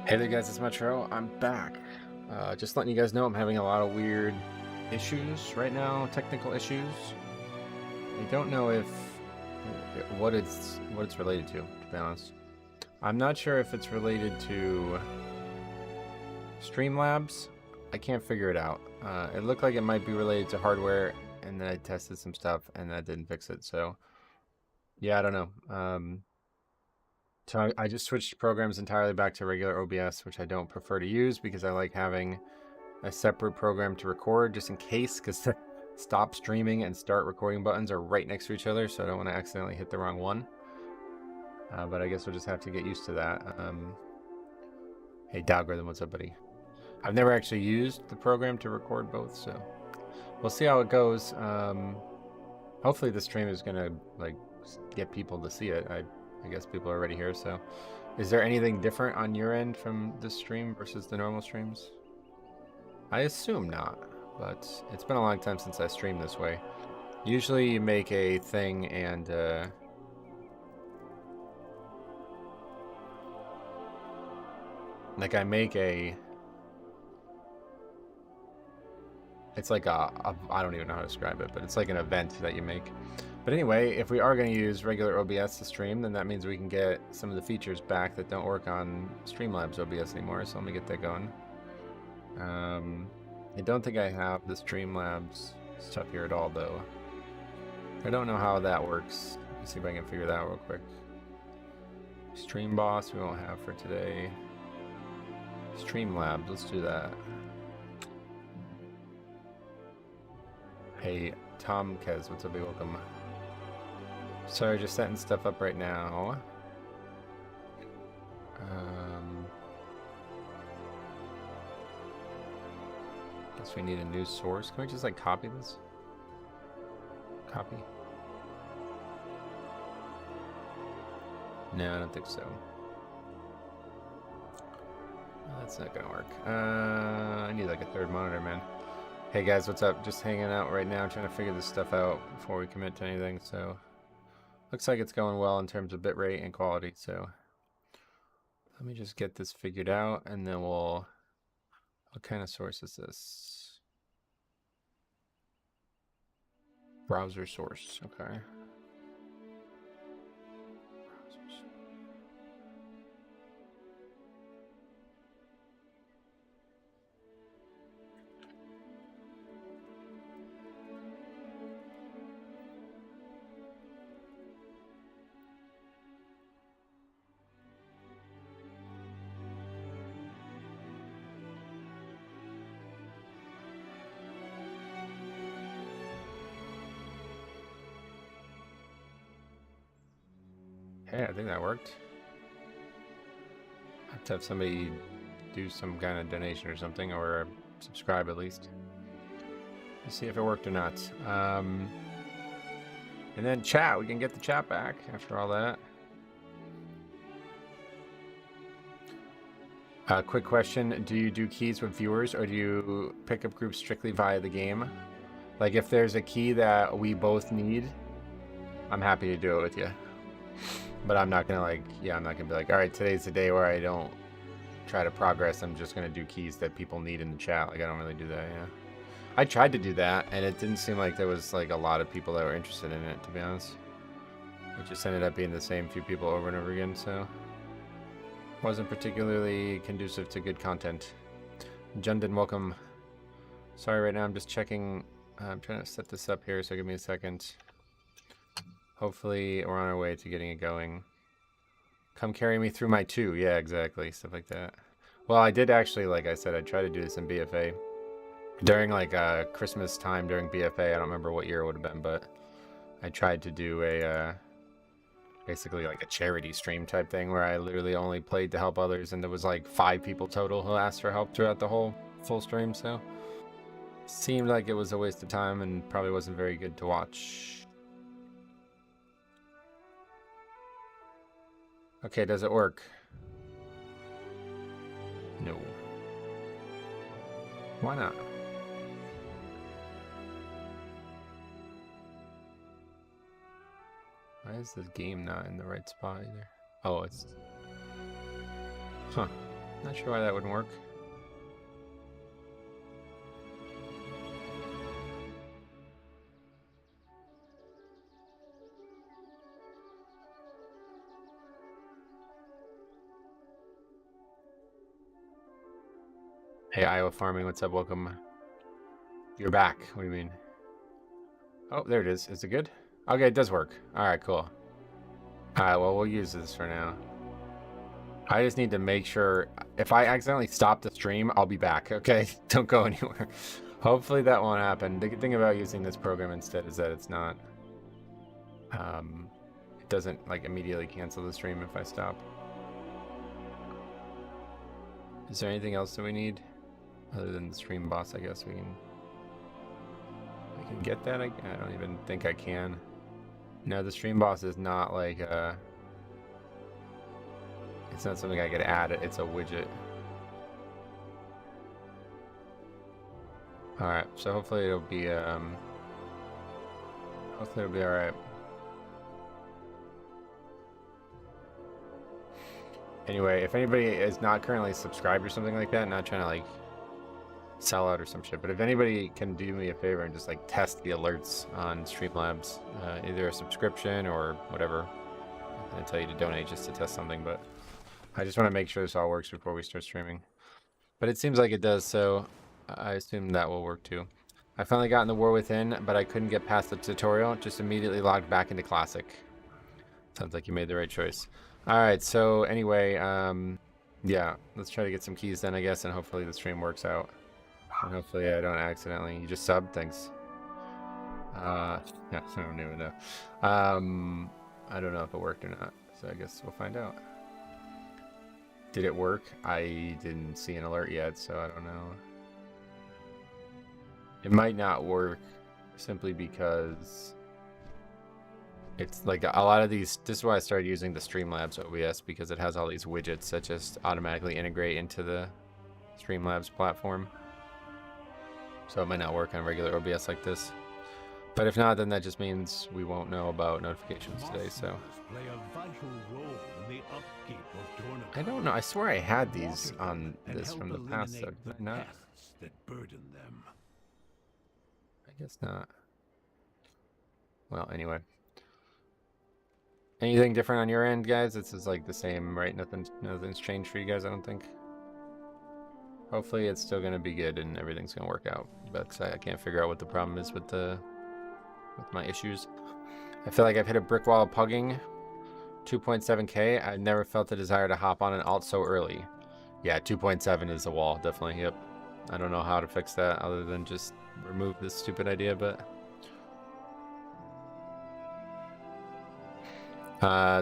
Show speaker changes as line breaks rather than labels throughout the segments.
Hey there guys, it's Metro. I'm back. Just letting you guys know I'm having a lot of weird issues right now, technical issues. I don't know if what it's related to be honest. I'm not sure if it's related to Streamlabs. I can't figure it out. It looked like it might be related to hardware, and then I tested some stuff and that didn't fix it. So yeah, I don't know. So I just switched programs entirely back to regular OBS, which I don't prefer to use because I like having a separate program to record just in case, because the stop streaming and start recording buttons are right next to each other, so I don't want to accidentally hit the wrong one. But I guess we'll just have to get used to that. Hey, Dalgorithim, what's up, buddy? I've never actually used the program to record both, so we'll see how it goes. Hopefully the stream is gonna like get people to see it. I guess people are already here, so is there anything different on your end from this stream versus the normal streams? I assume not, but it's been a long time since I streamed this way. Usually you make a thing and like I make a, it's like a I don't even know how to describe it, but it's like an event that you make. But anyway, if we are going to use regular OBS to stream, then that means we can get some of the features back that don't work on Streamlabs OBS anymore. So let me get that going. I don't think I have the Streamlabs stuff here at all, though. I don't know how that works. Let's see if I can figure that out real quick. Stream Boss we won't have for today. Streamlabs, let's do that. Hey, Tom Kez, what's up? Welcome. Sorry, just setting stuff up right now. Guess we need a new source. Can we just like copy this? Copy. No, I don't think so. That's not gonna work. I need like a third monitor, man. Hey guys, what's up? Just hanging out right now, trying to figure this stuff out before we commit to anything. So looks like it's going well in terms of bitrate and quality. So let me just get this figured out, and then we'll. What kind of source is this? Browser source. Okay. Hey, I think that worked. I have to have somebody do some kind of donation or something, or subscribe at least. Let's see if it worked or not. And then chat, we can get the chat back after all that. Quick question, do you do keys with viewers, or do you pick up groups strictly via the game? Like if there's a key that we both need, I'm happy to do it with you. But I'm not gonna like, yeah, I'm not gonna be like, all right, today's the day where I don't try to progress. I'm just gonna do keys that people need in the chat. Like I don't really do that, yeah. I tried to do that, and it didn't seem like there was like a lot of people that were interested in it, to be honest. It just ended up being the same few people over and over again, so wasn't particularly conducive to good content. Jundin, welcome. Sorry, right now I'm just checking. I'm trying to set this up here, so give me a second. Hopefully we're on our way to getting it going. Come carry me through my 2. Yeah, exactly. Stuff like that. Well, I did actually, like I said, I tried to do this in BFA. During like Christmas time during BFA, I don't remember what year it would have been, but I tried to do a basically like a charity stream type thing where I literally only played to help others, and there was like 5 people total who asked for help throughout the whole full stream, so seemed like it was a waste of time and probably wasn't very good to watch. Okay, does it work? No. Why not? Why is this game not in the right spot either? Oh, it's... Huh. Not sure why that wouldn't work. Hey, Iowa Farming, what's up? Welcome. You're back. What do you mean? Oh, there it is. Is it good? Okay, it does work. All right, cool. All right, well, we'll use this for now. I just need to make sure if I accidentally stop the stream, I'll be back. Okay, don't go anywhere. Hopefully that won't happen. The good thing about using this program instead is that it's not, it doesn't like immediately cancel the stream if I stop. Is there anything else that we need other than the stream boss? I guess we can get that. I don't even think I can. No, the stream boss is not like it's not something I could add. It's a widget. All right, so hopefully it'll be all right. Anyway, if anybody is not currently subscribed or something like that, not trying to like sell out or some shit, but if anybody can do me a favor and just like test the alerts on Streamlabs, either a subscription or whatever, I tell you to donate just to test something, but I just want to make sure this all works before we start streaming. But it seems like it does, so I assume that will work too. I finally got in the War Within, but I couldn't get past the tutorial. Just immediately logged back into Classic. Sounds like you made the right choice. All right, so anyway, yeah, let's try to get some keys then, I guess, and hopefully the stream works out. And hopefully I don't accidentally... You just subbed? Thanks. Yeah, I don't even know. I don't know if it worked or not, so I guess we'll find out. Did it work? I didn't see an alert yet, so I don't know. It might not work simply because it's like a lot of these. This is why I started using the Streamlabs OBS, because it has all these widgets that just automatically integrate into the Streamlabs platform. So it might not work on regular OBS like this. But if not, then that just means we won't know about notifications today, so. I don't know. I swear I had these on this from the past, so did I not? I guess not. Well, anyway. Anything different on your end, guys? This is like the same, right? Nothing's changed for you guys, I don't think. Hopefully it's still going to be good and everything's going to work out. But I can't figure out what the problem is with my issues. I feel like I've hit a brick wall of pugging. 2.7k. I never felt the desire to hop on an alt so early. Yeah, 2.7 is a wall, definitely. Yep. I don't know how to fix that other than just remove this stupid idea, but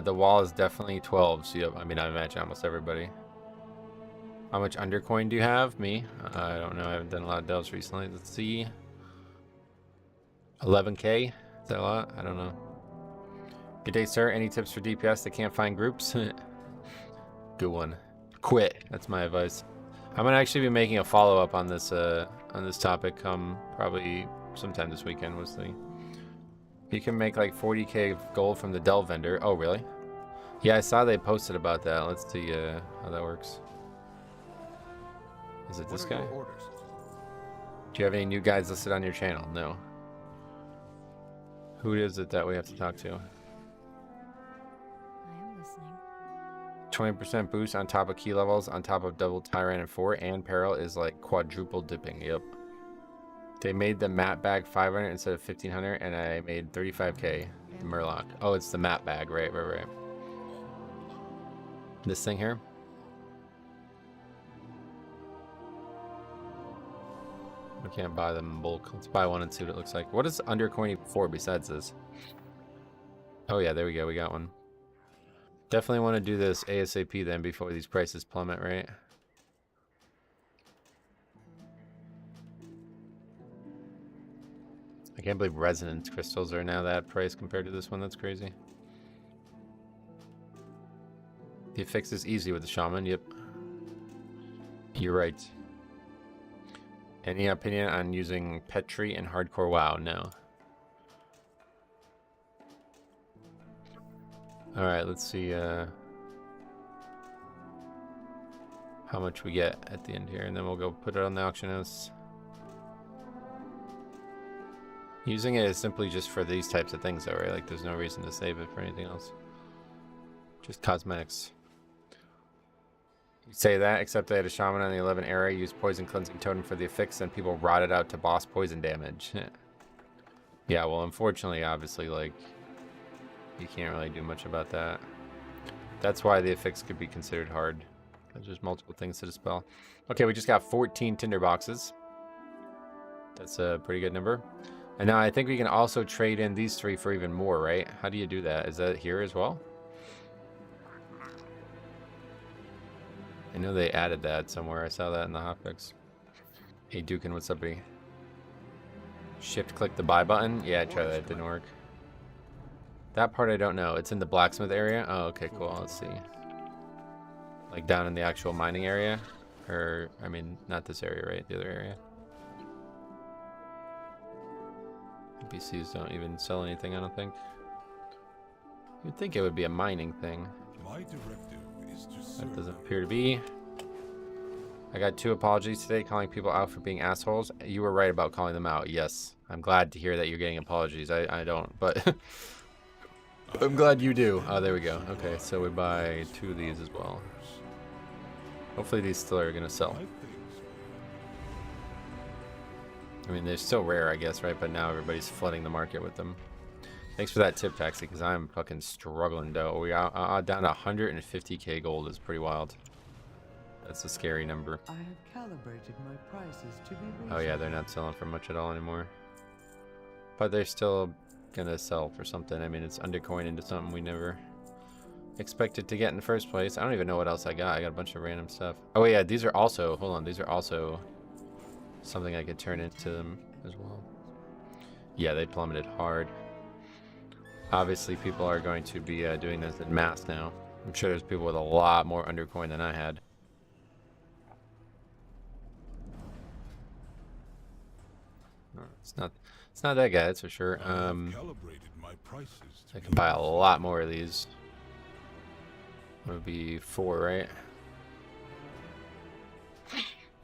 the wall is definitely 12. So yep, I mean, I imagine almost everybody. How much Undercoin do you have? Me? I don't know. I haven't done a lot of delves recently. Let's see. 11k? Is that a lot? I don't know. Good day, sir. Any tips for DPS that can't find groups? Good one. Quit. That's my advice. I'm gonna actually be making a follow-up on this topic probably sometime this weekend. We'll see. You can make like 40k gold from the Delve vendor. Oh, really? Yeah, I saw they posted about that. Let's see how that works. Is it this guy? Do you have any new guys listed on your channel? No. Who is it that we have to talk to? 20% boost on top of key levels, on top of double Tyrant and 4, and Peril is like quadruple dipping. Yep. They made the map bag 500 instead of 1500, and I made 35k. Murloc. Oh, it's the map bag. Right. This thing here? We can't buy them in bulk. Let's buy one and see what it looks like. What is Undercoin for besides this? Oh yeah, there we go. We got one. Definitely want to do this ASAP then before these prices plummet, right? I can't believe resonance crystals are now that price compared to this one. That's crazy. The fix is easy with the shaman. Yep. You're right. Any opinion on using Petri and Hardcore WoW? No. Alright, let's see. How how much we get at the end here, and then we'll go put it on the auction house. Using it is simply just for these types of things though, right? Like there's no reason to save it for anything else. Just cosmetics. You say that, except they had a shaman on the 11 era, used poison cleansing totem for the affix, and people rotted out to boss poison damage. Yeah, well unfortunately, obviously, like, you can't really do much about that. That's why the affix could be considered hard. There's just multiple things to dispel. Okay, we just got 14 tinder boxes. That's a pretty good number. And now I think we can also trade in these 3 for even more, right? How do you do that? Is that here as well? I know they added that somewhere. I saw that in the hotfix. Hey, Dukin, what's up, buddy? Shift click the buy button. Yeah, I tried that. It didn't work. That part I don't know. It's in the blacksmith area. Oh, okay, cool. Let's see. Like down in the actual mining area? Or, I mean, not this area, right? The other area. NPCs don't even sell anything, I don't think. You'd think it would be a mining thing.
My directive is to serve.
That doesn't appear to be. I got 2 apologies today, calling people out for being assholes. You were right about calling them out. Yes, I'm glad to hear that you're getting apologies. I don't, but I'm glad you do. Oh, there we go. Okay, so we buy 2 of these as well. Hopefully these still are gonna sell. I mean, they're still rare, I guess, right? But now everybody's flooding the market with them. Thanks for that tip, Taxi, because I'm fucking struggling, though. We are down to 150k gold. Is pretty wild. That's a scary number.
I have calibrated my prices to be reasonable.
Oh yeah, they're not selling for much at all anymore. But they're still gonna sell for something. I mean, it's undercoin into something we never expected to get in the first place. I don't even know what else I got. I got a bunch of random stuff. Oh yeah, these are also, hold on, these are also something I could turn into them as well. Yeah, they plummeted hard. Obviously, people are going to be doing this in mass now. I'm sure there's people with a lot more undercoin than I had. It's not that guy, that's for sure. I can buy a lot more of these. It would be 4, right?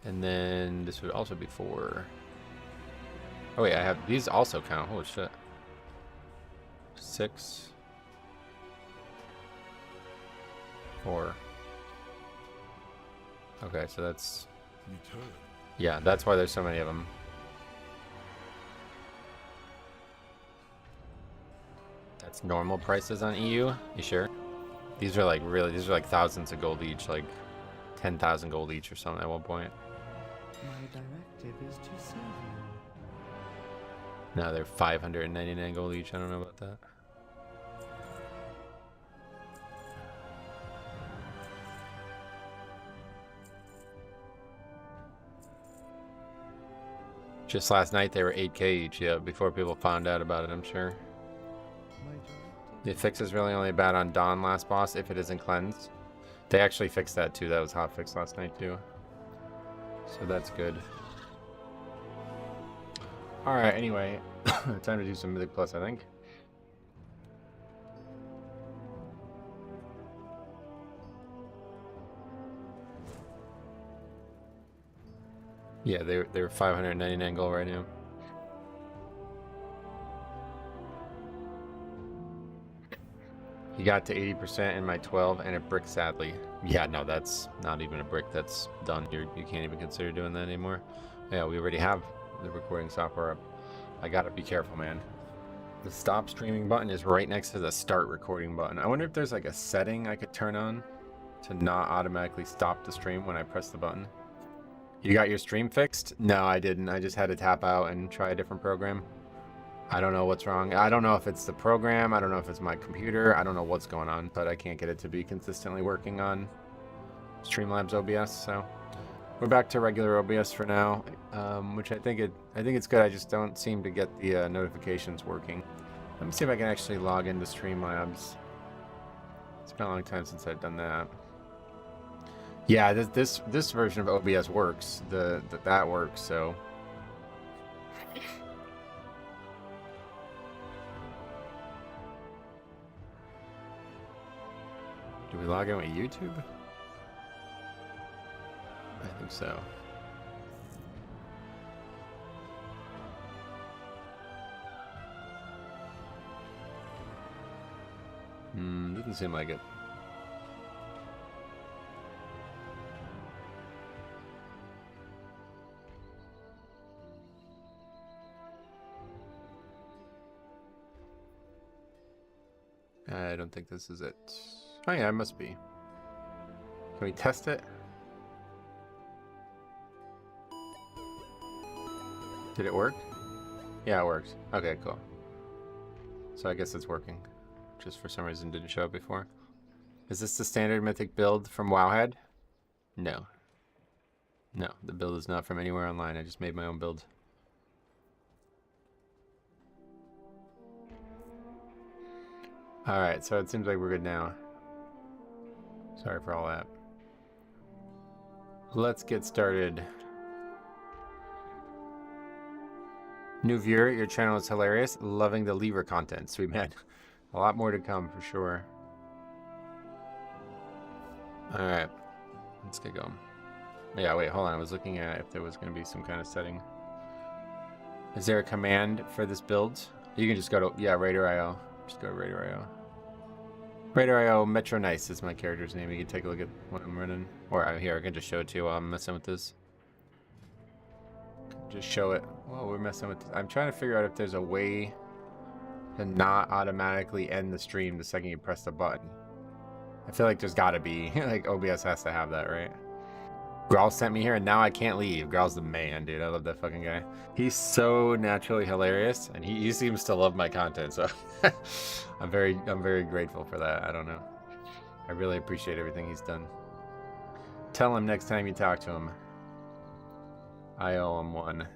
And then this would also be 4. Oh wait, I have these also count. Holy shit. 6, 4. Okay, so that's, yeah, that's why there's so many of them. That's normal prices on EU? You sure? These are like really, these are like thousands of gold each, like 10,000 gold each or something at one point.
My directive is to serve you.
No, they're 599 gold each. I don't know about that. Just last night they were 8k each, yeah, before people found out about it, I'm sure. The fix is really only bad on Dawn last boss if it isn't cleansed. They actually fixed that too. That was hot fixed last night too. So that's good. Alright, anyway. Time to do some Mythic Plus, I think. Yeah, they're 599 gold right now. You got to 80% in my 12 and a brick, sadly. Yeah, no, that's not even a brick. That's done. You can't even consider doing that anymore. Yeah, we already have the recording software up. I gotta be careful, man. The stop streaming button is right next to the start recording button. I wonder if there's like a setting I could turn on to not automatically stop the stream when I press the button. You got your stream fixed? No, I didn't. I just had to tap out and try a different program. I don't know what's wrong. I don't know if it's the program. I don't know if it's my computer. I don't know what's going on, but I can't get it to be consistently working on Streamlabs OBS. So we're back to regular OBS for now, which I think it's good. I just don't seem to get the notifications working. Let me see if I can actually log into Streamlabs. It's been a long time since I've done that. Yeah, this version of OBS works. That works. So. Do we log in with YouTube? I think so. Doesn't seem like it. I don't think this is it. Oh yeah, it must be. Can we test it? Did it work? Yeah, it works. Okay, cool. So I guess it's working. Just for some reason didn't show up before. Is this the standard Mythic build from Wowhead? No. No, the build is not from anywhere online. I just made my own build. Alright, so it seems like we're good now. Sorry for all that. Let's get started. New viewer, your channel is hilarious. Loving the lever content. Sweet man. A lot more to come for sure. Alright. Let's get going. Yeah, wait, hold on. I was looking at if there was going to be some kind of setting. Is there a command for this build? You can just go to, yeah, Raider.io. Just go to Raider.io. Raider.io Metro Nice is my character's name. You can take a look at what I'm running. Or here, I can just show it to you while I'm messing with this. Just show it. Well, we're messing with this. I'm trying to figure out if there's a way to not automatically end the stream the second you press the button. I feel like there's gotta be. Like, OBS has to have that, right? Growl sent me here, and now I can't leave. Growl's the man, dude. I love that fucking guy. He's so naturally hilarious, and he seems to love my content, so I'm very grateful for that. I don't know. I really appreciate everything he's done. Tell him next time you talk to him. I owe him one.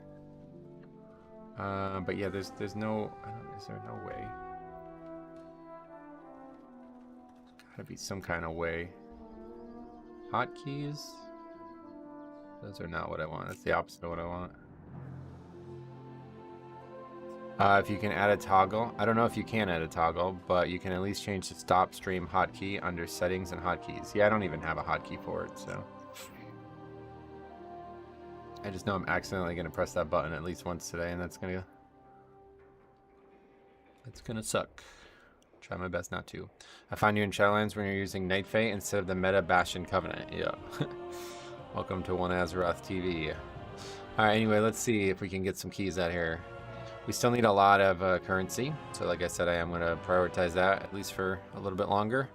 But yeah, there's no. Is there no way? There's gotta be some kind of way. Hotkeys. Those are not what I want. That's the opposite of what I want. If you can add a toggle. I don't know if you can add a toggle, but you can at least change the stop stream hotkey under settings and hotkeys. Yeah, I don't even have a hotkey for it, so. I just know I'm accidentally going to press that button at least once today, and that's going to suck. Try my best not to. I find you in Shadowlands when you're using Night Fae instead of the meta Bastion Covenant. Yeah. Welcome to One Azeroth TV. Alright, anyway, let's see if we can get some keys out here. We still need a lot of currency, so like I said, I am going to prioritize that at least for a little bit longer.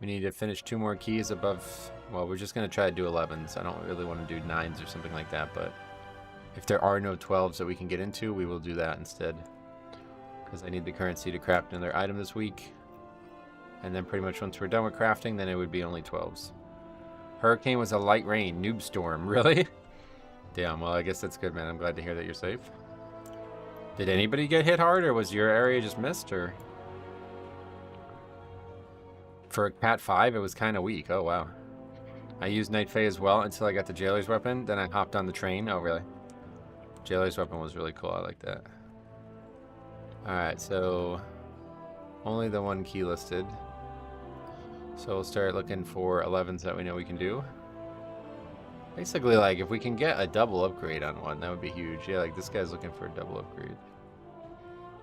We need to finish 2 more keys above. Well, we're just going to try to do 11s. I don't really want to do 9s or something like that, but if there are no 12s that we can get into, we will do that instead. Because I need the currency to craft another item this week. And then pretty much once we're done with crafting, then it would be only 12s. Hurricane was a light rain. Noob storm. Really? Damn, well, I guess that's good, man. I'm glad to hear that you're safe. Did anybody get hit hard, or was your area just missed, or? For a Cat 5, it was kind of weak. Oh, wow. I used Night Fae as well until I got the Jailer's Weapon. Then I hopped on the train. Oh, really? Jailer's Weapon was really cool. I like that. Alright, so only the 1 key listed. So we'll start looking for 11s that we know we can do. Basically, like, if we can get a double upgrade on one, that would be huge. Yeah, like, this guy's looking for a double upgrade.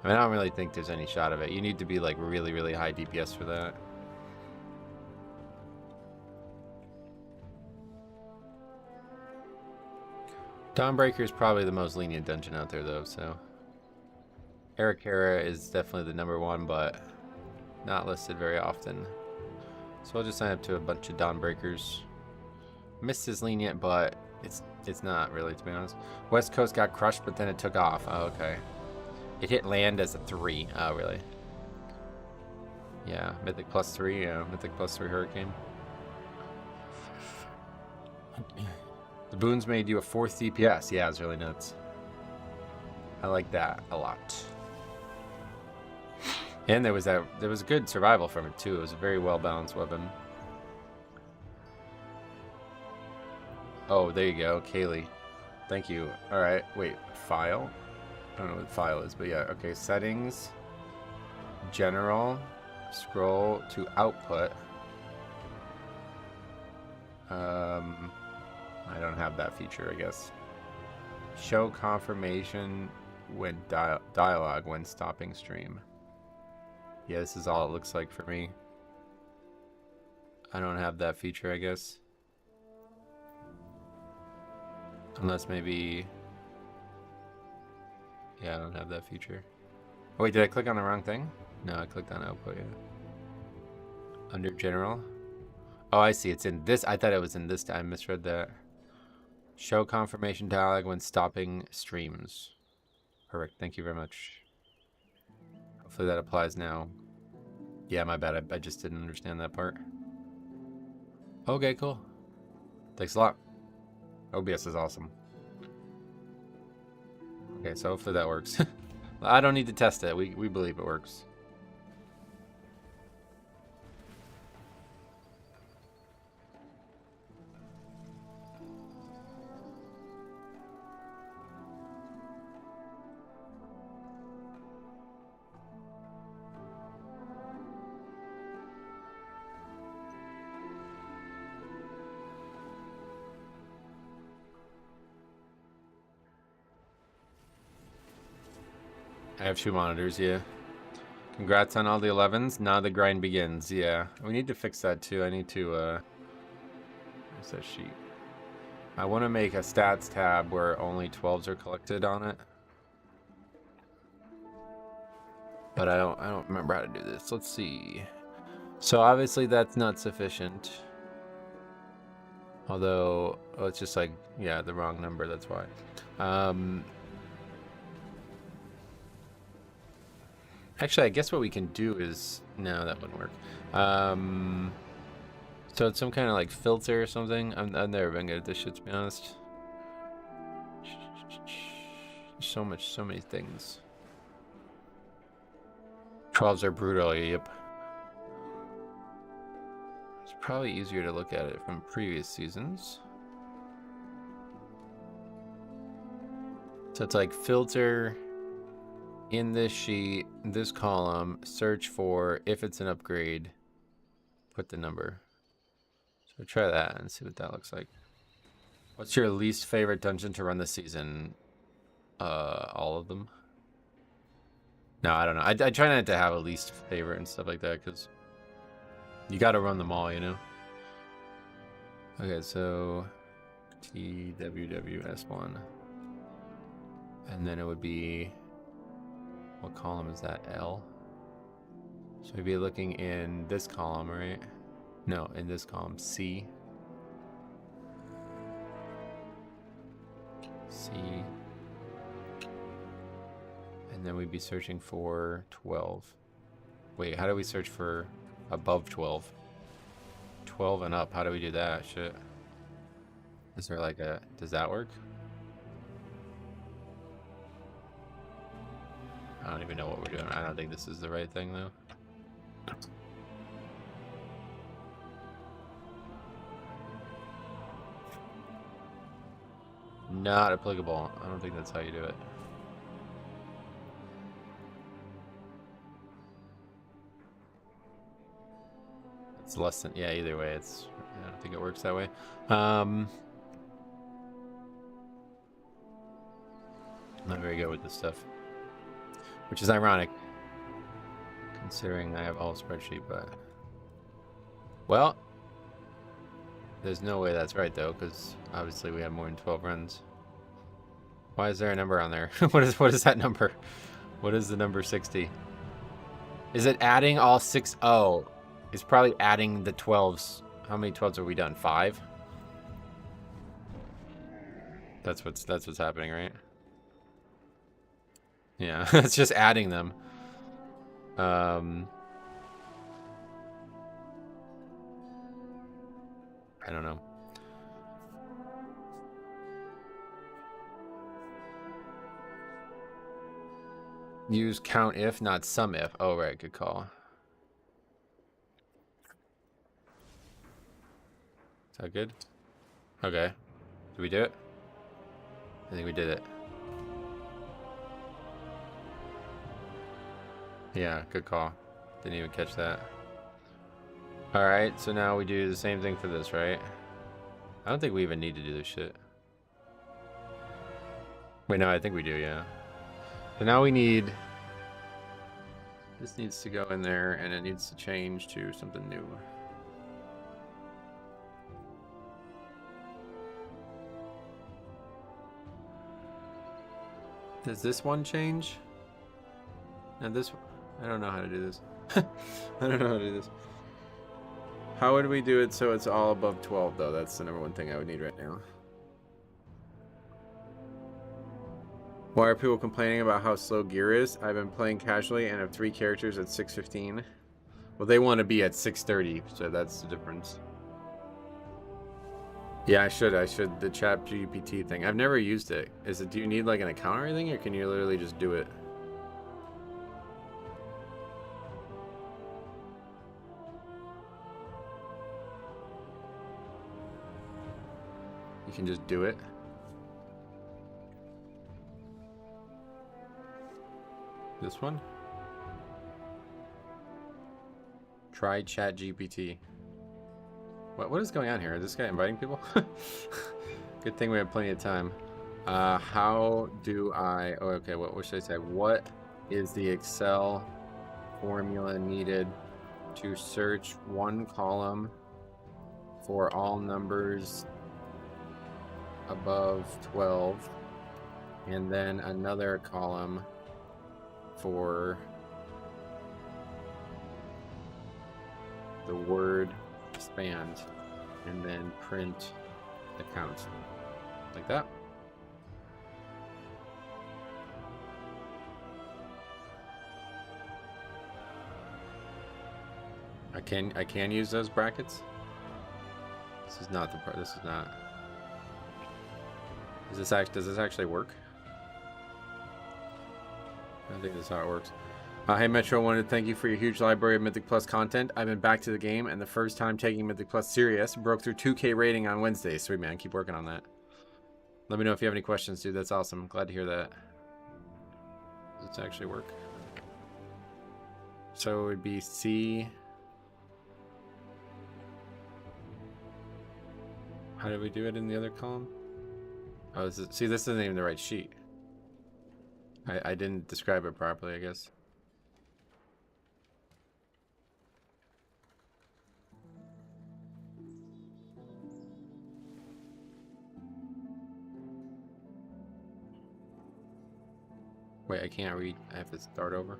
I mean, I don't really think there's any shot of it. You need to be, like, really, really high DPS for that. Dawnbreaker is probably the most lenient dungeon out there, though, so. Arakara is definitely the #1, but not listed very often. So I'll just sign up to a bunch of Dawnbreakers. Mist is lenient, but it's not really, to be honest. West Coast got crushed, but then it took off. Oh, okay. It hit land as a 3. Oh, really? Yeah, Mythic +3. Yeah, Mythic +3 Hurricane. The boons made you a 4th DPS. Yeah, it's really nuts. I like that a lot. And there was good survival from it too. It was a very well balanced weapon. Oh, there you go, Kaylee. Thank you. All right, wait, file. I don't know what file is, but yeah. Okay, settings, general, scroll to output. I don't have that feature, I guess. Show confirmation when dialogue when stopping stream. Yeah, this is all it looks like for me. I don't have that feature, I guess. Unless maybe... Yeah, I don't have that feature. Oh, wait, did I click on the wrong thing? No, I clicked on output, yeah. Under general. Oh, I see. It's in this. I thought it was in this. I misread that. Show confirmation dialog when stopping streams. Perfect. Thank you very much. Hopefully that applies now. Yeah, my bad. I just didn't understand that part. Okay, cool. Thanks a lot. OBS is awesome. Okay, so hopefully that works. I don't need to test it. We believe it works. I have 2 monitors, yeah. Congrats on all the 11s. Now the grind begins. Yeah, we need to fix that too. I need to, where's that sheet? I want to make a stats tab where only 12s are collected on it. But I don't remember how to do this. Let's see. So obviously that's not sufficient. Although, oh, it's just like, yeah, the wrong number, that's why. Actually, I guess what we can do is... No, that wouldn't work. So it's some kind of like filter or something. I've never been good at this shit, to be honest. So many things. 12s are brutal, yep. It's probably easier to look at it from previous seasons. So it's like filter... In this sheet, this column, search for if it's an upgrade, put the number. So try that and see what that looks like. What's your least favorite dungeon to run this season? All of them. No, I don't know. I try not to have a least favorite and stuff like that because you got to run them all, you know? Okay, so TWWS1. And then it would be... What column is that? L? So we'd be looking in this column, right? No, in this column, C. C. And then we'd be searching for 12. Wait, how do we search for above 12? 12 and up, how do we do that? Shit. Is there like a... Does that work? I don't even know what we're doing. I don't think this is the right thing, though. Not applicable. I don't think that's how you do it. It's less than... Yeah, either way, it's... I don't think it works that way. Not very good with this stuff. Which is ironic, considering I have all spreadsheet, but... Well, there's no way that's right, though, because obviously we have more than 12 runs. Why is there a number on there? What is that number? What is the number 60? Is it adding all 6? Oh, it's probably adding the 12s. How many 12s have we done? 5? That's what's happening, right? Yeah, it's just adding them. I don't know. Use count if, not sum if. Oh, right, good call. Is that good? Okay. Did we do it? I think we did it. Yeah, good call. Didn't even catch that. Alright, so now we do the same thing for this, right? I don't think we even need to do this shit. Wait, no, I think we do, yeah. So now we need... This needs to go in there, and it needs to change to something new. Does this one change? And this... I don't know how to do this. I don't know how to do this. How would we do it so it's all above 12, though? That's the number one thing I would need right now. Why are people complaining about how slow gear is? I've been playing casually and have 3 characters at 6:15. Well, they want to be at 6:30, so that's the difference. Yeah, I should. The chat GPT thing. I've never used it. Do you need like an account or anything, or can you literally just do it? You can just do it. This one? Try chat GPT. What is going on here? Is this guy inviting people? Good thing we have plenty of time. How do I... Oh, okay, what should I say? What is the Excel formula needed to search one column for all numbers above 12 and then another column for the word expand and then print account like that? I can use those brackets. This is not the part. This is not. Does this actually work? I don't think this is how it works. Hey Metro, I wanted to thank you for your huge library of Mythic Plus content. I've been back to the game and the first time taking Mythic Plus serious. Broke through 2K rating on Wednesday. Sweet man, keep working on that. Let me know if you have any questions, dude. That's awesome. Glad to hear that. Does this actually work? So it would be C. How did we do it in the other column? Oh, see, this isn't even the right sheet. I didn't describe it properly, I guess. Wait, I can't read. I have to start over.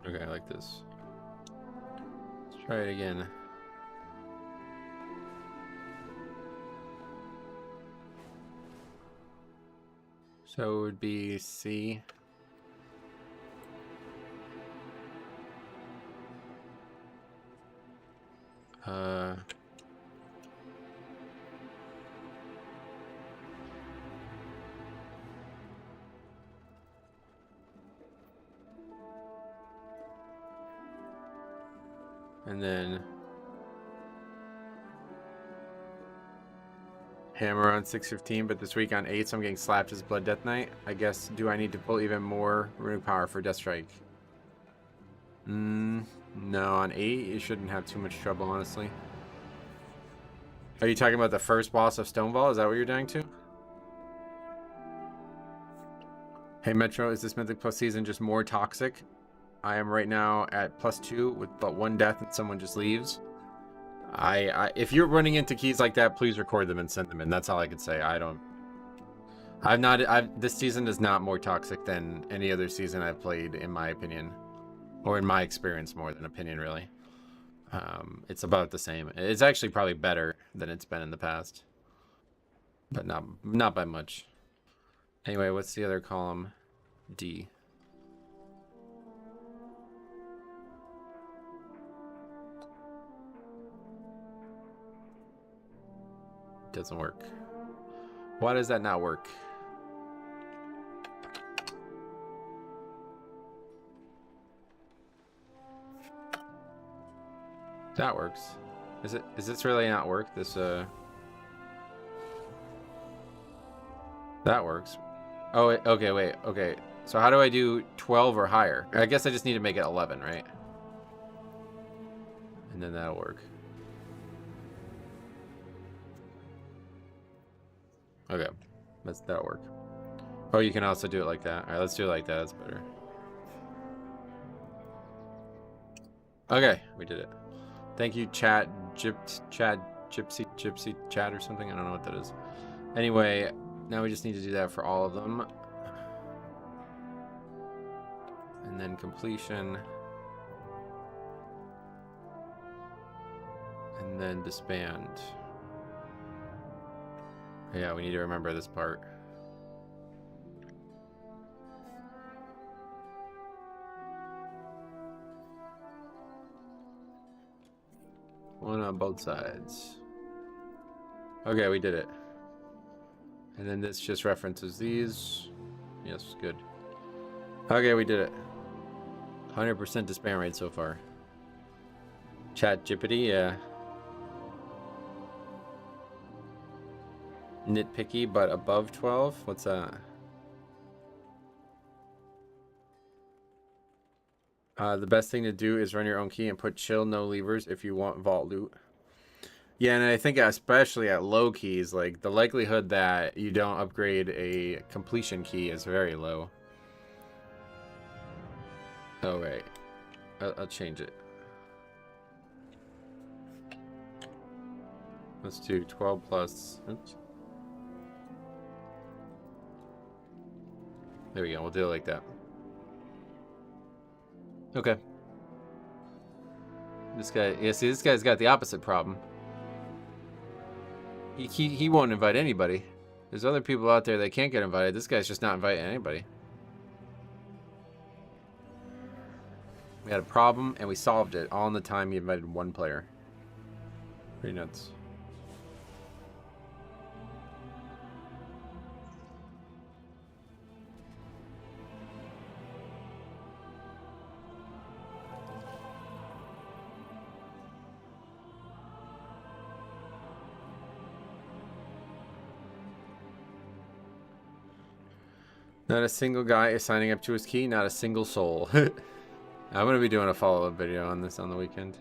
Okay, I like this. Let's try it again. So it would be C. And then hammer on 6:15, but this week on 8, so I'm getting slapped as Blood Death Knight. I guess, do I need to pull even more runic power for Death Strike? No, on 8, you shouldn't have too much trouble, honestly. Are you talking about the first boss of Stonewall? Is that what you're dying to? Hey Metro, is this Mythic Plus season just more toxic? I am right now at +2 with but 1 death and someone just leaves. If you're running into keys like that, please record them and send them in. That's all I could say. This season is not more toxic than any other season I've played, in my opinion. Or in my experience, more than opinion, really. It's about the same. It's actually probably better than it's been in the past. But not by much. Anyway, what's the other column? D. Doesn't work. Why does that not work? That works. Is this really not work? This that works. Oh wait, okay, wait, okay. So how do I do 12 or higher? I guess I just need to make it 11, right? And then that'll work. Okay, that'll work. Oh, you can also do it like that. All right, let's do it like that. That's better. Okay, we did it. Thank you, Gypsy chat or something. I don't know what that is. Anyway, now we just need to do that for all of them. And then completion. And then disband. Yeah, we need to remember this part. One on both sides. Okay, we did it. And then this just references these. Yes, good. Okay, we did it. 100% disband rate so far. Chat Jippity, yeah. Nitpicky, but above 12? What's that? The best thing to do is run your own key and put chill no levers if you want vault loot. Yeah, and I think especially at low keys, like the likelihood that you don't upgrade a completion key is very low. Oh, right. I'll change it. Let's do 12 plus. Oops. There we go. We'll do it like that. Okay. This guy, yeah, see, this guy's got the opposite problem. He won't invite anybody. There's other people out there that can't get invited. This guy's just not inviting anybody. We had a problem and we solved it all in the time he invited one player. Pretty nuts. Not a single guy is signing up to his key, not a single soul. I'm going to be doing a follow-up video on this on the weekend.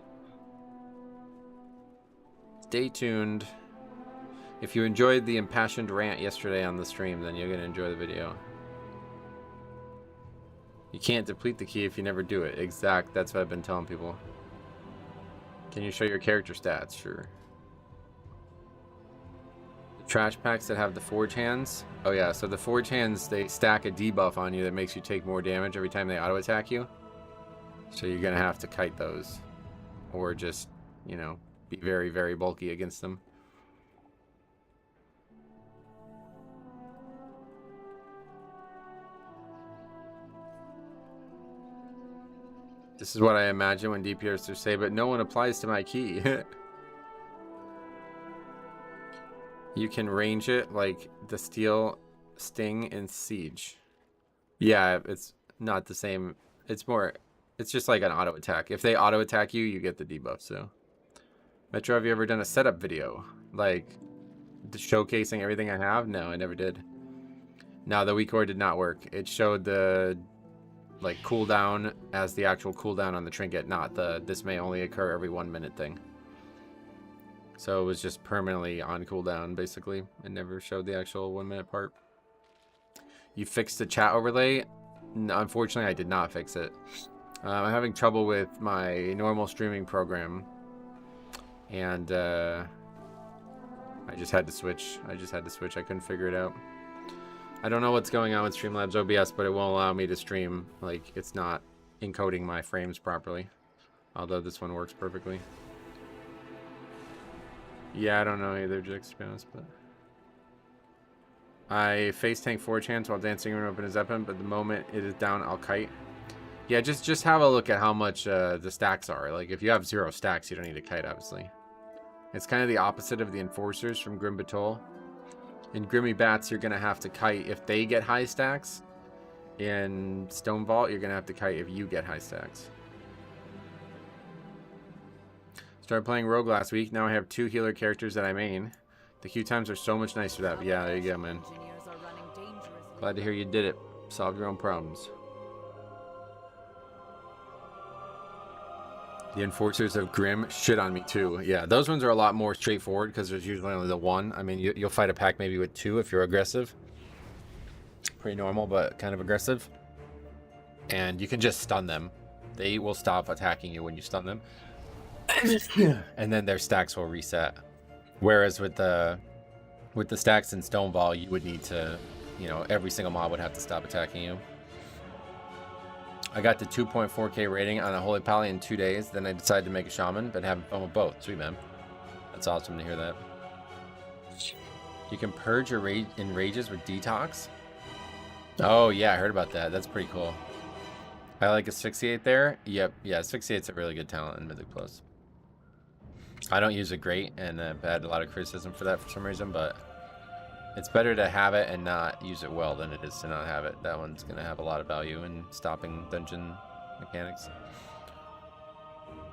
Stay tuned. If you enjoyed the impassioned rant yesterday on the stream, then you're going to enjoy the video. You can't deplete the key if you never do it. Exact. That's what I've been telling people. Can you show your character stats? Sure. Trash packs that have the forge hands. Oh yeah, so the forge hands, they stack a debuff on you that makes you take more damage every time they auto attack you. So you're gonna have to kite those, or just, you know, be very, very bulky against them. This is what I imagine when DPSers say, but no one applies to my key. You can range it like the steel sting and siege. Yeah, it's not the same. It's more, it's just like an auto attack. If they auto attack you, you get the debuff. So Metro, have you ever done a setup video like showcasing everything I have? No, I never did. No, the weak core did not work. It showed the like cooldown as the actual cooldown on the trinket, not the this may only occur every 1 minute thing. So it was just permanently on cooldown, basically. It never showed the actual 1 minute part. You fixed the chat overlay? No, unfortunately, I did not fix it. I'm having trouble with my normal streaming program. And I just had to switch. I couldn't figure it out. I don't know what's going on with Streamlabs OBS, but it won't allow me to stream. Like, it's not encoding my frames properly. Although this one works perfectly. Yeah, I don't know either, Jix, to be honest, but... I face tank forge hands while dancing and open his weapon, but the moment it is down, I'll kite. Yeah, just have a look at how much the stacks are. Like, if you have 0 stacks, you don't need to kite, obviously. It's kind of the opposite of the enforcers from Grim Batol. In Grimmy Bats, you're going to have to kite if they get high stacks. In Stone Vault, you're going to have to kite if you get high stacks. Started playing Rogue last week. Now I have 2 healer characters that I main. The queue times are so much nicer that. Yeah, there you go, man. Glad to hear you did it. Solve your own problems. The Enforcers of Grim shit on me too. Yeah, those ones are a lot more straightforward because there's usually only the one. I mean, you'll fight a pack maybe with 2 if you're aggressive. Pretty normal, but kind of aggressive. And you can just stun them. They will stop attacking you when you stun them. And then their stacks will reset. Whereas with the stacks in Stonewall, you would need to, you know, every single mob would have to stop attacking you. I got to 2.4k rating on a Holy Pally in 2 days. Then I decided to make a Shaman, but having fun with both. Sweet, man. That's awesome to hear that. You can purge your rages with Detox. Oh, yeah, I heard about that. That's pretty cool. I like Asphyxiate there. Yep, yeah, Asphyxiate's a really good talent in Mythic Plus. I don't use it great, and I've had a lot of criticism for that for some reason, but it's better to have it and not use it well than it is to not have it. That one's going to have a lot of value in stopping dungeon mechanics.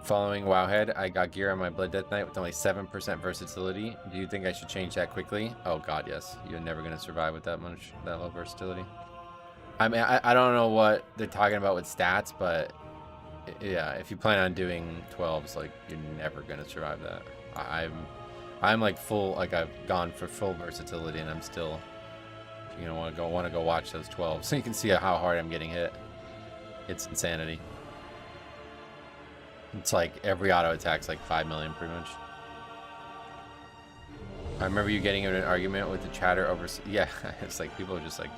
Following Wowhead, I got gear on my Blood Death Knight with only 7% versatility. Do you think I should change that quickly? Oh god, yes. You're never going to survive with that low versatility. I mean, I don't know what they're talking about with stats, but yeah, if you plan on doing 12s, like, you're never going to survive that. I'm like full, like I've gone for full versatility, and I'm still, you know, want to go watch those 12s so you can see how hard I'm getting hit. It's insanity. It's like every auto attack's like 5 million pretty much. I remember you getting in an argument with the chatter over. Yeah, it's like people are just like,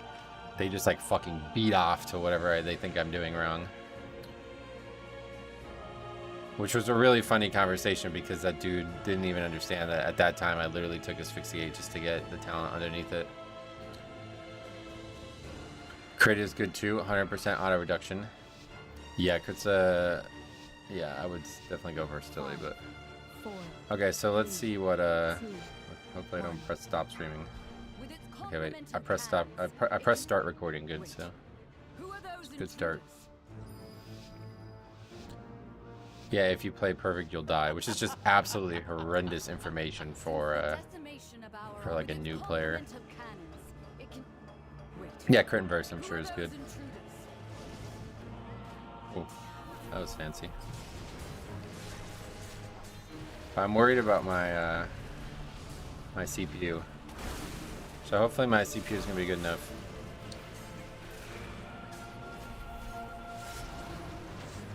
they just like fucking beat off to whatever they think I'm doing wrong. Which was a really funny conversation because that dude didn't even understand that at that time I literally took Asphyxiate just to get the talent underneath it. Crit is good too, 100% auto reduction. Yeah, crit's yeah, I would definitely go versatility, but okay, so let's see what hopefully I don't press stop streaming. Okay, wait, I press stop. I press start recording. Good, so good start. Yeah, if you play perfect, you'll die, which is just absolutely horrendous information for like a new player. Yeah, crit and burst, I'm sure is good. Ooh, that was fancy. I'm worried about my my CPU. So hopefully my CPU is gonna be good enough.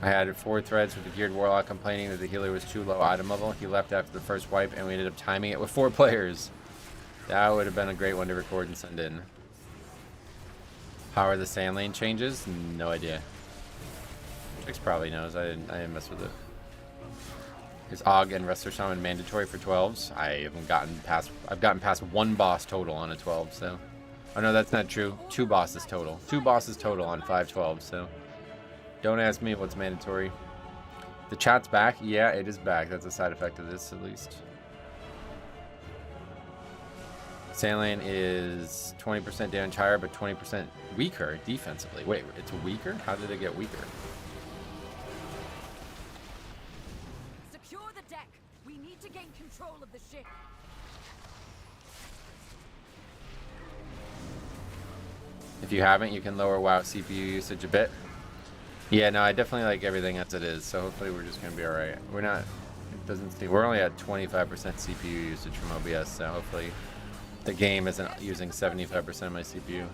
I had 4 threads with the Geared Warlock complaining that the healer was too low item level. He left after the first wipe, and we ended up timing it with 4 players. That would have been a great one to record and send in. How are the sand lane changes? No idea. Trix probably knows. I didn't mess with it. Is Og and Wrestler Shaman mandatory for 12s? I haven't gotten past. I've gotten past 1 boss total on a 12, so. Oh no, that's not true. 2 bosses total. 2 bosses total on 5 12s, so. Don't ask me what's mandatory. The chat's back? Yeah, it is back. That's a side effect of this, at least. Sandlane is 20% damage higher, but 20% weaker defensively. Wait, it's weaker? How did it get weaker?
Secure the deck. We need to gain control of the ship.
If you haven't, you can lower WoW CPU usage a bit. Yeah, no, I definitely like everything as it is, so hopefully we're just gonna be alright. We're not, it doesn't seem, we're only at 25% CPU usage from OBS, so hopefully the game isn't using 75% of my CPU.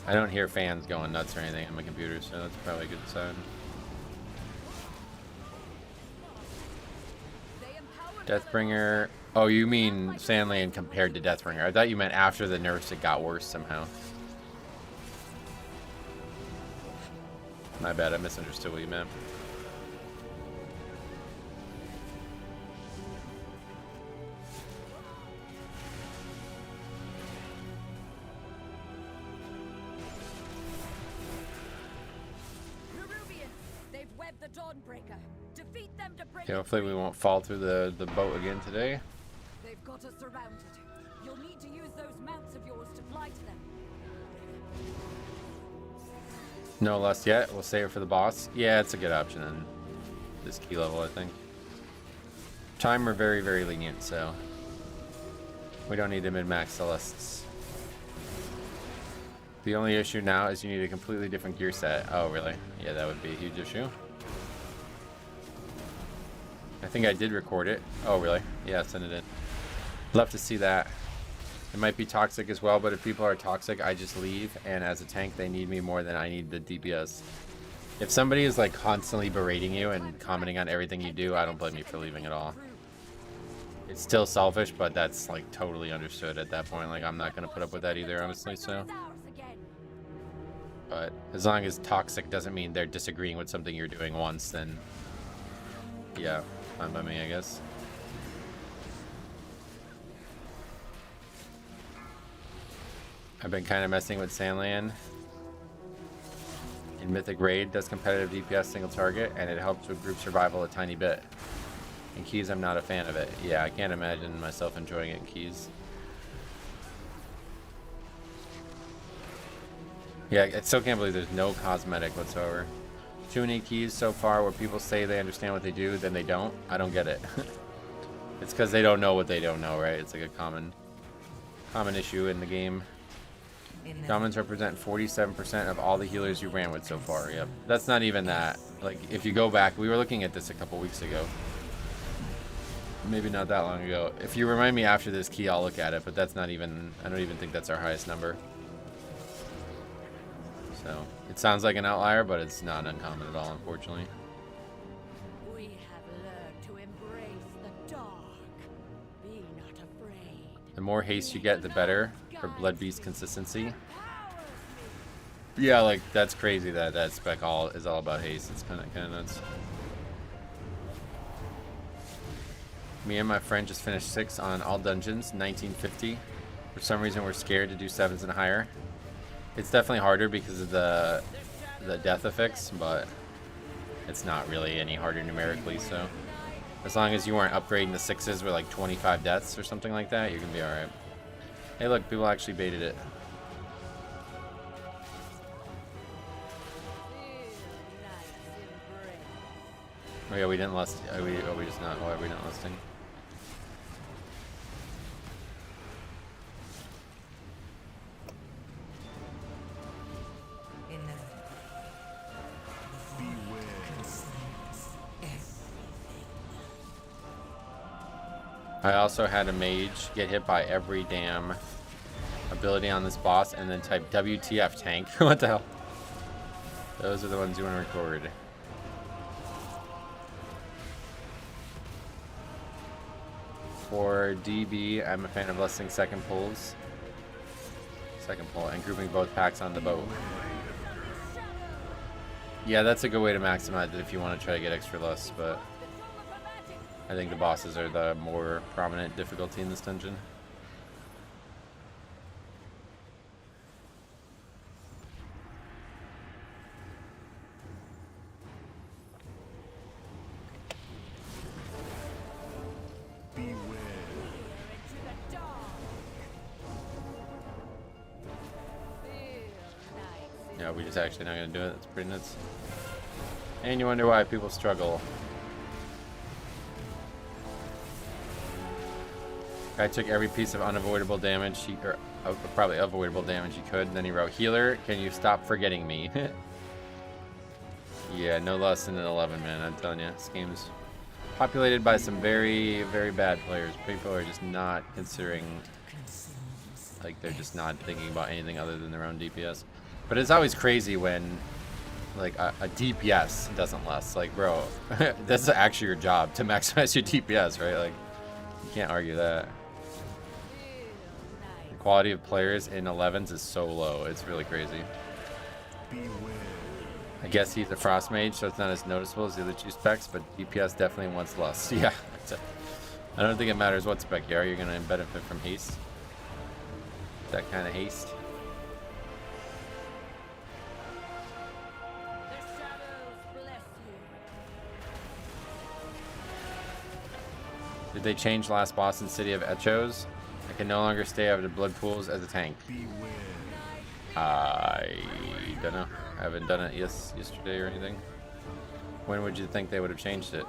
I don't hear fans going nuts or anything on my computer, so that's probably a good sign. Deathbringer, oh, you mean Sandlane compared to Deathbringer. I thought you meant after the nerfs it got worse somehow. My bad, I misunderstood what you meant.
They've webbed the Dawnbreaker. Defeat them to break.
Okay, hopefully we won't fall through the boat again today.
They've got us surrounded. You'll need to use those mounts of yours to fly to them.
No lust yet. We'll save it for the boss. Yeah, it's a good option in this key level, I think. Time we're very, very lenient, so we don't need to min-max Celestes. The only issue now is you need a completely different gear set. Oh, really? Yeah, that would be a huge issue. I think I did record it. Oh, really? Yeah, send it in. Love to see that. It might be toxic as well, but if people are toxic, I just leave, and as a tank, they need me more than I need the DPS. If somebody is like constantly berating you and commenting on everything you do, I don't blame you for leaving at all. It's still selfish, but that's like totally understood at that point. Like, I'm not going to put up with that either, honestly, so. But as long as toxic doesn't mean they're disagreeing with something you're doing once, then yeah, fine by me, I guess. I've been kind of messing with Sandland. In Mythic Raid, does competitive DPS single target, and it helps with group survival a tiny bit. In Keys, I'm not a fan of it. Yeah, I can't imagine myself enjoying it in Keys. Yeah, I still can't believe there's no cosmetic whatsoever. Too many keys so far where people say they understand what they do, then they don't. I don't get it. It's because they don't know what they don't know, right? It's like a common issue in the game. Shamans represent 47% of all the healers you ran with so far. Yep. That's not even that. Like, if you go back, we were looking at this a couple weeks ago. Maybe not that long ago. If you remind me after this key, I'll look at it, but that's not even, I don't even think that's our highest number. So, it sounds like an outlier, but it's not uncommon at all, unfortunately.
We have learned to embrace the dark. Be not afraid.
The more haste you get, the better for Blood Beast consistency. Yeah, like, that's crazy that that spec all is all about haste. It's kind of nuts. Me and my friend just finished 6 on all dungeons, 1950. For some reason, we're scared to do 7s and higher. It's definitely harder because of the death effects, but it's not really any harder numerically, so as long as you weren't upgrading the 6s with like 25 deaths or something like that, you're gonna be alright. Hey look, people actually baited it. Oh yeah, we didn't lust. We just not. Why are we not lusting? I also had a mage get hit by every damn ability on this boss and then type WTF tank. What the hell? Those are the ones you want to record. For DB, I'm a fan of lusting second pulls. Second pull and grouping both packs on the boat. Yeah, that's a good way to maximize it if you want to try to get extra lust, but I think the bosses are the more prominent difficulty in this dungeon. Yeah, we're just actually not going to do it. That's pretty nuts. And you wonder why people struggle. Guy took every piece of unavoidable damage or probably avoidable damage he could, and then he wrote, "Healer, can you stop forgetting me?" Yeah, no less than an 11, man. I'm telling you, this game's populated by some very, very bad players. People are just not considering, like, they're just not thinking about anything other than their own DPS. But it's always crazy when, like, a DPS doesn't less. Like, bro, that's actually your job to maximize your DPS, right? Like, you can't argue that. The quality of players in 11s is so low. It's really crazy. I guess he's a frost mage, so it's not as noticeable as the other 2 specs, but DPS definitely wants lust. Yeah, I don't think it matters what spec you are. You're going to benefit from haste. That kind of haste. Did they change last boss in City of Echos? I can no longer stay out of the blood pools as a tank. I don't know. I haven't done it yesterday or anything. When would you think they would have changed it?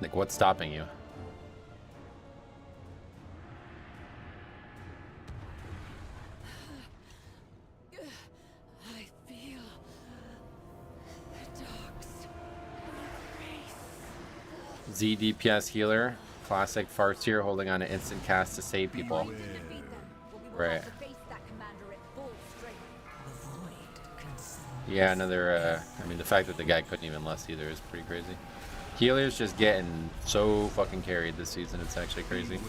Like, what's stopping you?
I feel the dogs embrace.
Z DPS healer, classic Farseer holding on to instant cast to save people.
To defeat them, but we will
Right.
have to face that commander at full strength.
The void consumes.
Yeah, another, I mean, the fact that the guy couldn't even lust either is pretty crazy. Healer's just getting so fucking carried this season, it's actually crazy.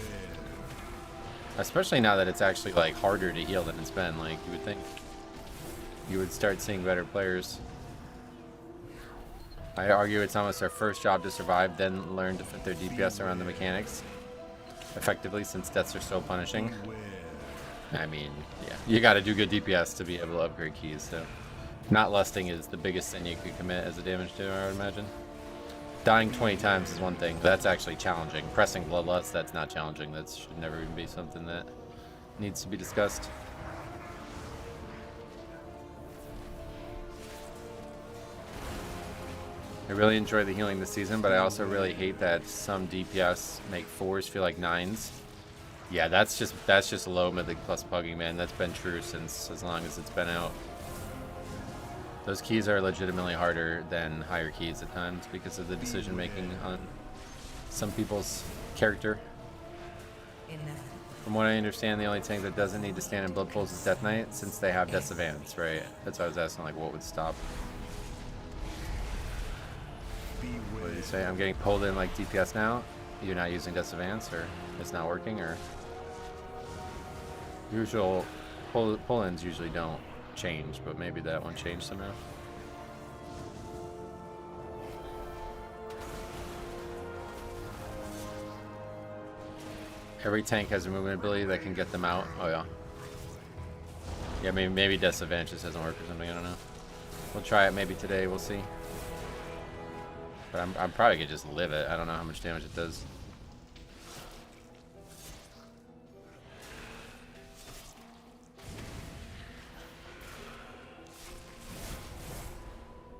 Especially now that it's actually, like, harder to heal than it's been. Like, you would think you would start seeing better players. I argue it's almost our first job to survive, then learn to fit their DPS around the mechanics effectively, since deaths are so punishing. I mean, yeah, you gotta do good DPS to be able to upgrade keys, so not lusting is the biggest sin you could commit as a damage dealer, I would imagine. Dying 20 times is one thing. That's actually challenging. Pressing Bloodlust, that's not challenging. That should never even be something that needs to be discussed. I really enjoy the healing this season, but I also really hate that some DPS make 4s feel like 9s. Yeah, that's just low Mythic plus Pugging, man. That's been true since as long as it's been out. Those keys are legitimately harder than higher keys at times because of the decision making on some people's character. From what I understand, the only tank that doesn't need to stand in blood pools is Death Knight, since they have Death's Advance, right? That's why I was asking, like, what would stop. What did you say? I'm getting pulled in like DPS now? You're not using Death's Advance, or it's not working, or? Usual pull-ins usually don't change, but maybe that one changed somehow. Every tank has a movement ability that can get them out. Oh yeah. Yeah, maybe Death's Advance just doesn't work or something, I don't know. We'll try it maybe today, we'll see. But I'm probably gonna just live it. I don't know how much damage it does.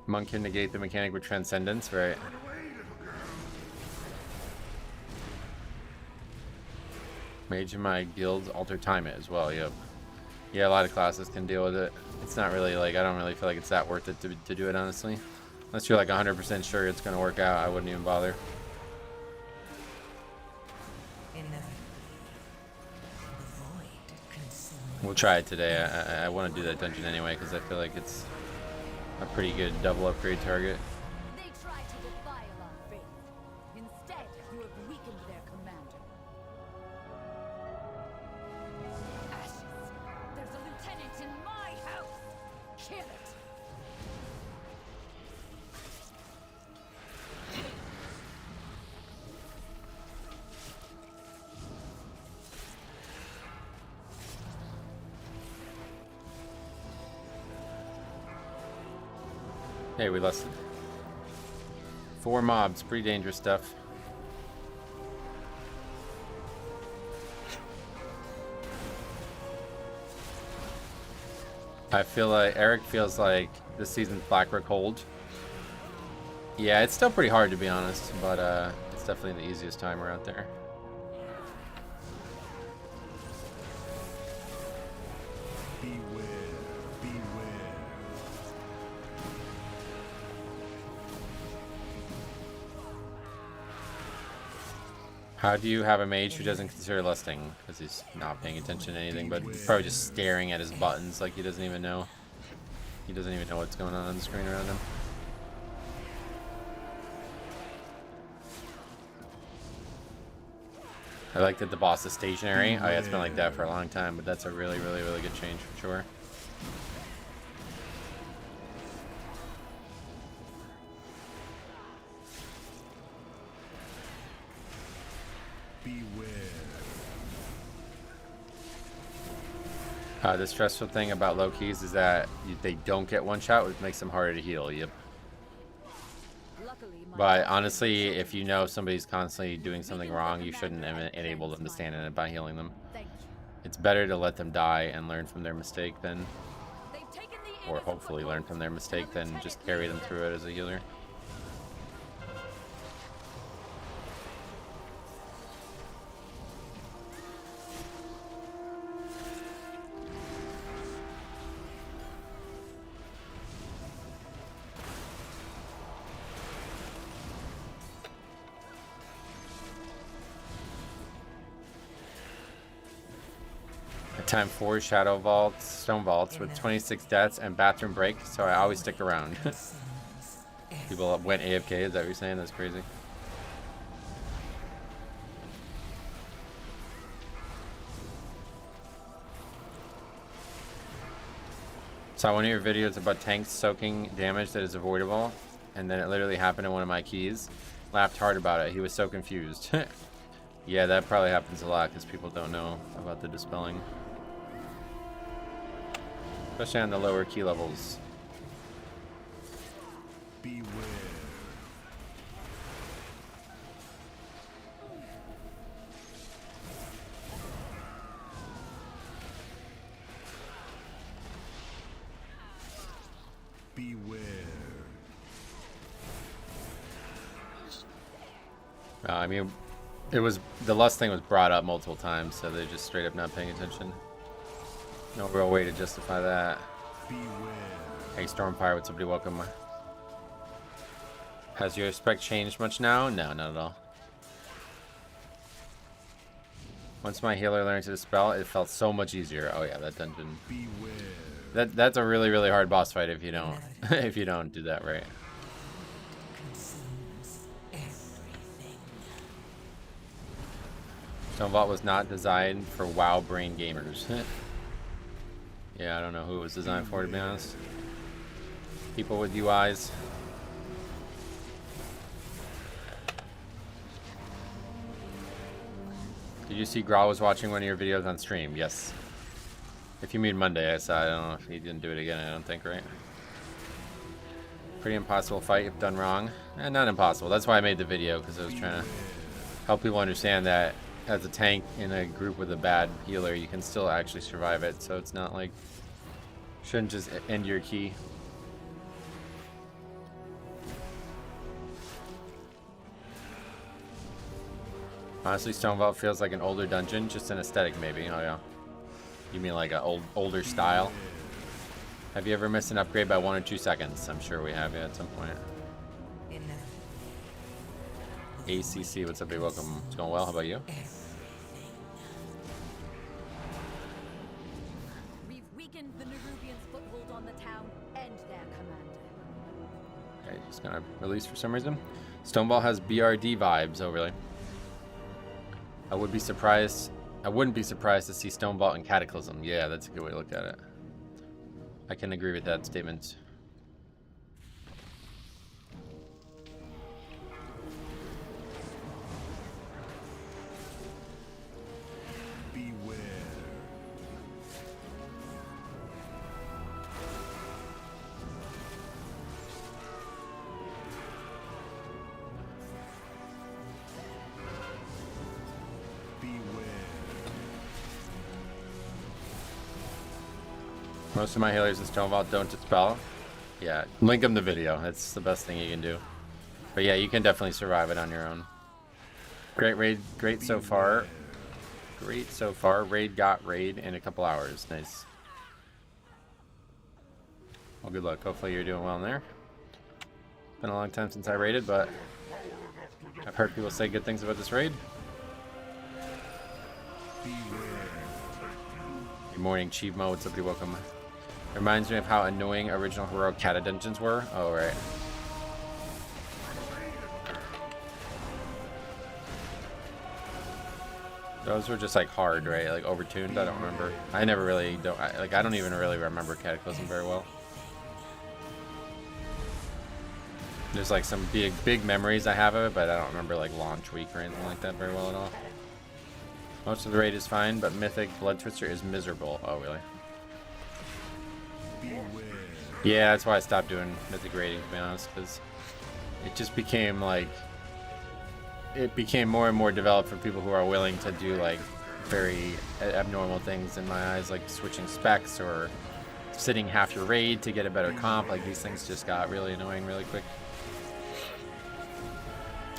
Monk can negate the mechanic with Transcendence, right? Mage in my guild alter time it as well, yep. Yeah, a lot of classes can deal with it. It's not really like, I don't really feel like it's that worth it to do it, honestly. Unless you're like 100% sure it's gonna work out, I wouldn't even bother. We'll try it today. I want to do that dungeon anyway because I feel like it's a pretty good double upgrade target.
They try to defile our faith. Instead, you have weakened their commander. Ashes. There's a lieutenant in my house. Kill it.
Hey, we lusted. 4 mobs, pretty dangerous stuff. I feel like Eric feels like this season's Blackrock hold. Yeah, it's still pretty hard to be honest, but it's definitely the easiest timer out there. How do you have a mage who doesn't consider lusting? Because he's not paying attention to anything, but he's probably just staring at his buttons like he doesn't even know. He doesn't even know what's going on the screen around him. I like that the boss is stationary. Oh yeah, it's been like that for a long time, but that's a really, really, really good change for sure. The stressful thing about low keys is that they don't get one shot, which makes them harder to heal. Yep. But honestly, if you know somebody's constantly doing something wrong, you shouldn't enable them to stand in it by healing them. It's better to let them die and learn from their mistake than, or hopefully learn from their mistake, than just carry them through it as a healer. Time 4 Shadow Vaults, Stone Vaults with 26 deaths and bathroom break, so I always stick around. People went AFK, is that what you're saying? That's crazy. Saw one of your videos about tanks soaking damage that is avoidable, and then it literally happened in one of my keys. Laughed hard about it. He was so confused. Yeah, that probably happens a lot because people don't know about the dispelling. Especially on the lower key levels.
Beware. Beware.
I mean, it was the lust thing was brought up multiple times, so they're just straight up not paying attention. No real way to justify that.
Beware.
Hey, Stormfire, what's up, buddy? Welcome. Has your spec changed much now? No, not at all. Once my healer learned to dispel, it felt so much easier. Oh yeah, that dungeon.
Beware.
That's a really, really hard boss fight if you don't if you don't do that right.
Consumes everything.
Stonebot was not designed for WoW brain gamers. Yeah, I don't know who it was designed for, to be honest. People with UIs. Did you see Grawl was watching one of your videos on stream? Yes. If you mean Monday, I saw. I don't know if he didn't do it again. I don't think, right? Pretty impossible fight if done wrong. Not impossible. That's why I made the video, because I was trying to help people understand that as a tank in a group with a bad healer, you can still actually survive it. So it's not like shouldn't just end your key. Honestly, Stonevault feels like an older dungeon, just an aesthetic maybe. Oh yeah. You mean like an older style? Have you ever missed an upgrade by 1 or 2 seconds? I'm sure we have, yeah, at some point. ACC, what's up, dude? Welcome. It's going well. How about you?
We've weakened the Nerubians' foothold on the town and their commander.
Okay, just gonna release for some reason. Stoneball has BRD vibes. Oh, really? I wouldn't be surprised to see Stoneball in Cataclysm. Yeah, that's a good way to look at it. I can agree with that statement.
Beware.
Most of my healers in Stonewall don't dispel. Yeah, link them the video. That's the best thing you can do. But yeah, you can definitely survive it on your own. Great raid, great so far. Great so far. Raid got raid in a couple hours. Nice. Well, good luck. Hopefully you're doing well in there. Been a long time since I raided, but I've heard people say good things about this raid. Good morning, Chiefmo. What's up, buddy? Welcome. Reminds me of how annoying original heroic Kata dungeons were. Oh, right. Those were just like hard, right? Like overtuned. I don't remember. I never really don't. I don't even really remember Cataclysm very well. There's like some big memories I have of it, but I don't remember like launch week or anything like that very well at all. Most of the raid is fine, but Mythic Blood Twister is miserable. Oh, really? Yeah, that's why I stopped doing Mythic raiding, to be honest, because it just became like... It became more and more developed for people who are willing to do like very abnormal things in my eyes, like switching specs or sitting half your raid to get a better comp. Like these things just got really annoying really quick.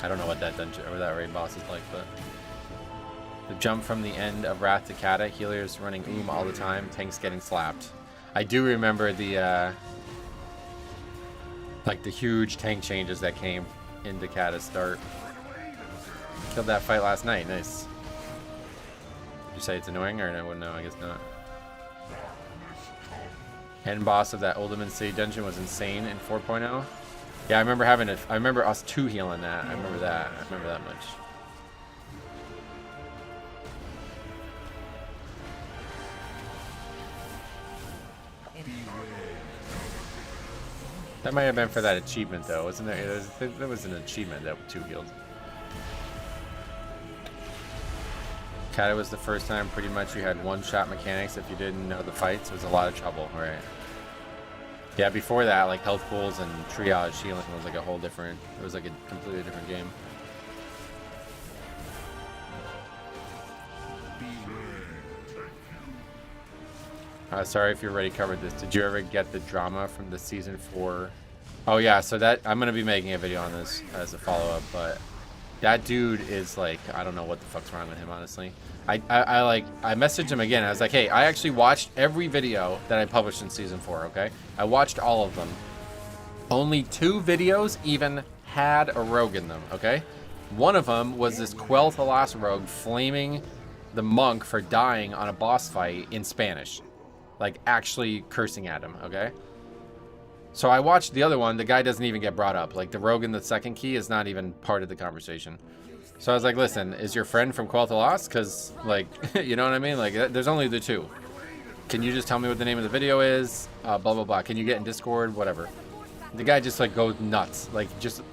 I don't know what that dungeon or that raid boss is like, but... The jump from the end of Wrath to Kata, healers running all the time, tanks getting slapped. I do remember the like the huge tank changes that came into Kata's start. Killed that fight last night. Nice. Did you say it's annoying or no? I guess not. End boss of that Ultimate City dungeon was insane in 4.0. Yeah, I remember having it. I remember us 2 healing that. I remember that. I remember that much. That might have been for that achievement, though, wasn't there? There was an achievement that 2 healed. Kata was the first time pretty much you had one-shot mechanics if you didn't know the fights. It was a lot of trouble, right? Yeah, before that, like health pools and triage healing was like a whole different, it was like a completely different game. Sorry if you already covered this. Did you ever get the drama from the season 4? Oh yeah, so that I'm gonna be making a video on this as a follow-up, but that dude is like, I don't know what the fuck's wrong with him, honestly. I messaged him again. I was like, hey, I actually watched every video that I published in season 4, okay? I watched all of them. Only 2 videos even had a rogue in them, okay? One of them was this Quel'Thalas rogue flaming the monk for dying on a boss fight in Spanish. Like, actually cursing at him, okay? So I watched the other one. The guy doesn't even get brought up. Like, the rogue in the second key is not even part of the conversation. So I was like, listen, is your friend from Quel'Thalas? Because, like, you know what I mean? Like, there's only the 2. Can you just tell me what the name of the video is? Blah, blah, blah. Can you get in Discord? Whatever. The guy just, like, goes nuts. Like, just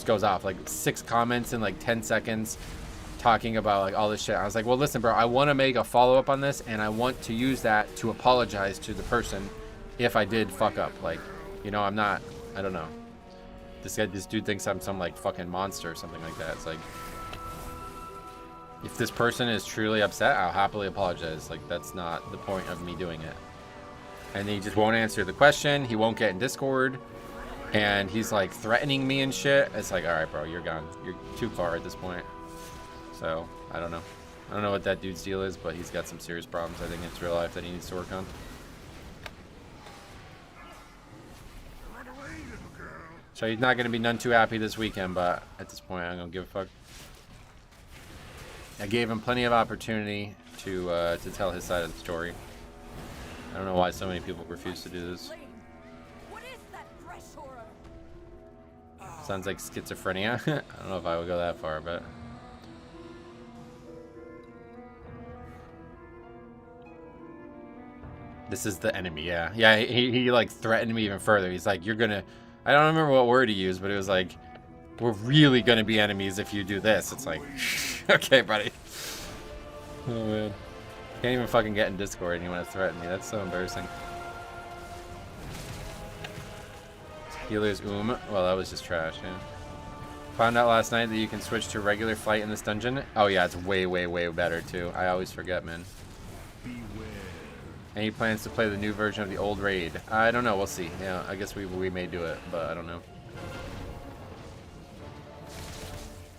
goes off. Like, 6 comments in, like, 10 seconds. Talking about like all this shit. I was like, well, listen, bro, I want to make a follow-up on this, and I want to use that to apologize to the person if I did fuck up. Like, you know, I don't know. This dude thinks I'm some like fucking monster or something like that. It's like, if this person is truly upset, I'll happily apologize. Like, that's not the point of me doing it. And he just won't answer the question. He won't get in Discord, and he's like threatening me and shit. It's like, all right, bro, you're gone. You're too far at this point. So, I don't know. I don't know what that dude's deal is, but he's got some serious problems, I think, in his real life that he needs to work on. So he's not going to be none too happy this weekend, but at this point, I don't give a fuck. I gave him plenty of opportunity to tell his side of the story. I don't know why so many people refuse to do this.
What is that fresh horror?
Sounds like schizophrenia. I don't know if I would go that far, but... This is the enemy, yeah. Yeah, he like threatened me even further. He's like, you're gonna... I don't remember what word he used, but it was like, we're really gonna be enemies if you do this. It's like, okay, buddy. Oh, man. Can't even fucking get in Discord and you want to threaten me. That's so embarrassing. Healer's Well, that was just trash, yeah. Found out last night that you can switch to regular flight in this dungeon. Oh, yeah, it's way, way, way better, too. I always forget, man. Any plans to play the new version of the old raid? I don't know. We'll see. Yeah, I guess we may do it, but I don't know.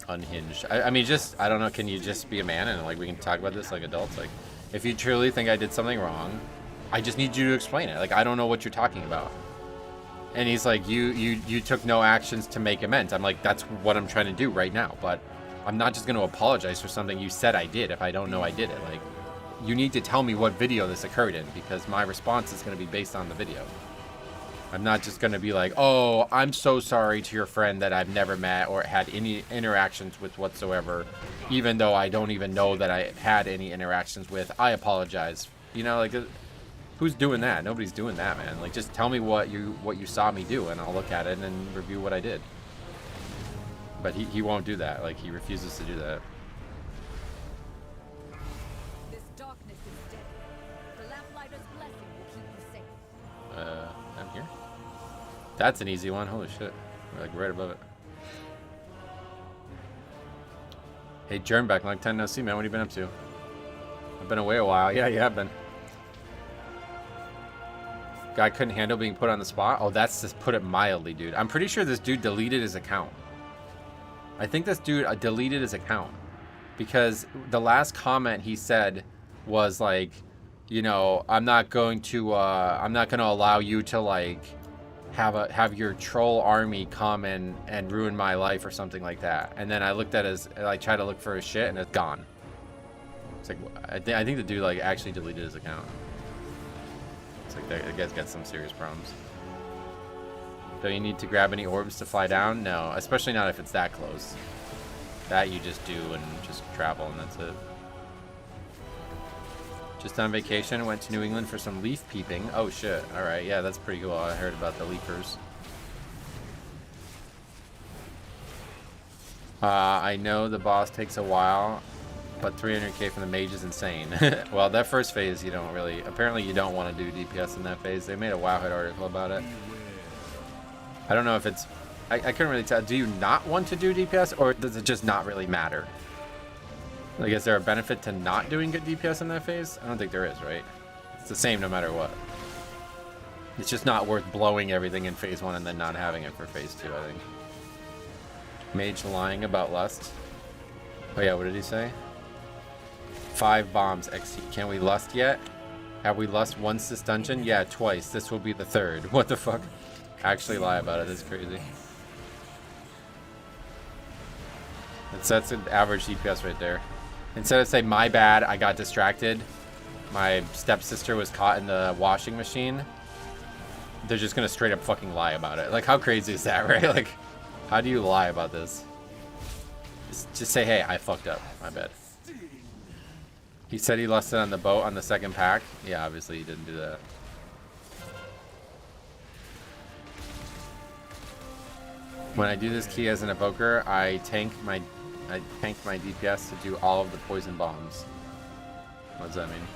Unhinged. I mean, just, I don't know. Can you just be a man and like we can talk about this like adults? Like, if you truly think I did something wrong, I just need you to explain it. Like, I don't know what you're talking about. And he's like, you took no actions to make amends. I'm like, that's what I'm trying to do right now. But I'm not just going to apologize for something you said I did if I don't know I did it. Like, you need to tell me what video this occurred in, because my response is going to be based on the video. I'm not just going to be like, oh, I'm so sorry to your friend that I've never met or had any interactions with whatsoever, even though I don't even know that I had any interactions with. I apologize. You know, like, who's doing that? Nobody's doing that, man. Like, just tell me what you saw me do, and I'll look at it and review what I did. But he won't do that. Like, he refuses to do that. I'm here. That's an easy one. Holy shit. We're like right above it. Hey, Jernbeck, long time no see, man. What have you been up to? I've been away a while. Yeah, you have been. Guy couldn't handle being put on the spot. Oh, that's just put it mildly, dude. I'm pretty sure this dude deleted his account. I think this dude deleted his account because the last comment he said was like, you know, I'm not going to allow you to like have your troll army come and ruin my life or something like that. And then I looked at I tried to look for his shit and it's gone. It's like, I think the dude like actually deleted his account. It's like that guy's got some serious problems. Don't you need to grab any orbs to fly down? No, especially not if it's that close. That you just do and just travel and that's it. Just on vacation, went to New England for some leaf peeping. Oh shit, alright, yeah, that's pretty cool. I heard about the leafers. I know the boss takes a while, but 300k from the mage is insane. Well, that first phase you don't really... Apparently you don't want to do DPS in that phase. They made a Wowhead article about it. I don't know if it's... I couldn't really tell. Do you not want to do DPS, or does it just not really matter? Like, is there a benefit to not doing good DPS in that phase? I don't think there is, right? It's the same no matter what. It's just not worth blowing everything in phase 1 and then not having it for phase 2, I think. Mage lying about lust. Oh yeah, what did he say? 5 bombs XT. Can we lust yet? Have we lust once this dungeon? Yeah, twice. This will be the 3rd. What the fuck? Actually lie about it. That's crazy. That's an average DPS right there. Instead of say, my bad, I got distracted. My stepsister was caught in the washing machine. They're just gonna straight up fucking lie about it. Like, how crazy is that, right? Like, how do you lie about this? Just say, hey, I fucked up. My bad. He said he lusted on the boat on the 2nd pack. Yeah, obviously he didn't do that. When I do this key as an evoker, I tank my DPS to do all of the poison bombs. What does that mean?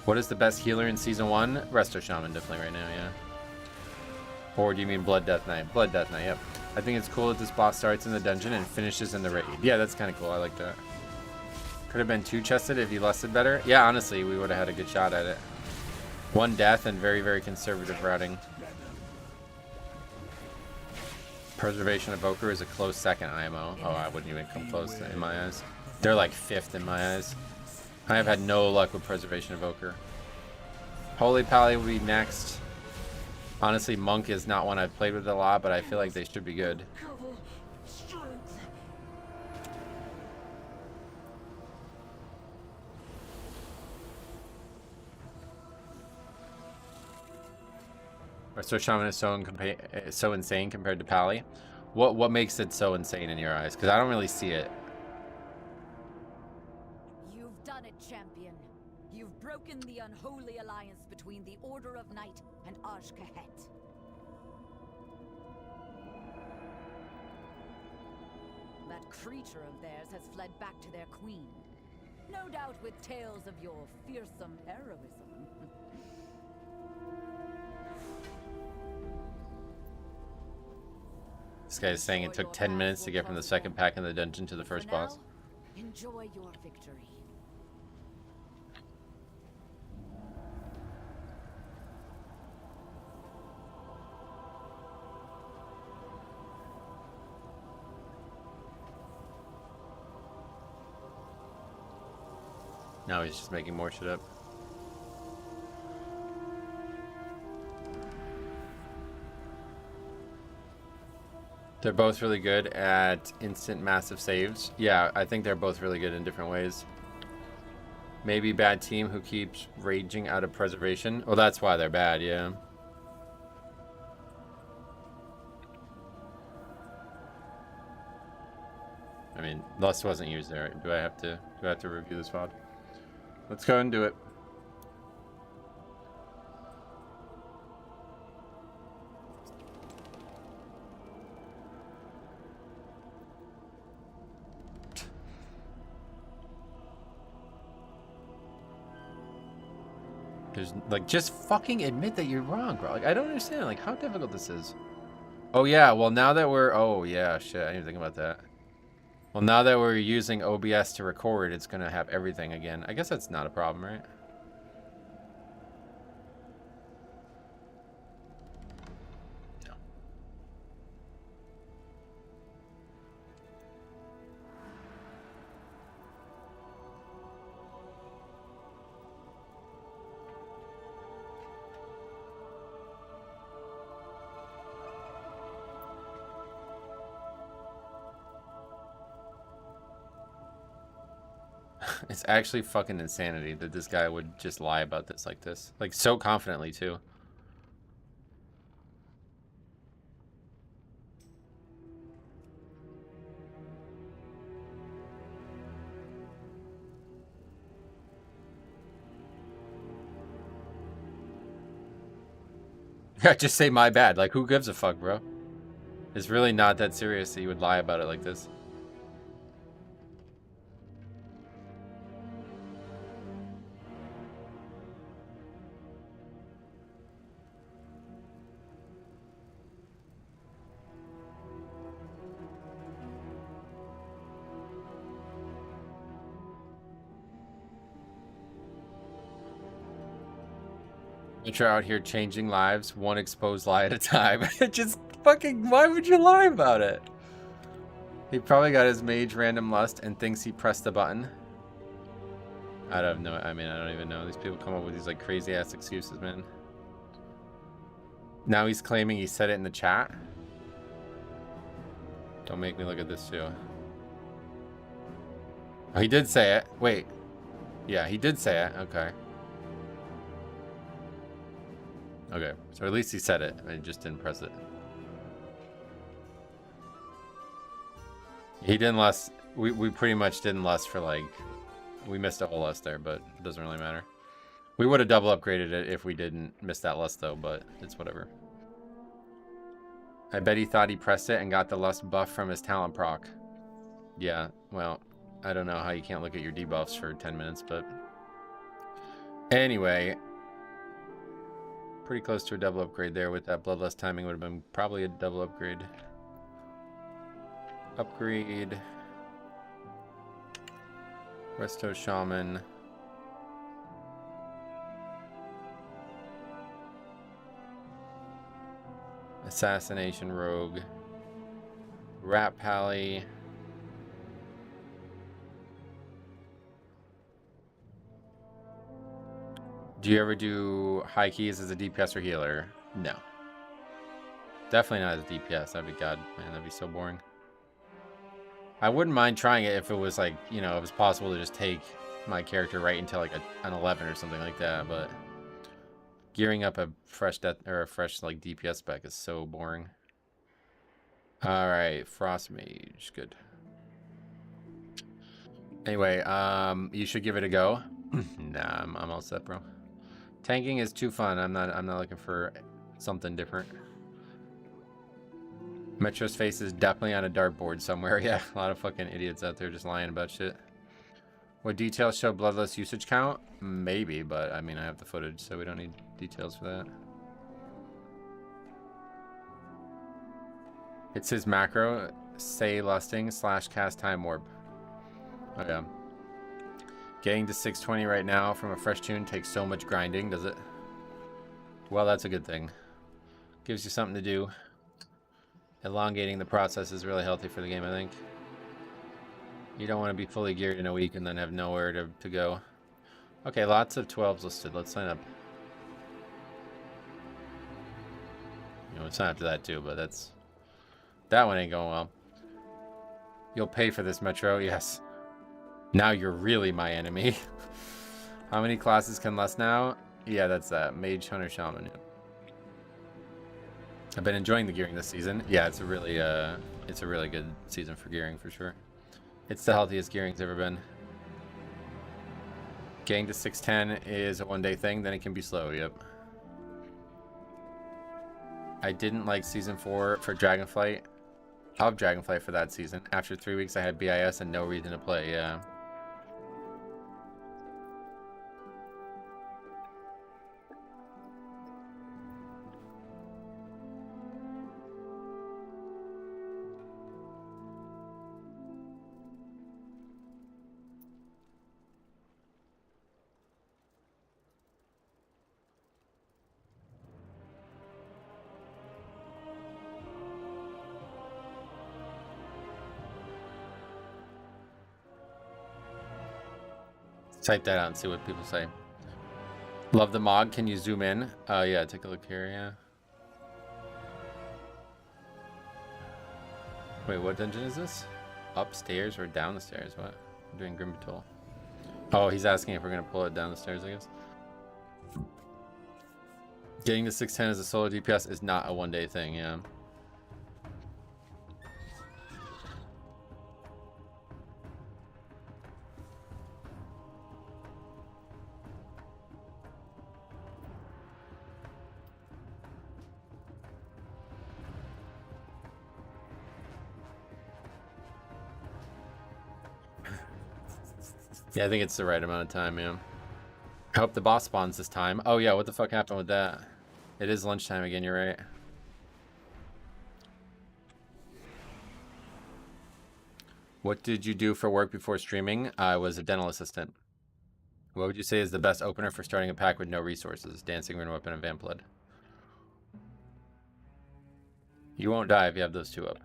What is the best healer in season 1? Resto Shaman definitely right now, yeah. Or do you mean Blood Death Knight? Blood Death Knight, yep. I think it's cool that this boss starts in the dungeon and finishes in the raid. Yeah, that's kind of cool. I like that. Could have been 2-chested if he lusted better. Yeah, honestly, we would have had a good shot at it. 1 death and very, very conservative routing. Preservation Evoker is a close 2nd IMO. Oh, I wouldn't even come close in my eyes. They're like 5th in my eyes. I have had no luck with Preservation Evoker. Holy Pally will be next. Honestly, Monk is not one I've played with a lot, but I feel like they should be good. So Shaman is so insane compared to Pally. What makes it so insane in your eyes? Because I don't really see it.
You've done it, champion. You've broken the unholy alliance between the Order of Night and Ajkahet. That creature of theirs has fled back to their queen. No doubt with tales of your fearsome heroism.
This guy is saying it took 10 minutes to get from the 2nd pack in the dungeon to the first boss.
Enjoy your victory.
Now he's just making more shit up. They're both really good at instant massive saves. Yeah, I think they're both really good in different ways. Maybe bad team who keeps raging out of preservation. Well, that's why they're bad, yeah. I mean, Lust wasn't used there. Do I have to review this VOD? Let's go and do it. There's like, just fucking admit that you're wrong, bro. Like, I don't understand like how difficult this is. Oh yeah, well now that we're, oh yeah, shit, I didn't even think about that. Well, now that we're using OBS to record, it's gonna have everything again. I guess that's not a problem, right? It's actually fucking insanity that this guy would just lie about this like this. Like, so confidently, too. Yeah, just say my bad. Like, who gives a fuck, bro? It's really not that serious that you would lie about it like this. You're out here changing lives, one exposed lie at a time. Just fucking, why would you lie about it? He probably got his mage random lust and thinks he pressed the button. I don't know. I mean, I don't even know. These people come up with these like crazy ass excuses, man. Now he's claiming he said it in the chat. Don't make me look at this too. Oh, he did say it. Wait. Yeah, he did say it. Okay. Okay, so at least he said it. I just didn't press it. He didn't lust. We pretty much didn't lust for like... We missed a whole lust there, but it doesn't really matter. We would have double upgraded it if we didn't miss that lust though, but it's whatever. I bet he thought he pressed it and got the lust buff from his talent proc. Yeah, well, I don't know how you can't look at your debuffs for 10 minutes, but... Anyway... Pretty close to a double upgrade there with that bloodlust timing. Would have been probably a double upgrade. Upgrade. Resto Shaman. Assassination Rogue. Rat Pally. Do you ever do high keys as a DPS or healer? No. Definitely not as a DPS. That'd be god, man. That'd be so boring. I wouldn't mind trying it if it was like, you know, it was possible to just take my character right into like an 11 or something like that. But gearing up a fresh death or a fresh like DPS spec is so boring. All right, Frost Mage, good. Anyway, you should give it a go. Nah, I'm all set, bro. Tanking is too fun. I'm not looking for something different. Metro's face is definitely on a dartboard somewhere. Yeah, a lot of fucking idiots out there just lying about shit. Would details show bloodlust usage count? Maybe, but I mean I have the footage, so we don't need details for that. It's his macro, say lusting / cast time warp. Oh yeah. Getting to 620 right now from a fresh tune takes so much grinding, does it? Well, that's a good thing. Gives you something to do. Elongating the process is really healthy for the game, I think. You don't want to be fully geared in a week and then have nowhere to go. Okay, lots of 12s listed. Let's sign up. You know, let's sign up to that too, but that one ain't going well. You'll pay for this, Metro. Yes. Now you're really my enemy. How many classes can less now? Yeah, that's that. Mage, Hunter, Shaman. Yeah. I've been enjoying the gearing this season. Yeah, it's a really good season for gearing for sure. It's the healthiest gearing's ever been. Getting to 610 is a one-day thing, then it can be slow. Yep. I didn't like season 4 for Dragonflight. Of Dragonflight for that season. After 3 weeks, I had BIS and no reason to play. Yeah. Type that out and see what people say. Love the mod. Can you zoom in? Yeah, take a look here. Yeah. Wait, what dungeon is this? Upstairs or down the stairs? What? I'm doing Grim Patrol. Oh, he's asking if we're gonna pull it down the stairs, I guess. Getting to 610 as a solo DPS is not a one-day thing, yeah. Yeah, I think it's the right amount of time, yeah. I hope the boss spawns this time. Oh yeah, what the fuck happened with that? It is lunchtime again, you're right. What did you do for work before streaming? I was a dental assistant. What would you say is the best opener for starting a pack with no resources? Dancing, Rune Weapon, and Vamp Blood. You won't die if you have those two up.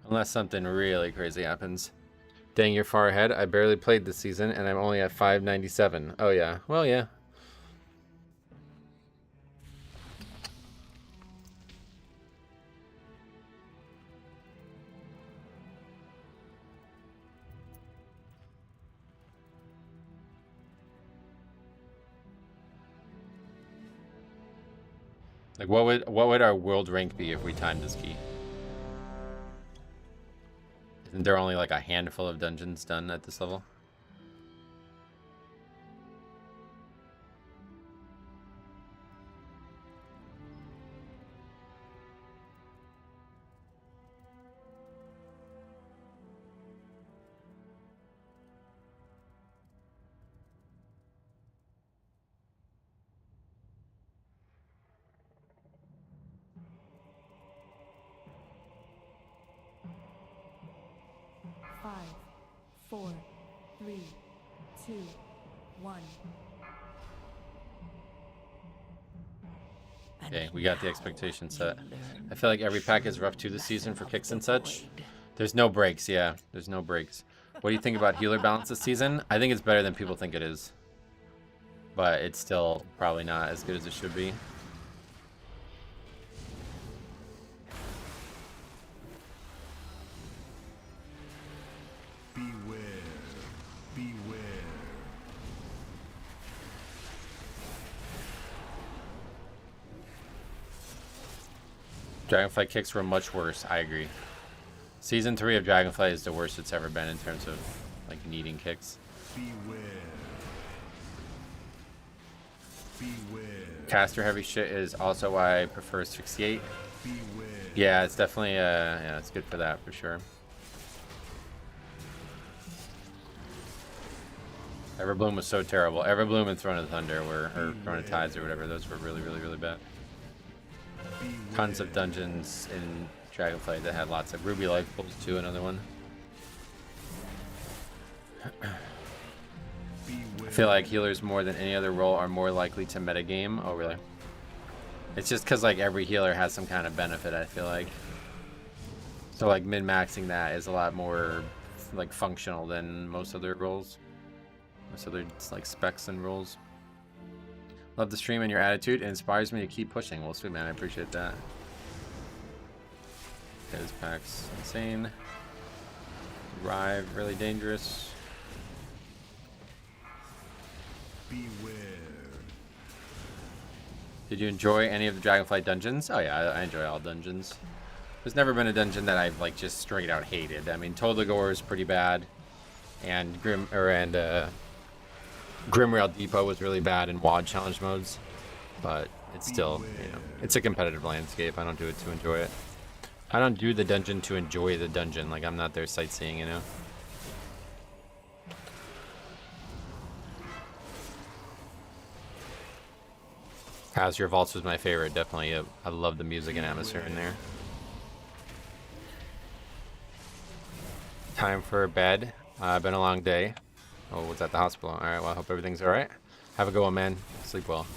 Unless something really crazy happens. Dang, you're far ahead. I barely played this season, and I'm only at 597. Oh, yeah. Well, yeah. Like, what would our world rank be if we timed this key? Isn't there only like a handful of dungeons done at this level?
Five, 4, 3, 2, 1.
Okay, we got the expectation set. I feel like every pack is rough too this season for kicks and such. There's no breaks, yeah. There's no breaks. What do you think about healer balance this season? I think it's better than people think it is. But it's still probably not as good as it should be.
Beware. Beware.
Dragonfly kicks were much worse, I agree. Season 3 of Dragonfly is the worst it's ever been in terms of like needing kicks.
Beware. Beware.
Caster heavy shit is also why I prefer Asphyxiate.
Beware.
Yeah, it's definitely yeah, it's good for that for sure. Everbloom was so terrible. Everbloom and Throne of Thunder were, or Throne of Tides or whatever, those were really, really, really bad. Tons of dungeons in Dragonflight that had lots of Ruby Life Pools too, another one. I feel like healers more than any other role are more likely to metagame. Oh, really? It's just because like every healer has some kind of benefit, I feel like. So like min-maxing that is a lot more like functional than most other roles. Most other like specs and roles. Love the stream and your attitude. It inspires me to keep pushing. Well, sweet man, I appreciate that. Okay, this pack's insane. Rive, really dangerous.
Beware.
Did you enjoy any of the Dragonflight dungeons? Oh yeah, I enjoy all dungeons. There's never been a dungeon that I've like just straight out hated. I mean, Tolagor is pretty bad, and Grimrail Depot was really bad in WoD challenge modes, but it's still, you know, it's a competitive landscape. I don't do it to enjoy it. I don't do the dungeon to enjoy the dungeon. Like, I'm not there sightseeing, you know. Azure Vaults was my favorite, definitely. I love the music and atmosphere in there. Time for bed. Been a long day. Oh, was at the hospital. All right, well, I hope everything's all right. Have a good one, man. Sleep well.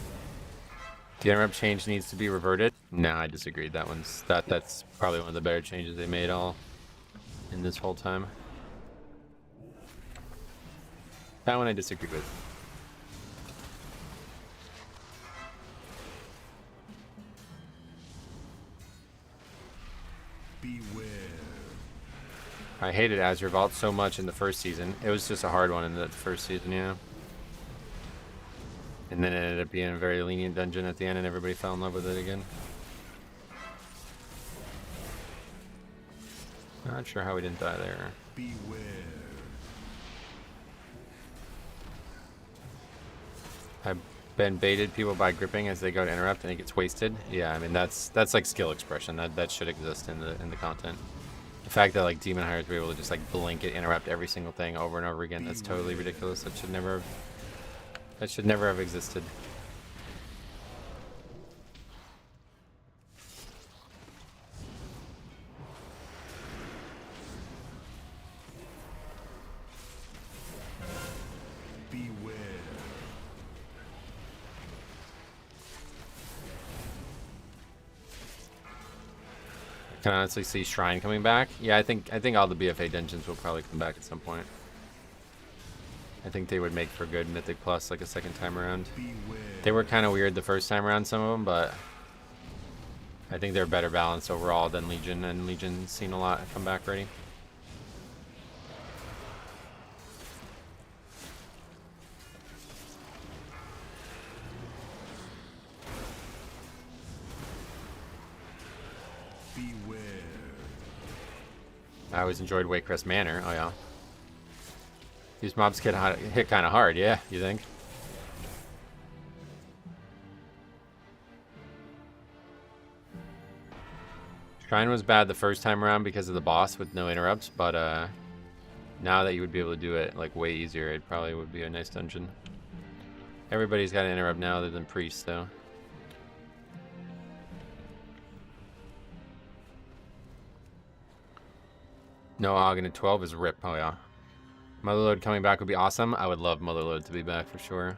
The interrupt change needs to be reverted. No, I disagreed. That's probably one of the better changes they made all in this whole time. That one I disagree with.
Beware.
I hated Azure Vault so much in the first season. It was just a hard one in the first season, yeah. And then it ended up being a very lenient dungeon at the end, and everybody fell in love with it again. Not sure how we didn't die there.
Beware.
I've been baited people by gripping as they go to interrupt and it gets wasted. Yeah, I mean that's like skill expression. That should exist in the content. The fact that like demon hires were able to just like blanket interrupt every single thing over and over again, that's totally ridiculous. That should never have existed.
Beware.
I can honestly see Shrine coming back. Yeah, I think all the BFA dungeons will probably come back at some point. I think they would make for good Mythic Plus like a second time around.
Beware.
They were kind of weird the first time around, some of them, but I think they're better balanced overall than Legion, and Legion's seen a lot come back already.
Beware.
I always enjoyed Waycrest Manor. Oh yeah. These mobs hit kind of hard, yeah, you think? Shrine was bad the first time around because of the boss with no interrupts, but now that you would be able to do it like way easier, it probably would be a nice dungeon. Everybody's got an interrupt now other than Priest, though. No Ogden at 12 is rip. Oh yeah. Motherlode coming back would be awesome. I would love Motherlode to be back for sure.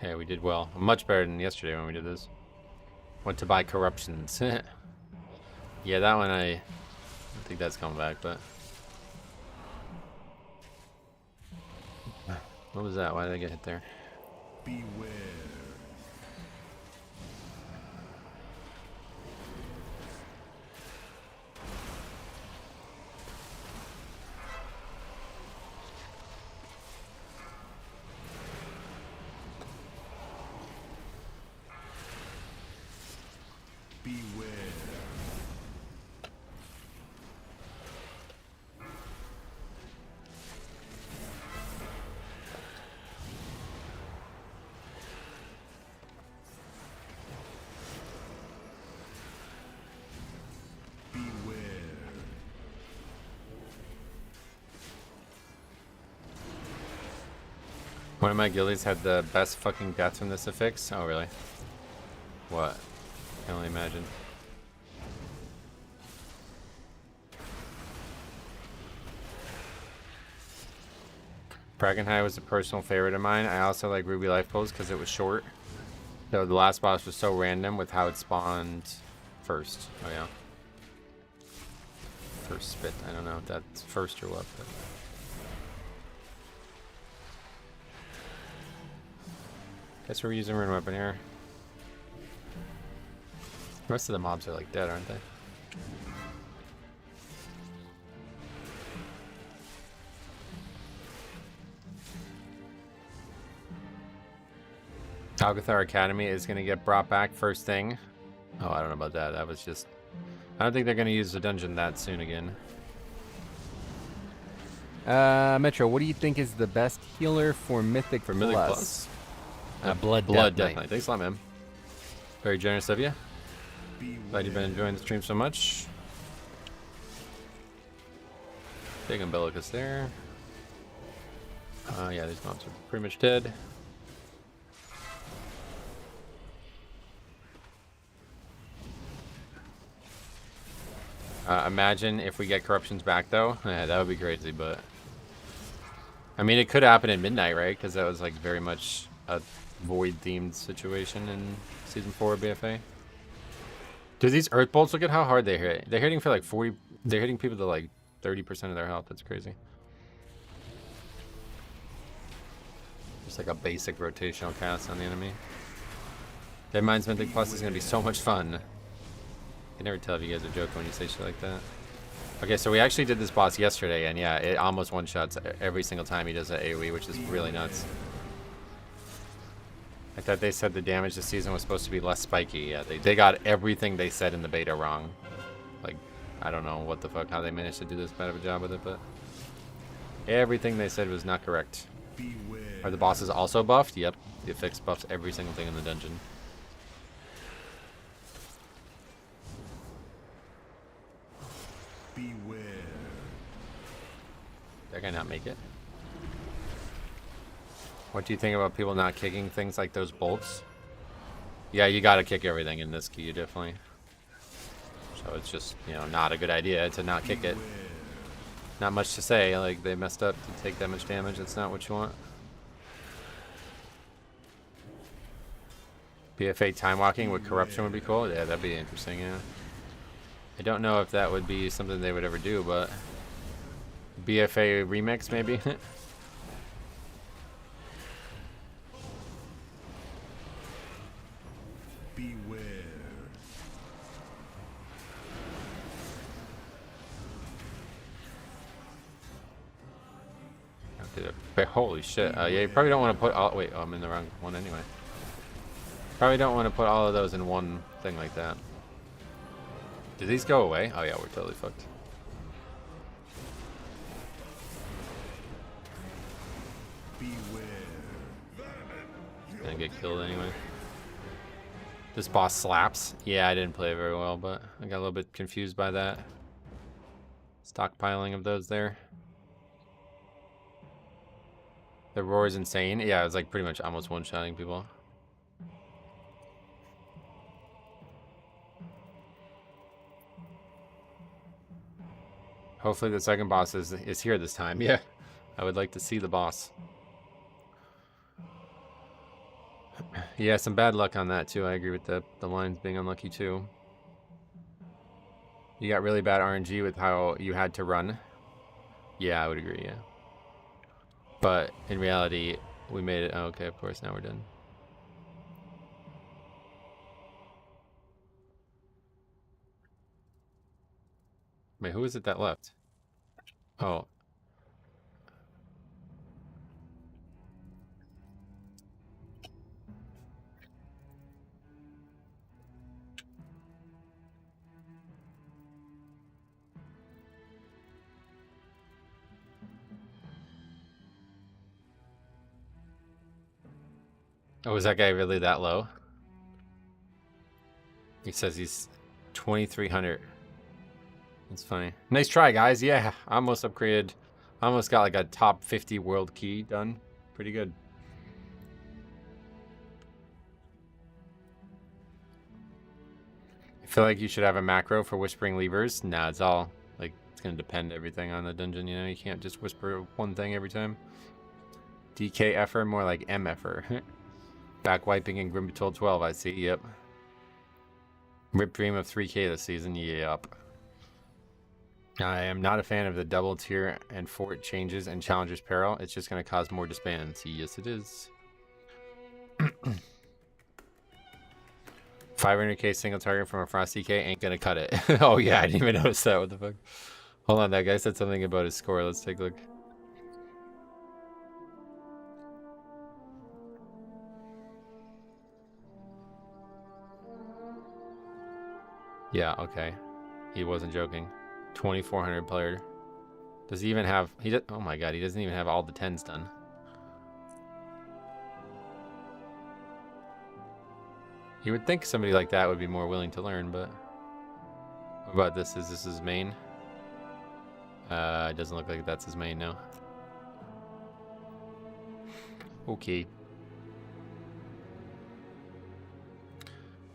Yeah, we did well. Much better than yesterday when we did this. Went to buy Corruptions. Yeah, that one I don't think that's coming back, but... What was that? Why did I get hit there?
Beware. Beware.
One of my guildies had the best fucking death from this affix. Oh, really? What? I can only imagine. Bracken was a personal favorite of mine. I also like Ruby Life Pulse because it was short. Though the last boss was so random with how it spawned first. Oh, yeah. First spit. I don't know if that's first or what, but... Guess we're using Rune Weapon here. Most of the mobs are like dead, aren't they? Algathar Academy is going to get brought back first thing. Oh, I don't know about that. That was just... I don't think they're going to use the dungeon that soon again. Metro, what do you think is the best healer for Mythic
For Mythic
Plus?
Blood
Definitely. Thanks a lot, man. Very generous of you. Glad you've been enjoying the stream so much. Big Umbilicus there. Yeah, these mobs are pretty much dead. Imagine if we get corruptions back, though. Yeah, that would be crazy, but... I mean, it could happen at midnight, right? Because that was, like, very much a void-themed situation in Season 4 of BFA. Do these Earth Bolts, look at how hard they hit. They're hitting for, like, 40... They're hitting people to, like, 30% of their health. That's crazy. Just like a basic rotational cast on the enemy. Dead Mind's Mythic Plus is going to be so much fun. I can never tell if you guys are joking when you say shit like that. Okay, so we actually did this boss yesterday, and yeah, it almost one-shots every single time he does an AoE, which is really nuts. I thought they said the damage this season was supposed to be less spiky. Yeah, they got everything they said in the beta wrong. Like, I don't know what the fuck, how they managed to do this bad of a job with it, but everything they said was not correct.
Beware.
Are the bosses also buffed? Yep, the affix buffs every single thing in the dungeon.
Beware.
That guy not make it? What do you think about people not kicking things like those bolts? Yeah, you gotta kick everything in this queue, definitely. So it's just, you know, not a good idea to not kick it. Not much to say, like, they messed up to take that much damage. That's not what you want. BFA time walking with corruption would be cool. Yeah, that'd be interesting, yeah. I don't know if that would be something they would ever do, but BFA remix, maybe?
Beware.
Holy shit. Yeah, you probably don't want to put all... Wait, oh, I'm in the wrong one anyway. Probably don't want to put all of those in one thing like that. Did these go away? Oh yeah, we're totally fucked.
Beware.
Gonna get killed anyway. This boss slaps. Yeah, I didn't play very well, but I got a little bit confused by that. Stockpiling of those there. The roar is insane. Yeah, it was like pretty much almost one-shotting people. Hopefully the second boss is here this time. Yeah, I would like to see the boss. Yeah, some bad luck on that too. I agree with the lines being unlucky too. You got really bad RNG with how you had to run. Yeah, I would agree, yeah. But in reality, we made it. Oh, okay, of course, now we're done. Wait, who is it that left? Oh. Oh, is that guy really that low? He says he's 2,300. That's funny. Nice try, guys. Yeah, I almost upgraded. I almost got like a top 50 world key done. Pretty good. I feel like you should have a macro for whispering levers. Nah, it's all like it's gonna depend everything on the dungeon. You know, you can't just whisper one thing every time. DKFer, more like MFer. Back wiping in Grimbatold 12, I see. Yep. Rip Dream of 3K this season. Yep. I am not a fan of the double tier and fort changes and Challenger's Peril. It's just going to cause more disbands. Yes, it is. 500k single target from a Frost DK ain't going to cut it. Oh, yeah, I didn't even notice that. What the fuck? Hold on, that guy said something about his score. Let's take a look. Yeah, okay. He wasn't joking. 2,400 player. Does he even have... oh my god, he doesn't even have all the 10s done. You would think somebody like that would be more willing to learn, but... What about this? Is this his main? It doesn't look like that's his main now. Okay.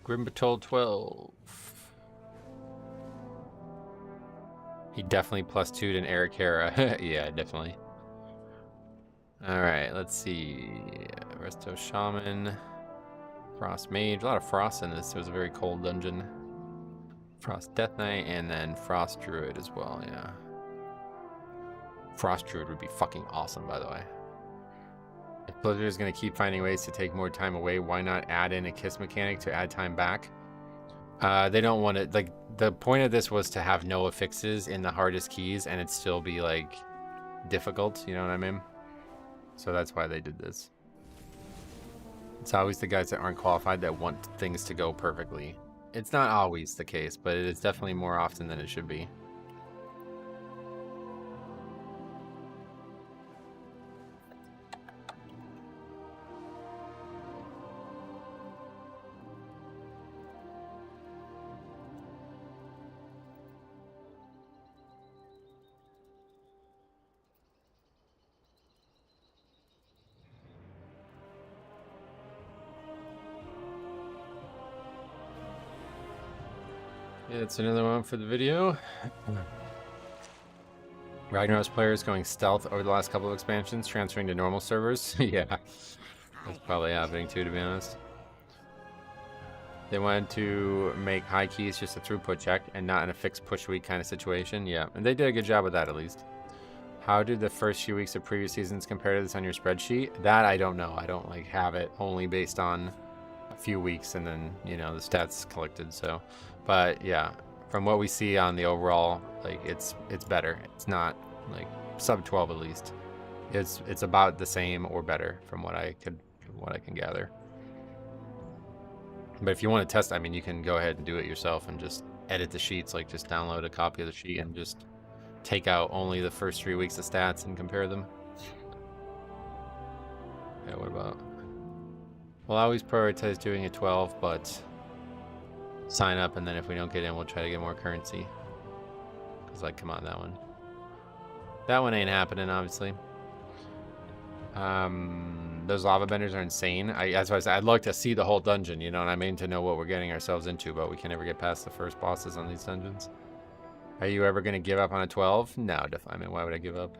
Grimbatold 12. He definitely +2'd an Eric Hera. Yeah, definitely. Alright, let's see. Resto Shaman. Frost Mage. A lot of Frost in this. It was a very cold dungeon. Frost Death Knight, and then Frost Druid as well, yeah. Frost Druid would be fucking awesome, by the way. If Blizzard is going to keep finding ways to take more time away, why not add in a kiss mechanic to add time back? They don't want to, like, the point of this was to have no affixes in the hardest keys and it still be, like, difficult, you know what I mean? So that's why they did this. It's always the guys that aren't qualified that want things to go perfectly. It's not always the case, but it is definitely more often than it should be. Yeah, it's another one for the video. Ragnarok's players going stealth over the last couple of expansions, transferring to normal servers. Yeah, that's probably happening too, to be honest. They wanted to make high keys just a throughput check and not in a fixed push week kind of situation. Yeah, and they did a good job with that at least. How did the first few weeks of previous seasons compare to this on your spreadsheet? That I don't know. I don't like have it only based on a few weeks and then, you know, the stats collected. So, but yeah, from what we see on the overall, like it's better. It's not like sub 12 at least. It's about the same or better from what I can gather. But if you want to test, I mean, you can go ahead and do it yourself and just edit the sheets, like just download a copy of the sheet and just take out only the first 3 weeks of stats and compare them. Yeah, what about? We'll always prioritize doing a 12, but sign up, and then if we don't get in, we'll try to get more currency. Because, like, come on, that one. That one ain't happening, obviously. Those lava benders are insane. That's why I said I'd like to see the whole dungeon, you know what I mean, to know what we're getting ourselves into, but we can never get past the first bosses on these dungeons. Are you ever going to give up on a 12? No, I mean, why would I give up?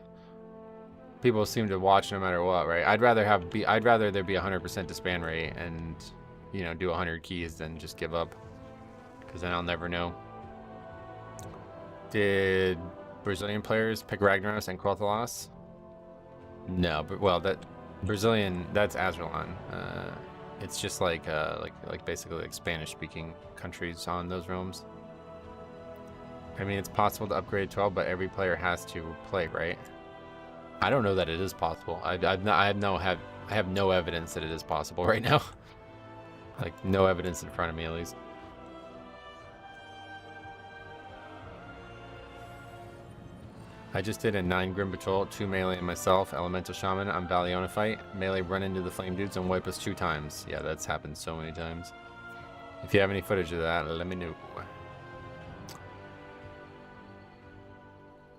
People seem to watch no matter what, right? I'd rather there be 100% disband rate and, you know, do 100 keys than just give up, because then I'll never know. Did Brazilian players pick Ragnaros and Quel'Thalas? No, but well, that's Azralan. It's just like basically like Spanish-speaking countries on those realms. I mean, it's possible to upgrade 12, but every player has to play, right? I don't know that it is possible. I have no evidence that it is possible right now. Like, no evidence in front of me, at least. I just did a 9 Grim Patrol, 2 melee and myself, Elemental Shaman on Valiona fight. Melee run into the flame dudes and wipe us 2 times. Yeah, that's happened so many times. If you have any footage of that, let me know.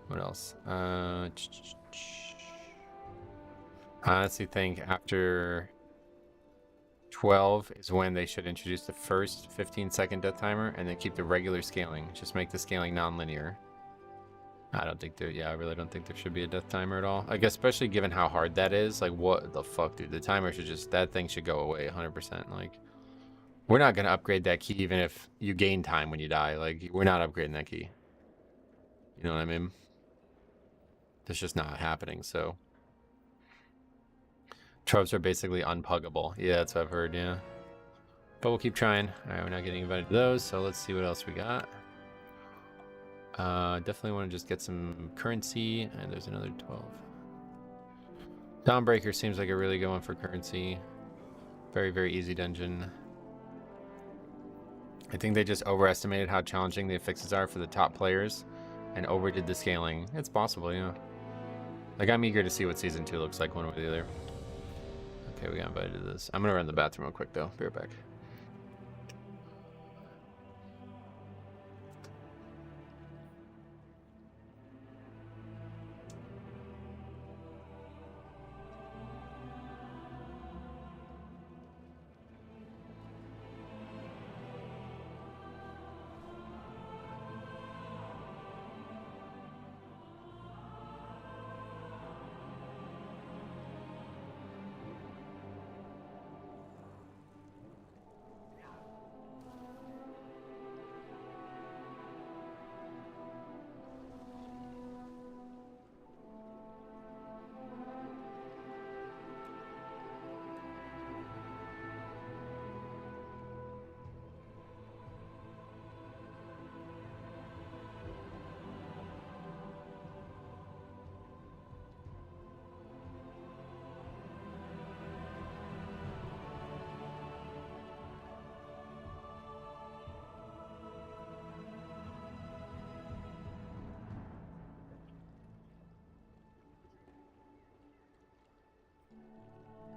What else? I honestly think after 12 is when they should introduce the first 15-second death timer and then keep the regular scaling. Just make the scaling non-linear. I really don't think there should be a death timer at all. Like, especially given how hard that is. Like, what the fuck, dude? The timer should that thing should go away 100%. Like, we're not going to upgrade that key even if you gain time when you die. Like, we're not upgrading that key. You know what I mean? That's just not happening, so. Tropes are basically unpuggable. Yeah, that's what I've heard, yeah. But we'll keep trying. Alright, we're not getting invited to those, so let's see what else we got. Definitely want to just get some currency, and there's another 12. Dawnbreaker seems like a really good one for currency. Very, very easy dungeon. I think they just overestimated how challenging the affixes are for the top players and overdid the scaling. It's possible, yeah. Like, I'm eager to see what Season 2 looks like one way or the other. Okay, we got invited to this. I'm gonna run to the bathroom real quick, though. Be right back.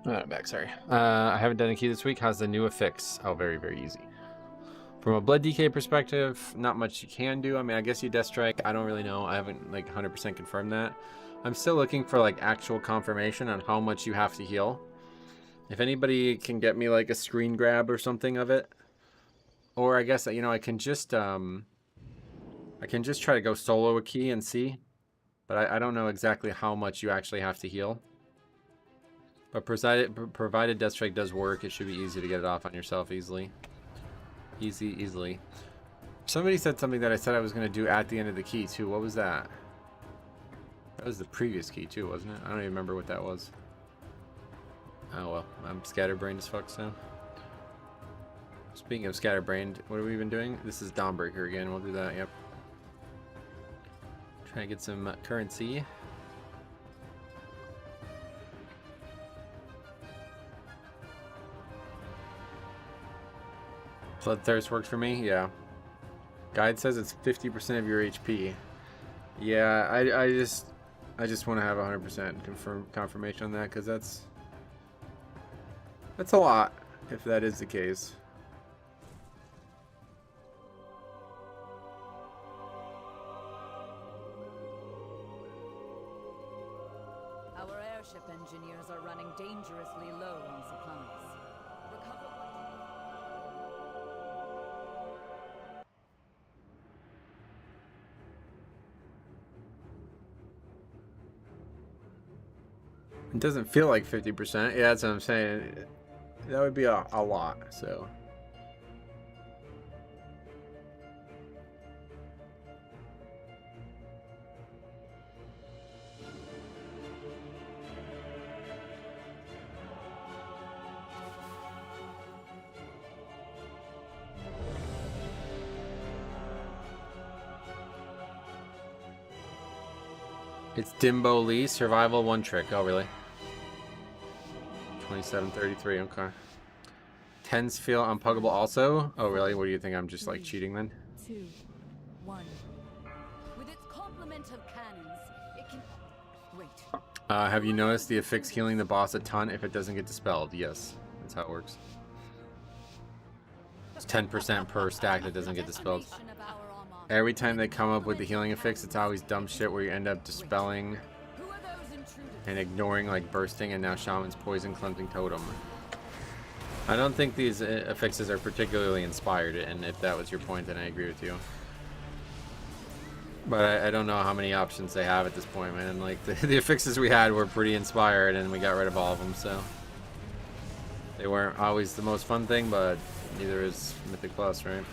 I'm back, sorry. I haven't done a key this week. How's the new affix? Oh, very, very easy. From a blood DK perspective, not much you can do. I mean, I guess you death strike. I don't really know. I haven't like 100% confirmed that. I'm still looking for like actual confirmation on how much you have to heal. If anybody can get me like a screen grab or something of it, or I guess, you know, I can just try to go solo a key and see, but I don't know exactly how much you actually have to heal. But provided death strike does work, it should be easy to get it off on yourself easily. Easily. Somebody said something that I said I was going to do at the end of the key too. What was that? That was the previous key too, wasn't it? I don't even remember what that was. Oh well, I'm scatterbrained as fuck, so. Speaking of scatterbrained, what have we been doing? This is Dawnbreaker again. We'll do that, yep. Try to get some currency. Bloodthirst worked for me, yeah. Guide says it's 50% of your HP. Yeah, I just want to have 100% confirmation on that, because that's a lot if that is the case.
Our airship engineers are running dangerously low on supplies. Recover
It doesn't feel like 50%. Yeah, that's what I'm saying. That would be a lot, so. It's Dimbo Lee, survival one trick. Oh, really? 2733, okay. Tens feel unpuggable also? Oh, really? What do you think? I'm just like cheating then?
2, 1.
with its complement of cannons. It can wait.
Have you noticed the affix healing the boss a ton if it doesn't get dispelled? Yes, that's how it works. It's 10% per stack that doesn't get dispelled. Every time they come up with the healing affix, it's always dumb shit where you end up dispelling and ignoring like bursting and now shaman's poison cleansing totem. I don't think these affixes are particularly inspired, and if that was your point, then I agree with you. But I don't know how many options they have at this point, man. Like the affixes we had were pretty inspired, and we got rid of all of them, so they weren't always the most fun thing, but neither is Mythic Plus, right?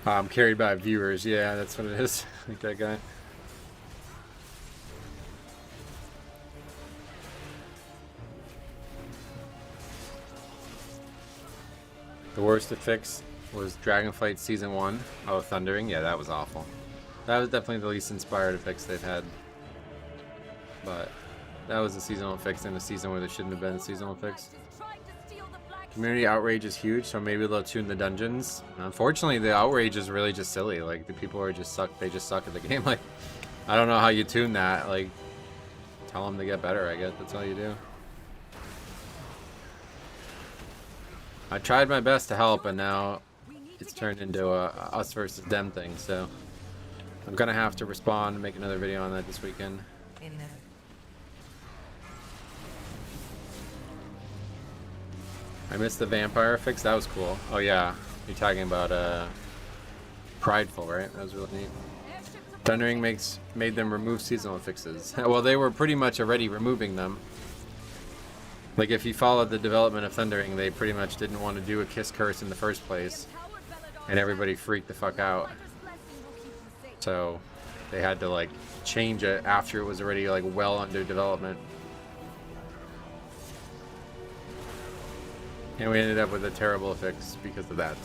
I'm carried by viewers. Yeah, that's what it is. Like that guy. The worst affix was Dragonflight Season 1. Oh, Thundering. Yeah, that was awful. That was definitely the least inspired affix they've had. But that was a seasonal affix in a season where there shouldn't have been a seasonal affix. Community outrage is huge, so maybe they'll tune the dungeons. Unfortunately, the outrage is really just silly. Like, the people are just suck. They just suck at the game. Like, I don't know how you tune that. Like, tell them to get better, I guess. That's all you do. I tried my best to help, and now it's turned into a us versus them thing. So I'm gonna have to respond and make another video on that this weekend. I missed the vampire fix. That was cool. Oh yeah, you're talking about Prideful, right? That was really neat. Thundering made them remove seasonal fixes. Well, they were pretty much already removing them. Like if you followed the development of Thundering, they pretty much didn't want to do a Kiss Curse in the first place, and everybody freaked the fuck out. So they had to like change it after it was already like well under development. And we ended up with a terrible fix because of that.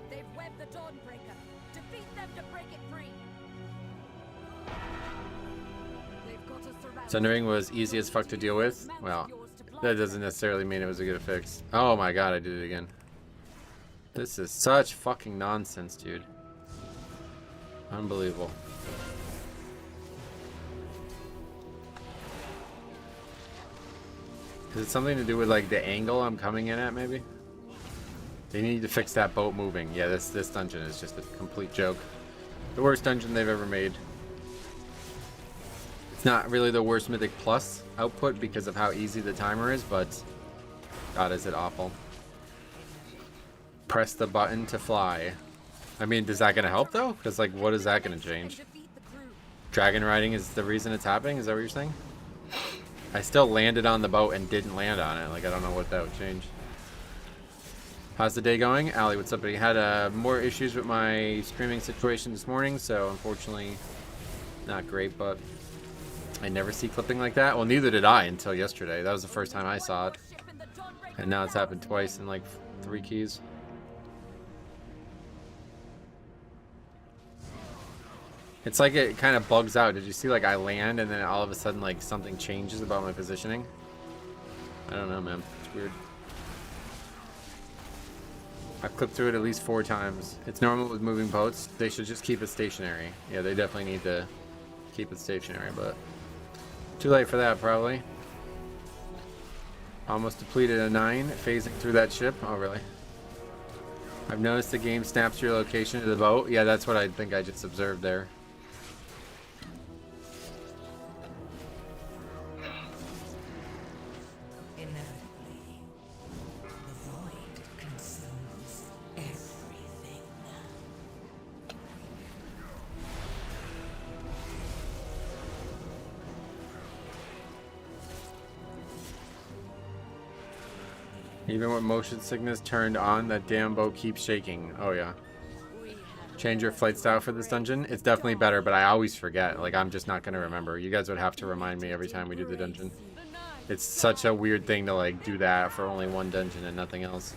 They've webbed the Dawnbreaker. Defeat them to break it free. They've got us surrounded.
Thundering was easy as fuck to deal with. Well, that doesn't necessarily mean it was a good fix. Oh my god, I did it again. This is such fucking nonsense, dude. Unbelievable. Is it something to do with like the angle I'm coming in at maybe? They need to fix that boat moving. Yeah, this dungeon is just a complete joke. The worst dungeon they've ever made. It's not really the worst Mythic Plus output because of how easy the timer is, but God, is it awful. Press the button to fly. I mean, is that going to help though? Because like, what is that going to change? Dragon riding is the reason it's happening? Is that what you're saying? I still landed on the boat and didn't land on it. Like, I don't know what that would change. How's the day going? Allie, what's up, buddy? Had more issues with my streaming situation this morning, so unfortunately not great, but I never see clipping like that. Well, neither did I until yesterday. That was the first time I saw it. And now it's happened twice in like 3 keys. It's like it kind of bugs out. Did you see like I land and then all of a sudden like something changes about my positioning? I don't know, man. It's weird. I've clipped through it at least 4 times. It's normal with moving boats. They should just keep it stationary. Yeah, they definitely need to keep it stationary, but too late for that probably. Almost depleted a 9, phasing through that ship. Oh, really? I've noticed the game snaps your location to the boat. Yeah, that's what I think I just observed there.
Inevitably, the void consumes everything.
Even with motion sickness turned on, that damn boat keeps shaking. Oh yeah. Change your flight style for this dungeon? It's definitely better, but I always forget. Like, I'm just not going to remember. You guys would have to remind me every time we do the dungeon. It's such a weird thing to, like, do that for only one dungeon and nothing else.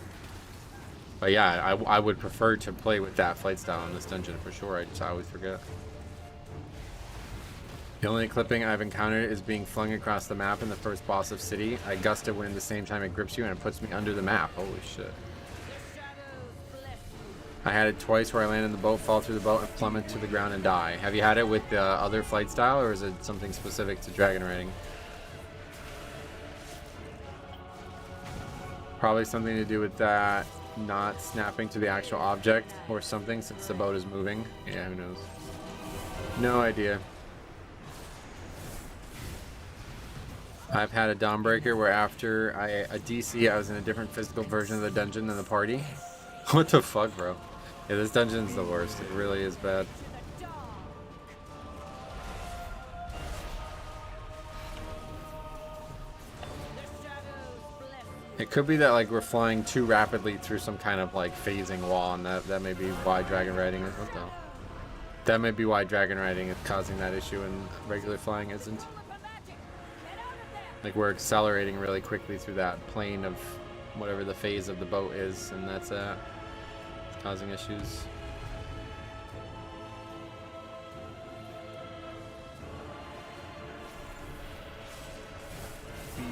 But yeah, I would prefer to play with that flight style in this dungeon for sure. I always forget. The only clipping I've encountered is being flung across the map in the first boss of City. I gust a wind the same time it grips you and it puts me under the map. Holy shit. I had it twice where I land in the boat, fall through the boat, and plummet to the ground and die. Have you had it with the other flight style, or is it something specific to dragon riding? Probably something to do with that not snapping to the actual object or something, since the boat is moving. Yeah, who knows? No idea. I've had a Dawnbreaker where after a DC, I was in a different physical version of the dungeon than the party. What the fuck, bro? Yeah, this dungeon's the worst. It really is bad. It could be that like we're flying too rapidly through some kind of like phasing wall, and that may be why dragon riding is. What the hell? That may be why dragon riding is causing that issue and regular flying isn't. Like we're accelerating really quickly through that plane of whatever the phase of the boat is, and that's causing issues.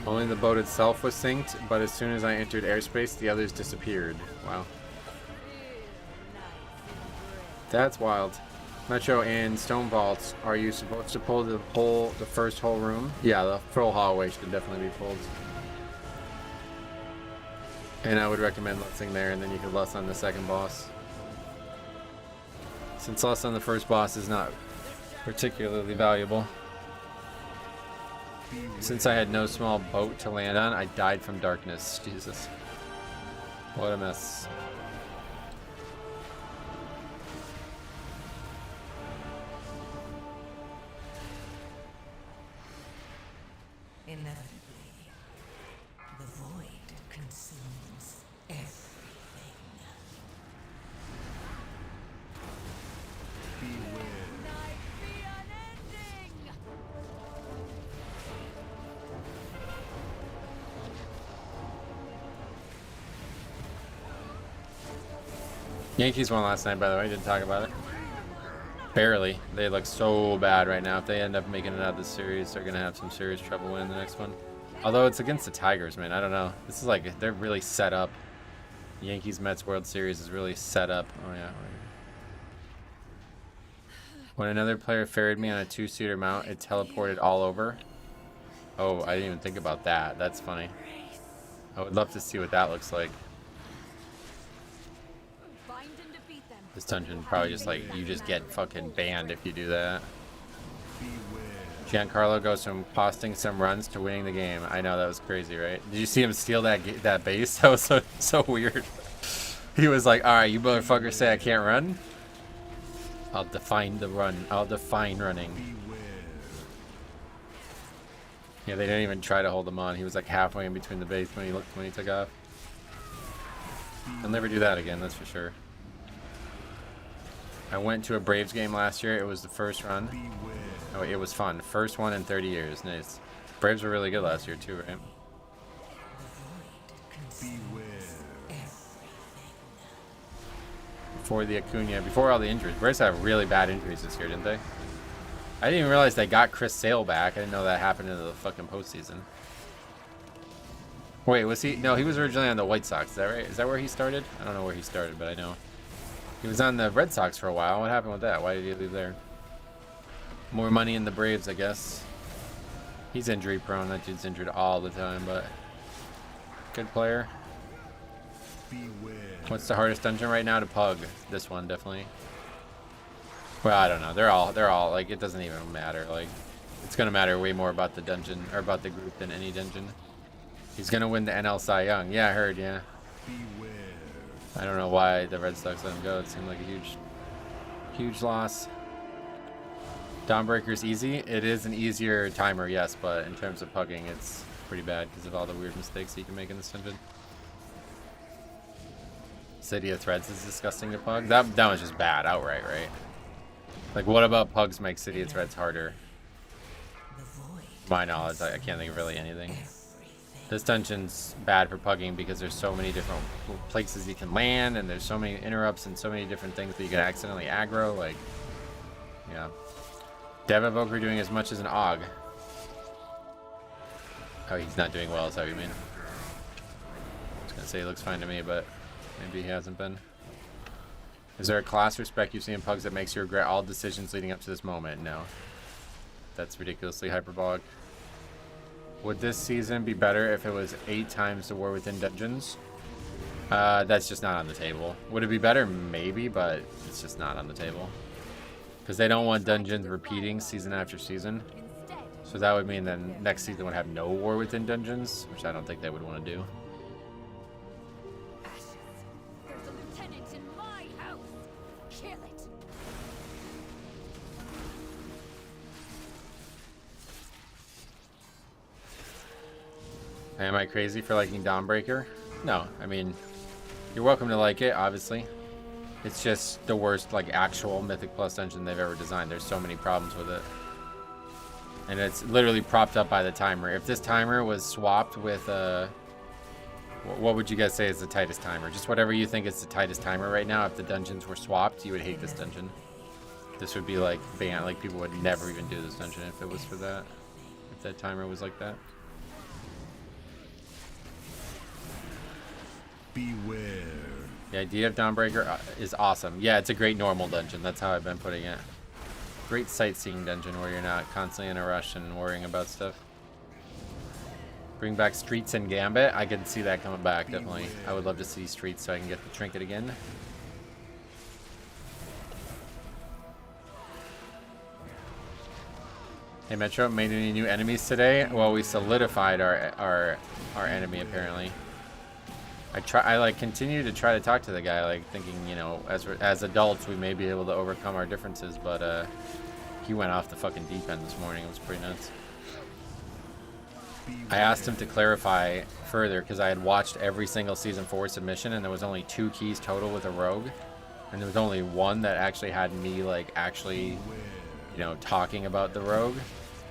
Only the boat itself was synced, but as soon as I entered airspace, the others disappeared. Wow. That's wild. Metro and Stone Vaults, are you supposed to pull the first whole room? Yeah, the full hallway should definitely be pulled. And I would recommend Lutzing there, and then you could Lutz on the second boss. Since Lutz on the first boss is not particularly valuable. Since I had no small boat to land on, I died from darkness. Jesus. What a mess.
Inevitably, the void consumes everything.
Yankees won last night, by the way. Didn't talk about it. Barely. They look so bad right now. If they end up making it out of this series, they're going to have some serious trouble winning the next one. Although it's against the Tigers, man. I don't know. This is like, they're really set up. Yankees-Mets World Series is really set up. Oh, yeah. When another player ferried me on a 2-seater mount, it teleported all over. Oh, I didn't even think about that. That's funny. I would love to see what that looks like.
Find and defeat them.
This dungeon probably just like, you just get fucking banned if you do that. Giancarlo goes from costing some runs to winning the game. I know, that was crazy, right? Did you see him steal that base? That was so weird. He was like, all right, you motherfuckers say I can't run? I'll define the run. I'll define running. Yeah, they didn't even try to hold him on. He was like halfway in between the base when he took off. He'll never do that again, that's for sure. I went to a Braves game last year. It was the first run. Oh, it was fun. First one in 30 years. Nice. Braves were really good last year too, right? Before the Acuna, before all the injuries. Braves have really bad injuries this year, didn't they? I didn't even realize they got Chris Sale back. I didn't know that happened in the fucking postseason. Wait, was he? No, he was originally on the White Sox. Is that right? Is that where he started? I don't know where he started, but I know. He was on the Red Sox for a while. What happened with that? Why did he leave there? More money in the Braves, I guess. He's injury prone. That dude's injured all the time, but good player. What's the hardest dungeon right now to pug? This one, definitely. Well, I don't know. They're all like, it doesn't even matter. Like, it's gonna matter way more about the dungeon or about the group than any dungeon. He's gonna win the NL Cy Young. Yeah, I heard. Yeah. I don't know why the Red Sox let him go. It seemed like a huge loss. Dawnbreaker's easy. It is an easier timer, yes, but in terms of pugging, it's pretty bad because of all the weird mistakes you can make in this dungeon. City of Threads is disgusting to pug. That was just bad outright, right? Like, what about pugs make City of Threads harder? My knowledge, I can't think of really anything. This dungeon's bad for pugging because there's so many different places you can land, and there's so many interrupts and so many different things that you can accidentally aggro. Like, yeah. Dev Evoker doing as much as an AUG. Oh, he's not doing well, is that what you mean? I was gonna say he looks fine to me, but maybe he hasn't been. Is there a class respect you see in pugs that makes you regret all decisions leading up to this moment? No. That's ridiculously hyperbolic. Would this season be better if it was 8 times the war within dungeons? That's just not on the table. Would it be better? Maybe, but it's just not on the table. Because they don't want dungeons repeating season after season. So that would mean then next season would have no war within dungeons, which I don't think they would want to do.
There's a lieutenant in my house. Kill it.
Am I crazy for liking Dawnbreaker? No, I mean, you're welcome to like it, obviously. It's just the worst, like, actual Mythic Plus dungeon they've ever designed. There's so many problems with it. And it's literally propped up by the timer. If this timer was swapped with, what would you guys say is the tightest timer? Just whatever you think is the tightest timer right now. If the dungeons were swapped, you would hate this dungeon. This would be, like, banned. Like, people would never even do this dungeon if it was for that. If that timer was like that.
Beware.
The idea of Dawnbreaker is awesome. Yeah, it's a great normal dungeon. That's how I've been putting it. Great sightseeing dungeon where you're not constantly in a rush and worrying about stuff. Bring back Streets and Gambit. I could see that coming back, definitely. I would love to see Streets so I can get the trinket again. Hey Metro, made any new enemies today? Well, we solidified our enemy apparently. I like continue to try to talk to the guy, like thinking, you know, as adults we may be able to overcome our differences, but he went off the fucking deep end this morning. It was pretty nuts. I asked him to clarify further because I had watched every single season 4 submission and there was only 2 keys total with a rogue, and there was only one that actually had me like actually, you know, talking about the rogue,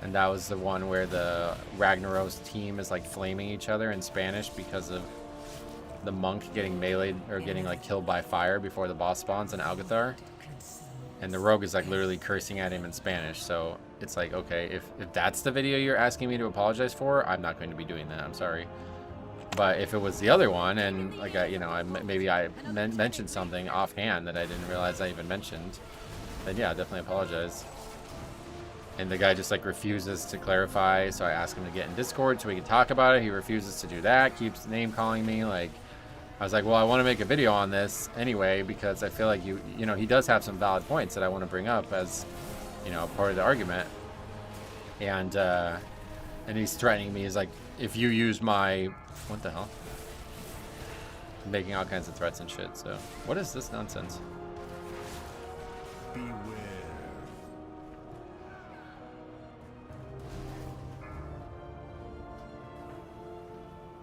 and that was the one where the Ragnaros team is like flaming each other in Spanish because of the monk getting meleeed or getting like killed by fire before the boss spawns in Algathar, and the rogue is like literally cursing at him in Spanish. So it's like, okay, if that's the video you're asking me to apologize for, I'm not going to be doing that. I'm sorry. But if it was the other one, and like you know, maybe I mentioned something offhand that I didn't realize I even mentioned, then yeah, definitely apologize. And the guy just like refuses to clarify, so I ask him to get in Discord so we can talk about it. He refuses to do that, keeps name calling me. Like, I was like, well, I want to make a video on this anyway because I feel like you know, he does have some valid points that I want to bring up as, you know, part of the argument. And he's threatening me. He's like, if you use my, what the hell? Making all kinds of threats and shit. So what is this nonsense?
Beware.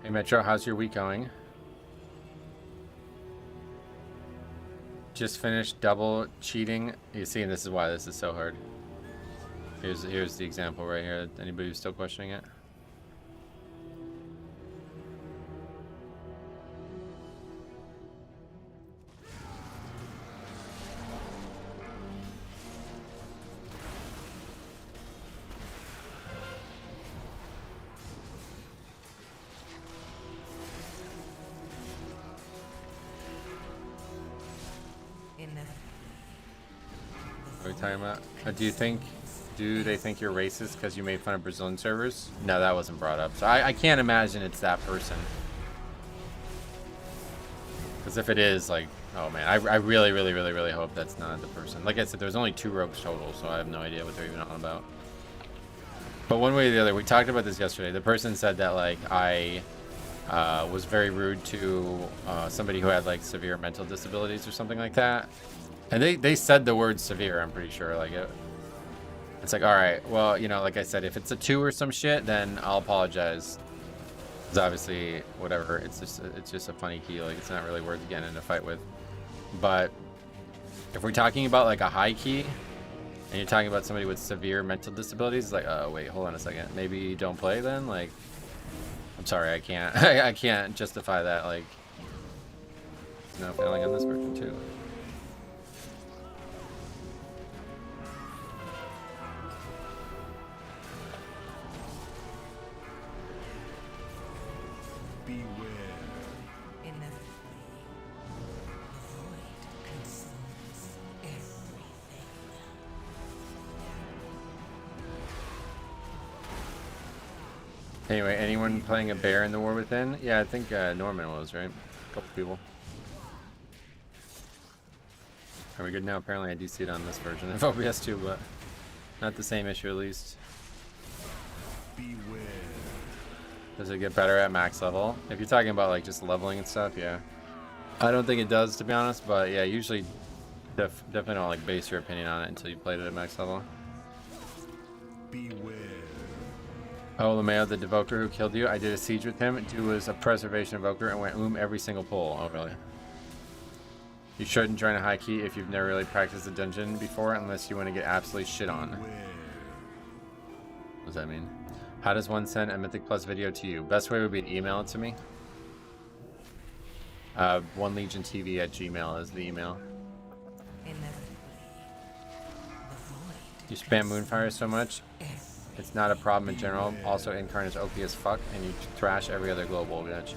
Hey Metro, how's your week going? Just finished double cheating. You see, and this is why this is so hard. Here's the example right here. Anybody who's still questioning it? What are we talking about? Do they think you're racist because you made fun of Brazilian servers? No, that wasn't brought up. So I can't imagine it's that person. Because if it is, like, oh man, I really hope that's not the person. Like I said, there's only 2 rogues total, so I have no idea what they're even on about. But one way or the other, we talked about this yesterday. The person said that, like, I was very rude to somebody who had, like, severe mental disabilities or something like that. And they said the word severe, I'm pretty sure. Like, it's like, all right, well, you know, like I said, if it's a 2 or some shit, then I'll apologize. Because obviously, whatever, it's just a funny key. Like, it's not really worth getting in a fight with. But if we're talking about, like, a high key, and you're talking about somebody with severe mental disabilities, it's like, oh, wait, hold on a second. Maybe don't play then? Like, I'm sorry, I can't. I can't justify that. Like, no failing on this version, too.
Beware.
Inevitably, the void consumes everything.
Anyway, anyone playing a bear in the War Within? Yeah, I think Norman was, right? A couple people. Are we good now? Apparently I do see it on this version of OBS too, but not the same issue at least.
Beware.
Does it get better at max level? If you're talking about like just leveling and stuff, yeah. I don't think it does, to be honest, but yeah, usually definitely don't like base your opinion on it until you played it at max level.
Beware.
Oh, Lameo, the Devoker who killed you, I did a siege with him. Dude was a preservation evoker and went every single pull. Oh, really? You shouldn't join a high key if you've never really practiced a dungeon before unless you want to get absolutely shit on.
Beware.
What does that mean? How does one send a Mythic Plus video to you? Best way would be to email it to me. OneLegionTV@gmail is the email.
Inevitably, the void
You spam Moonfire so much, it's not a problem in general. Also, Incarn is OP as fuck, and you thrash every other global. Gotcha.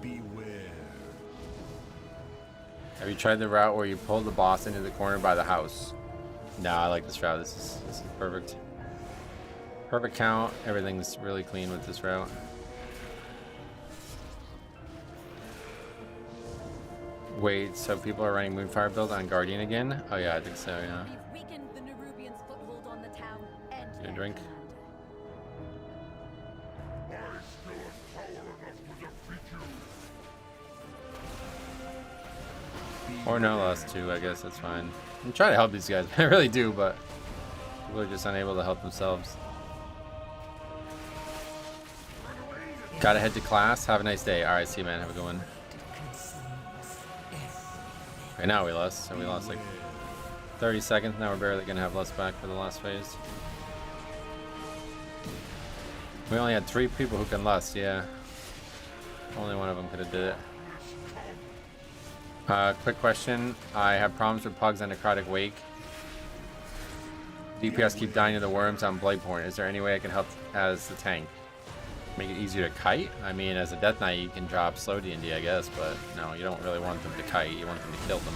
Beware.
Have you tried the route where you pull the boss into the corner by the house? Nah, I like this route. This is perfect. Perfect count. Everything's really clean with this route. Wait, so people are running Moonfire build on Guardian again? Oh yeah, I think so, yeah.
We've weakened the Nerubians' foothold on the town and
Get a
their
drink.
commander.
Or no loss too, I guess that's fine. I'm trying to help these guys. I really do, but people are just unable to help themselves. Gotta head to class. Have a nice day. Alright, see you, man. Have a good one. Okay, now we lost. So we lost like 30 seconds. Now we're barely gonna have less back for the last phase. We only had 3 people who can lust, yeah. Only one of them could have did it. Quick question. I have problems with Pugs and Necrotic Wake. DPS keep dying to the worms on Bladeborn. Is there any way I can help as the tank? Make it easier to kite? I mean, as a Death Knight, you can drop slow D&D, I guess, but no, you don't really want them to kite. You want them to kill them.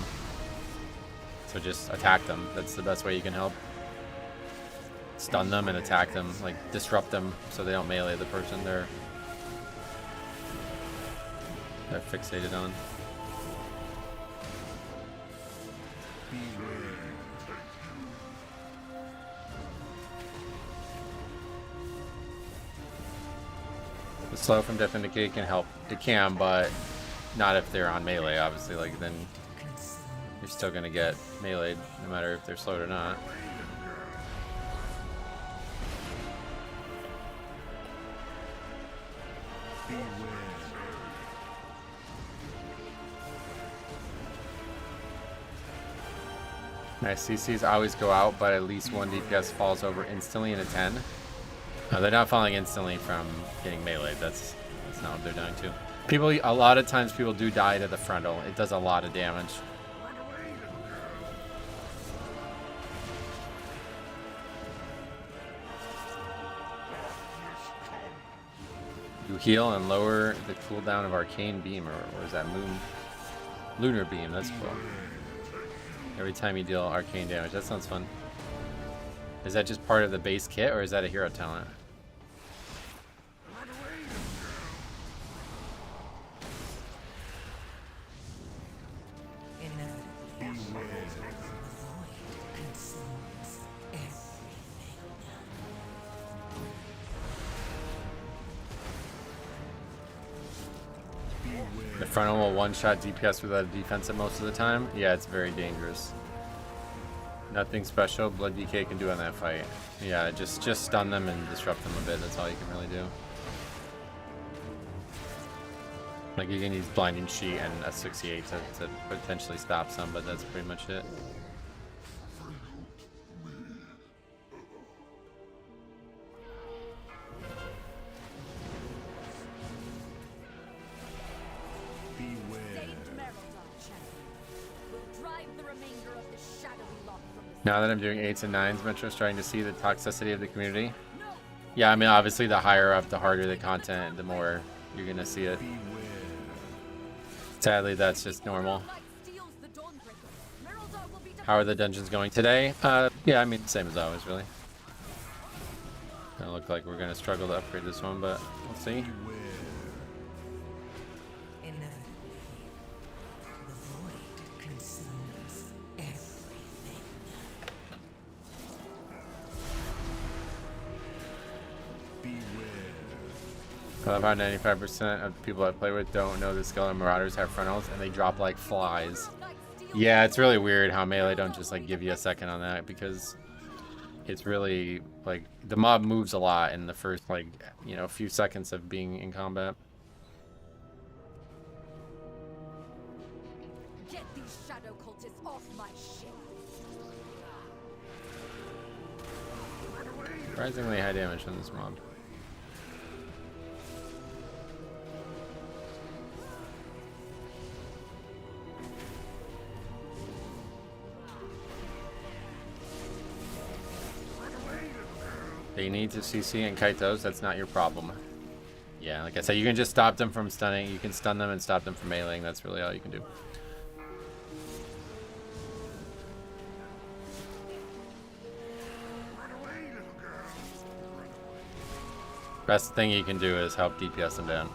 So just attack them. That's the best way you can help. Stun them and attack them, like disrupt them so they don't melee the person they're fixated on. The slow from Death and Decay can help. It can, but not if they're on melee, obviously. Like, then you're still gonna get meleeed, no matter if they're slowed or not. Nice, CCs always go out, but at least one DPS falls over instantly in a 10. No, they're not falling instantly from getting meleeed. That's not what they're doing too. People, a lot of times people do die to the frontal. It does a lot of damage. You heal and lower the cooldown of Arcane Beam, or is that Lunar Beam? That's cool. Every time you deal arcane damage. That sounds fun. Is that just part of the base kit, or is that a hero talent? The frontal will one-shot DPS without a defensive most of the time. Yeah, it's very dangerous. Nothing special Blood DK can do on that fight. Yeah, just stun them and disrupt them a bit. That's all you can really do. Like, you can use Blinding Sheet and a 68 to potentially stop some, but that's pretty much it. Now that I'm doing 8s and 9s, Metro's starting to see the toxicity of the community. Yeah, I mean, obviously the higher up, the harder the content, the more you're going to see it. Sadly, that's just normal. How are the dungeons going today? Yeah, I mean, same as always, really. Gonna look like we're going to struggle to upgrade this one, but we'll see. I love how 95% of the people I play with don't know the Skeleton Marauders have frontals, and they drop like flies. Yeah, it's really weird how Melee don't just like give you a second on that, because it's really like the mob moves a lot in the first, like, you know, few seconds of being in combat.
Get these shadow cultists off my ship.
Surprisingly high damage from this mob. They need to CC and kite those. That's not your problem. Yeah, like I said, you can just stop them from stunning. You can stun them and stop them from meleeing. That's really all you can do. Best thing you can do is help DPS them down.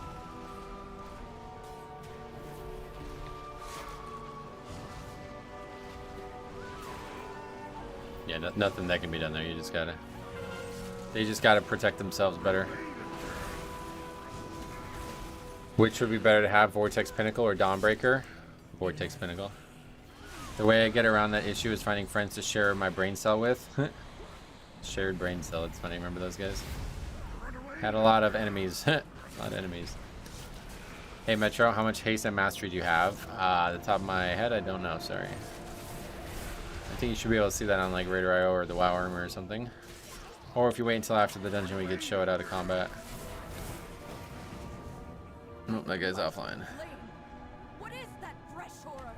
Yeah, nothing that can be done there. You just gotta... They just gotta protect themselves better. Which would be better to have, Vortex Pinnacle or Dawnbreaker? Vortex Pinnacle. The way I get around that issue is finding friends to share my brain cell with. Shared brain cell, it's funny, remember those guys? Had a lot of enemies. A lot of enemies. Hey Metro, how much haste and mastery do you have? The top of my head, I don't know, sorry. I think you should be able to see that on like Raider.io or the WoW Armor or something. Or if you wait until after the dungeon, we could show it out of combat. Oh, that guy's offline.
What is that fresh horror?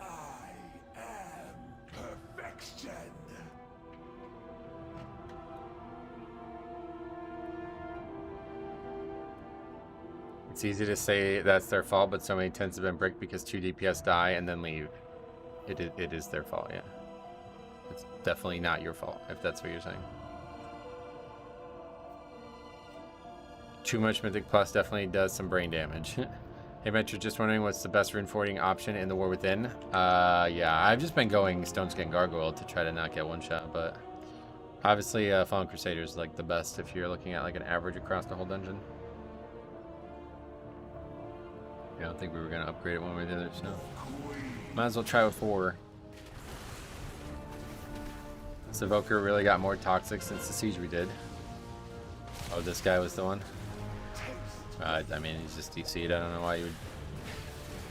I am perfection.
It's easy to say that's their fault, but so many tens have been bricked because 2 DPS die and then leave. It is their fault, yeah. It's definitely not your fault, if that's what you're saying. Too much Mythic Plus definitely does some brain damage. Hey Metro, just wondering what's the best rune forwarding option in the War Within? Yeah, I've just been going Stoneskin Gargoyle to try to not get one shot, but obviously Fallen Crusader is like the best if you're looking at like an average across the whole dungeon. Yeah, I don't think we were gonna upgrade it one way or the other, so might as well try with 4. This Evoker really got more toxic since the siege we did. Oh, this guy was the one? I mean, he's just DC'd. I don't know why you would...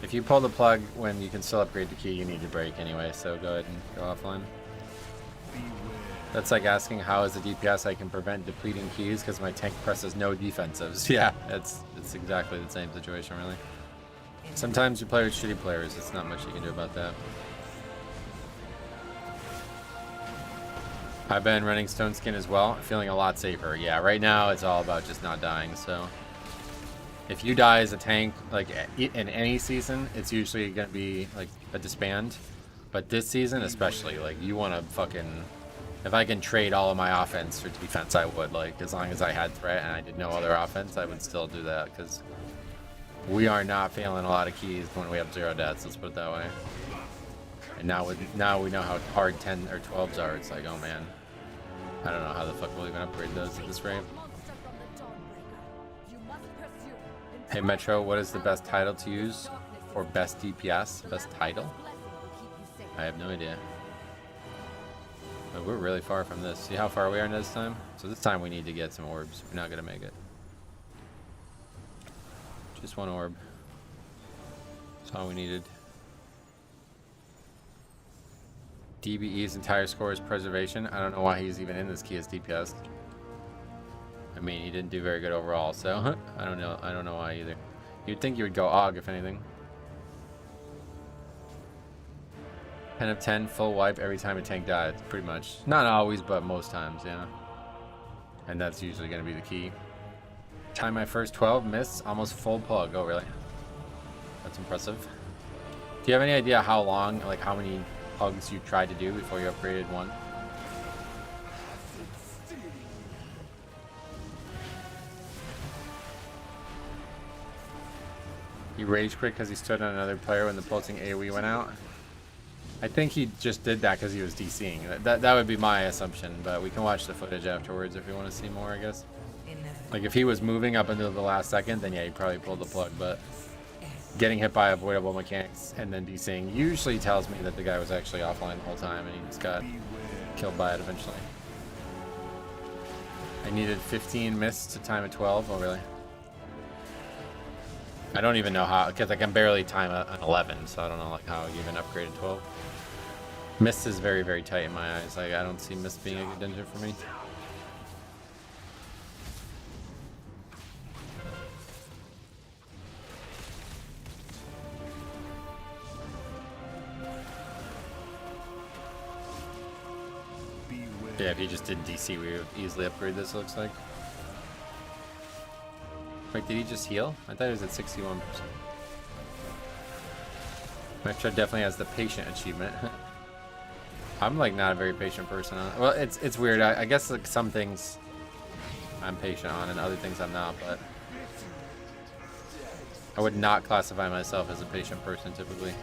If you pull the plug when you can still upgrade the key, you need to break anyway, so go ahead and go offline. That's like asking how as a DPS I can prevent depleting keys because my tank presses no defensives. Yeah, it's exactly the same situation, really. Sometimes you play with shitty players. It's not much you can do about that. I've been running Stone Skin as well, feeling a lot safer. Yeah, right now it's all about just not dying, so... If you die as a tank, like in any season, it's usually going to be like a disband. But this season especially, like you want to fucking... If I can trade all of my offense for defense, I would. Like, as long as I had threat and I did no other offense, I would still do that, because we are not feeling a lot of keys when we have 0 deaths, let's put it that way. And now we know how hard 10 or 12s are. It's like, oh man, I don't know how the fuck we'll even upgrade those at this rate. Hey Metro, what is the best title to use for best DPS? Best title? I have no idea. But we're really far from this. See how far we are this time? So this time we need to get some orbs. We're not gonna make it. Just 1 orb. That's all we needed. DBE's entire score is preservation. I don't know why he's even in this key as DPS. I mean, he didn't do very good overall, so I don't know why either. You'd think you would go AUG if anything. 10 of 10, full wipe every time a tank dies, pretty much. Not always, but most times, yeah. And that's usually going to be the key. Time my first 12, miss, almost full plug. Oh, really? That's impressive. Do you have any idea how long, like how many pugs you tried to do before you upgraded 1? He rage quit because he stood on another player when the pulsing AoE went out. I think he just did that because he was DCing. That would be my assumption, but we can watch the footage afterwards if we want to see more, I guess. Like if he was moving up until the last second, then yeah, he probably pulled the plug, but getting hit by avoidable mechanics and then DCing usually tells me that the guy was actually offline the whole time and he just got killed by it eventually. I needed 15 miss to time a 12. Oh, really? I don't even know how, because I can barely time an 11, so I don't know like how I even upgraded 12. Mist is very, very tight in my eyes. Like I don't see Mist being a good dungeon for me. Yeah, if he just did DC, we would easily upgrade this, it looks like. Wait, did he just heal? I thought he was at 61%. Metro definitely has the patient achievement. I'm like not a very patient person. Well, it's weird. I guess like some things I'm patient on and other things I'm not, but I would not classify myself as a patient person typically.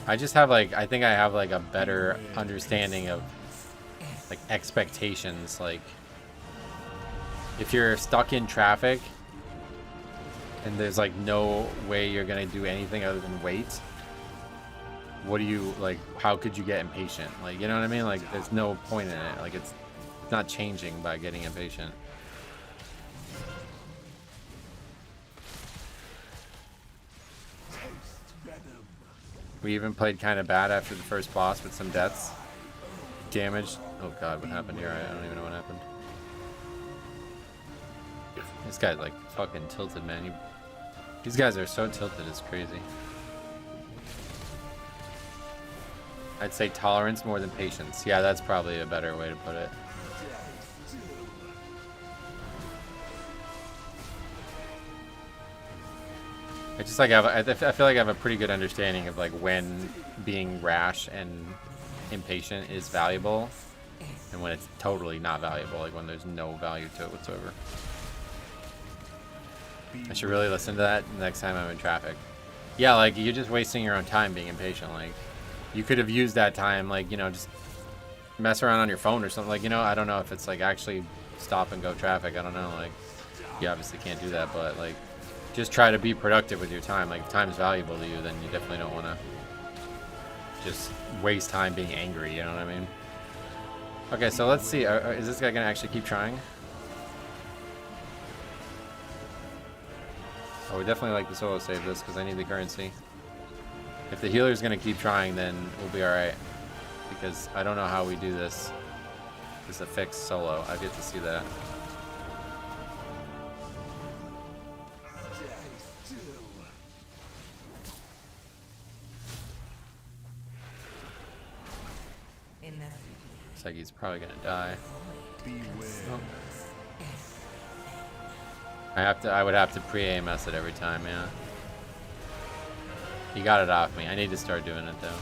I just have like, I think I have like a better understanding of like expectations. Like if you're stuck in traffic and there's like no way you're gonna do anything other than wait, what do you like, how could you get impatient? Like, you know what I mean? Like there's no point in it. Like it's not changing by getting impatient. We even played kind of bad after the first boss with some deaths. Damage. Oh god, what happened here? I don't even know what happened. This guy's like fucking tilted, man. These guys are so tilted, it's crazy. I'd say tolerance more than patience. Yeah, that's probably a better way to put it. I just like I feel like I have a pretty good understanding of like when being rash and impatient is valuable, and when it's totally not valuable, like when there's no value to it whatsoever. I should really listen to that next time I'm in traffic. Yeah, like you're just wasting your own time being impatient. Like you could have used that time, like, you know, just mess around on your phone or something. Like, you know, I don't know if it's like actually stop and go traffic. I don't know. Like, you obviously can't do that, but like, just try to be productive with your time. Like, if time's valuable to you, then you definitely don't want to just waste time being angry. You know what I mean? Okay, so let's see. Is this guy gonna actually keep trying? I would definitely like to solo save this because I need the currency. If the healer's gonna keep trying, then we'll be alright. Because I don't know how we do this. This is a fixed solo. I've yet to see that. Looks like he's probably gonna die. Oh. I would have to pre-AMS it every time, yeah. He got it off me. I need to start doing it though.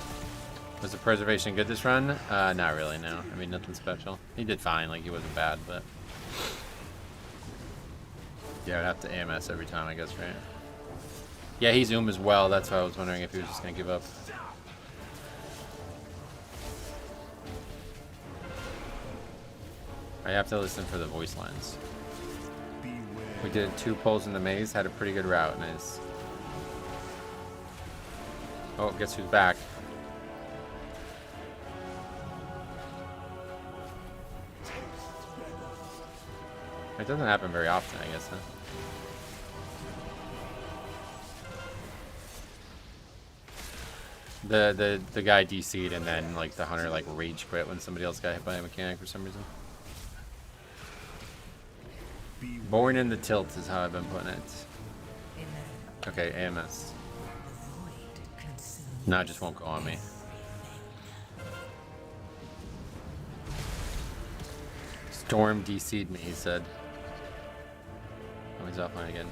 Was the preservation good this run? Not really, no. I mean, nothing special. He did fine, like he wasn't bad, but yeah, I'd have to AMS every time, I guess, right? Yeah, he's as well. That's why I was wondering if he was just gonna give up. I have to listen for the voice lines. We did 2 pulls in the maze, had a pretty good route, nice. Oh, guess who's back? It doesn't happen very often, I guess, huh? The guy DC'd and then like the hunter like rage quit when somebody else got hit by a mechanic for some reason. Born in the tilt is how I've been putting it. Okay, AMS. No, it just won't go on me. Storm DC'd me, he said. Oh, he's offline again.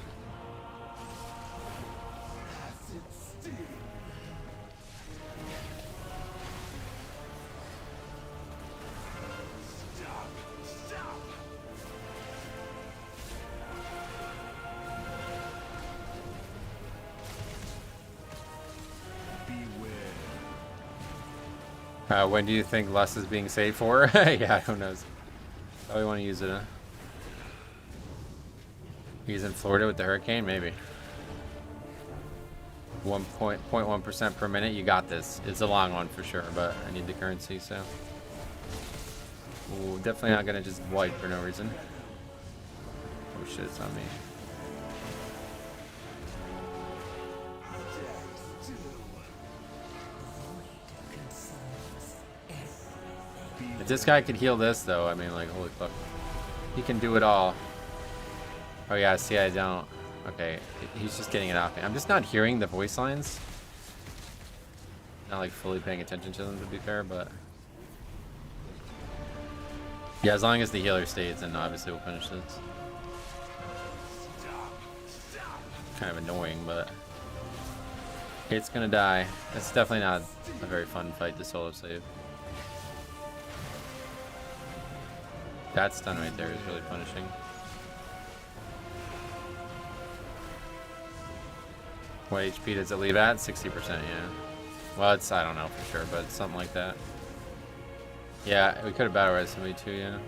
When do you think Lust is being saved for? Yeah, who knows. Probably want to use it, huh? He's in Florida with the hurricane? Maybe. 1.1% per minute. You got this. It's a long one for sure, but I need the currency, so. Ooh, definitely not going to just wipe for no reason. Oh shit, it's on me. If this guy could heal this, though, I mean, like, holy fuck. He can do it all. Oh, yeah, see, I don't. Okay, he's just getting it off me. I'm just not hearing the voice lines. Not, like, fully paying attention to them, to be fair, but... yeah, as long as the healer stays, then obviously we'll finish this. Kind of annoying, but... it's gonna die. It's definitely not a very fun fight to solo save. That stun right there is really punishing. What HP does it leave at? 60%, yeah. Well, it's, I don't know for sure, but it's something like that. Yeah, we could have battle rested somebody too, yeah.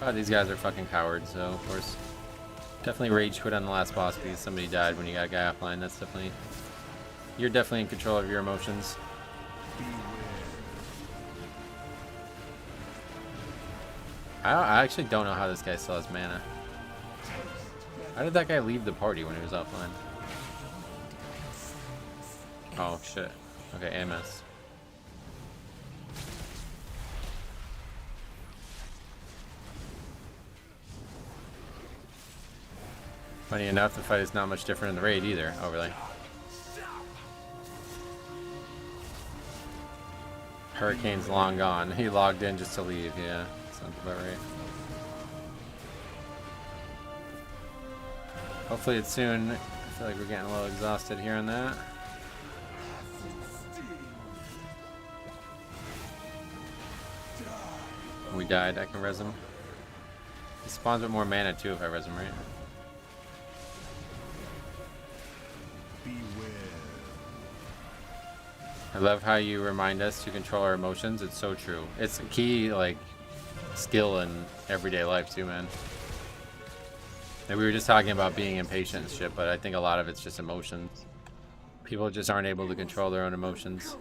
Oh, these guys are fucking cowards, so of course. Definitely rage quit on the last boss because somebody died when you got a guy offline. That's definitely... you're definitely in control of your emotions. I actually don't know how this guy still has mana. How did that guy leave the party when he was offline? Oh shit. Okay, AMS. Funny enough, the fight is not much different in the raid either. Oh, really? Hurricane's long gone. He logged in just to leave, yeah. Sounds about right. Hopefully it's soon. I feel like we're getting a little exhausted here on that. We died. I can res him. He spawns with more mana too if I res him, right?
Beware.
I love how you remind us to control our emotions. It's so true. It's a key, like, skill in everyday life too, man. Like, we were just talking about being impatient and shit, but I think a lot of it's just emotions. People just aren't able to control their own emotions.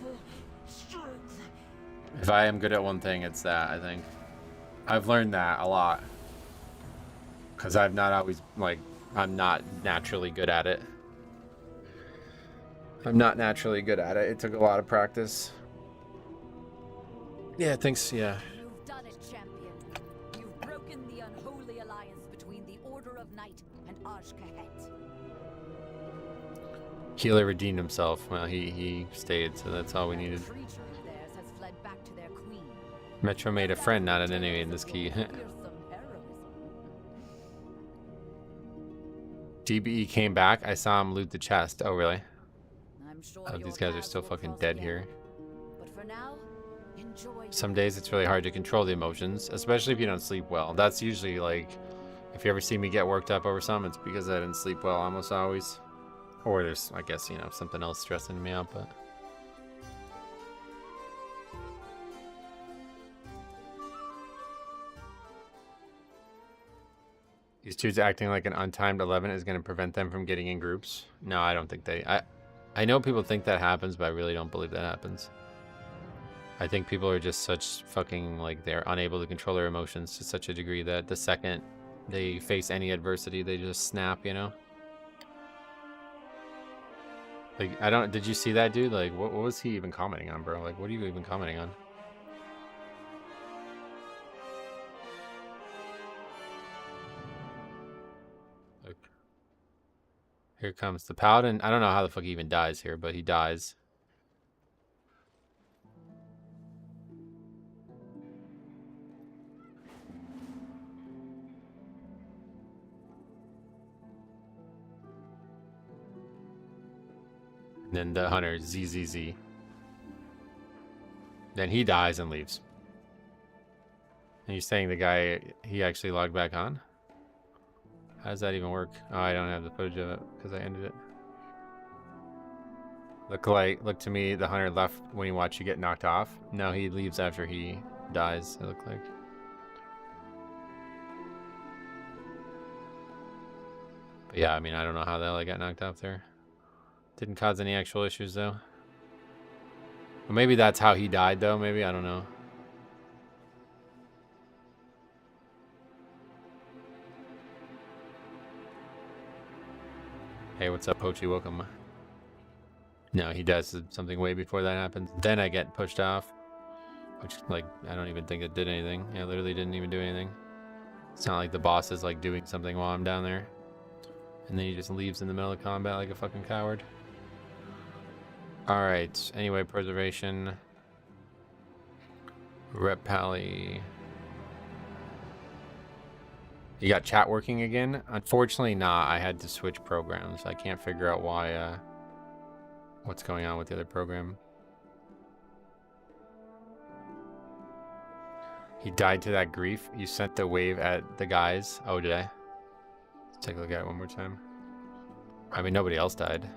If I am good at one thing, it's that, I think. I've learned that a lot. Because I've not always, like, I'm not naturally good at it. I'm not naturally good at it. It took a lot of practice. Yeah, thanks, yeah.
You've done it, champion. You've broken the unholy alliance between the Order of Night and Ajkahet.
Healer redeemed himself. Well, he stayed, so that's all we needed.
Creature of theirs has fled back to their queen.
Metro made a friend, not an enemy in this key.
Fearsome heroism.
DBE came back. I saw him loot the chest. Oh, really?
I'm sure
Oh,
your
these guys are
paths
still
will
fucking
cross
dead
again.
here.
But for now, enjoy
Some days it's really hard to control the emotions, especially if you don't sleep well. That's usually like, if you ever see me get worked up over something, it's because I didn't sleep well almost always. Or there's, I guess, you know, something else stressing me out, but... These dudes acting like an untimed 11 is going to prevent them from getting in groups. No, I don't think they... I know people think that happens, but I really don't believe that happens. I think people are just such fucking, like, they're unable to control their emotions to such a degree that the second they face any adversity, they just snap, you know? Like, I don't... Did you see that, dude? Like, what was he even commenting on, bro? Like, what are you even commenting on? Here comes the Paladin. I don't know how the fuck he even dies here, but he dies. And then the hunter, ZZZ. Then he dies and leaves. And you're saying the guy, he actually logged back on? How does that even work? Oh, I don't have the footage of it because I ended it. Look to me, the hunter left when he watched you get knocked off. No, he leaves after he dies, it looked like. But yeah, I mean, I don't know how the hell I got knocked off there. Didn't cause any actual issues though. Well, maybe that's how he died though, maybe, I don't know. Hey, what's up, Pochi? Welcome. No, he does something way before that happens. Then I get pushed off. Which, like, I don't even think it did anything. I literally didn't even do anything. It's not like the boss is, like, doing something while I'm down there. And then he just leaves in the middle of combat like a fucking coward. Alright, anyway, preservation. Rep Pally. You got chat working again? Unfortunately not. I had to switch programs. I can't figure out why, what's going on with the other program. He died to that grief. You sent the wave at the guys. Oh, did I? Let's take a look at it one more time. I mean, nobody else died.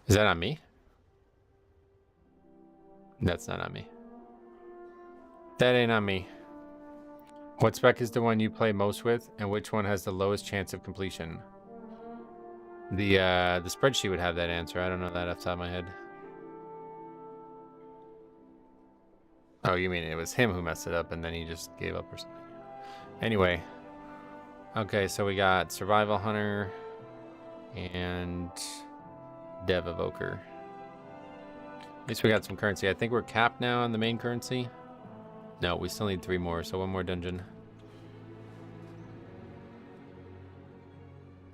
Is that on me? That's not on me. That ain't on me. What spec is the one you play most with, and which one has the lowest chance of completion? The spreadsheet would have that answer. I don't know that off the top of my head. Oh, you mean it was him who messed it up, and then he just gave up or something? Anyway. Okay, so we got Survival Hunter and Dev Evoker. At least we got some currency. I think we're capped now on the main currency. No, we still need 3 more, so 1 more dungeon.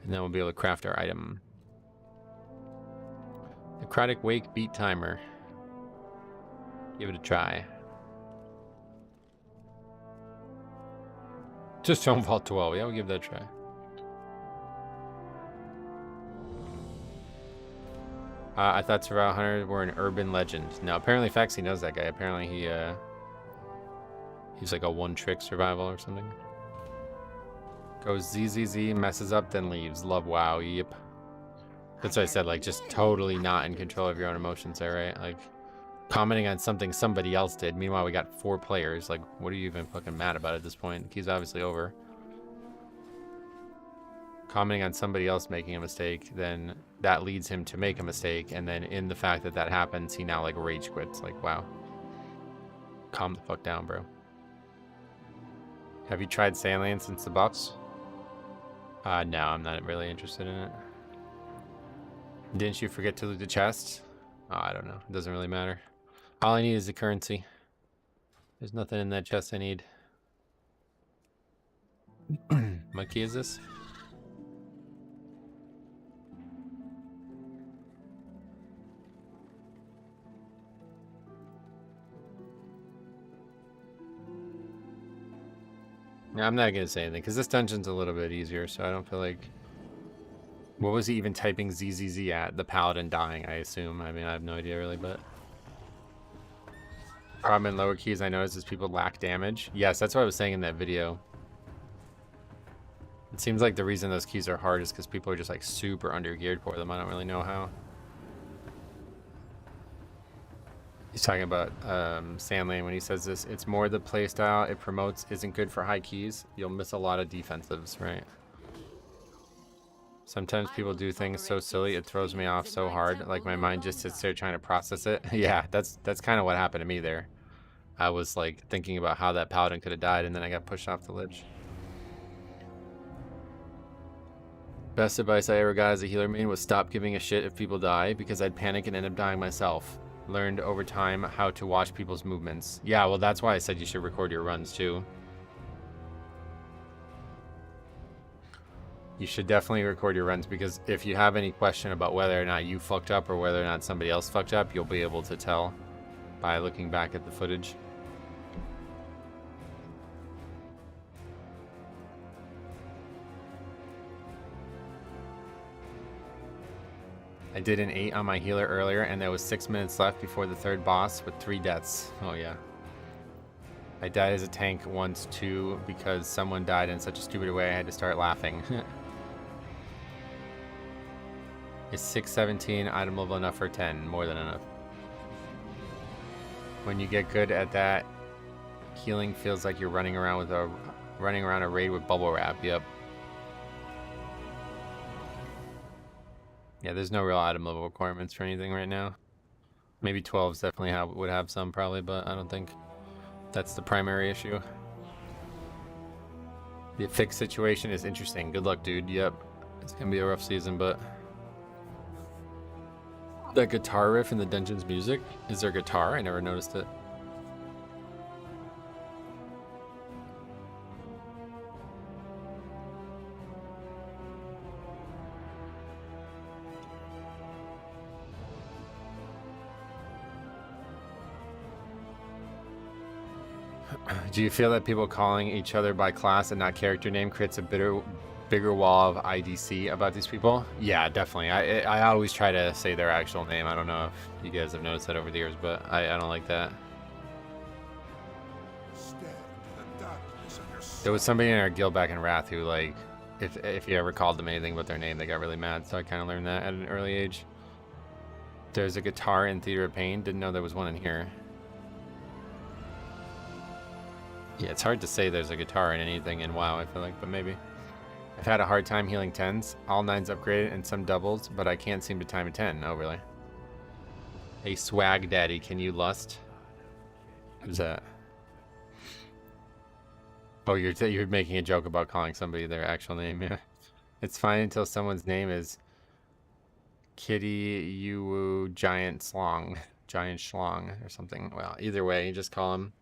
And then we'll be able to craft our item. Necrotic Wake beat timer. Give it a try. Just Stonefall 12. Yeah, we'll give that a try. I thought Survival Hunters were an urban legend. No, apparently Faxi knows that guy. Apparently he's like a one-trick survival or something. Goes ZZZ, messes up, then leaves. Love WoW. Yep. That's what I said. Like, just totally not in control of your own emotions there, right? Like, commenting on something somebody else did. Meanwhile, we got 4 players. Like, what are you even fucking mad about at this point? He's obviously over. Commenting on somebody else making a mistake, then that leads him to make a mistake, and then in the fact that that happens, he now like rage quits. Like, wow. Calm the fuck down, bro. Have you tried Sailing since the buffs? No, I'm not really interested in it. Didn't you forget to loot the chest? Oh, I don't know. It doesn't really matter. All I need is the currency. There's nothing in that chest I need. What key is this? Yeah, I'm not gonna say anything because this dungeon's a little bit easier, so I don't feel like. What was he even typing ZZZ at? The paladin dying, I assume. I mean, I have no idea really, but. Problem in lower keys I noticed is people lack damage. Yes, that's what I was saying in that video. It seems like the reason those keys are hard is because people are just like super under-geared for them. I don't really know how. He's talking about Sandlane when he says this. It's more the playstyle it promotes isn't good for high keys. You'll miss a lot of defensives, right? Sometimes people do things so silly it throws me off so hard. Like my mind just sits there trying to process it. Yeah, that's kind of what happened to me there. I was like thinking about how that paladin could have died, and then I got pushed off the ledge. Best advice I ever got as a healer main was stop giving a shit if people die, because I'd panic and end up dying myself. Learned over time how to watch people's movements. Yeah, well, that's why I said you should record your runs too. You should definitely record your runs, because if you have any question about whether or not you fucked up or whether or not somebody else fucked up, you'll be able to tell by looking back at the footage. I did an 8 on my healer earlier, and there was 6 minutes left before the 3rd boss with 3 deaths. Oh yeah. I died as a tank once too because someone died in such a stupid way I had to start laughing. Is 617 item level enough for 10? More than enough. When you get good at that, healing feels like you're running around a raid with bubble wrap. Yep. Yeah, there's no real item level requirements for anything right now. Maybe 12s definitely would have some probably, but I don't think that's the primary issue. The fixed situation is interesting. Good luck, dude. Yep. It's gonna be a rough season, but that guitar riff in the dungeon's music, is there guitar? I never noticed it. Do you feel that people calling each other by class and not character name creates a bigger wall of IDC about these people? Yeah, definitely. I always try to say their actual name. I don't know if you guys have noticed that over the years, but I don't like that. There was somebody in our guild back in Wrath who, like, if you ever called them anything but their name, they got really mad. So I kind of learned that at an early age. There's a guitar in Theater of Pain. Didn't know there was one in here. Yeah, it's hard to say there's a guitar in anything in WoW, I feel like, but maybe. I've had a hard time healing 10s, all 9s upgraded and some doubles, but I can't seem to time a 10. Oh, really? Hey, Swag Daddy, can you lust? Who's that? Oh, you're making a joke about calling somebody their actual name, yeah. It's fine until someone's name is Kitty Yuwu Giant Schlong or something. Well, either way, you just call him.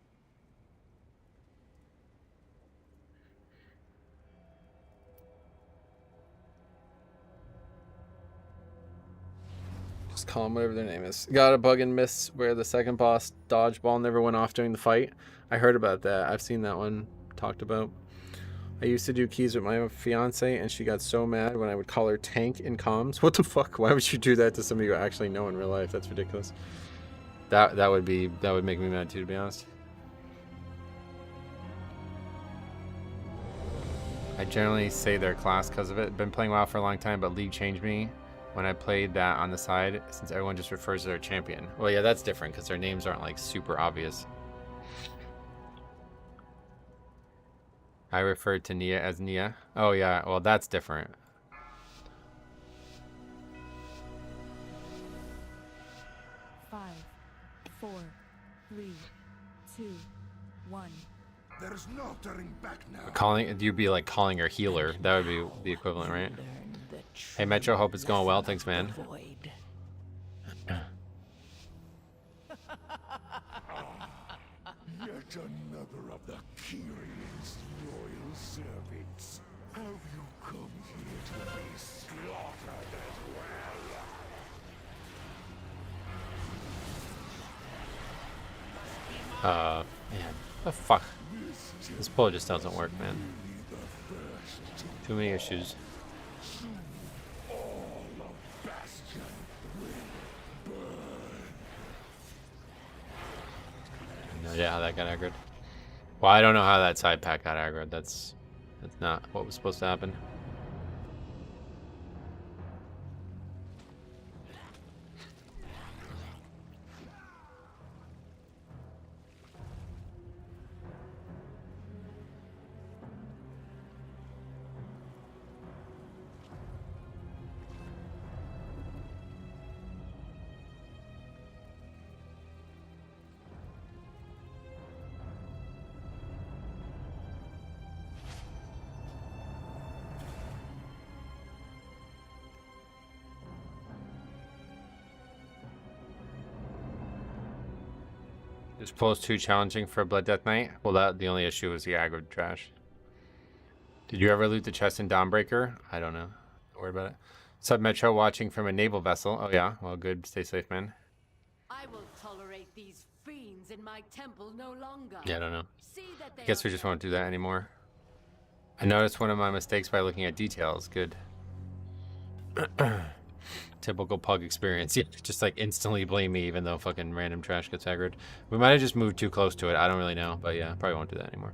Just call them whatever their name is. Got a bug and miss where the second boss dodgeball never went off during the fight. I heard about that. I've seen that one talked about. I used to do keys with my fiance, and she got so mad when I would call her Tank in comms. What the fuck? Why would you do that to somebody you actually know in real life? That's ridiculous. That would make me mad too, to be honest. I generally say their class because of it. Been playing WoW for a long time, but League changed me when I played that on the side, since everyone just refers to their champion. Well, yeah, that's different because their names aren't like super obvious. I referred to Nia as Nia. Oh yeah, well that's different.
Five, 4, 3, 2, 1.
There's no turning back now.
Calling, you'd be like calling her healer. That would be the equivalent, right? Hey Metro, hope it's going well. Thanks, man.
Yet another of the Kyrion's loyal servants. Have you come here to be slaughtered as well?
Man, the fuck. This pull just doesn't work, man. Too many issues. No idea how that got aggroed. Well, I don't know how that side pack got aggroed. That's not what was supposed to happen. This pull is too challenging for a Blood Death Knight. Well, the only issue was the aggroed trash. Did you ever loot the chest in Dawnbreaker? I don't know. Don't worry about it. Sub Metro watching from a naval vessel. Oh yeah, well good. Stay safe, man.
I will tolerate these fiends in my temple no longer.
Yeah, I don't know.
See that
I guess we just won't do that anymore. I noticed one of my mistakes by looking at details. Good. Typical pug experience. Yeah, just like instantly blame me even though fucking random trash gets aggroed. We might have just moved too close to it. I don't really know. But yeah, probably won't do that anymore.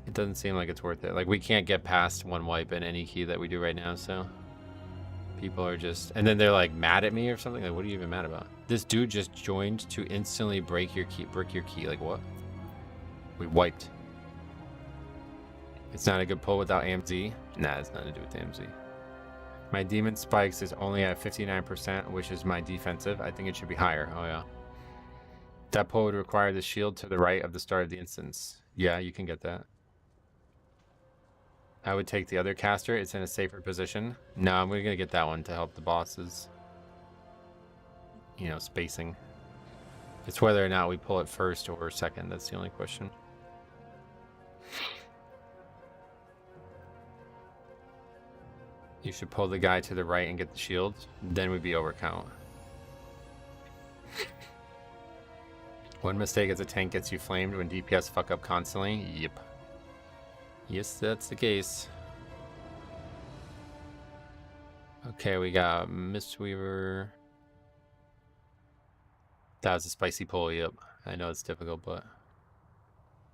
It doesn't seem like it's worth it. Like we can't get past one wipe in any key that we do right now, so people are just, and then they're like mad at me or something. Like, what are you even mad about? This dude just joined to instantly brick your key. Like what? We wiped. It's not a good pull without AMZ. Nah, it's nothing to do with AMZ. My demon spikes is only at 59%, which is my defensive. I think it should be higher. Oh yeah. That pull would require the shield to the right of the start of the instance. Yeah, you can get that. I would take the other caster. It's in a safer position. No, I'm going to get that one to help the bosses. You know, spacing. It's whether or not we pull it first or second. That's the only question. You should pull the guy to the right and get the shield. Then we'd be overcount. One mistake as a tank gets you flamed when DPS fuck up constantly. Yep. Yes, that's the case. Okay, we got Mistweaver. That was a spicy pull, yep. I know it's difficult, but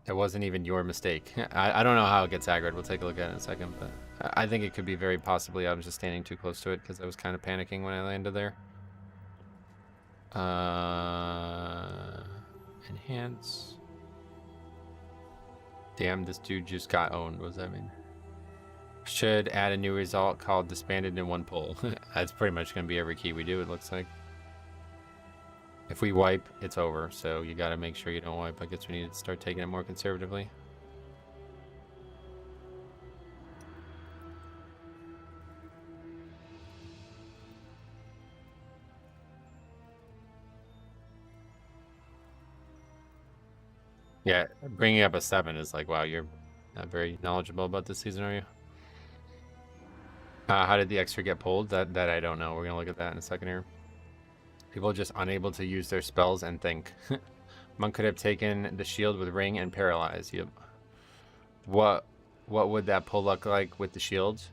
it wasn't even your mistake. I don't know how it gets aggroed. We'll take a look at it in a second, but I think it could be very possibly I was just standing too close to it because I was kind of panicking when I landed there. Enhance. Damn, this dude just got owned. What does that mean? Should add a new result called disbanded in one pull. That's pretty much going to be every key we do, it looks like. If we wipe, it's over. So you got to make sure you don't wipe. I guess we need to start taking it more conservatively. Yeah, bringing up a 7 is like, wow, you're not very knowledgeable about this season, are you? How did the extra get pulled? That I don't know. We're going to look at that in a second here. People just unable to use their spells and think. Monk could have taken the shield with ring and paralyze. Yep. What would that pull look like with the shields?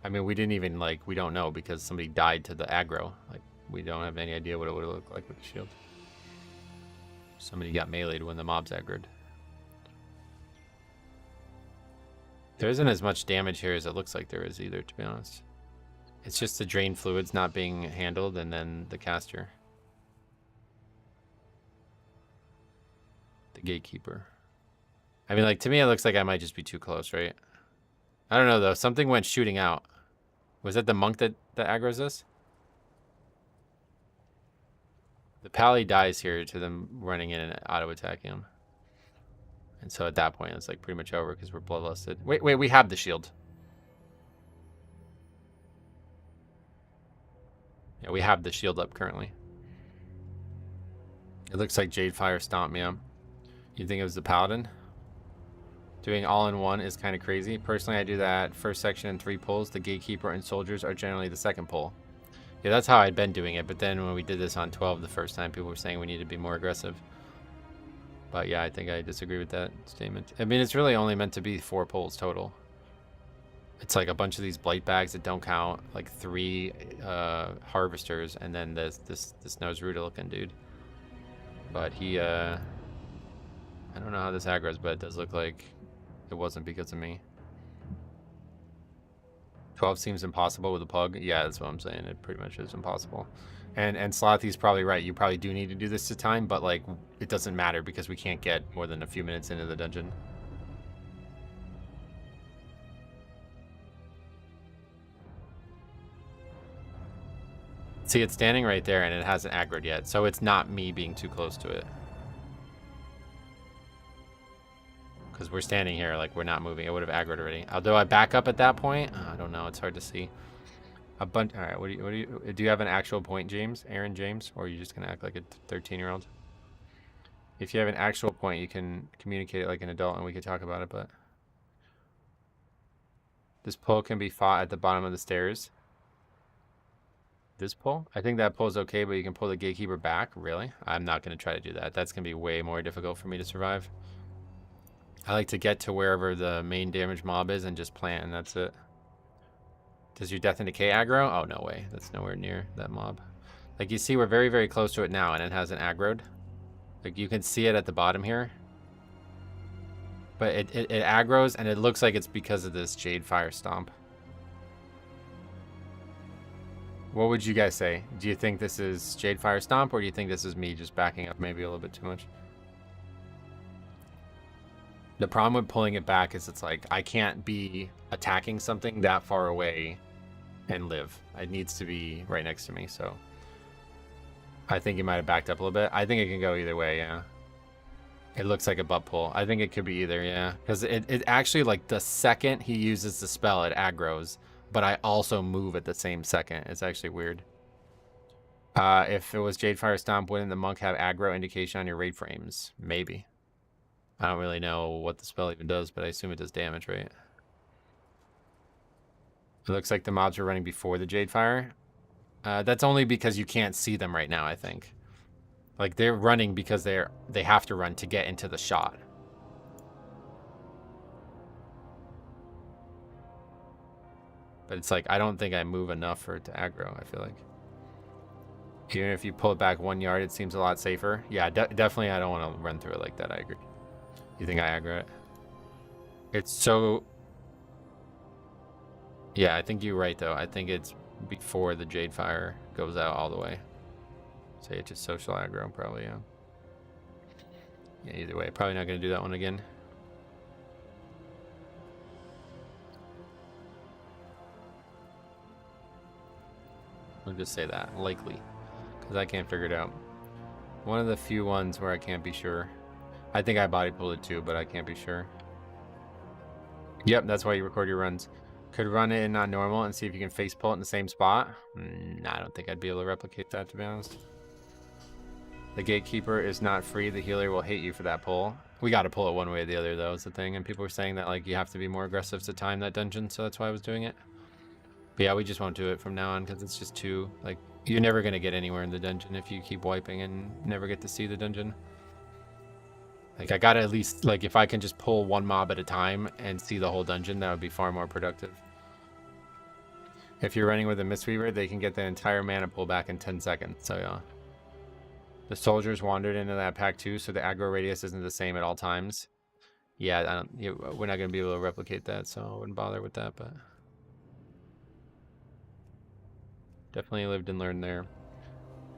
I mean, we didn't even, like, we don't know because somebody died to the aggro. Like, we don't have any idea what it would look like with the shield. Somebody got meleeed when the mobs aggroed. There isn't as much damage here as it looks like there is either, to be honest. It's just the drain fluids not being handled and then the caster. The gatekeeper. I mean, like, to me it looks like I might just be too close, right? I don't know, though. Something went shooting out. Was that the monk that aggroes this? The pally dies here to them running in and auto-attacking him. And so at that point, it's like pretty much over because we're bloodlusted. Wait, we have the shield. Yeah, we have the shield up currently. It looks like Jadefire Stomp, yeah. You think it was the Paladin? Doing all-in-one is kind of crazy. Personally, I do that first section in 3 pulls. The Gatekeeper and Soldiers are generally the second pull. Yeah, that's how I'd been doing it. But then when we did this on 12 the first time, people were saying we need to be more aggressive. But yeah, I think I disagree with that statement. I mean, it's really only meant to be 4 pulls total. It's like a bunch of these blight bags that don't count, like 3 harvesters, and then this Nose Ruda looking dude. But he, I don't know how this aggro's, but it does look like it wasn't because of me. 12 seems impossible with a pug. Yeah, that's what I'm saying. It pretty much is impossible. And Slothy's probably right. You probably do need to do this to time, but like it doesn't matter because we can't get more than a few minutes into the dungeon. See, it's standing right there and it hasn't aggroed yet, so it's not me being too close to it. Because we're standing here, like we're not moving. It would have aggroed already. Although I back up at that point, I don't know. It's hard to see. A bunch. All right. What do you have an actual point, James? Aaron James, or are you just gonna act like a 13-year-old? If you have an actual point, you can communicate it like an adult, and we could talk about it. But this pull can be fought at the bottom of the stairs. This pull? I think that pull's okay, but you can pull the Gatekeeper back. Really? I'm not gonna try to do that. That's gonna be way more difficult for me to survive. I like to get to wherever the main damage mob is and just plant, and that's it. Does your Death and Decay aggro? Oh, no way. That's nowhere near that mob. Like, you see, we're very, very close to it now, and it hasn't aggroed. Like, you can see it at the bottom here. But it aggroes, and it looks like it's because of this Jadefire Stomp. What would you guys say? Do you think this is Jadefire Stomp, or do you think this is me just backing up maybe a little bit too much? The problem with pulling it back is it's like, I can't be attacking something that far away and live. It needs to be right next to me, so. I think he might have backed up a little bit. I think it can go either way, yeah. It looks like a butt pull. I think it could be either, yeah. Because it actually, like, the second he uses the spell, it aggroes. But I also move at the same second. It's actually weird. If it was Jadefire Stomp, wouldn't the monk have aggro indication on your raid frames? Maybe. I don't really know what the spell even does, but I assume it does damage, right? It looks like the mobs are running before the Jadefire. That's only because you can't see them right now, I think. Like, they're running because they have to run to get into the shot. But it's like, I don't think I move enough for it to aggro, I feel like. Even if you pull it back 1 yard, it seems a lot safer. Yeah, definitely I don't want to run through it like that, I agree. You think I aggro it? It's so... Yeah, I think you're right, though. I think it's before the Jadefire goes out all the way. Say it's just social aggro, probably, yeah. Yeah, either way. Probably not going to do that one again. I'll just say that. Likely. Because I can't figure it out. One of the few ones where I can't be sure. I think I body pulled it too, but I can't be sure. Yep, that's why you record your runs. Could run it in on normal and see if you can face pull it in the same spot. Nah, I don't think I'd be able to replicate that, to be honest. The Gatekeeper is not free. The healer will hate you for that pull. We got to pull it one way or the other, though, is the thing. And people were saying that, like, you have to be more aggressive to time that dungeon, so that's why I was doing it. But yeah, we just won't do it from now on because it's just too, like, You're never going to get anywhere in the dungeon if you keep wiping and never get to see the dungeon. Like, I gotta at least, like, if I can just pull one mob at a time and see the whole dungeon, that would be far more productive. If you're running with a Mistweaver, they can get the entire mana pool back in 10 seconds, so yeah. The soldiers wandered into that pack too, so the aggro radius isn't the same at all times. Yeah, we're not going to be able to replicate that, so I wouldn't bother with that, but... Definitely lived and learned there.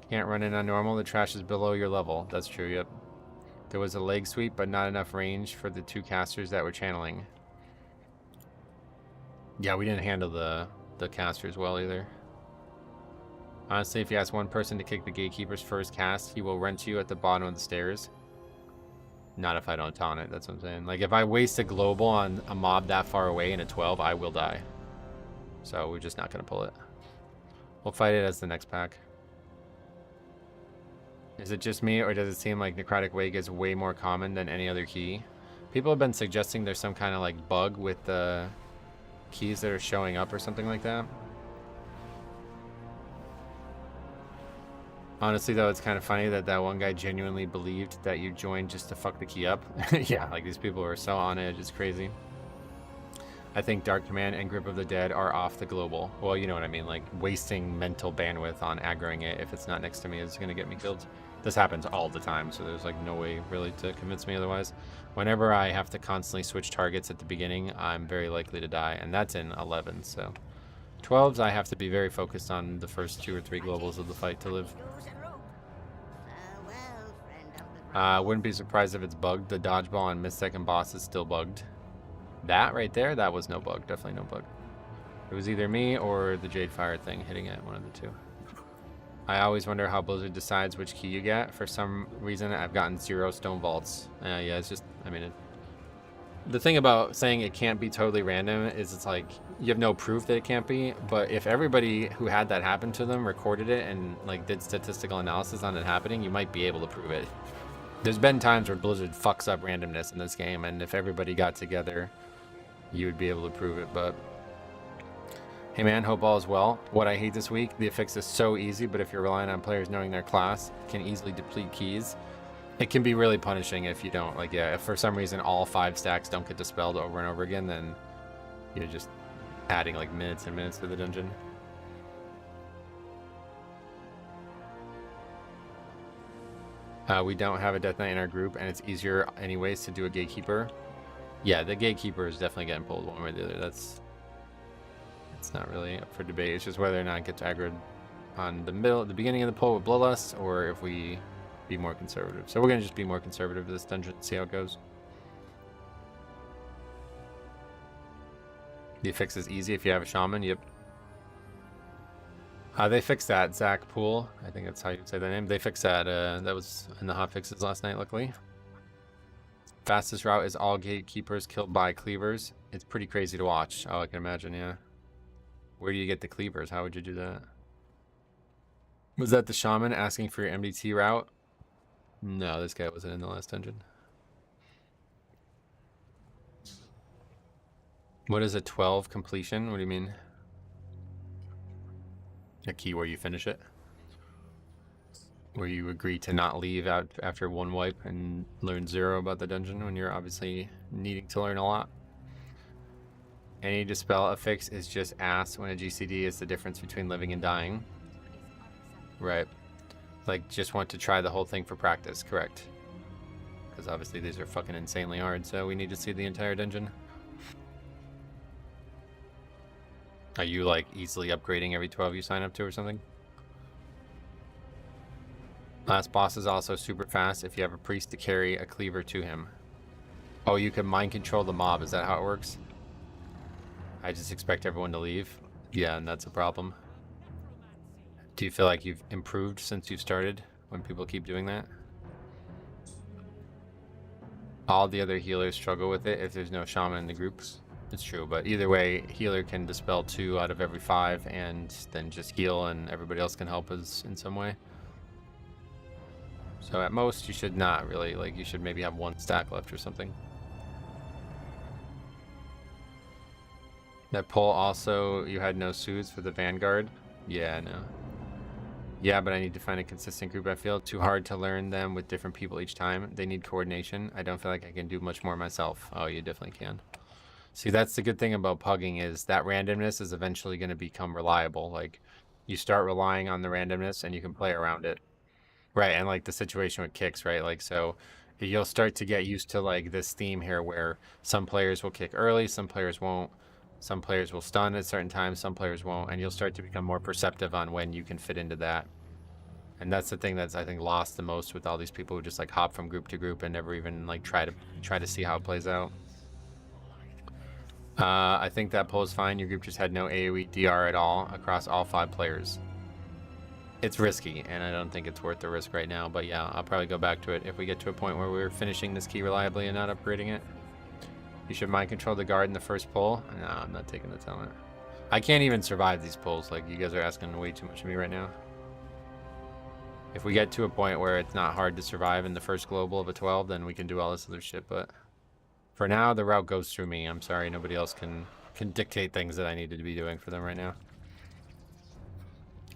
Can't run in on normal, the trash is below your level. That's true, yep. There was a leg sweep, but not enough range for the 2 casters that were channeling. Yeah, we didn't handle the casters well either. Honestly, if you ask one person to kick the gatekeeper's first cast, he will rent you at the bottom of the stairs. Not if I don't taunt it, that's what I'm saying. Like, if I waste a global on a mob that far away in a 12, I will die. So we're just not going to pull it. We'll fight it as the next pack. Is it just me, or does it seem like Necrotic Wake is way more common than any other key? People have been suggesting there's some kind of like bug with the keys that are showing up or something like that. Honestly, though, it's kind of funny that that one guy genuinely believed that you joined just to fuck the key up. Yeah, like these people are so on edge, it's crazy. I think Dark Command and Grip of the Dead are off the global. Well, you know what I mean, like wasting mental bandwidth on aggroing it if it's not next to me is going to get me killed. This happens all the time, so there's like no way really to convince me otherwise. Whenever I have to constantly switch targets at the beginning, I'm very likely to die, and that's in 11, so... 12s, I have to be very focused on the first 2 or 3 globals of the fight to live. Wouldn't be surprised if it's bugged. The dodgeball on Mystic and boss is still bugged. That right there, that was no bug. Definitely no bug. It was either me or the Jade Fire thing hitting it, one of the 2. I always wonder how Blizzard decides which key you get. For some reason, I've gotten 0 stone vaults. Yeah, it's just, I mean, the thing about saying it can't be totally random is it's like, you have no proof that it can't be, but if everybody who had that happen to them recorded it and like did statistical analysis on it happening, you might be able to prove it. There's been times where Blizzard fucks up randomness in this game, and if everybody got together, you would be able to prove it, but... Hey man, hope all is well. What I hate this week, the fix is so easy, but if you're relying on players knowing their class, it can easily deplete keys. It can be really punishing if you don't. Like, yeah, if for some reason all 5 stacks don't get dispelled over and over again, then you're just adding like minutes and minutes to the dungeon. We don't have a Death Knight in our group, and it's easier anyways to do a Gatekeeper. Yeah, the Gatekeeper is definitely getting pulled one way or the other. It's not really up for debate. It's just whether or not it gets aggroed on the beginning of the pull with Bloodlust, or if we be more conservative. So we're gonna just be more conservative with this dungeon and see how it goes. The fix is easy if you have a shaman. Yep. They fixed that, Zach Pool. I think that's how you say that name. They fixed that. That was in the hot fixes last night, luckily. Fastest route is all gatekeepers killed by cleavers. It's pretty crazy to watch. Oh, I can imagine, yeah. Where do you get the cleavers? How would you do that? Was that the shaman asking for your MDT route? No, this guy wasn't in the last dungeon. What is a 12 completion? What do you mean? A key where you finish it? Where you agree to not leave out after 1 wipe and learn 0 about the dungeon when you're obviously needing to learn a lot. Any dispel affix is just ass when a GCD is the difference between living and dying. Right. Like, just want to try the whole thing for practice, correct. Because obviously these are fucking insanely hard, so we need to see the entire dungeon. Are you, like, easily upgrading every 12 you sign up to or something? Last boss is also super fast if you have a priest to carry a cleaver to him. Oh, you can mind control the mob, is that how it works? I just expect everyone to leave. Yeah, and that's a problem. Do you feel like you've improved since you've started when people keep doing that? All the other healers struggle with it if there's no shaman in the groups. It's true, but either way, healer can dispel 2 out of every 5 and then just heal, and everybody else can help us in some way. So at most, you should not really, like, you should maybe have 1 stack left or something. That pull also, you had no suits for the Vanguard? Yeah, no. Yeah, but I need to find a consistent group. I feel too hard to learn them with different people each time. They need coordination. I don't feel like I can do much more myself. Oh, you definitely can. See, that's the good thing about pugging is that randomness is eventually going to become reliable. Like, you start relying on the randomness and you can play around it. Right, and like the situation with kicks, right? Like, so you'll start to get used to like this theme here where some players will kick early, some players won't. Some players will stun at certain times, some players won't, and you'll start to become more perceptive on when you can fit into that. And that's the thing that's, I think, lost the most with all these people who just like hop from group to group and never even like try to see how it plays out. I think that poll is fine. Your group just had no AoE DR at all across all 5 players. It's risky, and I don't think it's worth the risk right now, but yeah, I'll probably go back to it if we get to a point where we're finishing this key reliably and not upgrading it. You should mind control the guard in the first pull. No, I'm not taking the talent. I can't even survive these pulls. Like, you guys are asking way too much of me right now. If we get to a point where it's not hard to survive in the first global of a 12, then we can do all this other shit, but for now, the route goes through me. I'm sorry, nobody else can dictate things that I needed to be doing for them right now.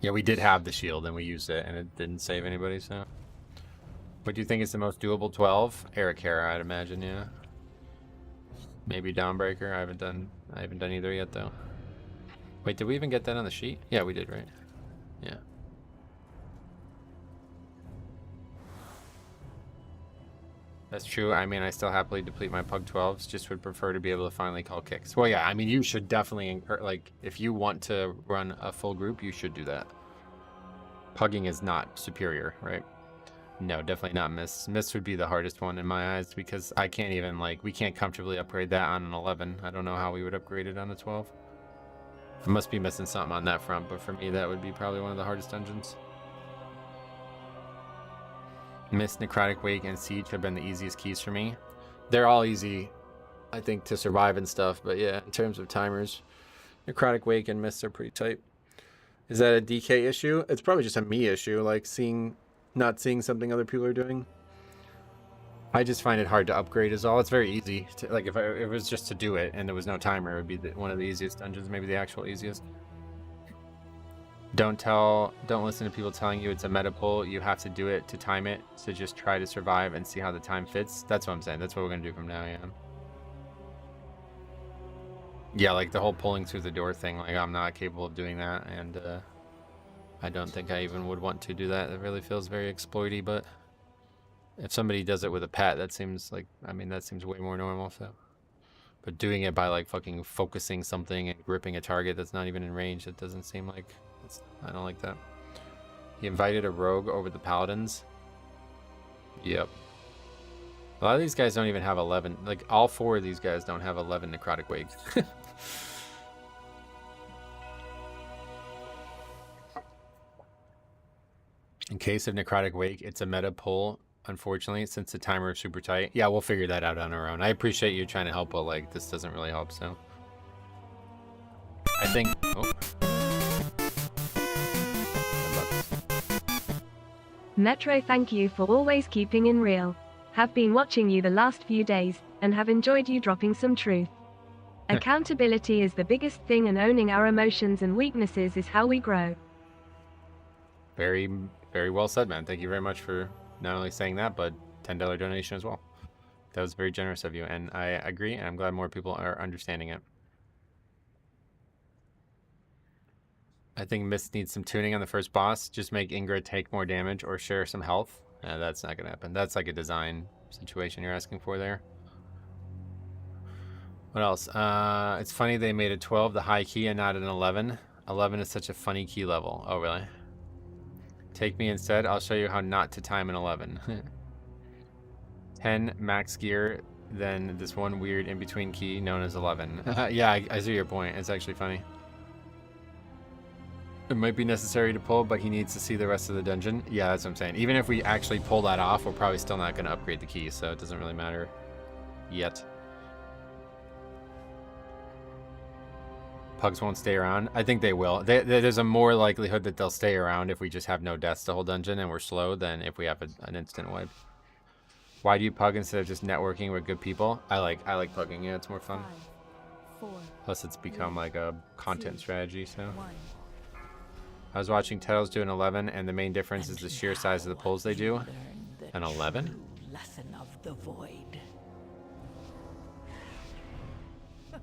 Yeah, we did have the shield, and we used it, and it didn't save anybody, so. What do you think is the most doable 12? Eric Hera, I'd imagine, yeah. Maybe Dawnbreaker. I haven't done either yet, though. Wait, did we even get that on the sheet? Yeah, we did, right? Yeah. That's true. I mean, I still happily deplete my Pug 12s. Just would prefer to be able to finally call kicks. Well, yeah, I mean, you should definitely, like, if you want to run a full group, you should do that. Pugging is not superior, right? No, definitely not Mist. Mist would be the hardest one in my eyes because I can't even, like, we can't comfortably upgrade that on an 11. I don't know how we would upgrade it on a 12. I must be missing something on that front, but for me, that would be probably one of the hardest dungeons. Mist, Necrotic Wake, and Siege have been the easiest keys for me. They're all easy, I think, to survive and stuff, but yeah, in terms of timers, Necrotic Wake and Mist are pretty tight. Is that a DK issue? It's probably just a me issue, like not seeing something other people are doing. I just find it hard to upgrade is all. It's very easy to, like, if it was just to do it and there was no timer, it would be one of the easiest dungeons, maybe the actual easiest. Don't listen to people telling you it's a meta pull. You have to do it to time it, so just try to survive and see how the time fits. That's what I'm saying. That's what we're gonna do from now, yeah. Yeah, like the whole pulling through the door thing, like I'm not capable of doing that, and I don't think I even would want to do that. It really feels very exploity, but if somebody does it with a pet, that seems like, I mean, that seems way more normal, so. But doing it by like fucking focusing something and gripping a target that's not even in range, it doesn't seem like, I don't like that. He invited a rogue over the paladins. Yep. A lot of these guys don't even have 11. Like, all 4 of these guys don't have 11 Necrotic Wake. In case of Necrotic Wake, it's a meta pull, unfortunately, since the timer is super tight. Yeah, we'll figure that out on our own. I appreciate you trying to help, but, like, this doesn't really help, so. I think... Oh.
Metro, thank you for always keeping in real. Have been watching you the last few days, and have enjoyed you dropping some truth. Accountability is the biggest thing, and owning our emotions and weaknesses is how we grow.
Very, very well said, man. Thank you very much for not only saying that, but $10 donation as well. That was very generous of you, and I agree, and I'm glad more people are understanding it. I think Mist needs some tuning on the first boss. Just make Ingra take more damage or share some health. That's not going to happen. That's like a design situation you're asking for there. What else? It's funny they made a 12 the high key and not an 11. 11 is such a funny key level. Oh, really? Take me instead. I'll show you how not to time an 11. 10 max gear, then this one weird in-between key known as 11. Yeah, I see your point. It's actually funny. It might be necessary to pull, but he needs to see the rest of the dungeon. Yeah, that's what I'm saying. Even if we actually pull that off, we're probably still not going to upgrade the key, so it doesn't really matter yet. Pugs won't stay around. I think they will. There's a more likelihood that they'll stay around if we just have no deaths the whole dungeon and we're slow than if we have an instant wipe. Why do you pug instead of just networking with good people? I like pugging. Yeah, it's more fun.
5, 4,
Plus, it's become like a content strategy, so.
1.
I was watching Tails do an 11, and the main difference is the sheer size of the pulls they do. An 11?
Lesson of the void.
I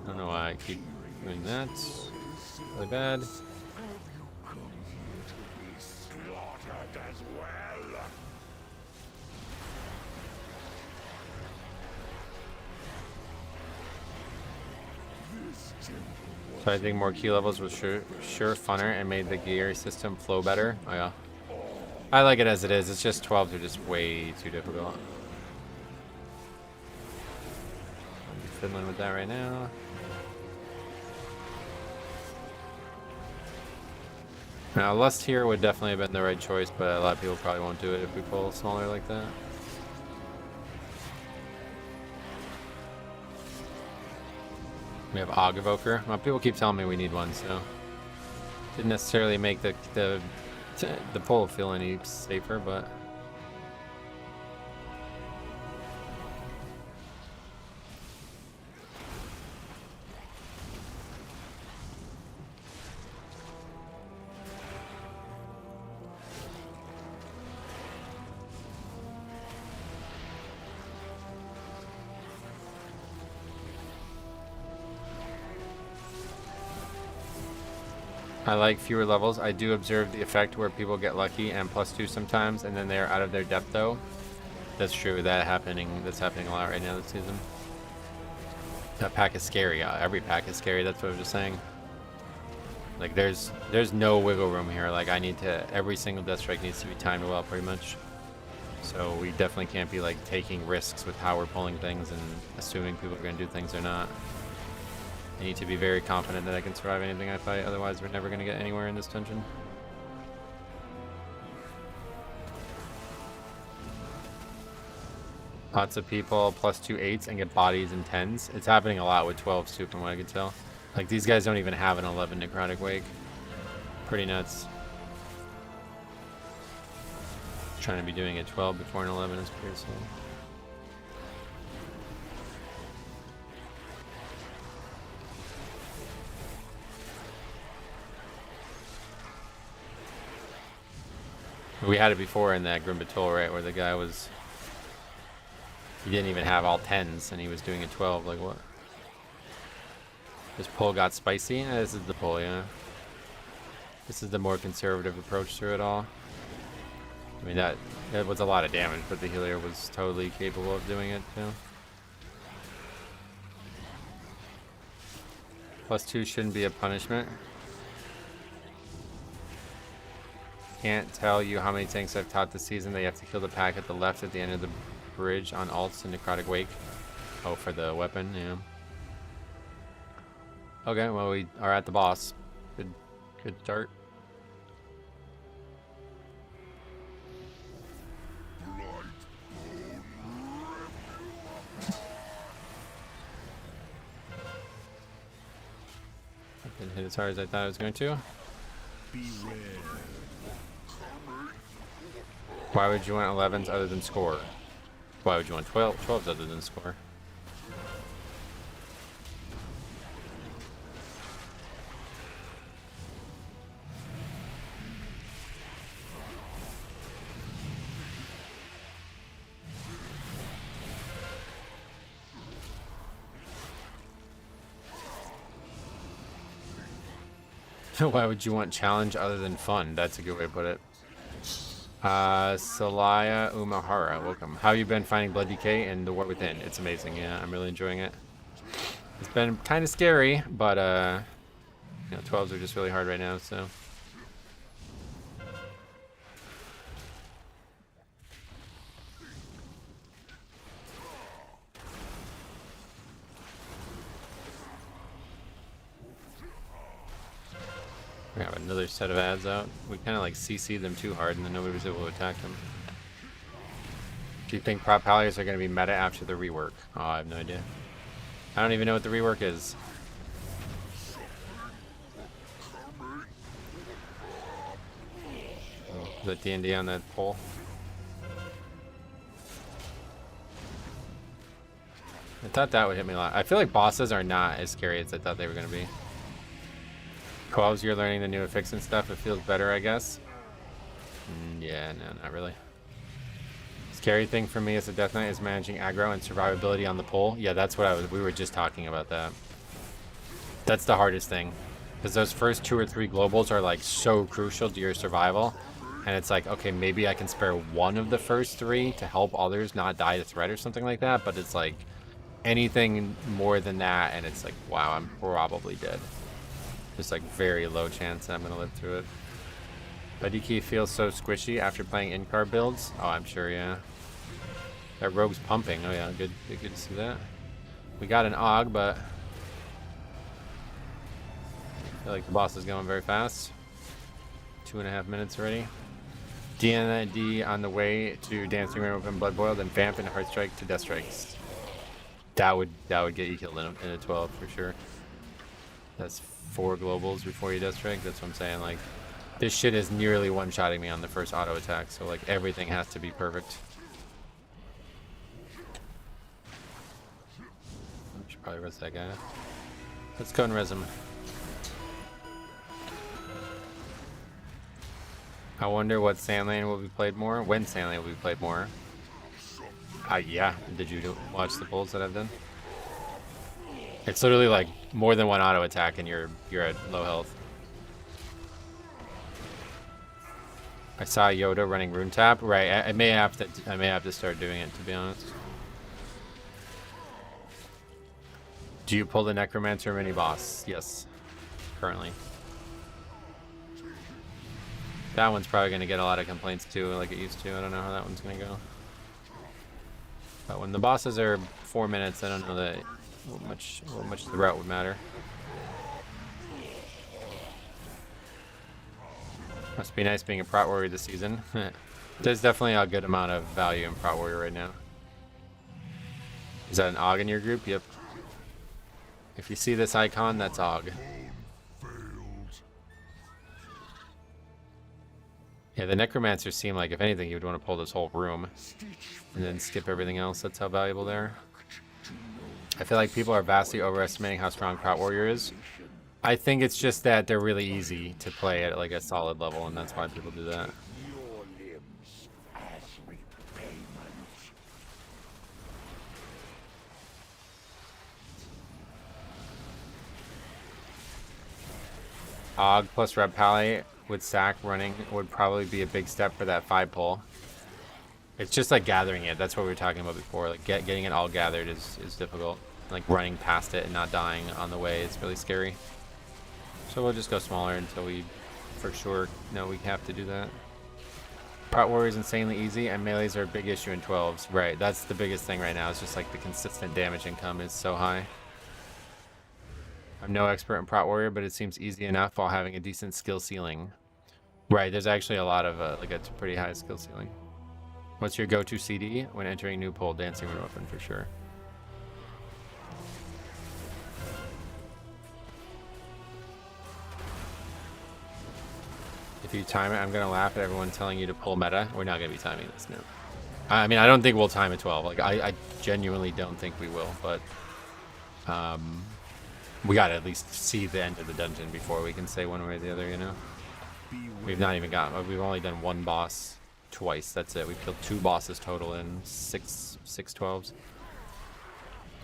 don't know why I keep doing that. Really bad.
Have you come here to be slaughtered as well? This temple was
So I think more key levels was sure funner and made the gear system flow better. Oh yeah. I like it as it is. It's just 12s are just way too difficult. I'm fiddling with that right now. Now, Lust here would definitely have been the right choice, but a lot of people probably won't do it if we pull smaller like that. We have Og Evoker. Well, people keep telling me we need one, so didn't necessarily make the pull feel any safer, but I like fewer levels. I do observe the effect where people get lucky and +2 sometimes, and then they're out of their depth though. That's true. That's happening a lot right now this season. That pack is scary. Every pack is scary. That's what I was just saying. Like there's no wiggle room here. Like every single death strike needs to be timed well, pretty much. So we definitely can't be like taking risks with how we're pulling things and assuming people are going to do things or not. I need to be very confident that I can survive anything I fight, otherwise we're never going to get anywhere in this dungeon. Lots of people +2 8s and get bodies and 10s. It's happening a lot with 12s too, from what I can tell. Like these guys don't even have an 11 Necrotic Wake. Pretty nuts. Trying to be doing a 12 before an 11 is pretty slow. We had it before in that Grim Battle, right, where the guy was... He didn't even have all 10s, and he was doing a 12, like what? This pull got spicy? This is the pull, yeah. This is the more conservative approach to it all. I mean, that was a lot of damage, but the healer was totally capable of doing it, too. +2 shouldn't be a punishment. Can't tell you how many tanks I've taught this season. They have to kill the pack at the left at the end of the bridge on alts and Necrotic Wake. Oh, for the weapon, yeah. Okay, well we are at the boss. Good start. I didn't hit as hard as I thought I was going to.
beware.
Why would you want 11s other than score? Why would you want 12s other than score? Why would you want challenge other than fun? That's a good way to put it. Salaya Umahara, welcome. How you been finding Blood Decay and The War Within? It's amazing, yeah, I'm really enjoying it. It's been kind of scary, but you know, 12s are just really hard right now, so. We have another set of ads out. We kind of like CC'd them too hard and then nobody was able to attack them. Do you think prop palliers are going to be meta after the rework? Oh, I have no idea. I don't even know what the rework is. Oh, is that D&D on that pole? I thought that would hit me a lot. I feel like bosses are not as scary as I thought they were going to be. 12s, you're learning the new affix and stuff. It feels better, I guess. Yeah, no, not really. Scary thing for me as a Death Knight is managing aggro and survivability on the pole. Yeah, that's what we were just talking about that. That's the hardest thing. Because those first 2 or 3 globals are like so crucial to your survival. And it's like, okay, maybe I can spare one of the first 3 to help others not die to threat or something like that. But it's like anything more than that, and it's like, wow, I'm probably dead. Just like very low chance that I'm gonna live through it. Buddy feels so squishy after playing in-car builds. Oh, I'm sure, yeah. That rogue's pumping. Oh yeah, good to see that. We got an AUG, but I feel like the boss is going very fast. 2.5 minutes already. D on the way to Dancing Rain Open Blood Boil, then Vamp and Heart Strike to Death Strikes. That would get you killed in a 12 for sure. That's 4 globals before you Death Strike. That's what I'm saying. Like, this shit is nearly one-shotting me on the first auto attack, so like everything has to be perfect. I should probably res that guy. Let's go and res him. I wonder what sand lane will be played more. When sand lane will be played more. Yeah. Did you watch the pulls that I've done? It's literally like more than one auto attack and you're at low health. I saw Yoda running rune tap. Right, I may have to start doing it, to be honest. Do you pull the Necromancer mini boss? Yes, currently. That one's probably gonna get a lot of complaints too, like it used to. I don't know how that one's gonna go. But when the bosses are 4 minutes, I don't know that what much the route would matter. Must be nice being a Prot Warrior this season. There's definitely a good amount of value in Prot Warrior right now. Is that an AUG in your group? Yep. If you see this icon, that's AUG. Yeah, the Necromancers seem like, if anything, you would want to pull this whole room and then skip everything else. That's how valuable they are. I feel like people are vastly overestimating how strong Prot Warrior is. I think it's just that they're really easy to play at like a solid level, and that's why people do that. AUG plus Red Pally with Sack running would probably be a big step for that 5 pull. It's just like gathering it. That's what we were talking about before. Like getting it all gathered is difficult. Like running past it and not dying on the way is really scary. So we'll just go smaller until we for sure know we have to do that. Prot Warrior is insanely easy, and melees are a big issue in 12s. Right, that's the biggest thing right now. It's just like the consistent damage income is so high. I'm no expert in Prot Warrior, but it seems easy enough while having a decent skill ceiling. Right, there's actually a lot of like a pretty high skill ceiling. What's your go-to CD when entering new poll? Dancing Rain Open for sure. If you time it, I'm gonna laugh at everyone telling you to pull meta. We're not gonna be timing this now. I mean, I don't think we'll time a 12. Like, I genuinely don't think we will, but we gotta at least see the end of the dungeon before we can say one way or the other, you know? We've not even gotten, we've only done 1 boss twice. That's it. We've killed 2 bosses total in 6 12s.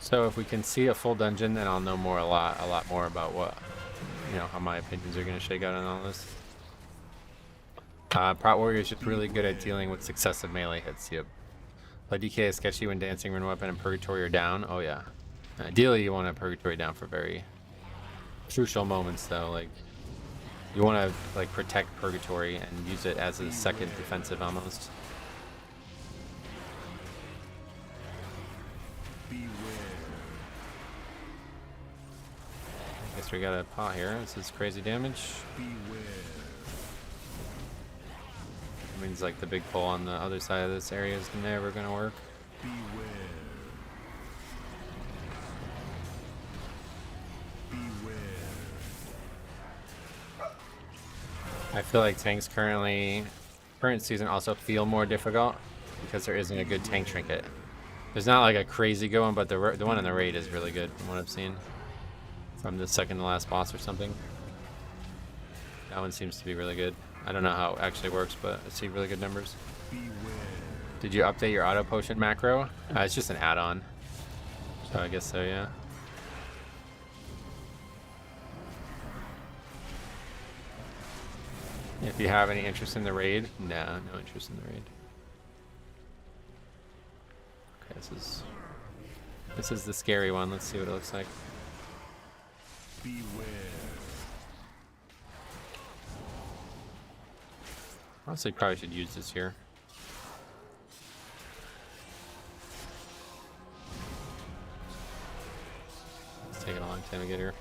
So if we can see a full dungeon, then I'll know a lot more about what, you know, how my opinions are gonna shake out on all this. Prot Warrior is just really good at dealing with successive melee hits. Yep. Play DK is sketchy when Dancing Rune Weapon and Purgatory are down. Oh yeah. Ideally, you want to Purgatory down for very crucial moments, though. Like, you want to like protect Purgatory and use it as a second defensive almost. I guess we got a pot here. This is crazy damage. Means like the big pull on the other side of this area is never gonna work. I feel like tanks current season also feel more difficult because there isn't a good tank trinket. There's not like a crazy good one, but the one in the raid is really good from what I've seen. From the second to last boss or something. That one seems to be really good. I don't know how it actually works, but I see really good numbers. Did you update your auto potion macro? It's just an add-on. So I guess so, yeah. If you have any interest in the raid, no interest in the raid. Okay, this is the scary one. Let's see what it looks like.
Beware.
Honestly, probably should use this here. It's taking a long time to get here.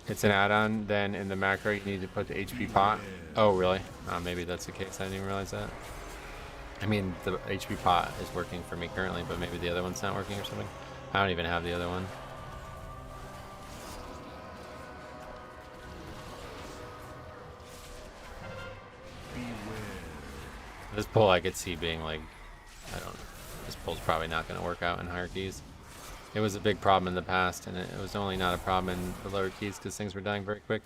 It's an add-on, then in the macro you need to put the HP pot. Oh, really? Maybe that's the case. I didn't even realize that. I mean, the HP pot is working for me currently, but maybe the other one's not working or something. I don't even have the other one. This pull I could see being like, I don't know. This pull's probably not going to work out in higher keys. It was a big problem in the past, and it was only not a problem in the lower keys because things were dying very quick.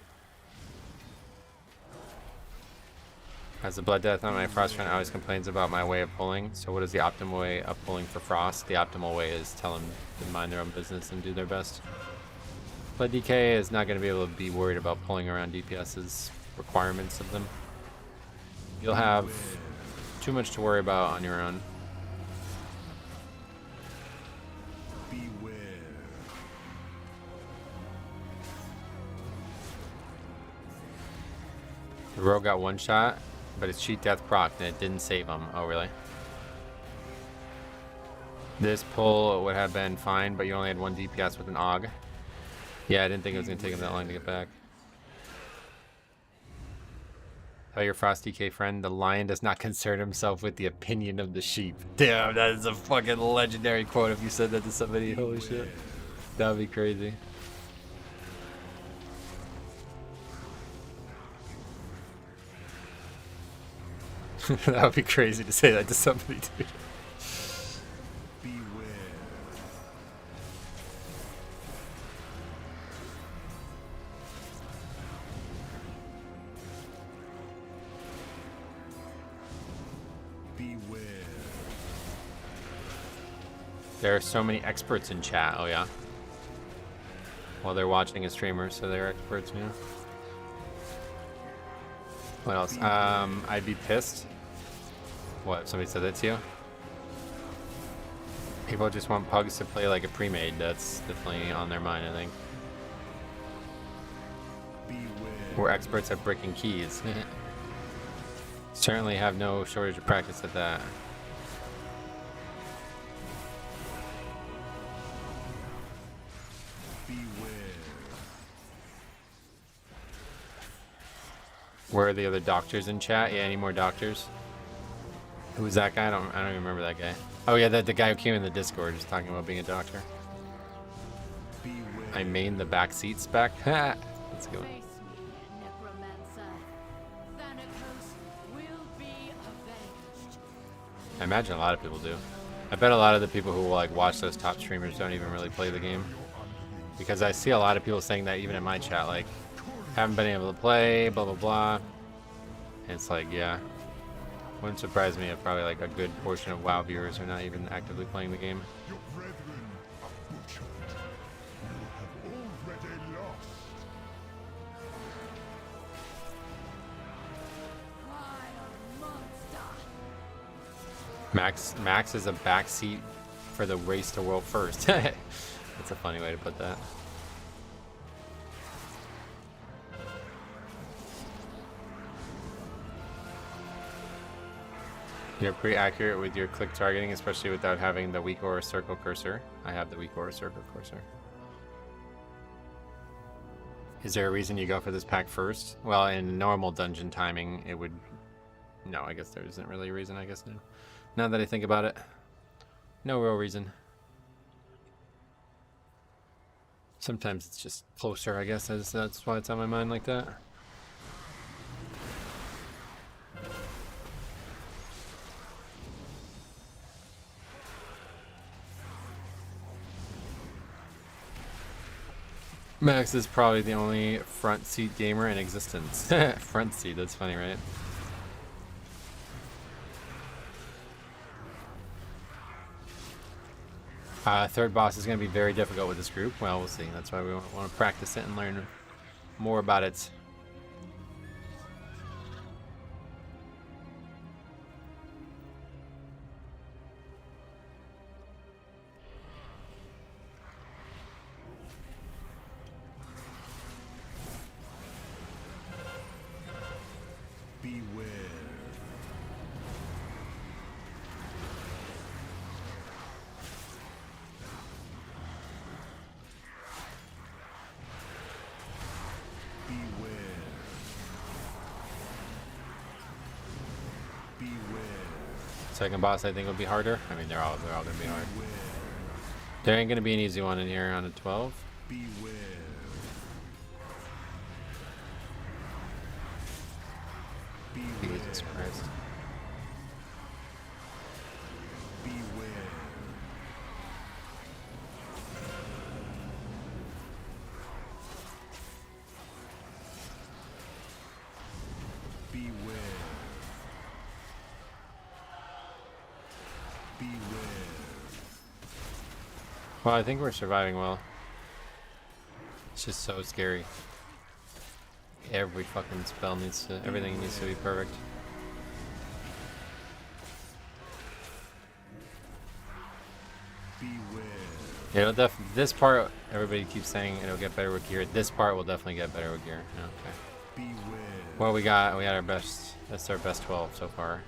As a Blood Death on my Frost friend always complains about my way of pulling. So what is the optimal way of pulling for Frost? The optimal way is tell them to mind their own business and do their best. Blood DK is not going to be able to be worried about pulling around DPS's requirements of them. You'll have too much to worry about on your own. The rogue got one shot, but it's cheat death proc and it didn't save him. Oh, really? This pull would have been fine, but you only had one DPS with an AUG. Yeah, I didn't think it was going to take him that long to get back. Tell your Frost DK friend, the lion does not concern himself with the opinion of the sheep. Damn, that is a fucking legendary quote if you said that to somebody. Holy shit. That would be crazy. That would be crazy to say that to somebody, dude.
Beware. Beware.
There are so many experts in chat. Oh, yeah. Well, they're watching a streamer, so they're experts, yeah. What else? I'd be pissed. What, if somebody said that to you? People just want pugs to play like a pre-made. That's definitely on their mind, I think.
Beware.
We're experts at breaking keys. Certainly have no shortage of practice at that. Where are the other doctors in chat? Yeah, any more doctors? Who's that guy? I don't even remember that guy. Oh yeah, the guy who came in the Discord just talking about being a doctor. I main the back seat spec. Let's go.
Face me, necromancer. Thanatos will be avenged.
I imagine a lot of people do. I bet a lot of the people who like watch those top streamers don't even really play the game. Because I see a lot of people saying that even in my chat, like, haven't been able to play, blah blah blah. And it's like, yeah. Wouldn't surprise me if probably like a good portion of WoW viewers are not even actively playing the game.
Your brethren are butchered. You have already lost.
Monster.
Max is a backseat for the race to world first. That's a funny way to put that. You're pretty accurate with your click targeting, especially without having the weak aura circle cursor. I have the weak aura circle cursor. Is there a reason you go for this pack first? Well, in normal dungeon timing, it would... No, I guess there isn't really a reason, I guess, no. Now that I think about it. No real reason. Sometimes it's just closer, I guess, that's why it's on my mind like that. Max is probably the only front seat gamer in existence. Front seat, that's funny, right? Third boss is going to be very difficult with this group. Well, we'll see. That's why we want to practice it and learn more about it.
Beware.
Second boss, I think, would be harder. I mean, they're all going to be hard. There ain't going to be an easy one in here on a 12.
Beware.
Jesus Christ.
Beware. Beware.
Well, I think we're surviving well. It's just so scary. Every fucking spell needs to, everything needs to be perfect.
Beware.
Yeah, this part, everybody keeps saying it'll get better with gear. This part will definitely get better with gear. Okay.
Beware.
Well, we had our best, that's our best 12 so far.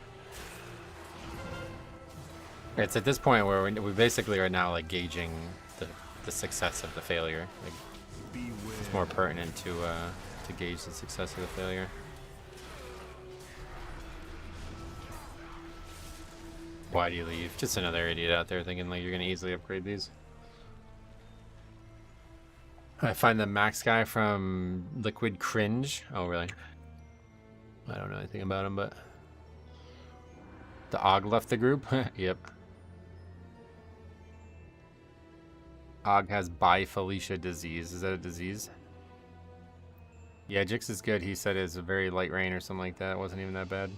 It's at this point where we basically are now like gauging the success of the failure. Like, it's more pertinent to gauge the success of the failure. Why do you leave? Just another idiot out there thinking like you're gonna easily upgrade these. I find the max guy from Liquid Cringe. Oh really? I don't know anything about him, but the Og left the group. Yep. Og has bifelicia disease. Is that a disease? Yeah, Jix is good. He said it's a very light rain or something like that. It wasn't even that bad.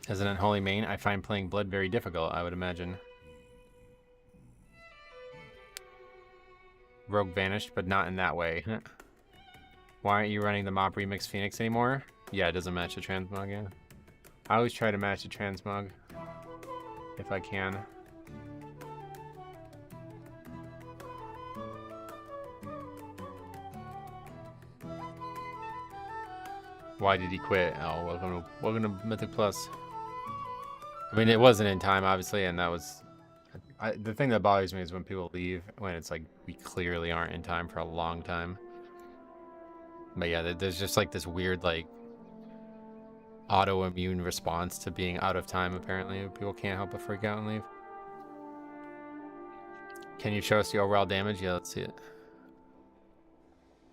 As an unholy main, I find playing Blood very difficult, I would imagine. Rogue vanished, but not in that way. Why aren't you running the Mop Remix Phoenix anymore? Yeah, it doesn't match the transmog, yeah. I always try to match the transmog if I can. Why did he quit? Oh, welcome to Mythic Plus. I mean, it wasn't in time, obviously, and that was... the thing that bothers me is when people leave, when it's like, we clearly aren't in time for a long time. But yeah, there's just like this weird, like, autoimmune response to being out of time, apparently. People can't help but freak out and leave. Can you show us the overall damage? Yeah, let's see it.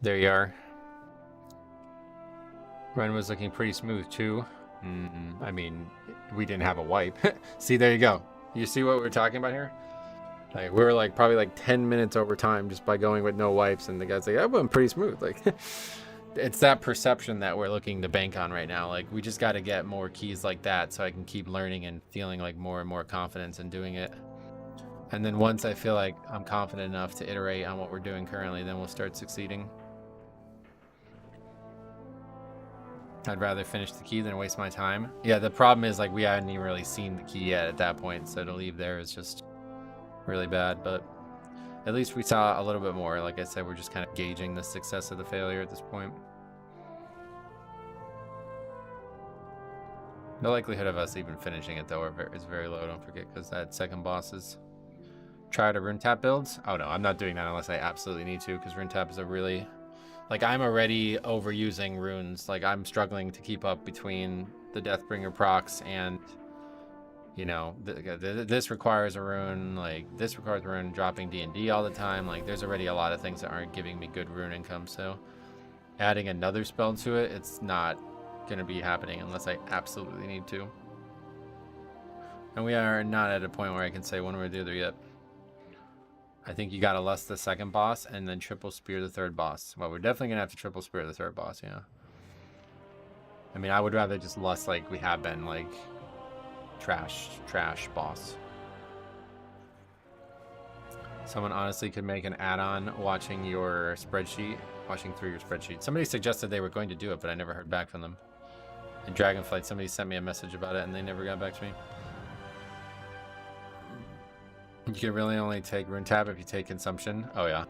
There you are. Run was looking pretty smooth too. I mean, we didn't have a wipe. See, there you go. You see what we're talking about here? Like, we were like probably like 10 minutes over time just by going with no wipes, and the guy's like, that went pretty smooth. Like, it's that perception that we're looking to bank on right now. Like, we just got to get more keys like that so I can keep learning and feeling like more and more confidence in doing it. And then once I feel like I'm confident enough to iterate on what we're doing currently, then we'll start succeeding. I'd rather finish the key than waste my time. Yeah, the problem is like we hadn't even really seen the key yet at that point, so to leave there is just really bad, but at least we saw a little bit more. Like I said, we're just kind of gauging the success of the failure at this point. The likelihood of us even finishing it though is very low, don't forget, because that second boss is try to rune tap builds. Oh no, I'm not doing that unless I absolutely need to, because rune tap is a really... Like, I'm already overusing runes. Like, I'm struggling to keep up between the Deathbringer procs and, you know, this requires a rune. Like, this requires a rune, dropping D&D all the time. Like, there's already a lot of things that aren't giving me good rune income. So, adding another spell to it, it's not going to be happening unless I absolutely need to. And we are not at a point where I can say one way or the other yet. I think you gotta lust the second boss and then triple spear the third boss. Well, we're definitely gonna have to triple spear the third boss, yeah. I mean, I would rather just lust like we have been, like trash boss. Someone honestly could make an add-on watching through your spreadsheet. Somebody suggested they were going to do it, but I never heard back from them. In Dragonflight, somebody sent me a message about it and they never got back to me. You can really only take Rune Tab if you take Consumption. Oh yeah.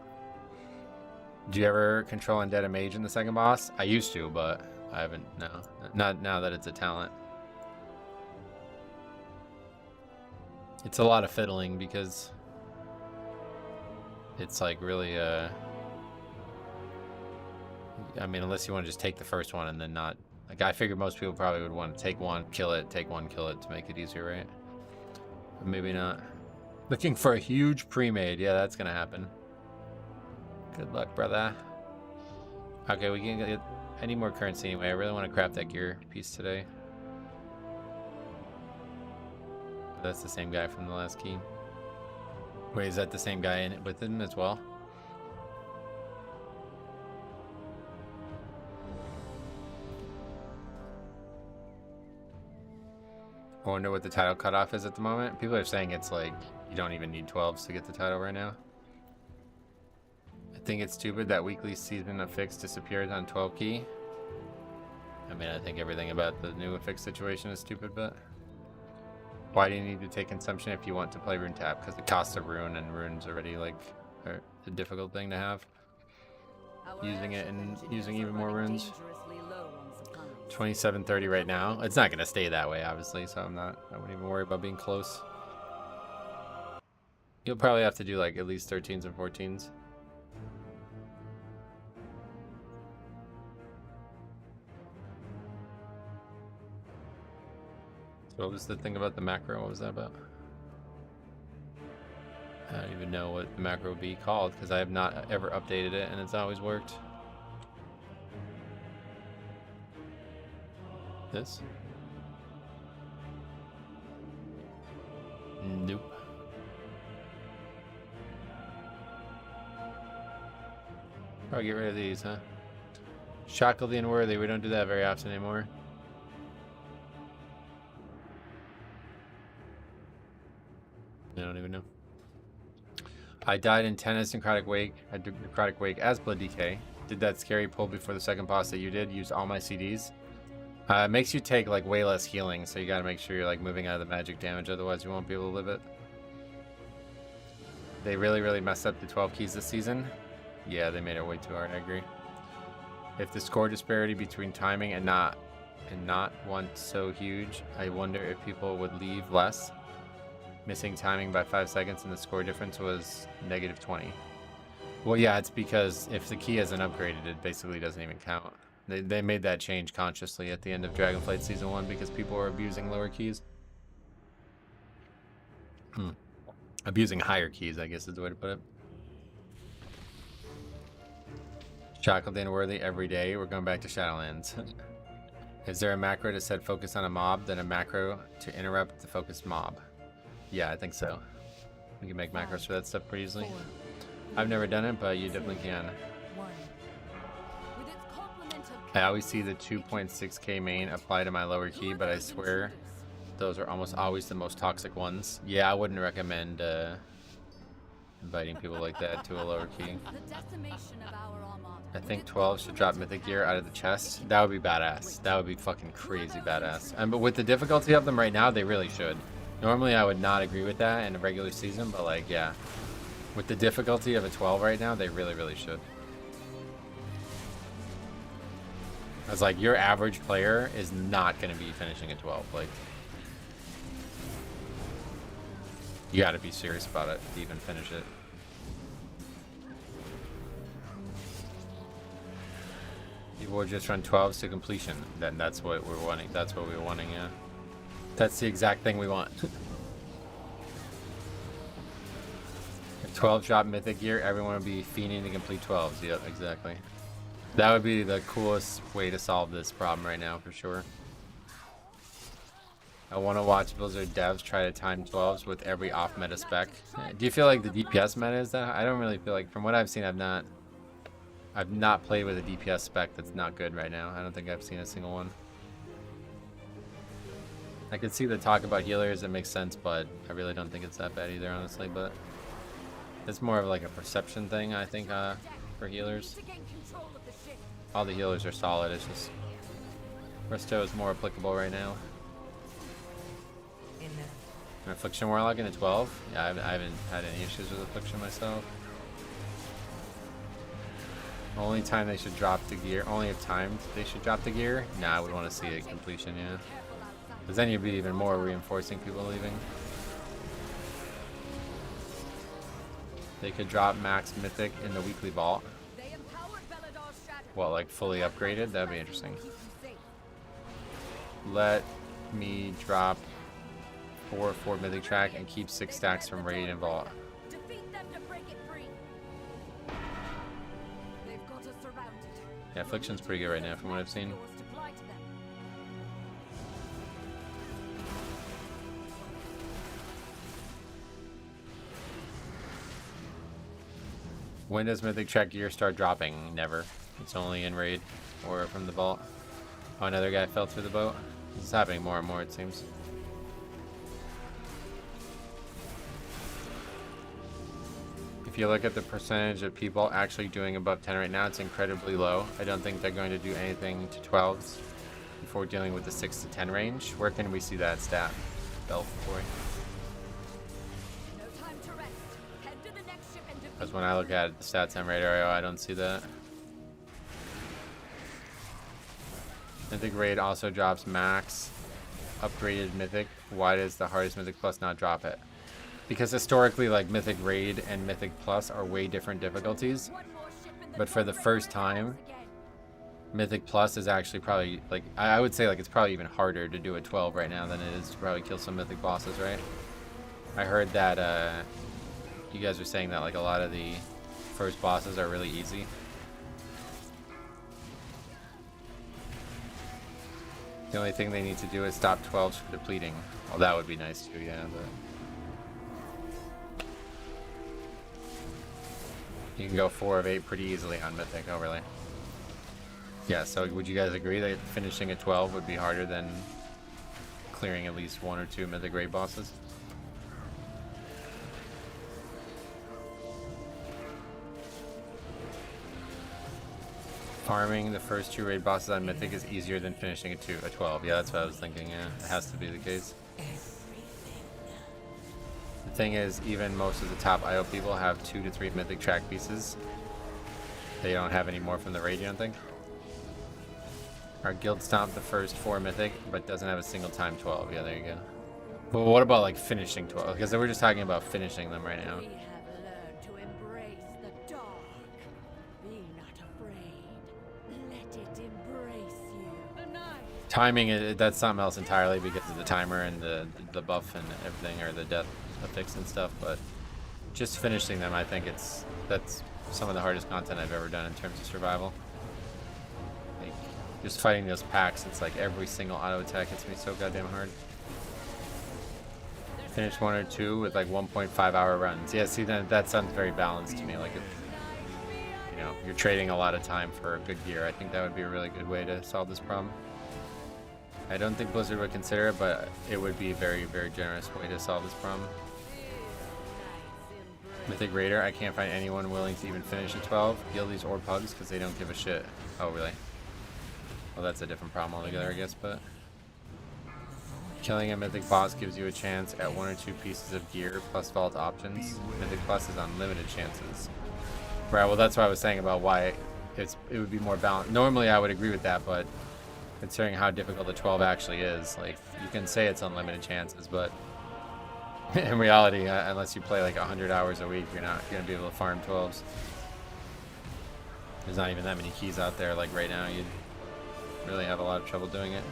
Do you ever control Undead a Mage in the second boss? I used to, but I haven't now. Not now that it's a talent. It's a lot of fiddling because it's like really I mean, unless you want to just take the first one and then not, like, I figured most people probably would want to take one, kill it, take one, kill it to make it easier, right? But maybe not. Looking for a huge pre-made. Yeah, that's gonna happen. Good luck, brother. Okay, we can get, I need more currency anyway. I really want to craft that gear piece today. That's the same guy from the last key. Wait, is that the same guy in it with him as well? I wonder what the title cutoff is at the moment. People are saying it's like you don't even need 12s to get the title right now. I think it's stupid that weekly season affix disappears on 12 key. I mean, I think everything about the new affix situation is stupid, but why do you need to take Consumption if you want to play Rune Tap? Because the cost of Rune and Rune's already like a difficult thing to have. Using it and using even more runes. 2730 right now. It's not gonna stay that way, obviously, so I wouldn't even worry about being close. You'll probably have to do like at least 13s and 14s. So what was the thing about the macro? What was that about? I don't even know what the macro would be called because I have not ever updated it and it's always worked. This? Nope. Probably get rid of these, huh? Shackle the Unworthy. We don't do that very often anymore. I don't even know. I died in tennis Necrotic Wake. I did Necrotic Wake as Blood DK. Did that scary pull before the second boss that you did. Used all my CDs. It makes you take like way less healing, so you gotta make sure you're like moving out of the magic damage, otherwise you won't be able to live it. They really messed up the 12 keys this season. Yeah, they made it way too hard, I agree. If the score disparity between timing and not one so huge, I wonder if people would leave less. Missing timing by 5 seconds and the score difference was -20. Well, yeah, it's because if the key isn't upgraded, it basically doesn't even count. They made that change consciously at the end of Dragonflight Season 1 because people were abusing lower keys. Abusing higher keys, I guess is the way to put it. Shackled and Worthy every day. We're going back to Shadowlands. Is there a macro to set focus on a mob, then a macro to interrupt the focused mob? Yeah, I think so. We can make macros for that stuff pretty easily. I've never done it, but you definitely can. I always see the 2.6k main apply to my lower key, but I swear those are almost always the most toxic ones. Yeah, I wouldn't recommend inviting people like that to a lower key. I think 12 should drop Mythic Gear out of the chest. That would be badass. That would be fucking crazy badass. But with the difficulty of them right now, they really should. Normally I would not agree with that in a regular season, but like, yeah. With the difficulty of a 12 right now, they really should. I was like, your average player is not going to be finishing a 12. Like, you got to be serious about it to even finish it. People would just run 12s to completion. Then that's what we're wanting. That's what we were wanting, yeah. That's the exact thing we want. If 12 drop Mythic Gear, everyone would be fiending to complete 12s. Yep, exactly. That would be the coolest way to solve this problem right now, for sure. I want to watch Blizzard devs try to time 12s with every off meta spec. Do you feel like the DPS meta is that? I don't really feel like, from what I've seen, I've not played with a DPS spec that's not good right now. I don't think I've seen a single one. I could see the talk about healers, it makes sense, but I really don't think it's that bad either, honestly. But it's more of like a perception thing, I think, for healers. All the healers are solid, it's just Resto is more applicable right now. An Affliction Warlock in a 12? Yeah, I haven't had any issues with Affliction myself. Only time they should drop the gear, only if timed they should drop the gear? Nah, I would want to see it completion, yeah. Because then you'd be even more reinforcing people leaving. They could drop max mythic in the weekly vault. Well, like fully upgraded? That'd be interesting. Let me drop 4 mythic track and keep 6 stacks from raid and vault. Yeah, Affliction's pretty good right now from what I've seen. When does mythic track gear start dropping? Never. It's only in raid or from the vault. Oh, another guy fell through the boat. This is happening more and more, it seems. If you look at the percentage of people actually doing above 10 right now, it's incredibly low. I don't think they're going to do anything to 12s before dealing with the 6 to 10 range. Where can we see that stat? Belfoy. Because when I look at the stats on Radar, I don't see that. Mythic Raid also drops max upgraded Mythic. Why does the hardest Mythic Plus not drop it? Because historically, like, Mythic Raid and Mythic Plus are way different difficulties. But for the first time, Mythic Plus is actually probably, like, I would say, like, it's probably even harder to do a 12 right now than it is to probably kill some Mythic bosses, right? I heard that, you guys are saying that, like, a lot of the first bosses are really easy. The only thing they need to do is stop 12s from depleting. Well, that would be nice too, yeah, but... You can go 4 of 8 pretty easily on Mythic. Oh, really? Yeah, so would you guys agree that finishing a 12 would be harder than clearing at least 1 or 2 Mythic raid bosses? Farming the first 2 raid bosses on Mythic is easier than finishing a 12. Yeah, that's what I was thinking, yeah. It has to be the case. The thing is, even most of the top IO people have 2 to 3 Mythic track pieces. They don't have any more from the raid, you don't think? Our guild stomped the first 4 Mythic, but doesn't have a single time 12. Yeah, there you go. But what about, like, finishing 12? Because we're just talking about finishing them right now. Timing, that's something else entirely because of the timer and the buff and everything, or the death affix and stuff, but just finishing them, I think that's some of the hardest content I've ever done in terms of survival. Like, just fighting those packs, it's like every single auto attack hits me so goddamn hard. Finish 1 or 2 with like 1.5 hour runs. Yeah, see, that sounds very balanced to me. Like, you know, you're trading a lot of time for good gear. I think that would be a really good way to solve this problem. I don't think Blizzard would consider it, but it would be a very, very generous way to solve this problem. Mythic Raider, I can't find anyone willing to even finish a 12, guildies or pugs, because they don't give a shit. Oh, really? Well, that's a different problem altogether, I guess, but... Killing a Mythic boss gives you a chance at 1 or 2 pieces of gear plus vault options. Mythic Plus is unlimited chances. Right, well, that's what I was saying about why it would be more balanced. Normally, I would agree with that, but... considering how difficult the 12 actually is, like, you can say it's unlimited chances, but in reality, unless you play like 100 hours a week, you're not going to be able to farm 12s. There's not even that many keys out there, like right now, you'd really have a lot of trouble doing it.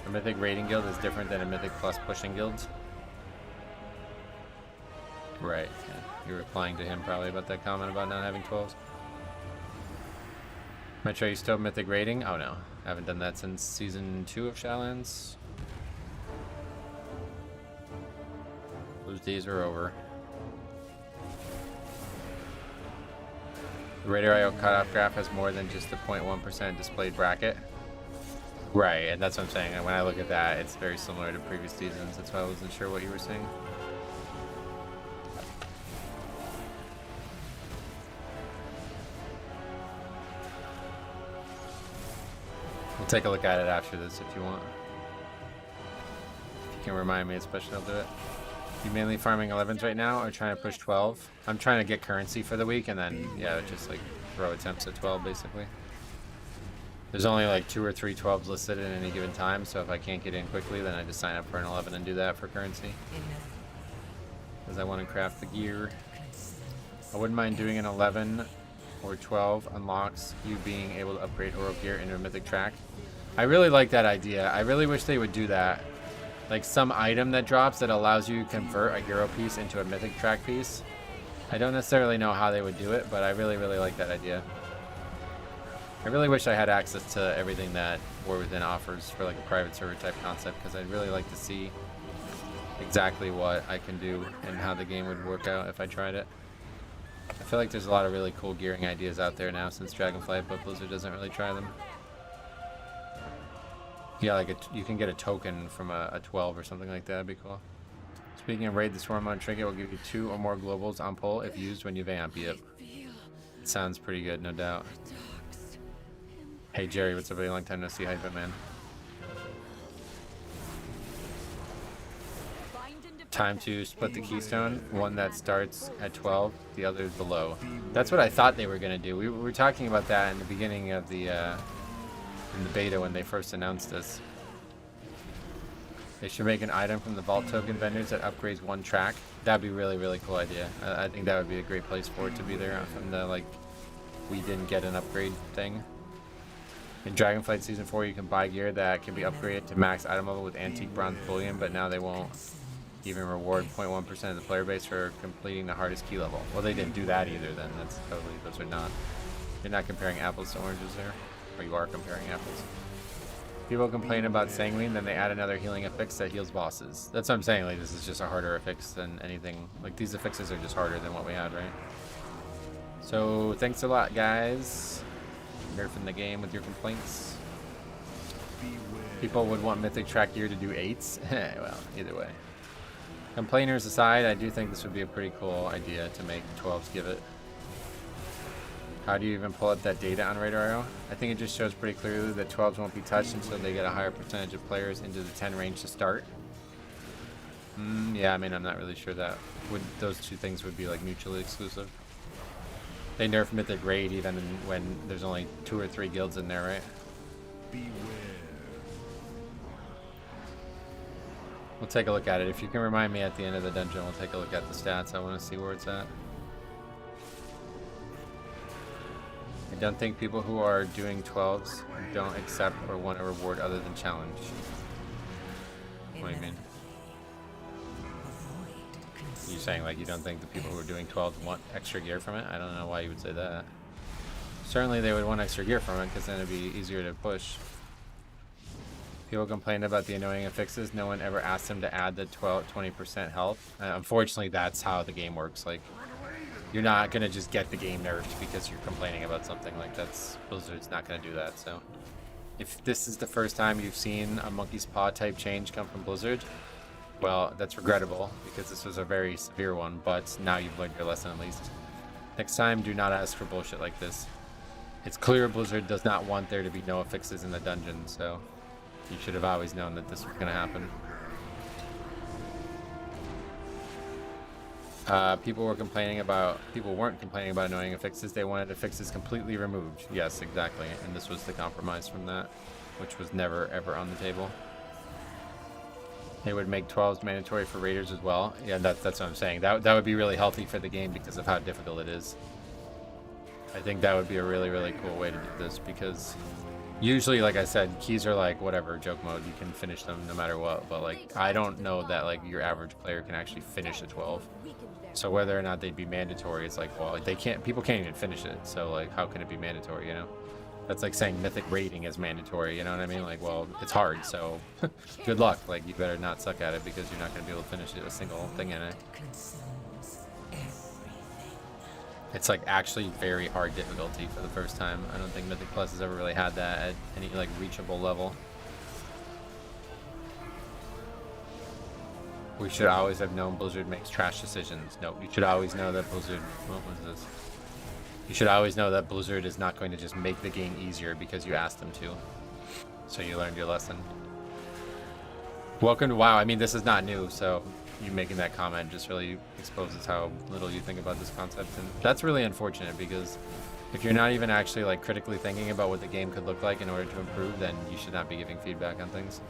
A Mythic raiding guild is different than a Mythic Plus pushing guild. Right, yeah. You're replying to him probably about that comment about not having 12s. Metro, you still Mythic raiding? Oh no. I haven't done that since season 2 of Shadowlands. Those days are over. The Raider IO cutoff graph has more than just the 0.1% displayed bracket. Right, and that's what I'm saying. And when I look at that, it's very similar to previous seasons. That's why I wasn't sure what you were saying. We'll take a look at it after this if you want. If you can remind me, especially, I'll do it. You mainly farming 11s right now or trying to push 12? I'm trying to get currency for the week and then, yeah, just like throw attempts at 12 basically. There's only like 2 or 3 12s listed at any given time, so if I can't get in quickly, then I just sign up for an 11 and do that for currency. Because I want to craft the gear. I wouldn't mind doing an 11 or 12 unlocks you being able to upgrade Oro gear into a mythic track. I really like that idea. I really wish they would do that. Like some item that drops that allows you to convert a hero piece into a mythic track piece. I don't necessarily know how they would do it, but I really, really like that idea. I really wish I had access to everything that War Within offers for like a private server type concept, because I'd really like to see exactly what I can do and how the game would work out if I tried it. I feel like there's a lot of really cool gearing ideas out there now since Dragonflight, but Blizzard doesn't really try them. Yeah, like you can get a token from a 12 or something like that. That'd be cool. Speaking of raid, the Swarm on trinket will give you 2 or more globals on pull if used when you vamp. Yep. It sounds pretty good, no doubt. Hey Jerry, what's up? A long time no see. Hype it, man. Time to split the keystone. One that starts at 12, the other is below. That's what I thought they were gonna do. We were talking about that in the beginning of the in the beta when they first announced this. They should make an item from the vault token vendors that upgrades 1 track. That'd be really, really cool idea. I think that would be a great place for it to be there from the like we didn't get an upgrade thing. In Dragonflight Season 4, you can buy gear that can be upgraded to max item level with antique bronze bullion, but now they won't even reward 0.1% of the player base for completing the hardest key level. Well, they didn't do that either then. That's totally, those are not, you're not comparing apples to oranges there. Or you are comparing apples. People complain about Sanguine, then they add another healing affix that heals bosses. That's what I'm saying, like this is just a harder affix than anything. Like these affixes are just harder than what we had, right? So thanks a lot, guys. Nerfing the game with your complaints. People would want Mythic Track gear to do 8s. Well, either way. Complainers aside, I do think this would be a pretty cool idea to make 12s give it. How do you even pull up that data on Radar.io? I think it just shows pretty clearly that 12s won't be touched until they get a higher percentage of players into the 10 range to start. Yeah, I mean, I'm not really sure that those two things would be like mutually exclusive. They nerf Mythic Raid even when there's only 2 or 3 guilds in there, right?
Beware.
We'll take a look at it. If you can remind me at the end of the dungeon, we'll take a look at the stats. I want to see where it's at. I don't think people who are doing 12s don't accept or want a reward other than challenge. What do you mean? You're saying like you don't think the people who are doing 12s want extra gear from it? I don't know why you would say that. Certainly they would want extra gear from it because then it'd be easier to push. People complain about the annoying affixes. No one ever asked them to add the 20% health. Unfortunately, that's how the game works. Like, you're not gonna just get the game nerfed because you're complaining about something. Like Blizzard's not gonna do that. So, if this is the first time you've seen a monkey's paw type change come from Blizzard, well, that's regrettable because this was a very severe one. But now you've learned your lesson at least. Next time, do not ask for bullshit like this. It's clear Blizzard does not want there to be no affixes in the dungeon. So. You should have always known that this was going to happen. People weren't complaining about annoying affixes. They wanted affixes completely removed. Yes, exactly. And this was the compromise from that, which was never, ever on the table. They would make 12s mandatory for raiders as well. Yeah, that's what I'm saying. That would be really healthy for the game because of how difficult it is. I think that would be a really, really cool way to do this because... Usually, like I said, keys are like whatever, joke mode. You can finish them no matter what. But like, I don't know that like your average player can actually finish a 12. So whether or not they'd be mandatory, it's like, well, they can't. People can't even finish it. So like, how can it be mandatory? You know. That's like saying mythic rating is mandatory, you know what I mean? Like, well, it's hard, so good luck. Like, you better not suck at it because you're not going to be able to finish it, a single thing in it. It's like actually very hard difficulty for the first time. I don't think Mythic Plus has ever really had that at any like reachable level. We should always have known Blizzard makes trash decisions. No, you should always know that Blizzard, what was this? You should always know that Blizzard is not going to just make the game easier because you asked them to. So you learned your lesson. Welcome to WoW. I mean, this is not new, so you making that comment just really exposes how little you think about this concept. And that's really unfortunate because if you're not even actually like critically thinking about what the game could look like in order to improve, then you should not be giving feedback on things.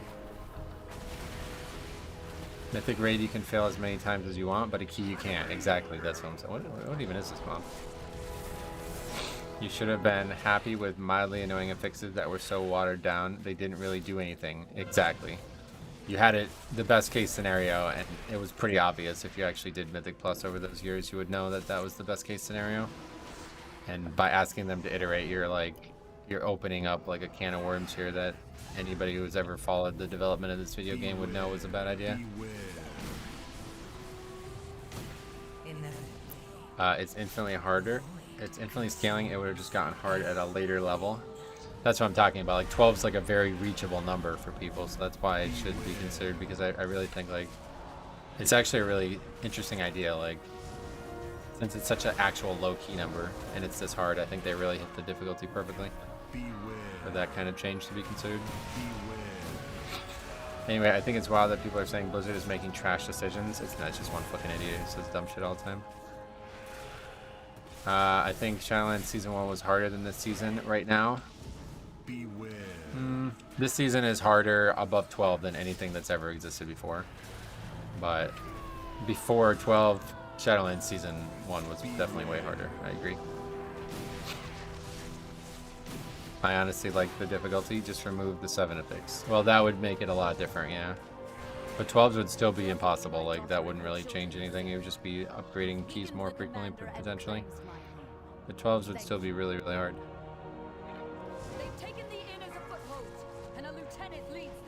Mythic raid you can fail as many times as you want, but a key you can't. Exactly, that's what I'm saying. What even is this, Mom? You should have been happy with mildly annoying affixes that were so watered down they didn't really do anything. Exactly. You had it the best case scenario, and it was pretty obvious. If you actually did Mythic Plus over those years, you would know that that was the best case scenario. And by asking them to iterate, you're opening up like a can of worms here that anybody who's ever followed the development of this video game would know was a bad idea. It's infinitely harder. It's infinitely scaling. It would have just gotten hard at a later level. That's what I'm talking about. Like 12 is like a very reachable number for people, so that's why it should be considered, because I really think like it's actually a really interesting idea. Like, since it's such an actual low-key number and it's this hard, I think they really hit the difficulty perfectly for that kind of change to be considered. Anyway, I think it's wild that people are saying Blizzard is making trash decisions. It's not, it's just one fucking idiot who says dumb shit all the time. I think Shadowlands Season 1 was harder than this season right now. This season is harder above 12 than anything that's ever existed before. But before 12, Shadowlands Season 1 was definitely way harder. I agree. I honestly like the difficulty. Just remove the 7 affix. Well, that would make it a lot different, yeah. But 12s would still be impossible. Like, that wouldn't really change anything. It would just be upgrading keys more frequently, potentially. The 12s would still be really, really hard.
They've taken the inn as a foothold, and a lieutenant leads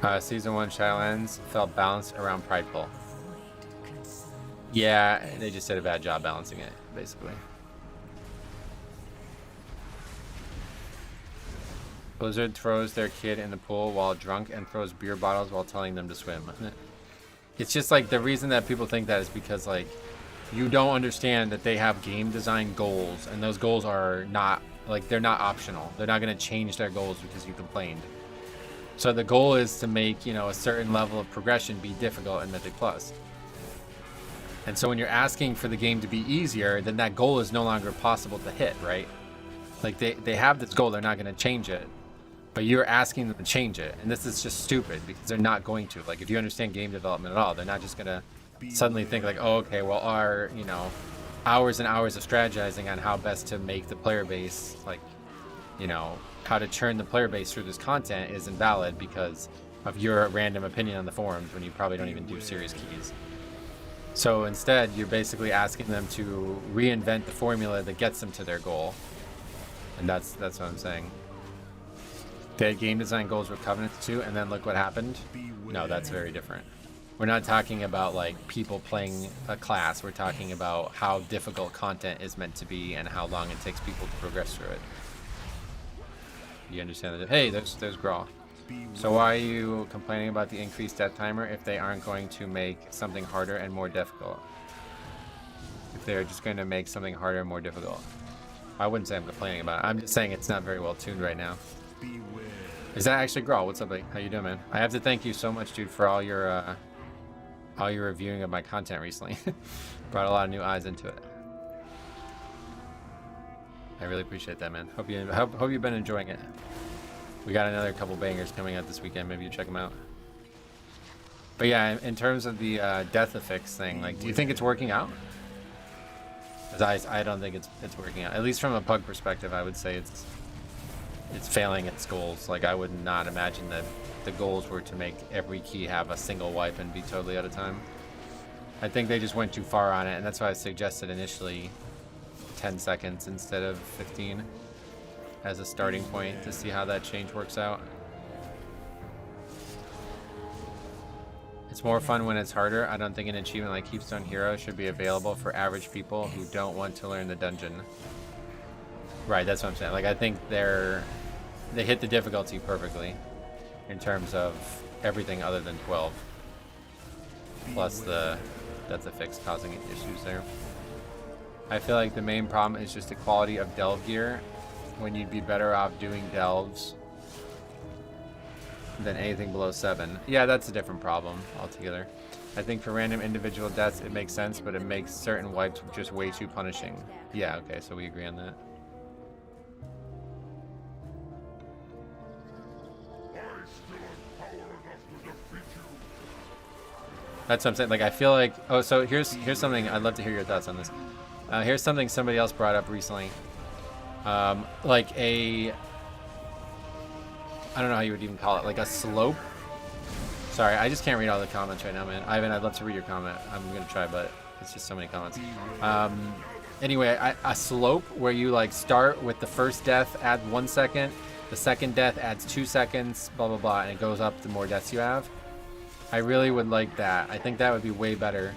them.
Season 1 Shadowlands felt balanced around Prideful. Yeah, they just did a bad job balancing it, basically. Blizzard throws their kid in the pool while drunk and throws beer bottles while telling them to swim. It's just like the reason that people think that is because like you don't understand that they have game design goals, and those goals are not like, they're not optional. They're not going to change their goals because you complained. So the goal is to make, you know, a certain level of progression be difficult in Mythic Plus. And so when you're asking for the game to be easier, then that goal is no longer possible to hit, right? Like they have this goal, they're not going to change it. But you're asking them to change it, and this is just stupid because they're not going to. Like, if you understand game development at all, they're not just gonna suddenly think like, oh, okay, well, our, you know, hours and hours of strategizing on how best to make the player base, like, you know, how to churn the player base through this content is invalid because of your random opinion on the forums when you probably don't even do serious keys. So instead, you're basically asking them to reinvent the formula that gets them to their goal, and that's what I'm saying. They had game design goals with Covenants too, and then look what happened. No, that's very different. We're not talking about like people playing a class. We're talking about how difficult content is meant to be and how long it takes people to progress through it. You understand that? Hey, there's Grawl. So why are you complaining about the increased death timer if they aren't going to make something harder and more difficult? If they're just going to make something harder and more difficult. I wouldn't say I'm complaining about it. I'm just saying it's not very well tuned right now. Is that actually Grawl? What's up, buddy? How you doing, man? I have to thank you so much, dude, for all your reviewing of my content recently. Brought a lot of new eyes into it. I really appreciate that, man. Hope you've been enjoying it. We got another couple bangers coming out this weekend. Maybe you check them out. But yeah, in terms of the death affix thing, like, do you think it's working out? Because I don't think it's working out. At least from a Pug perspective, I would say it's failing its goals. Like, I would not imagine that the goals were to make every key have a single wipe and be totally out of time. I think they just went too far on it, and that's why I suggested initially 10 seconds instead of 15 as a starting point to see how that change works out. It's more fun when it's harder. I don't think an achievement like Keepstone Hero should be available for average people who don't want to learn the dungeon. Right, that's what I'm saying. Like, I think they hit the difficulty perfectly in terms of everything other than 12. Plus that's a fix causing issues there. I feel like the main problem is just the quality of delve gear, when you'd be better off doing delves than anything below 7. Yeah, that's a different problem altogether. I think for random individual deaths it makes sense, but it makes certain wipes just way too punishing. Yeah, okay, so we agree on that. That's what I'm saying. Like, I feel like, oh, so here's something. I'd love to hear your thoughts on this. Here's something somebody else brought up recently. Like I don't know how you would even call it, like a slope. Sorry, I just can't read all the comments right now, man. Ivan, I'd love to read your comment. I'm gonna try, but it's just so many comments. Anyway, a slope where you like start with the first death, add 1 second, the second death adds 2 seconds, blah blah blah, and it goes up the more deaths you have. I really would like that. I think that would be way better.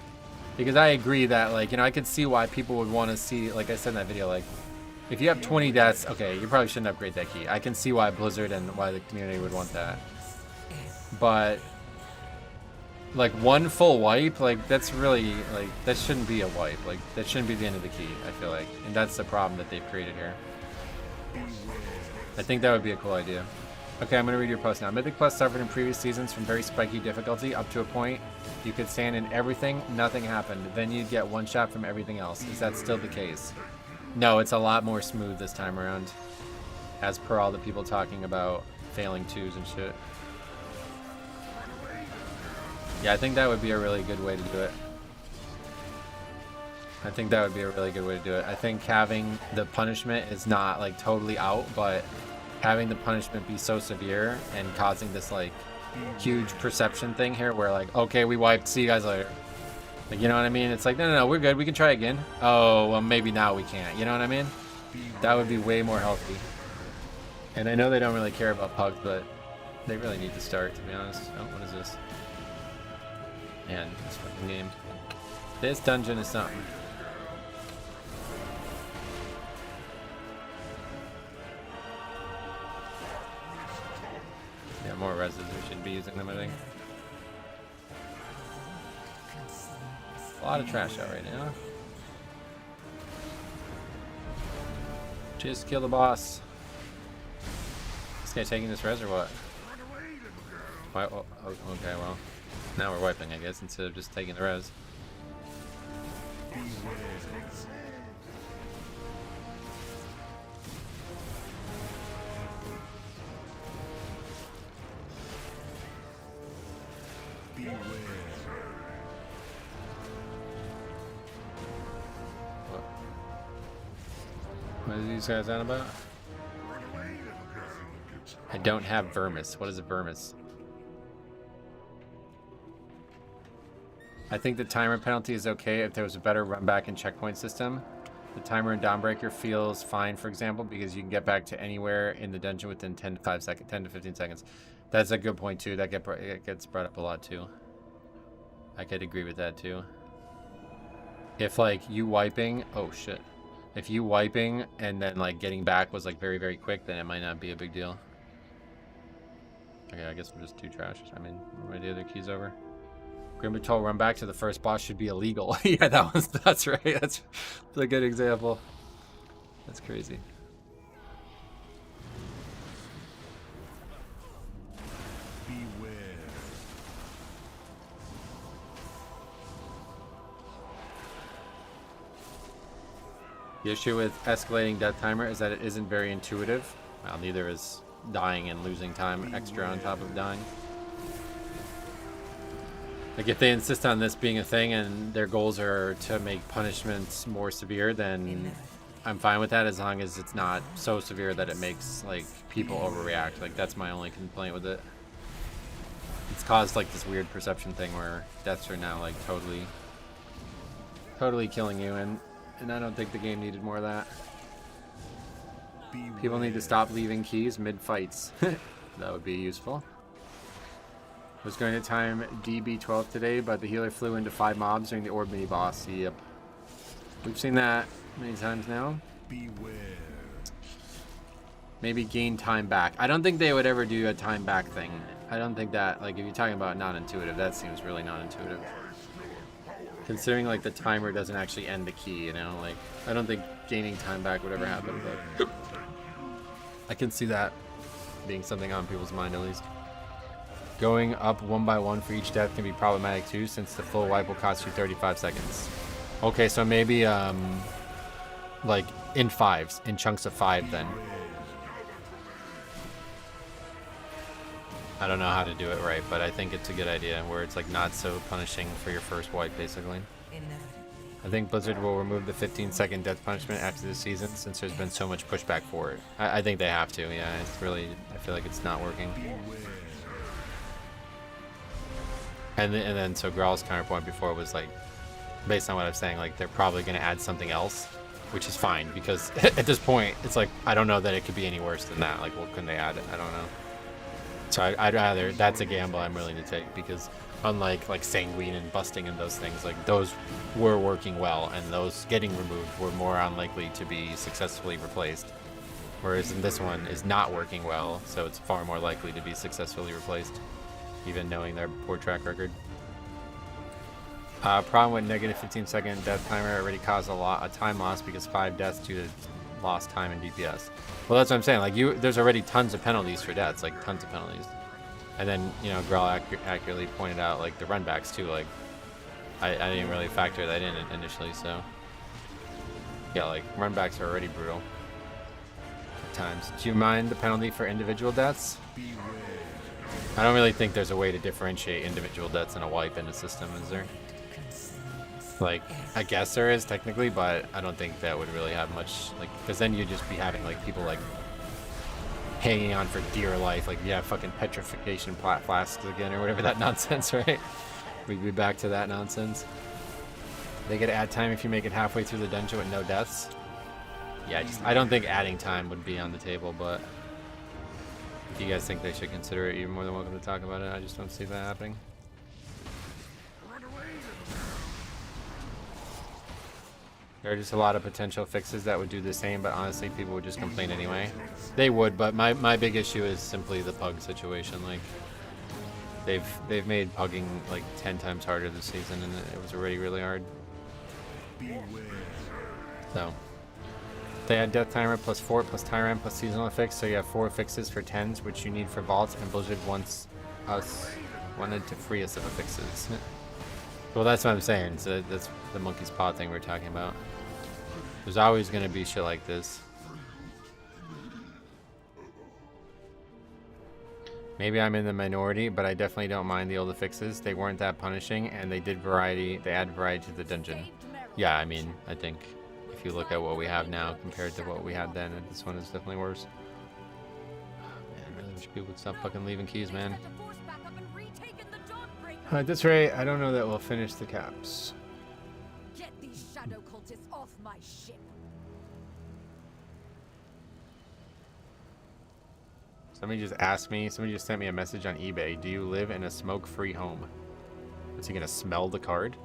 Because I agree that, like, you know, I could see why people would want to see, like I said in that video, like, if you have 20 deaths, okay, you probably shouldn't upgrade that key. I can see why Blizzard and why the community would want that. But, like, one full wipe, like, that's really, like, that shouldn't be a wipe. Like, that shouldn't be the end of the key, I feel like. And that's the problem that they've created here. I think that would be a cool idea. Okay, I'm going to read your post now. Mythic Plus suffered in previous seasons from very spiky difficulty up to a point. You could stand in everything, nothing happened. Then you'd get one shot from everything else. Is that still the case? No, it's a lot more smooth this time around. As per all the people talking about failing twos and shit. Yeah, I think that would be a really good way to do it. I think that would be a really good way to do it. I think having the punishment is not like totally out, but having the punishment be so severe and causing this like huge perception thing here where like, okay, we wiped, see you guys later. Like, you know what I mean? It's like, no, we're good, we can try again. Oh, well, maybe now we can't. You know what I mean? That would be way more healthy. And I know they don't really care about pugs, but they really need to start, to be honest. Oh, what is this? Man, this fucking game. This dungeon is something. Yeah, more reses. We should be using them, I think. A lot of trash out right now. Just kill the boss. This guy taking this res or what? Why, oh, okay, well. Now we're wiping, I guess, instead of just taking the res. What are these guys on about? I don't have Vermis. What is a Vermis? I think the timer penalty is okay if there was a better run back and checkpoint system. The timer in Dawnbreaker feels fine, for example, because you can get back to anywhere in the dungeon within 10 to 15 seconds. That's a good point too. That gets brought up a lot too. I could agree with that too. If like you wiping, oh shit. If you wiping and then like getting back was like very, very quick, then it might not be a big deal. Okay, I guess we're just too trash. I mean, are the other keys over? Grim Patrol run back to the first boss should be illegal. Yeah, that's right. That's a good example. That's crazy.
Beware.
The issue with escalating death timer is that it isn't very intuitive. Well, neither is dying and losing time extra on top of dying. Like, if they insist on this being a thing and their goals are to make punishments more severe, then I'm fine with that as long as it's not so severe that it makes, like, people overreact. Like, that's my only complaint with it. It's caused, like, this weird perception thing where deaths are now, like, totally totally killing you, and I don't think the game needed more of that. People need to stop leaving keys mid-fights. That would be useful. Was going to time DB12 today, but the healer flew into 5 mobs during the orb mini boss. Yep. We've seen that many times now.
Beware.
Maybe gain time back. I don't think they would ever do a time back thing. I don't think that, like, if you're talking about non-intuitive, that seems really non-intuitive. Considering, like, the timer doesn't actually end the key, you know? Like, I don't think gaining time back would ever happen, but I can see that being something on people's mind, at least. Going up 1 by 1 for each death can be problematic, too, since the full wipe will cost you 35 seconds. Okay, so maybe, like, in 5s, in chunks of 5, then. I don't know how to do it right, but I think it's a good idea where it's like not so punishing for your first wipe, basically. I think Blizzard will remove the 15-second death punishment after this season since there's been so much pushback for it. I think they have to, yeah. It's really, I feel like it's not working. And then so Graal's counterpoint before was like, based on what I was saying, like they're probably going to add something else, which is fine because at this point, it's like, I don't know that it could be any worse than that. Like, what can they add? I don't know. So I'd rather, that's a gamble I'm willing to take because unlike like Sanguine and Busting and those things, like those were working well and those getting removed were more unlikely to be successfully replaced. Whereas in this one is not working well, so it's far more likely to be successfully replaced, even knowing their poor track record. Problem with negative 15-second death timer already caused a time loss because 5 deaths due to lost time in DPS. Well, that's what I'm saying. Like there's already tons of penalties for deaths, like tons of penalties. And then, you know, Graal accurately pointed out like the runbacks too. Like I didn't really factor that in initially, so yeah, like runbacks are already brutal at times. Do you mind the penalty for individual deaths? I don't really think there's a way to differentiate individual deaths in a wipe in the system, is there? Like, I guess there is technically, but I don't think that would really have much, like, because then you'd just be having, like, people, like, hanging on for dear life, like, yeah, fucking petrification flasks again, or whatever that nonsense, right? We'd be back to that nonsense. They get add time if you make it halfway through the dungeon with no deaths. Yeah, I don't think adding time would be on the table, but if you guys think they should consider it, you're more than welcome to talk about it. I just don't see that happening. There are just a lot of potential fixes that would do the same, but honestly, people would just complain anyway. They would, but my big issue is simply the pug situation. Like, they've made pugging like 10 times harder this season, and it was already really hard. So they had death timer plus 4 plus Tyrant plus seasonal effects, so you have 4 fixes for 10s, which you need for vaults, and Blizzard wanted to free us of the fixes. Well, that's what I'm saying. So that's the monkey's paw thing we're talking about. There's always going to be shit like this. Maybe I'm in the minority, but I definitely don't mind the older fixes. They weren't that punishing, and they add variety to the dungeon. Yeah, I mean, I think if you look at what we have now compared to what we had then, this one is definitely worse. Man, I really wish people would stop fucking leaving keys, man. At this rate, I don't know that we'll finish the caps.
Get these shadow cultists off my ship.
Somebody just sent me a message on eBay. Do you live in a smoke-free home? Is he gonna smell the card?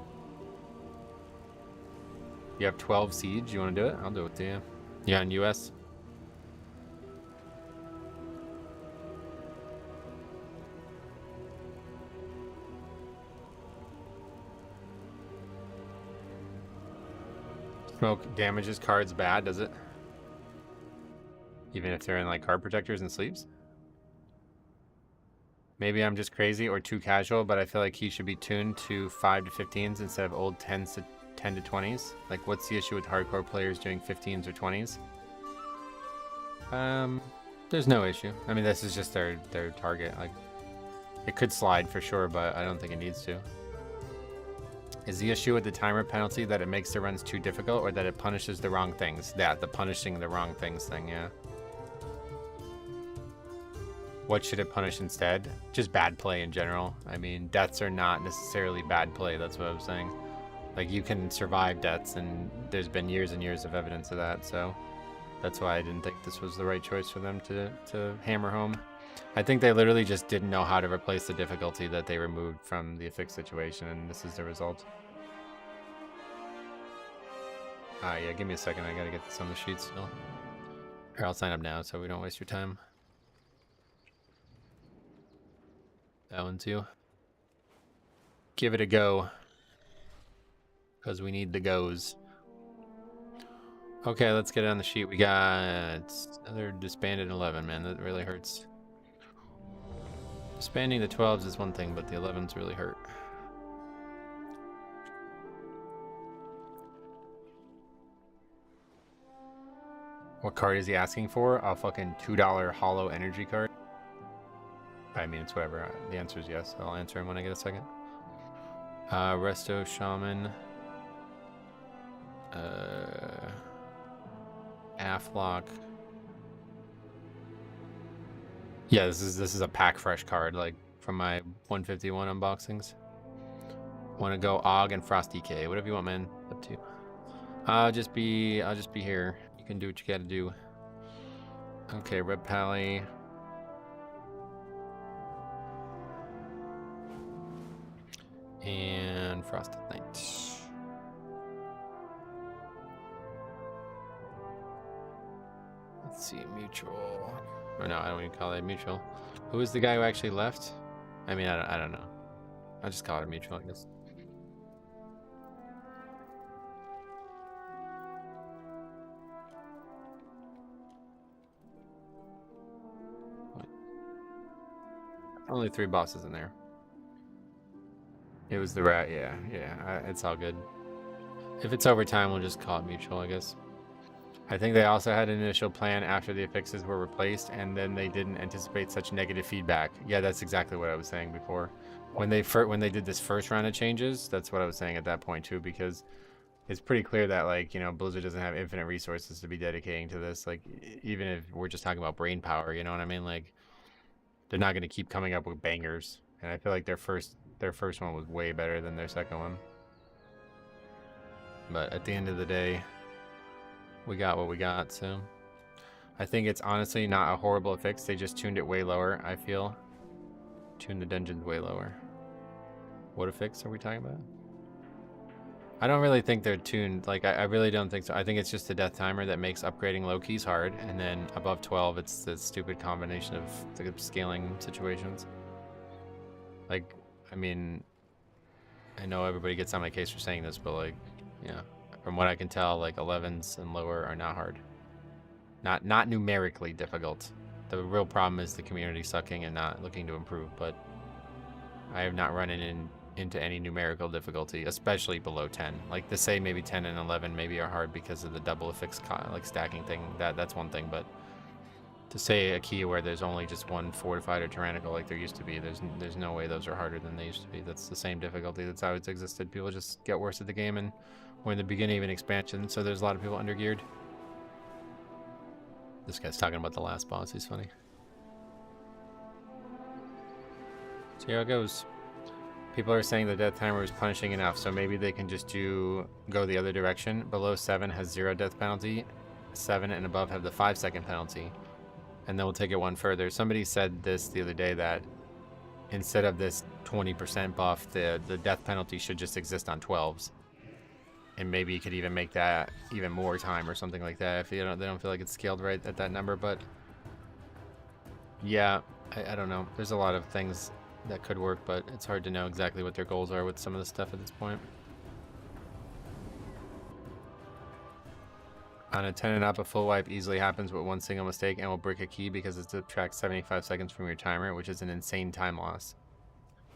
You have 12 siege, you wanna do it? I'll do it to you. Yeah, in US? Smoke damages cards bad, does it? Even if they're in like card protectors and sleeves? Maybe I'm just crazy or too casual, but I feel like he should be tuned to 5 to 15s instead of old 10 to 20s. Like, what's the issue with hardcore players doing 15s or 20s? There's no issue. I mean, this is just their target. Like, it could slide for sure, but I don't think it needs to. Is the issue with the timer penalty that it makes the runs too difficult, or that it punishes the wrong things? Yeah, the punishing the wrong things thing, yeah. What should it punish instead? Just bad play in general. I mean, deaths are not necessarily bad play, that's what I'm saying. Like, you can survive deaths, and there's been years and years of evidence of that, so that's why I didn't think this was the right choice for them to hammer home. I think they literally just didn't know how to replace the difficulty that they removed from the affix situation, and this is the result. Yeah, give me a second. I gotta get this on the sheet still. Or I'll sign up now so we don't waste your time. That one too. Give it a go. Because we need the goes. Okay, let's get it on the sheet. We got another disbanded 11, man. That really hurts. Disbanding the 12s is one thing, but the 11s really hurt. What card is he asking for? A fucking $2 hollow energy card? I mean, it's whatever. The answer is yes. I'll answer him when I get a second. Resto Shaman. Aflock. Yeah, this is a pack fresh card, like from my 151 unboxings. Want to go Og and Frosty K? Whatever you want, man. Up to you. I'll just be here. You can do what you gotta do. Okay, Red Pally. And Frosted Knight. Let's see, mutual. Or no, I don't even call it mutual. Who is the guy who actually left? I mean, I don't know. I'll just call it a mutual, I guess. Only 3 bosses in there. It was the rat, yeah, it's all good. If it's overtime, we'll just call it mutual, I guess. I think they also had an initial plan after the affixes were replaced, and then they didn't anticipate such negative feedback. Yeah, that's exactly what I was saying before. When they did this first round of changes, that's what I was saying at that point too, because it's pretty clear that, like, you know, Blizzard doesn't have infinite resources to be dedicating to this. Like, even if we're just talking about brain power, you know what I mean? Like, they're not going to keep coming up with bangers, and I feel like their first one was way better than their second one. But at the end of the day, we got what we got, so I think it's honestly not a horrible fix. They just tuned it way lower, I feel. Tuned the dungeons way lower. What a fix are we talking about? I don't really think they're tuned. Like, I really don't think so. I think it's just a death timer that makes upgrading low keys hard, and then above 12, it's the stupid combination of the scaling situations. Like, I mean, I know everybody gets on my case for saying this, but, like, yeah, from what I can tell, like, 11s and lower are not hard. Not numerically difficult. The real problem is the community sucking and not looking to improve, but I have not run into any numerical difficulty, especially below 10. Like, to say maybe 10 and 11 maybe are hard because of the double affix like stacking thing, that's one thing, but to say a key where there's only just one fortified or tyrannical like there used to be, there's no way those are harder than they used to be. That's the same difficulty that's always existed. People just get worse at the game, and we're in the beginning of an expansion, so there's a lot of people undergeared. This guy's talking about the last boss. He's funny. See how it goes. People are saying the death timer is punishing enough, so maybe they can just go the other direction. Below 7 has 0 death penalty. 7 and above have the 5-second penalty. And then we'll take it one further. Somebody said this the other day, that instead of this 20% buff, the death penalty should just exist on 12s. And maybe you could even make that even more time or something like that if they don't feel like it's scaled right at that number. But yeah, I don't know. There's a lot of things that could work, but it's hard to know exactly what their goals are with some of the stuff at this point. On a 10 and up, a full wipe easily happens with one single mistake and will break a key because it subtracts 75 seconds from your timer, which is an insane time loss.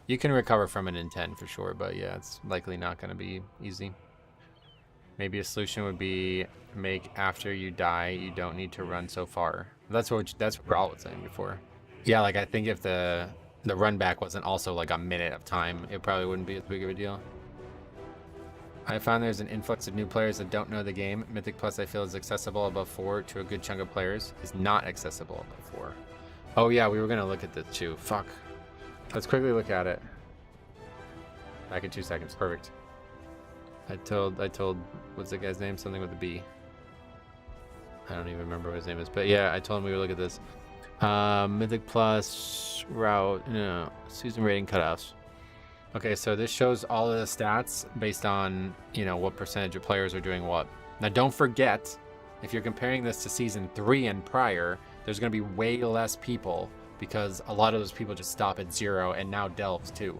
You can recover from it in 10 for sure, but yeah, it's likely not going to be easy. Maybe a solution would be make after you die, you don't need to run so far. That's what Brawl was saying before. Yeah, like, I think if the run back wasn't also like a minute of time, it probably wouldn't be as big of a deal. I found there's an influx of new players that don't know the game. Mythic Plus, I feel, is accessible above 4 to a good chunk of players. Is not accessible above 4. Oh yeah, we were gonna look at this too. Fuck. Let's quickly look at it. Back in 2 seconds. Perfect. I told what's the guy's name? Something with a B. I don't even remember what his name is, but yeah, I told him we would look at this. Mythic Plus route, no, season rating cutoffs. Okay, so this shows all of the stats based on, you know, what percentage of players are doing what. Now, don't forget, if you're comparing this to season 3 and prior, there's going to be way less people because a lot of those people just stop at 0 and now delves too.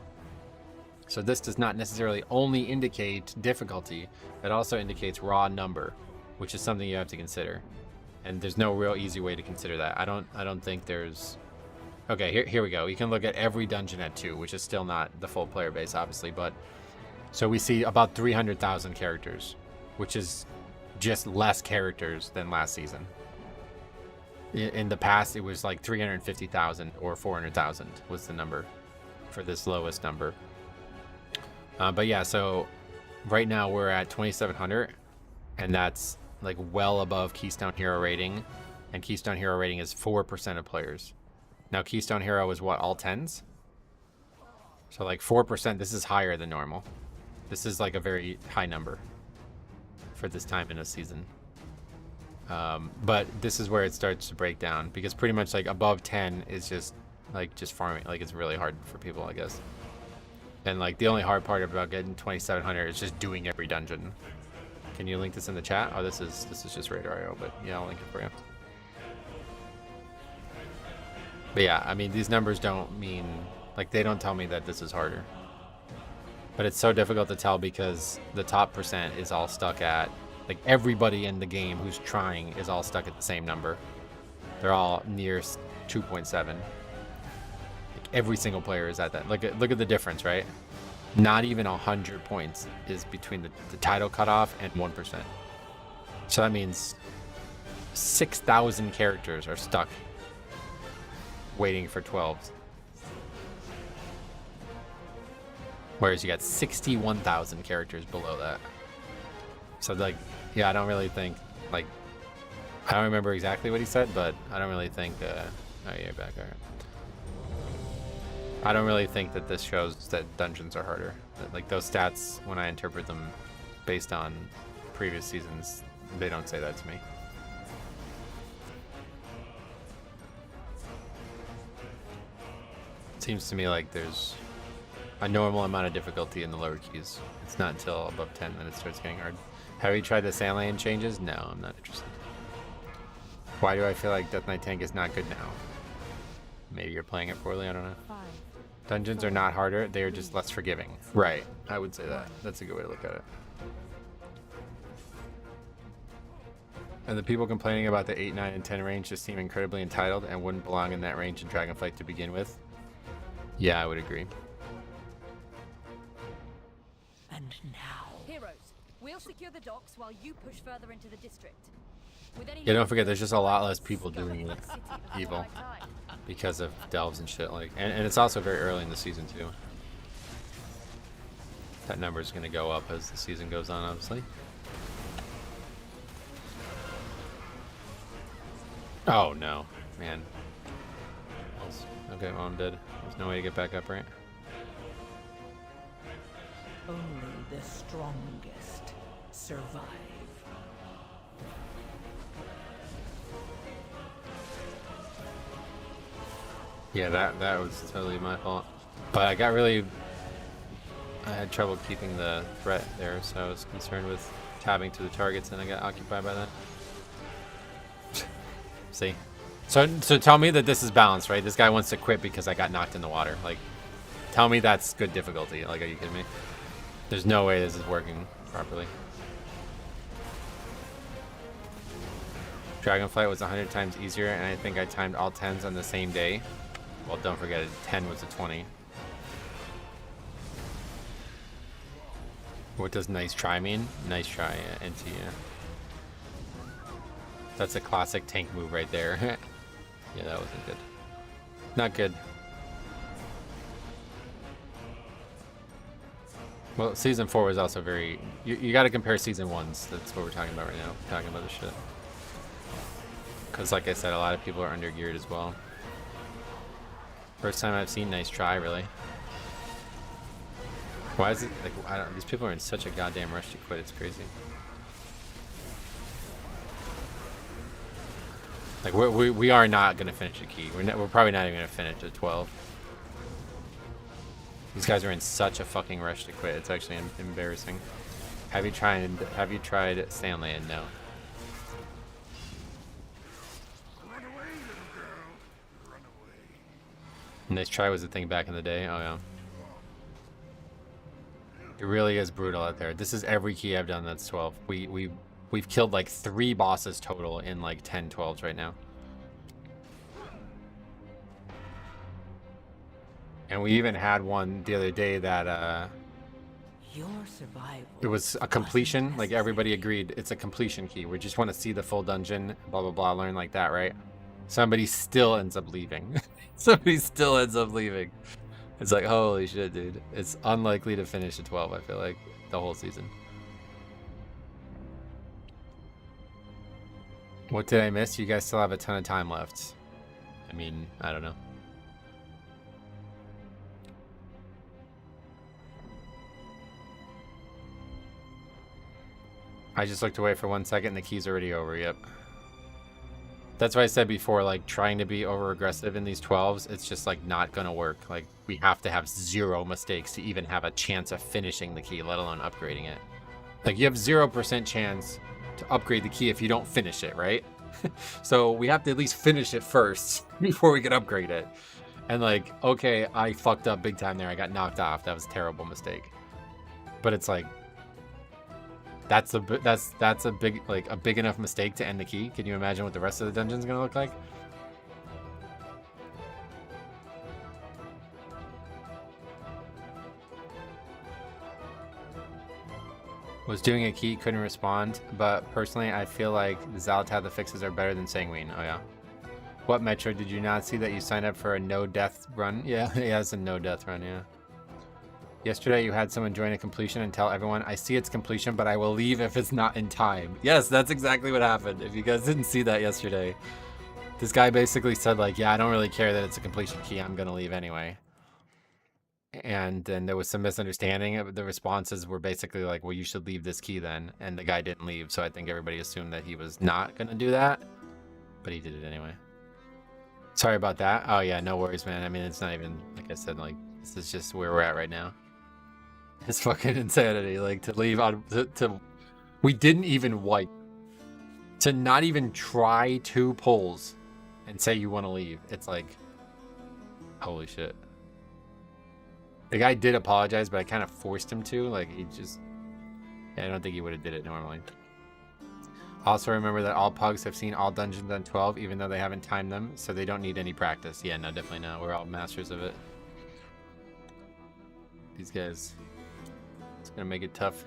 So this does not necessarily only indicate difficulty, it also indicates raw number, which is something you have to consider. And there's no real easy way to consider that. I don't think there's... Okay, here we go. You can look at every dungeon at 2, which is still not the full player base, obviously, but so we see about 300,000 characters, which is just less characters than last season. In the past, it was like 350,000 or 400,000 was the number for this lowest number. But yeah, so right now we're at 2,700, and that's like well above Keystone Hero rating, and Keystone Hero rating is 4% of players. Now, Keystone Hero is what, all 10s? So like 4%, this is higher than normal. This is like a very high number for this time in a season. But this is where it starts to break down, because pretty much like above 10 is just farming. Like it's really hard for people, I guess. And like the only hard part about getting 2,700 is just doing every dungeon. Can you link this in the chat? Oh, this is just Radar.io, but yeah, I'll link it for you. But yeah, I mean, these numbers don't mean, like, they don't tell me that this is harder. But it's so difficult to tell because the top percent is all stuck at, like, everybody in the game who's trying is all stuck at the same number. They're all near 2.7. Like, every single player is at that. Look at the difference, right? Not even 100 points is between the title cutoff and 1%. So that means 6,000 characters are stuck waiting for 12s. Whereas you got 61,000 characters below that. So like, yeah, I don't really think, like, I don't remember exactly what he said, but I don't really think, oh yeah, you're back, all right. I don't really think that this shows that dungeons are harder. Like those stats, when I interpret them based on previous seasons, they don't say that to me. It seems to me like there's a normal amount of difficulty in the lower keys. It's not until above 10 that it starts getting hard. Have you tried the sand lane changes? No, I'm not interested. Why do I feel like Death Knight Tank is not good now? Maybe you're playing it poorly, I don't know. Dungeons are not harder, they are just less forgiving. Right, I would say that. That's a good way to look at it. And the people complaining about the 8, 9, and 10 range just seem incredibly entitled and wouldn't belong in that range in Dragonflight to begin with. Yeah, I would agree.
And now,
Heroes, we'll secure the docks while you push further into the district. With any
Yeah, don't forget, there's just a lot less people doing evil because of delves and shit. Like, and it's also very early in the season too. That number is going to go up as the season goes on, obviously. Oh no, man. Okay, well, I'm dead. There's no way to get back up, right?
only the strongest survive.
Yeah, that was totally my fault. But I had trouble keeping the threat there, so I was concerned with tabbing to the targets, and I got occupied by that. See? So tell me that this is balanced, right? This guy wants to quit because I got knocked in the water. Like, tell me that's good difficulty. Like, are you kidding me? There's no way this is working properly. Dragonflight was 100 times easier, and I think I timed all 10s on the same day. Well, don't forget, 10 was a 20. What does nice try mean? Nice try, NT, yeah. That's a classic tank move right there. Yeah, that wasn't good. Not good. Well, season 4 was also very... You got to compare season 1s. That's what we're talking about right now. We're talking about this shit. Because, like I said, a lot of people are under-geared as well. First time I've seen nice try, really. Why is it like I don't? These people are in such a goddamn rush to quit. It's crazy. Like we are not gonna finish a key. We're probably not even gonna finish at 12. These guys are in such a fucking rush to quit. It's actually embarrassing. Have you tried Stanley? And no.
Run away, little girl. Run away.
Nice try was the thing back in the day. Oh yeah. It really is brutal out there. This is every key I've done that's 12. We've killed like 3 bosses total in like 10 12s right now. And we even had one the other day that
Your survival.
it was a completion. Like everybody agreed it's a completion key. We just want to see the full dungeon, blah blah blah, learn like that, right? Somebody still ends up leaving. Somebody still ends up leaving. It's like, holy shit, dude. It's unlikely to finish at 12, I feel like, the whole season. What did I miss? You guys still have a ton of time left. I mean, I don't know. I just looked away for 1 second and the key's already over, yep. That's why I said before, like, trying to be over-aggressive in these 12s, it's just, like, not gonna work. Like, we have to have 0 mistakes to even have a chance of finishing the key, let alone upgrading it. Like, you have 0% chance to upgrade the key if you don't finish it, right? So we have to at least finish it first before we can upgrade it. And, like, okay, I fucked up big time there. I got knocked off. That was a terrible mistake. But it's like, that's a big, like, a big enough mistake to end the key. Can you imagine what the rest of the dungeon's gonna look like? Was doing a key, couldn't respond, but personally I feel like the Xalotad, the fixes are better than Sanguine. Oh yeah. What metro did you not see that you signed up for a no death run? Yeah, yeah, it's a no death run, yeah. Yesterday you had someone join a completion and tell everyone, I see it's completion, but I will leave if it's not in time. Yes, that's exactly what happened. If you guys didn't see that yesterday. This guy basically said like, yeah, I don't really care that it's a completion key. I'm going to leave anyway. And then there was some misunderstanding. The responses were basically like, well, you should leave this key then. And the guy didn't leave. So I think everybody assumed that he was not going to do that. But he did it anyway. Sorry about that. Oh yeah, no worries, man. I mean, it's not even, like I said, like, this is just where we're at right now. It's fucking insanity. Like, to leave on, we didn't even wipe. To not even try 2 pulls and say you want to leave. It's like, holy shit. The guy did apologize, but I kind of forced him to. Like, he just, yeah, I don't think he would have did it normally. Also remember that all pugs have seen all dungeons on 12, even though they haven't timed them, so they don't need any practice. Yeah, no, definitely not. We're all masters of it. These guys, it's gonna make it tough.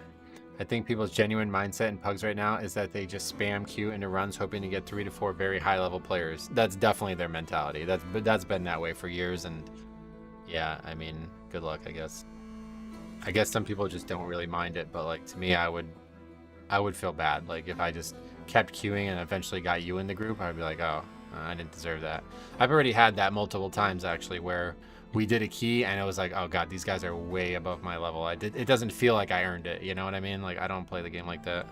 I think people's genuine mindset in pugs right now is that they just spam queue into runs hoping to get 3 to 4 very high level players. That's definitely their mentality. That's been that way for years, and yeah, I mean, good luck, I guess. I guess some people just don't really mind it, but like, to me, I would feel bad. Like, if I just kept queuing and eventually got you in the group, I'd be like, oh, I didn't deserve that. I've already had that multiple times actually, where we did a key and it was like, oh god, these guys are way above my level. It doesn't feel like I earned it, you know what I mean? Like, I don't play the game like that.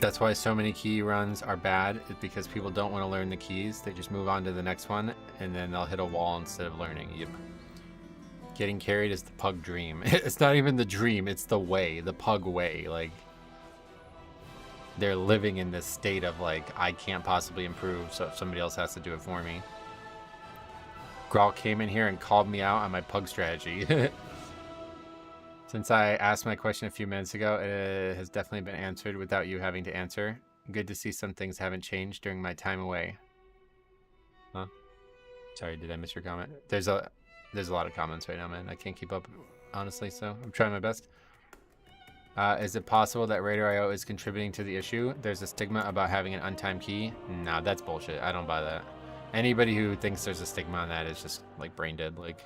That's why so many key runs are bad, is because people don't want to learn the keys. They just move on to the next one, and then they'll hit a wall instead of learning. Yep. Getting carried is the pug dream. It's not even the dream, it's the way, the pug way. Like, they're living in this state of like, I can't possibly improve, so if somebody else has to do it for me. Grawl came in here and called me out on my pug strategy. Since I asked my question a few minutes ago, it has definitely been answered without you having to answer. Good to see some things haven't changed during my time away. Huh? Sorry, did I miss your comment? There's a lot of comments right now, man. I can't keep up, honestly, so I'm trying my best. Is it possible that Raider.io is contributing to the issue? There's a stigma about having an untimed key. Nah, that's bullshit. I don't buy that. Anybody who thinks there's a stigma on that is just like brain dead. Like,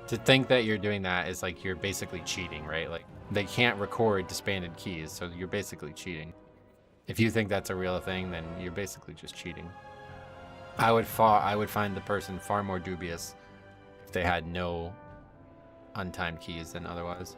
to think that you're doing that is like you're basically cheating, right? Like, they can't record disbanded keys, so you're basically cheating. If you think that's a real thing, then you're basically just cheating. I would find the person far more dubious if they had no untimed keys than otherwise.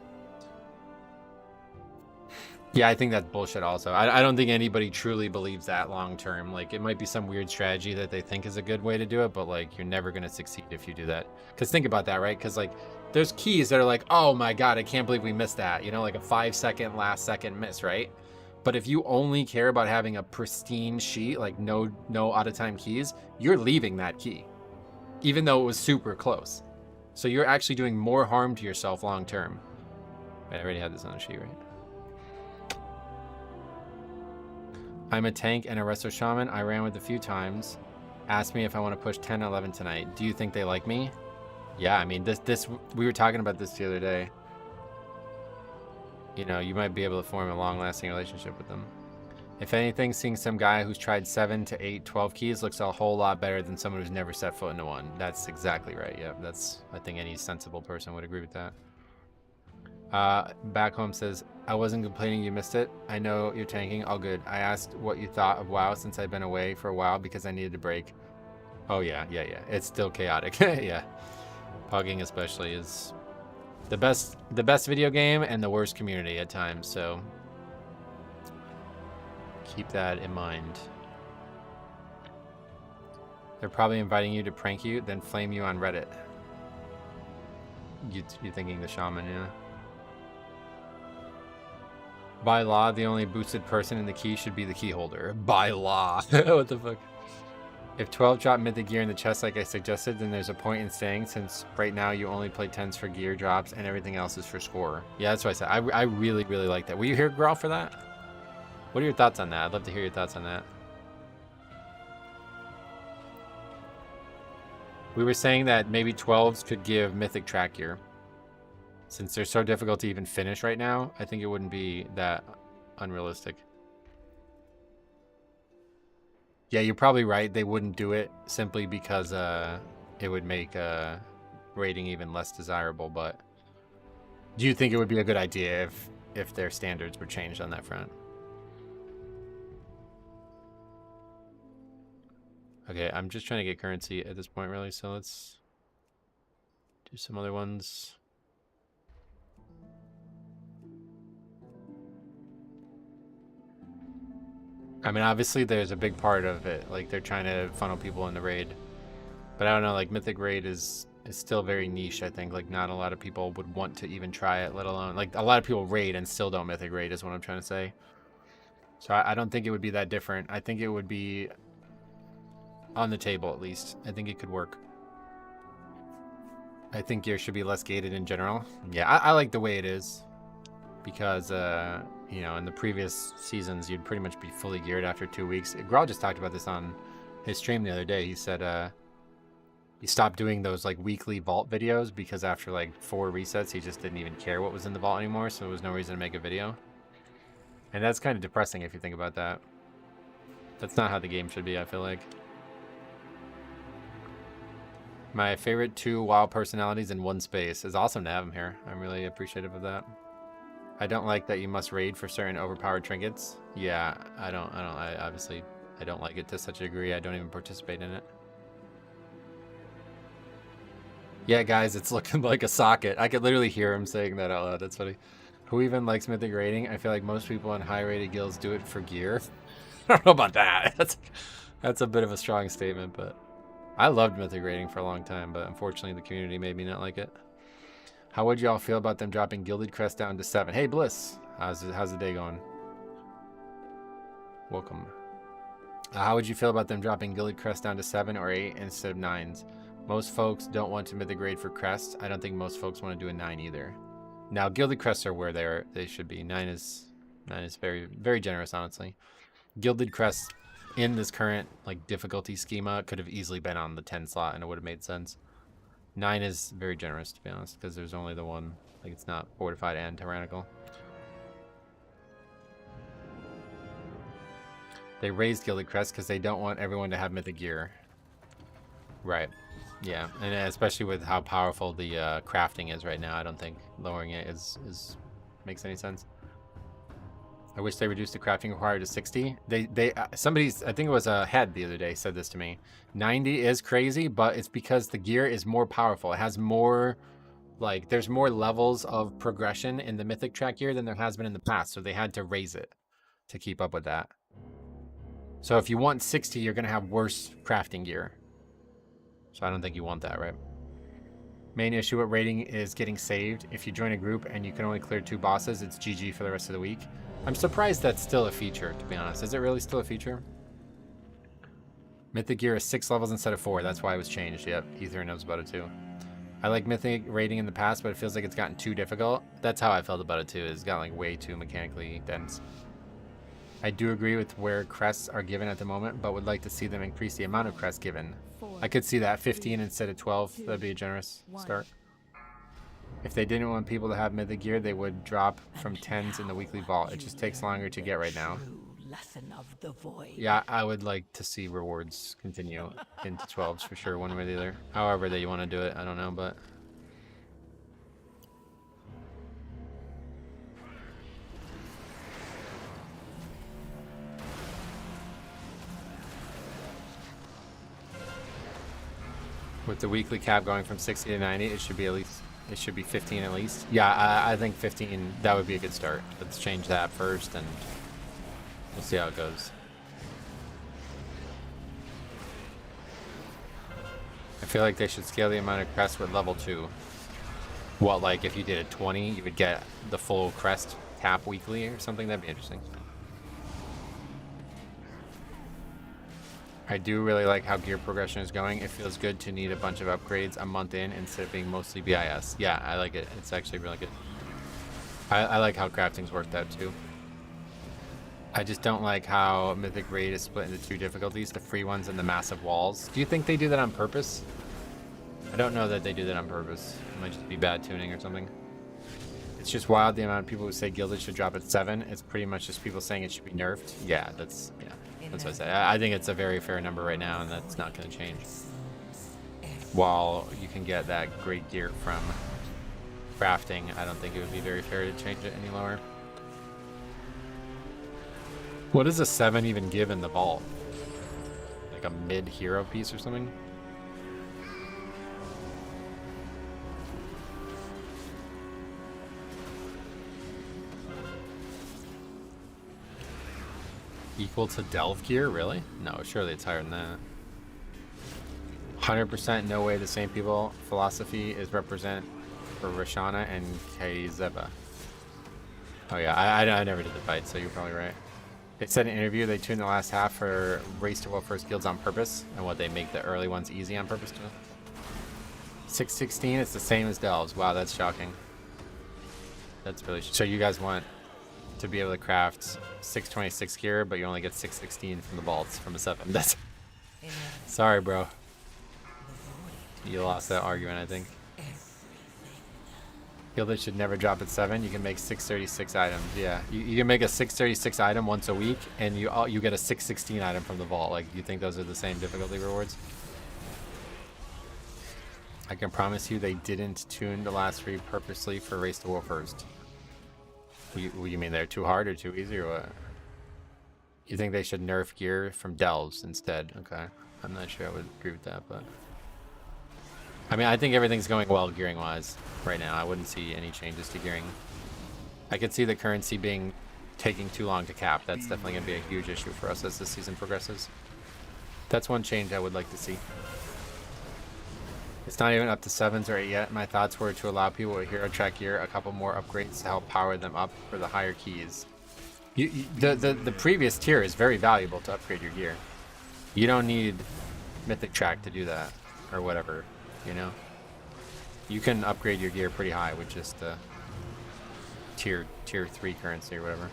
Yeah, I think that's bullshit also. I don't think anybody truly believes that long term. Like, it might be some weird strategy that they think is a good way to do it, but like, you're never going to succeed if you do that. Because think about that, right? Because like, there's keys that are like, oh my god, I can't believe we missed that. You know, like a 5-second last second miss, right? But if you only care about having a pristine sheet, like no out of time keys, you're leaving that key, even though it was super close. So you're actually doing more harm to yourself long term. Wait, I already had this on the sheet, right? I'm a tank and a resto shaman. I ran with a few times. Asked me if I want to push 10 11 tonight. Do you think they like me? Yeah, I mean, this we were talking about this the other day. You know, you might be able to form a long-lasting relationship with them. If anything, seeing some guy who's tried 7 to 8, 12 keys looks a whole lot better than someone who's never set foot into one. That's exactly right. Yeah, I think any sensible person would agree with that. Back home says, I wasn't complaining you missed it. I know you're tanking. All good. I asked what you thought of WoW since I've been away for a while because I needed a break. Oh yeah. It's still chaotic. Yeah. Pugging especially is the best video game and the worst community at times, so keep that in mind. They're probably inviting you to prank you, then flame you on Reddit. You're thinking the shaman, yeah. By law, the only boosted person in the key should be the key holder. By law. What the fuck? If 12 drop mythic gear in the chest like I suggested, then there's a point in staying, since right now you only play 10s for gear drops and everything else is for score. Yeah, that's what I said. I really, really like that. Were you here, Growl, for that? What are your thoughts on that? I'd love to hear your thoughts on that. We were saying that maybe 12s could give mythic track gear. Since they're so difficult to even finish right now, I think it wouldn't be that unrealistic. Yeah, you're probably right. They wouldn't do it simply because it would make rating even less desirable. But do you think it would be a good idea if their standards were changed on that front? Okay, I'm just trying to get currency at this point, really. So let's do some other ones. I mean, obviously there's a big part of it, like they're trying to funnel people in the raid, but I don't know, like Mythic Raid is still very niche. I think like not a lot of people would want to even try it, let alone like a lot of people raid and still don't Mythic Raid is what I'm trying to say. So I don't think it would be that different. I think it would be on the table at least. I think it could work. I think gear should be less gated in general. Yeah, I like the way it is because you know, in the previous seasons, you'd pretty much be fully geared after 2 weeks. Growl just talked about this on his stream the other day. He said he stopped doing those like weekly vault videos because after like 4 resets, he just didn't even care what was in the vault anymore. So there was no reason to make a video. And that's kind of depressing if you think about that. That's not how the game should be, I feel like. My favorite 2 WoW personalities in one space. It's awesome to have them here. I'm really appreciative of that. I don't like that you must raid for certain overpowered trinkets. Yeah, I obviously don't like it to such a degree. I don't even participate in it. Yeah, guys, it's looking like a socket. I could literally hear him saying that out loud. That's funny. Who even likes mythic raiding? I feel like most people in high rated guilds do it for gear. I don't know about that. That's a bit of a strong statement, but I loved mythic raiding for a long time, but unfortunately the community made me not like it. How would y'all feel about them dropping Gilded Crest down to 7? Hey, Bliss. How's the day going? Welcome. How would you feel about them dropping Gilded Crest down to 7 or 8 instead of 9s? Most folks don't want to mythic raid for crests. I don't think most folks want to do a 9 either. Now, Gilded Crests are where they should be. 9 is very, very generous, honestly. Gilded Crest in this current like difficulty schema could have easily been on the 10 slot and it would have made sense. 9 is very generous, to be honest, because there's only the one. Like, it's not fortified and tyrannical. They raised Gilded Crest because they don't want everyone to have mythic gear. Right. Yeah, and especially with how powerful the crafting is right now, I don't think lowering it is makes any sense. I wish they reduced the crafting required to 60. Somebody's, I think it was a head the other day said this to me. 90 is crazy, but it's because the gear is more powerful. It has more, like, there's more levels of progression in the Mythic track gear than there has been in the past, so they had to raise it to keep up with that. So if you want 60, you're gonna have worse crafting gear. So I don't think you want that, right? Main issue with raiding is getting saved. If you join a group and you can only clear 2 bosses, it's GG for the rest of the week. I'm surprised that's still a feature, to be honest. Is it really still a feature? Mythic gear is 6 levels instead of 4. That's why it was changed. Yep, Ether knows about it too. I like Mythic raiding in the past, but it feels like it's gotten too difficult. That's how I felt about it too. It's gotten like way too mechanically dense. I do agree with where crests are given at the moment, but would like to see them increase the amount of crests given. I could see that 15 instead of 12. That'd be a generous start. If they didn't want people to have Mythic gear, they would drop from 10s in the weekly vault. It just takes longer to get right now.
Lesson of the void.
Yeah, I would like to see rewards continue into 12s for sure, one way or the other. However that you want to do it, I don't know, but... With the weekly cap going from 60 to 90, it should be at least... It should be 15 at least. Yeah, I think 15, that would be a good start. Let's change that first and we'll see how it goes. I feel like they should scale the amount of crests with level 2. Well, like if you did a 20, you would get the full crest cap weekly or something. That'd be interesting. I do really like how gear progression is going. It feels good to need a bunch of upgrades a month in instead of being mostly BIS. Yeah, I like it. It's actually really good. I like how crafting's worked out too. I just don't like how Mythic Raid is split into 2 difficulties, the free ones and the massive walls. Do you think they do that on purpose? I don't know that they do that on purpose. It might just be bad tuning or something. It's just wild the amount of people who say Gilded should drop at 7. It's pretty much just people saying it should be nerfed. Yeah, that's what I say. I think it's a very fair number right now, and that's not going to change. While you can get that great gear from crafting, I don't think it would be very fair to change it any lower. What does a 7 even give in the vault? Like a mid-hero piece or something? Equal to Delve gear? Really? No, surely it's higher than that. 100% no way the same people philosophy is represent for Rashana and Kaizeba. Oh yeah, I never did the fight, so you're probably right. They said in an interview they tuned the last half for race to world first guilds on purpose, and what they make the early ones easy on purpose too. 616, it's the same as Delves. Wow, that's shocking. That's really so you guys want to be able to craft 626 gear, but you only get 616 from the vaults from a 7. That's sorry, bro. You lost that argument, I think. Gilded should never drop at 7. You can make 636 items. Yeah, you can make a 636 item once a week, and you get a 616 item from the vault. Like, you think those are the same difficulty rewards? I can promise you they didn't tune the last 3 purposely for Race to War First. You mean they're too hard or too easy or what? You think they should nerf gear from Delves instead? Okay. I'm not sure I would agree with that, but... I mean, I think everything's going well gearing-wise right now. I wouldn't see any changes to gearing. I could see the currency taking too long to cap. That's definitely going to be a huge issue for us as this season progresses. That's one change I would like to see. It's not even up to 7s or 8 yet. My thoughts were to allow people with hero track gear a couple more upgrades to help power them up for the higher keys. The previous tier is very valuable to upgrade your gear. You don't need Mythic track to do that or whatever, you know? You can upgrade your gear pretty high with just tier 3 currency or whatever.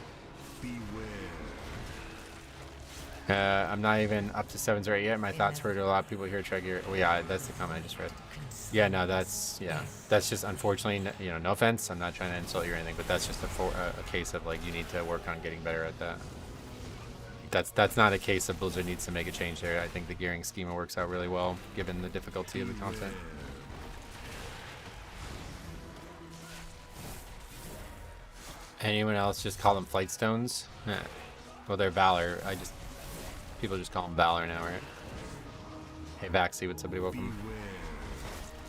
I'm not even up to 7s or 8 yet. My thoughts were to allow people here to track gear. Oh yeah, that's the comment I just read. Yeah, no, that's just unfortunately, you know, no offense. I'm not trying to insult you or anything, but that's just a case of like you need to work on getting better at that. that's not a case of Blizzard needs to make a change there. I think the gearing schema works out really well given the difficulty of the content. Anyone else just call them flight stones? Yeah. Well, they're Valor. People just call them Valor now, right? Hey Vaxi, what's up, buddy? Welcome.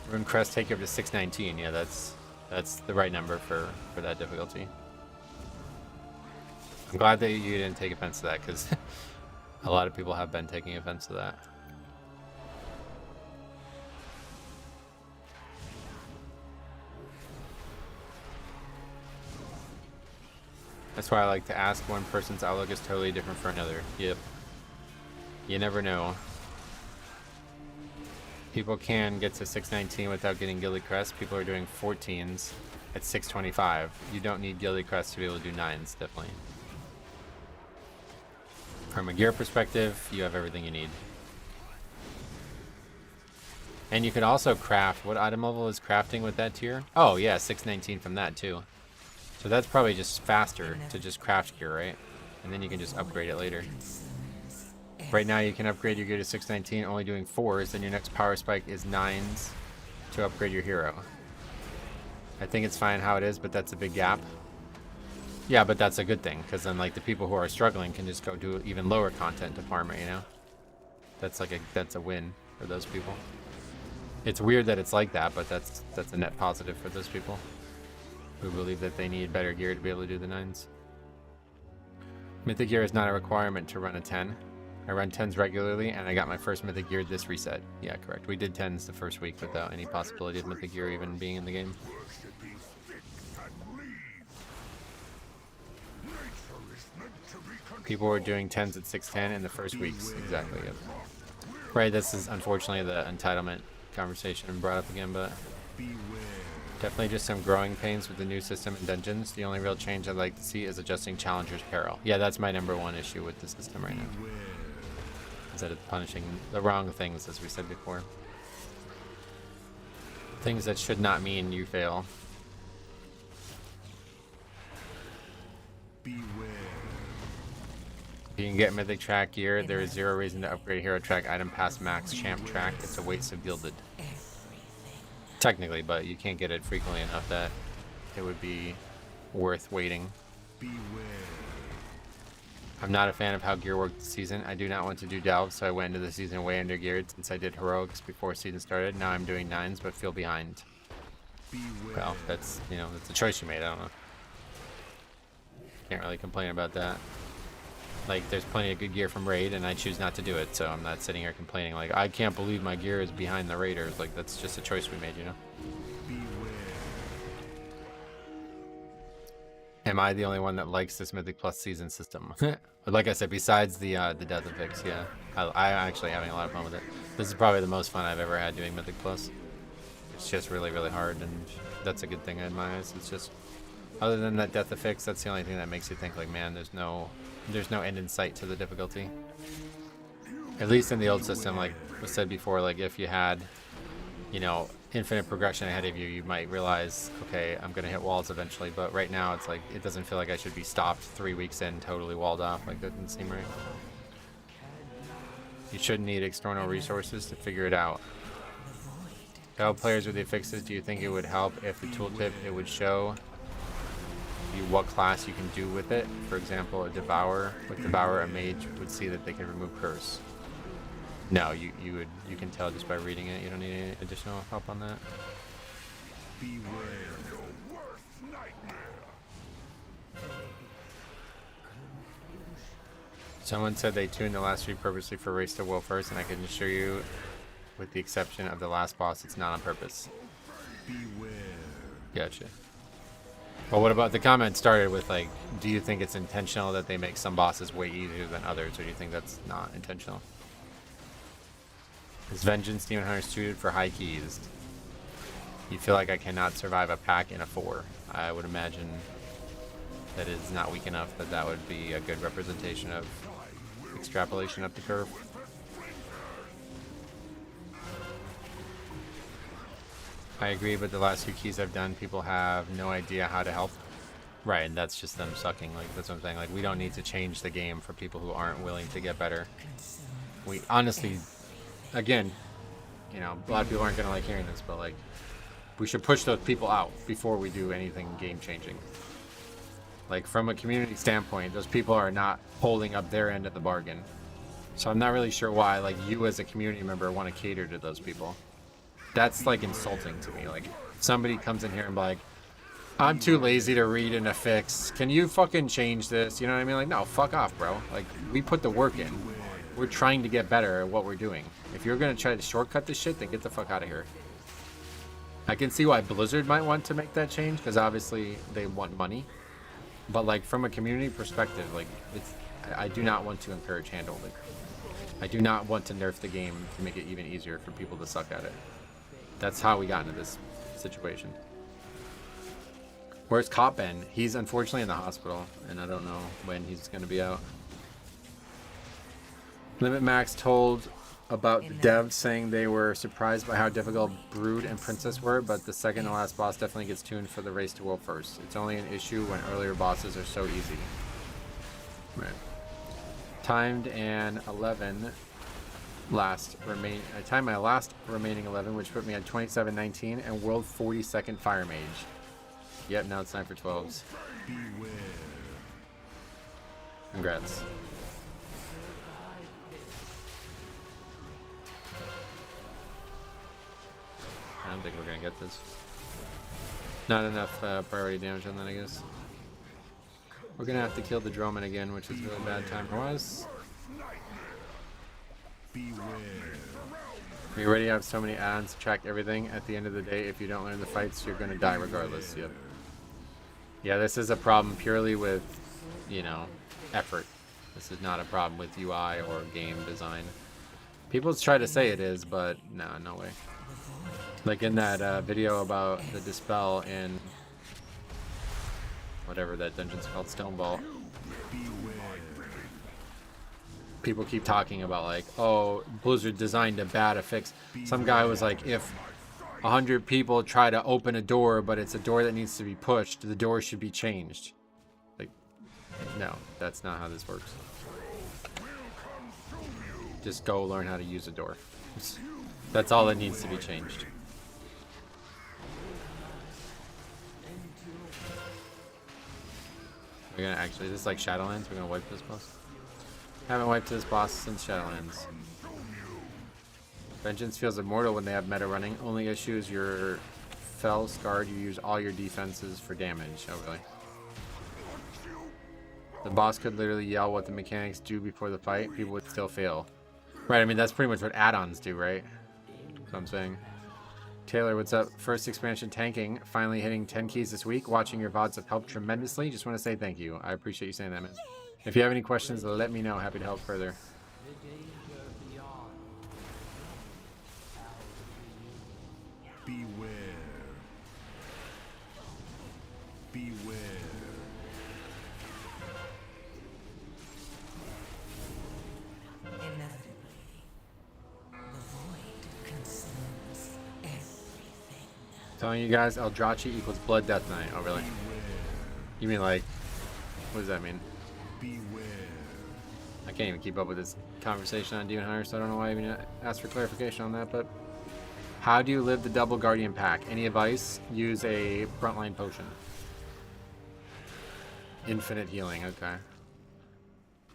Rune Crest take you up to 619. Yeah, that's the right number for that difficulty. I'm glad that you didn't take offense to that, because a lot of people have been taking offense to that. That's why I like to ask. One person's outlook is totally different for another. Yep. You never know. People can get to 619 without getting Gilded Crest. People are doing 14s at 625. You don't need Gilded Crest to be able to do 9s, definitely. From a gear perspective, you have everything you need. And you could also craft. What item level is crafting with that tier? Oh yeah, 619 from that too. So that's probably just faster to just craft gear, right? And then you can just upgrade it later. Right now you can upgrade your gear to 619 only doing 4s, then your next power spike is 9s to upgrade your hero. I think it's fine how it is, but that's a big gap. Yeah, but that's a good thing, because then like the people who are struggling can just go do even lower content to farm it, you know? That's a win for those people. It's weird that it's like that, but that's a net positive for those people who believe that they need better gear to be able to do the 9s. Mythic gear is not a requirement to run a 10. I run 10s regularly, and I got my first Mythic gear this reset. Yeah, correct. We did 10s the first week without any possibility of Mythic gear even being in the game. People were doing 10s at 610 in the first weeks. Exactly, yep. Right, this is unfortunately the entitlement conversation brought up again, but definitely just some growing pains with the new system and dungeons. The only real change I'd like to see is adjusting Challenger's Peril. Yeah, that's my #1 issue with the system right now. Is that it's punishing the wrong things, as we said before. Things that should not mean you fail. If you can get Mythic track gear, there is zero reason to upgrade hero track item past max champ track. It's a waste of gilded. Technically, but you can't get it frequently enough that it would be worth waiting. I'm not a fan of how gear worked this season. I do not want to do delves, so I went into the season way under geared since I did heroics before season started. Now I'm doing 9s, but feel behind. Well, that's, you know, that's a choice you made. I don't know. Can't really complain about that. Like, there's plenty of good gear from Raid, and I choose not to do it, so I'm not sitting here complaining, like, I can't believe my gear is behind the Raiders. Like, that's just a choice we made, you know? Am I the only one that likes this Mythic Plus season system? But like I said, besides the death effects, yeah. I'm actually having a lot of fun with it. This is probably the most fun I've ever had doing Mythic Plus. It's just really, really hard, and that's a good thing in my eyes. It's just, other than that death effects, that's the only thing that makes you think, like, man, there's no end in sight to the difficulty. At least in the old system, like was said before, like if you had, you know, infinite progression ahead of you, you might realize, okay, I'm gonna hit walls eventually. But right now, it's like it doesn't feel like I should be stopped 3 weeks in, totally walled off. Like that doesn't seem right. You shouldn't need external resources to figure it out. To help players with the fixes, do you think it would help if the tooltip it would show you what class you can do with it? For example, a Devourer. With Devourer, a mage would see that they can remove curse. No, you can tell just by reading it. You don't need any additional help on that. Someone said they tuned the last 3 purposely for Race to Will first, and I can assure you, with the exception of the last boss, it's not on purpose. Gotcha. Well, what about the comment started with, like, do you think it's intentional that they make some bosses way easier than others, or do you think that's not intentional? Is Vengeance Demon Hunter suited for high keys? You feel like I cannot survive a pack in a 4. I would imagine that it's not weak enough that that would be a good representation of extrapolation up the curve. I agree, but the last few keys I've done, people have no idea how to help. Right, and that's just them sucking. Like, that's what I'm saying. Like, we don't need to change the game for people who aren't willing to get better. We honestly, again, you know, a lot of people aren't gonna like hearing this, but like, we should push those people out before we do anything game changing. Like, from a community standpoint, those people are not holding up their end of the bargain. So I'm not really sure why, like, you as a community member want to cater to those people. That's like insulting to me. Like, somebody comes in here and be like, I'm too lazy to read in a fix. Can you fucking change this? You know what I mean? Like, no, fuck off, bro. Like, we put the work in. We're trying to get better at what we're doing. If you're gonna try to shortcut this shit, then get the fuck out of here. I can see why Blizzard might want to make that change, because obviously they want money. But like, from a community perspective, like, I do not want to encourage hand-holding. I do not want to nerf the game to make it even easier for people to suck at it. That's how we got into this situation. Where's Cop Ben? He's unfortunately in the hospital, and I don't know when he's going to be out. Limit Max told about the devs saying they were surprised by how difficult Brood and Princess were, but the second to last boss definitely gets tuned for the race to world first. It's only an issue when earlier bosses are so easy. Right. Timed an 11 I timed my last remaining 11, which put me at 27:19 and world 42nd Fire Mage. Yep, now it's time for 12s. Congrats. I don't think we're gonna get this. Not enough priority damage on that, I guess. We're gonna have to kill the Droman again, which is really bad time for us. We already have so many add-ons to track everything. At the end of the day, if you don't learn the fights, you're gonna die regardless. Yep. Yeah, this is a problem purely with, you know, effort. This is not a problem with UI or game design. People try to say it is, but nah, no way. Like in that video about the Dispel in whatever that dungeon's called, Stoneball. People keep talking about like, oh, Blizzard designed a bad fix. Some guy was like, if 100 people try to open a door, but it's a door that needs to be pushed, the door should be changed. Like, no, that's not how this works. Just go learn how to use a door. That's all that needs to be changed. We're gonna actually, this is like Shadowlands, we're gonna wipe this boss. Haven't wiped this boss since Shadowlands. Vengeance feels immortal when they have meta running. Only issue is your Fell Scarred, you use all your defenses for damage. Oh really? The boss could literally yell what the mechanics do before the fight, people would still fail. Right, I mean that's pretty much what add-ons do, right? That's what I'm saying. Taylor, what's up? First expansion tanking, finally hitting 10 keys this week. Watching your VODs have helped tremendously. Just want to say thank you. I appreciate you saying that, man. If you have any questions, let me know. Happy to help further.
Beware. Beware.
Telling you guys, Eldrachi equals Blood Death Knight. Oh, really? You mean like, what does that mean? I can't even keep up with this conversation on Demon Hunter, so I don't know why I even asked for clarification on that, but how do you live the double Guardian pack? Any advice? Use a frontline potion. Infinite healing, okay.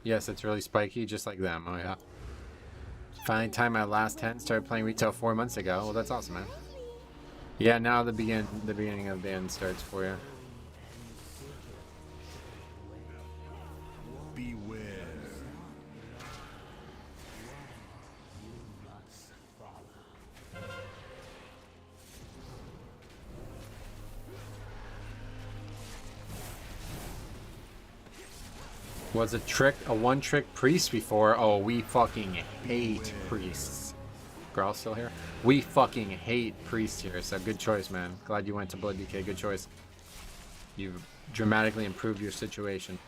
Yes, it's really spiky, just like them. Oh, yeah. Finally timed my last 10, started playing retail 4 months ago. Well, that's awesome, man. Yeah, now the beginning of the end starts for you.
Beware.
Was a one-trick priest before? Oh, we fucking hate priests. Girl still here? We fucking hate priests here, so good choice, man. Glad you went to Blood DK, good choice. You've dramatically improved your situation.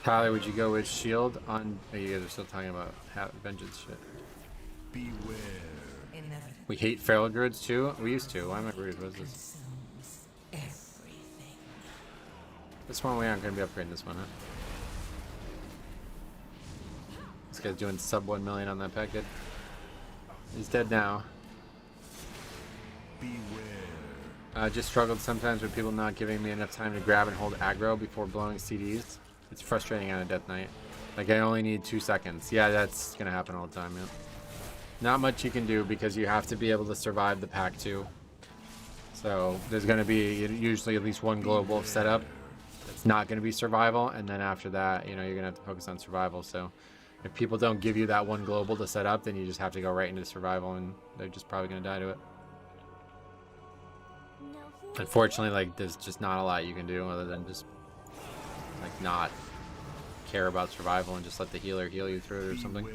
Tyler, would you go with shield on... Oh, you guys are still talking about vengeance shit.
Beware.
We hate feral druids too? We used to. Why am I rude? What is this? This one we aren't going to be upgrading this one, huh? This guy's doing sub 1 million on that pack, good. He's dead now. I just struggled sometimes with people not giving me enough time to grab and hold aggro before blowing CDs. It's frustrating on a death knight. Like, I only need 2 seconds. Yeah, that's going to happen all the time, yeah. Not much you can do because you have to be able to survive the pack too. So there's going to be usually at least one global setup. It's not going to be survival, and then after that, you know, you're going to have to focus on survival. So if people don't give you that one global to set up, then you just have to go right into survival, and they're just probably going to die to it. Unfortunately, like, there's just not a lot you can do other than just, like, not care about survival and just let the healer heal you through it or something.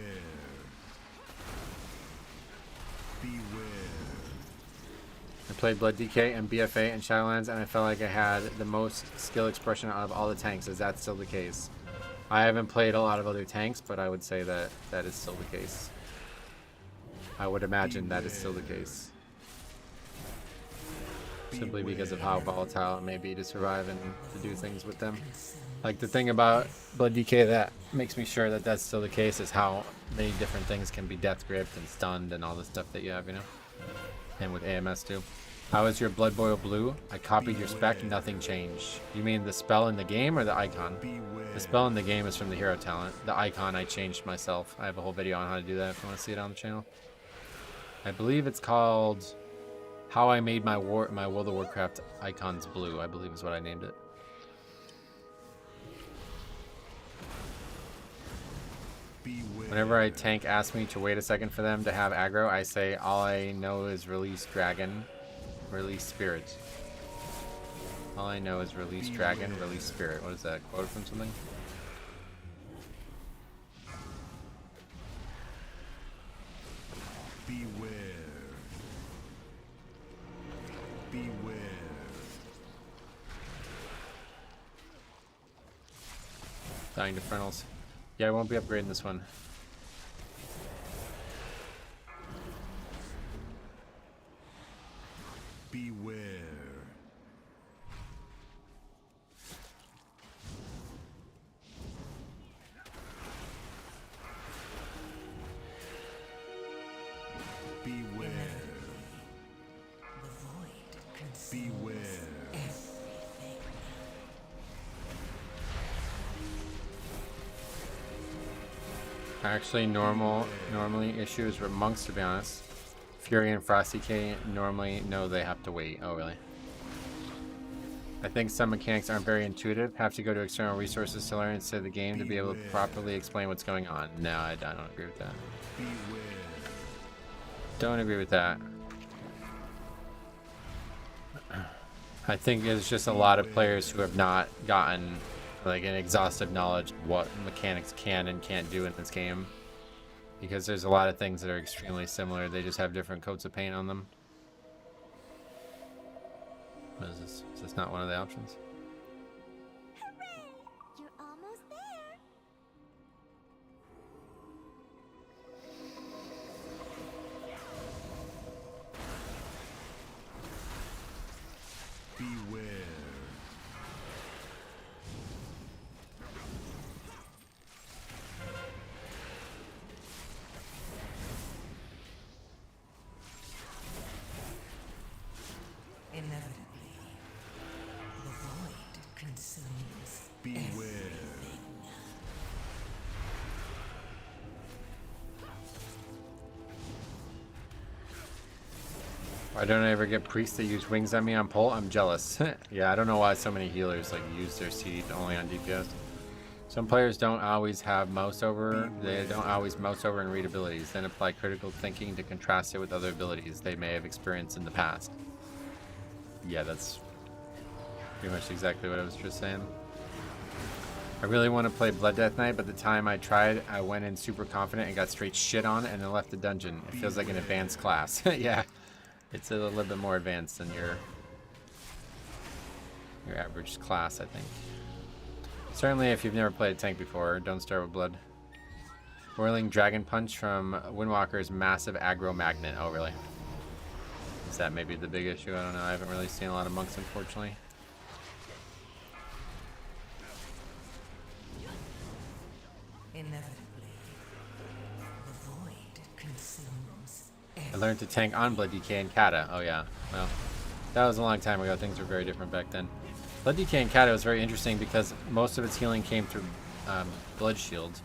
I played Blood DK and BFA and Shadowlands, and I felt like I had the most skill expression out of all the tanks. Is that still the case? I haven't played a lot of other tanks, but I would say that that is still the case. I would imagine that is still the case. Simply because of how volatile it may be to survive and to do things with them. Like, the thing about Blood DK that makes me sure that that's still the case is how many different things can be death gripped and stunned and all the stuff that you have, you know? And with AMS too. How is your Blood Boil blue? I copied your spec, nothing changed. You mean the spell in the game or the icon? The spell in the game is from the hero talent. The icon I changed myself. I have a whole video on how to do that if you want to see it on the channel. I believe it's called How I Made My World of Warcraft Icons Blue, I believe is what I named it. Whenever I tank ask me to wait a second for them to have aggro, I say all I know is release dragon, release spirit. All I know is release dragon, release spirit. What is that? Quote from something?
Beware. Beware.
Dying to frontals. Yeah, I won't be upgrading this one.
Beware. Beware.
The void consumes
Beware.
everything.
Actually, normally issues with monks, to be honest. Fury and Frosty K normally know they have to wait. Oh, really? I think some mechanics aren't very intuitive. Have to go to external resources to learn instead of the game to be able to properly explain what's going on. No, I don't agree with that.
Beware.
Don't agree with that. I think there's just a lot of players who have not gotten like an exhaustive knowledge of what mechanics can and can't do in this game. Because there's a lot of things that are extremely similar. They just have different coats of paint on them. What is this? Is this not one of the options?
Hooray! You're almost there.
Beware.
Inevitably, the void consumes
Beware.
everything.
Why don't I ever get priests that use wings on me on pull? I'm jealous. Yeah, I don't know why so many healers like use their CD only on DPS. Some players don't always have mouse over. They don't always mouse over and read abilities, then apply critical thinking to contrast it with other abilities they may have experienced in the past. Yeah, that's pretty much exactly what I was just saying. I really want to play Blood Death Knight, but the time I tried, I went in super confident and got straight shit on and then left the dungeon. It feels like an advanced class. Yeah, it's a little bit more advanced than your average class, I think. Certainly, if you've never played a tank before, don't start with Blood. Whirling Dragon Punch from Windwalker's massive aggro magnet. Oh, really? Is that maybe the big issue? I don't know. I haven't really seen a lot of monks, unfortunately.
Inevitably, the void consumes
I learned to tank on Blood DK and Kata. Oh yeah, well, that was a long time ago. Things were very different back then. Blood DK and Kata was very interesting because most of its healing came through Blood Shield.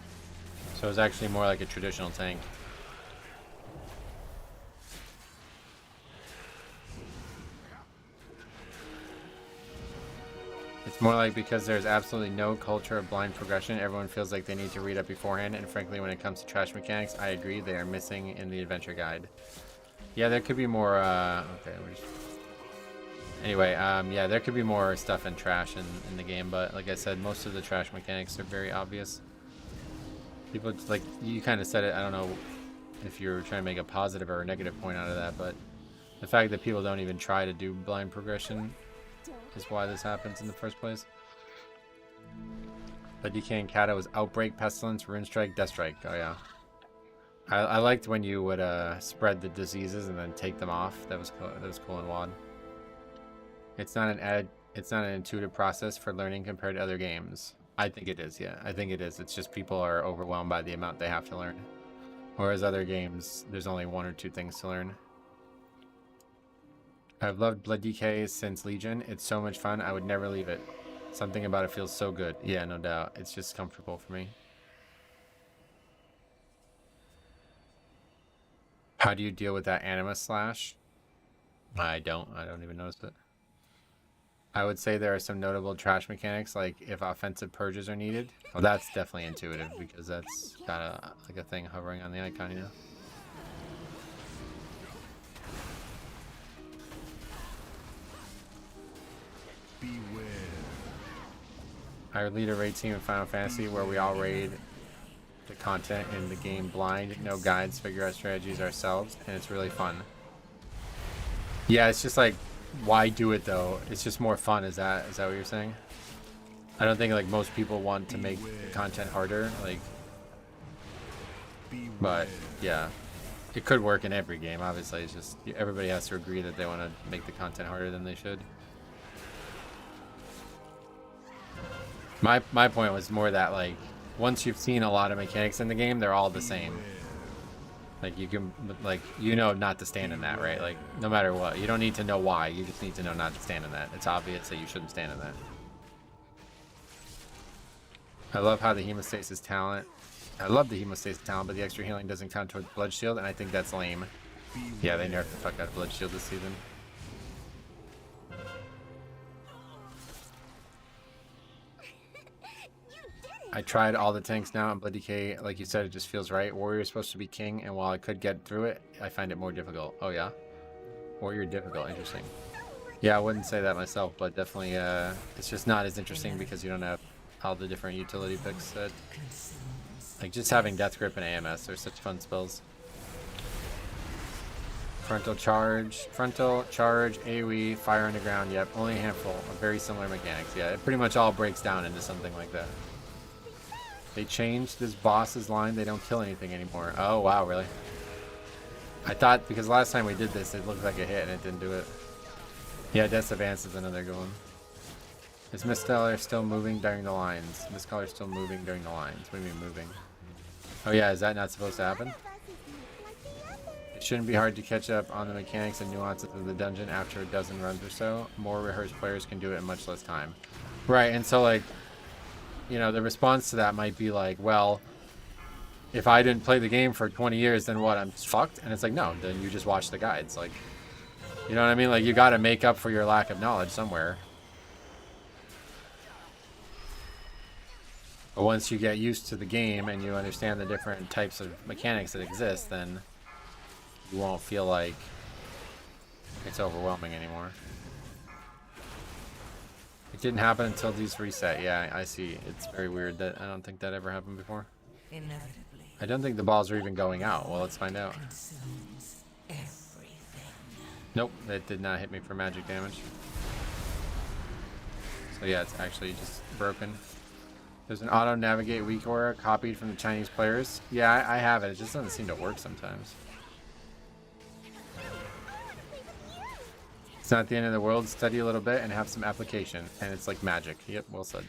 So it was actually more like a traditional tank. It's more like because there's absolutely no culture of blind progression, everyone feels like they need to read up beforehand, and frankly when it comes to trash mechanics, I agree, they are missing in the adventure guide. Yeah, there could be more, okay, anyway, yeah, there could be more stuff in trash in the game, but like I said, most of the trash mechanics are very obvious. People, like, you kind of said it, I don't know if you're trying to make a positive or a negative point out of that, but the fact that people don't even try to do blind progression is why this happens in the first place. But DK and Kata was Outbreak, Pestilence, Rune Strike, Death Strike. Oh yeah. I liked when you would spread the diseases and then take them off. That was cool in WoD. It's not an intuitive process for learning compared to other games. I think it is, yeah. I think it is. It's just people are overwhelmed by the amount they have to learn. Whereas other games, there's only 1 or 2 things to learn. I've loved Blood DK since Legion. It's so much fun. I would never leave it. Something about it feels so good. Yeah, no doubt. It's just comfortable for me. How do you deal with that anima slash? I don't even notice it. I would say there are some notable trash mechanics, like if offensive purges are needed. Well, that's definitely intuitive because that's got like a thing hovering on the icon, you know.
Beware.
I lead a raid team in Final Fantasy where we all raid the content in the game blind, no guides, figure out strategies ourselves, and it's really fun. Yeah, it's just like, why do it though? It's just more fun. Is that what you're saying? I don't think like most people want to make the content harder, like, but yeah, it could work in every game. Obviously, it's just everybody has to agree that they want to make the content harder than they should. My point was more that, like, once you've seen a lot of mechanics in the game, they're all the same. Like, you can, like, you know not to stand in that, right? Like, no matter what. You don't need to know why. You just need to know not to stand in that. It's obvious that you shouldn't stand in that. I love how the hemostasis talent... I love the hemostasis talent, but the extra healing doesn't count towards Blood Shield, and I think that's lame. Yeah, they nerfed the fuck out of Blood Shield this season. I tried all the tanks now, and Blood DK, like you said, it just feels right. Warrior is supposed to be king, and while I could get through it, I find it more difficult. Oh yeah? Warrior difficult, interesting. Yeah, I wouldn't say that myself, but definitely, it's just not as interesting because you don't have all the different utility picks that... Like, just having Death Grip and AMS are such fun spells. Frontal charge, AoE, fire underground, yep, only a handful of very similar mechanics. Yeah, it pretty much all breaks down into something like that. They changed this boss's line, they don't kill anything anymore. Oh wow, really? I thought, because last time we did this, it looked like a hit and it didn't do it. Yeah, Death's Advance is another good one. Is Mistcaller still moving during the lines? Mistcaller still moving during the lines. What do you mean moving? Oh yeah, is that not supposed to happen? It shouldn't be hard to catch up on the mechanics and nuances of the dungeon after a dozen runs or so. More rehearsed players can do it in much less time. Right, and so like, you know, the response to that might be like, well, if I didn't play the game for 20 years, then what, I'm just fucked? And it's like, no, then you just watch the guides. Like, you know what I mean? Like, you got to make up for your lack of knowledge somewhere. But once you get used to the game and you understand the different types of mechanics that exist, then you won't feel like it's overwhelming anymore. It didn't happen until these reset. Yeah, I see. It's very weird that I don't think that ever happened before.
inevitably
I don't think the balls are even going out. Well, let's find out.
consumes everything.
Nope, that did not hit me for magic damage. So yeah, it's actually just broken. There's an auto-navigate weak aura copied from the Chinese players. Yeah, I have it. It just doesn't seem to work sometimes. It's not the end of the world. Study a little bit and have some application. And it's like magic. Yep, well said.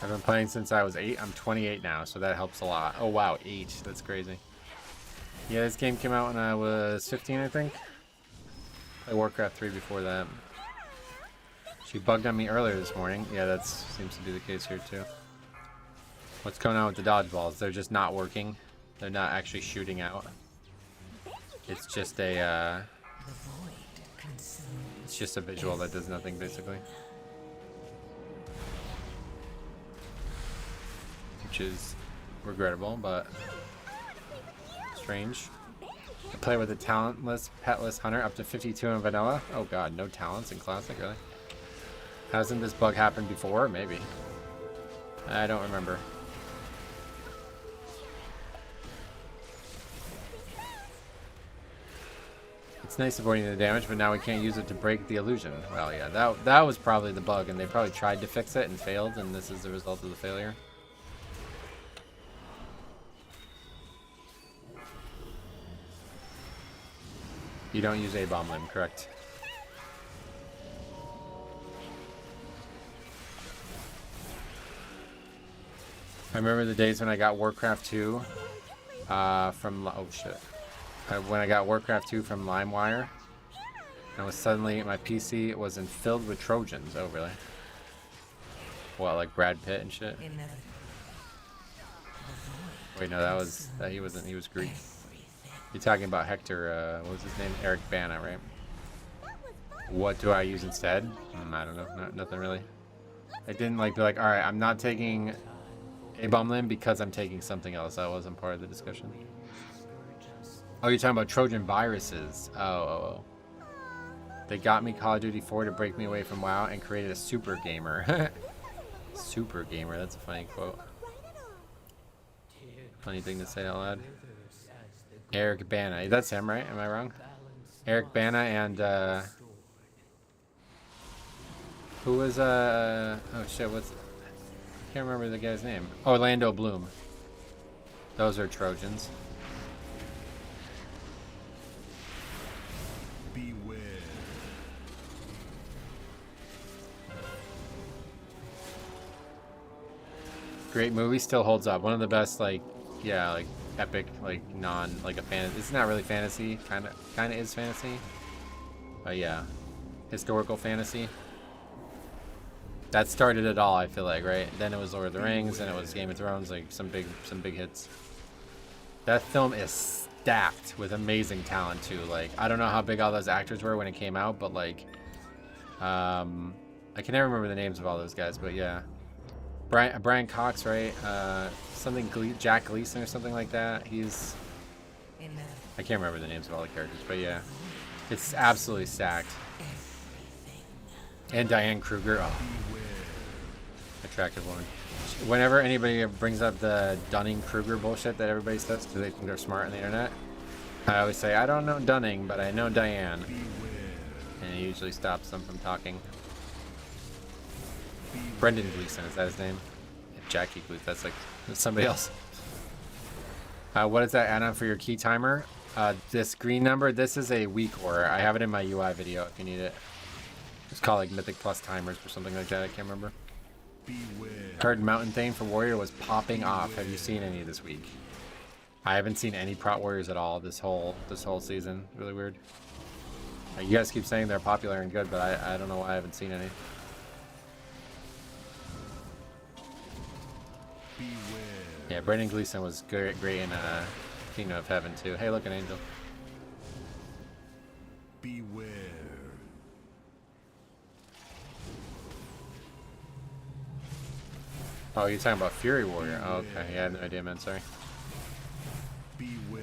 I've been playing since I was 8. I'm 28 now, so that helps a lot. Oh wow, 8. That's crazy. Yeah, this game came out when I was 15, I think. I played Warcraft 3 before that. She bugged on me earlier this morning. Yeah, that seems to be the case here too. What's going on with the dodgeballs? They're just not working. They're not actually shooting out. It's just a it's just a visual that does nothing basically. Which is regrettable, but strange. I play with a talentless, petless hunter up to 52 in vanilla. Oh god, no talents in classic, really? Hasn't this bug happened before? Maybe. I don't remember. It's nice avoiding the damage, but now we can't use it to break the illusion. Well, yeah, that was probably the bug, and they probably tried to fix it and failed, and this is the result of the failure. You don't use A-bomb limb, correct? I remember the days when I got Warcraft 2 from... Oh, shit. When I got Warcraft 2 from LimeWire, and was suddenly my PC wasn't filled with Trojans. Oh, really? What, like Brad Pitt and shit? Wait, no, that was he wasn't. He was Greek. You're talking about Hector. What was his name? Eric Bana, right? What do I use instead? I don't know. Nothing really. I didn't like be like, all right, I'm not taking A-bomb limb because I'm taking something else. That wasn't part of the discussion. Oh, you're talking about Trojan viruses. Oh. They got me Call of Duty 4 to break me away from WoW and created a super gamer. Super gamer, that's a funny quote. Funny thing to say out loud. Eric Bana. That's him, right? Am I wrong? Eric Bana and, who was, oh shit, I can't remember the guy's name. Orlando Bloom. Those are Trojans.
Beware.
Great movie, still holds up. One of the best, like, yeah, like epic, like like a fantasy. It's not really fantasy, kind of is fantasy, but yeah, historical fantasy. That started it all, I feel like, right? Then it was Lord of the Rings, and it was Game of Thrones, like some big hits. That film is stacked with amazing talent too. Like, I don't know how big all those actors were when it came out, but like, I can never remember the names of all those guys, but yeah. Brian Cox, right? Jack Gleason or something like that. He's... I can't remember the names of all the characters, but yeah. It's absolutely stacked. And Diane Kruger. Oh. Attractive woman. Whenever anybody brings up the Dunning-Kruger bullshit that everybody says because they think they're smart on the internet, I always say, I don't know Dunning, but I know Diane. And it usually stops them from talking. Brendan Gleeson, is that his name? Jackie Gleeson, that's somebody else. What is that add-on for your key timer? This green number, this is a week order. I have it in my UI video if you need it. It's called like Mythic Plus timers or something like that, I can't remember. Heard Mountain Thane for Warrior was popping off. Have you seen any this week? I haven't seen any Prot Warriors at all this whole season. Really weird. You guys keep saying they're popular and good, but I don't know why I haven't seen any. Yeah, Brendan Gleeson was great in Kingdom of Heaven too. Hey, look, an angel.
Beware.
Oh, you're talking about Fury Warrior. Oh, okay. Yeah, I had no idea, man. Sorry.
Beware.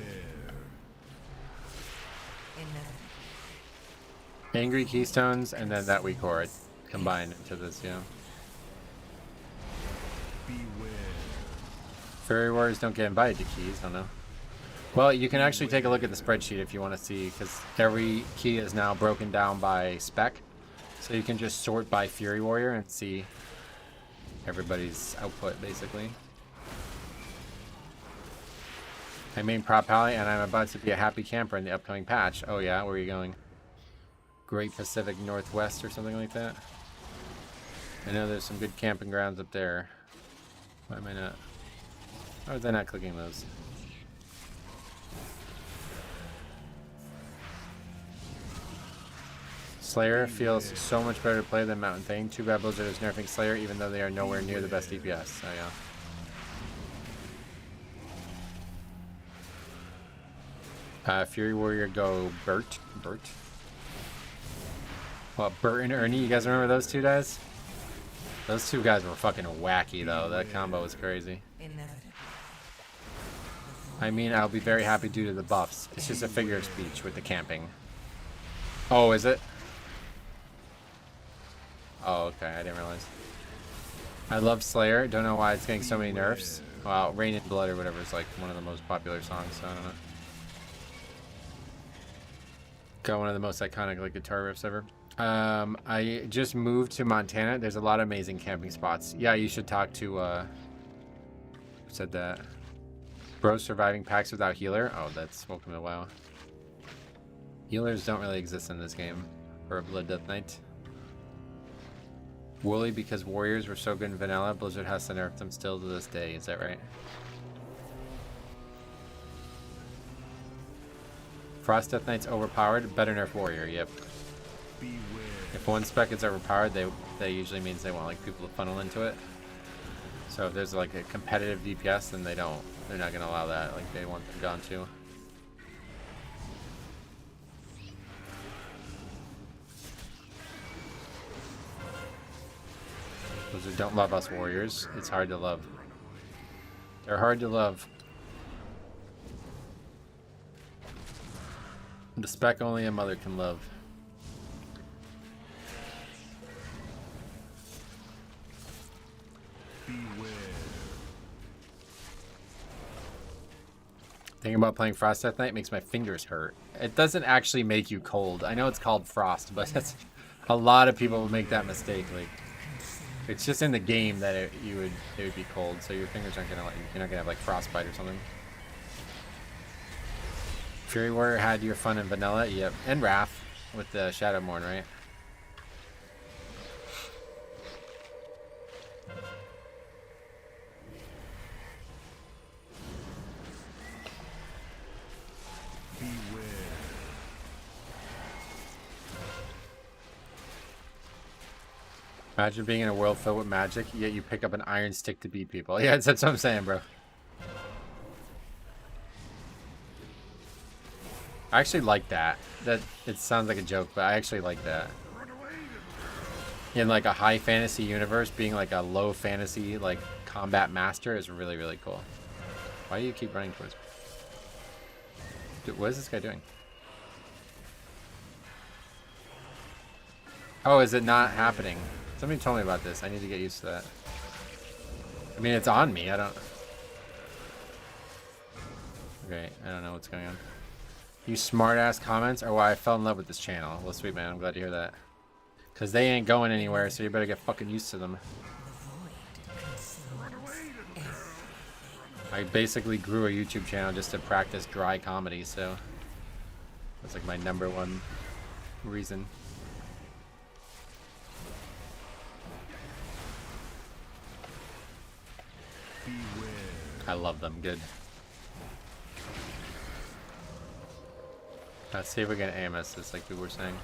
Angry Keystones and then that weak horde combined into this, yeah.
Beware.
Fury Warriors don't get invited to keys, I don't know. Well, you can actually take a look at the spreadsheet if you want to see, because every key is now broken down by spec. So you can just sort by Fury Warrior and see everybody's output, basically. I main Prop Pally, and I'm about to be a happy camper in the upcoming patch. Oh yeah, where are you going? Great Pacific Northwest or something like that? I know there's some good camping grounds up there. Why am I not? How are they not clicking those? Slayer feels so much better to play than Mountain Thane. Too bad Blizzard is nerfing Slayer even though they are nowhere near the best DPS. Oh yeah. Fury Warrior go Bert. Well, Bert and Ernie, you guys remember those two guys? Those two guys were fucking wacky though. That combo was crazy. I mean, I'll be very happy due to the buffs. It's just a figure of speech with the camping. Oh, is it? Oh, okay. I didn't realize. I love Slayer. Don't know why it's getting so many nerfs. Well, Rain and Blood or whatever is like one of the most popular songs, so I don't know. Got one of the most iconic like guitar riffs ever. I just moved to Montana. There's a lot of amazing camping spots. Yeah, you should talk to who said that? Bro surviving packs without healer. Oh, that's welcome to WoW. Healers don't really exist in this game for a Blood Death Knight. Wooly because warriors were so good in vanilla, Blizzard has to nerf them still to this day. Is that right? Frost Death Knight's overpowered. Better nerf warrior. Yep. If one spec is overpowered, they usually means they want like people to funnel into it. So if there's like a competitive DPS, then they're not gonna allow that. Like they want them gone too. Those who don't love us warriors, it's hard to love. They're hard to love. The spec only a mother can love. Thinking about playing Frost Death Knight makes my fingers hurt. It doesn't actually make you cold. I know it's called Frost, but that's, a lot of people make that mistake. Like, it's just in the game that it would be cold, so your fingers aren't gonna you're not gonna have like frostbite or something. Fury Warrior had your fun in vanilla, yep, and Wrath with the Shadowmourne, right? Imagine being in a world filled with magic, yet you pick up an iron stick to beat people. Yeah, that's what I'm saying, bro. I actually like that. It sounds like a joke, but I actually like that. In like a high fantasy universe, being like a low fantasy like combat master is really, really cool. Why do you keep running towards me? Dude, what is this guy doing? Oh, is it not happening? Somebody told me about this. I need to get used to that. I mean, it's on me. I don't... Okay, I don't know what's going on. You smart-ass comments are why I fell in love with this channel. Well, sweet, man. I'm glad to hear that. Because they ain't going anywhere, so you better get fucking used to them. I basically grew a YouTube channel just to practice dry comedy, so... That's like my #1 reason. I love them. Good. Let's see if we can AMS this like we were saying.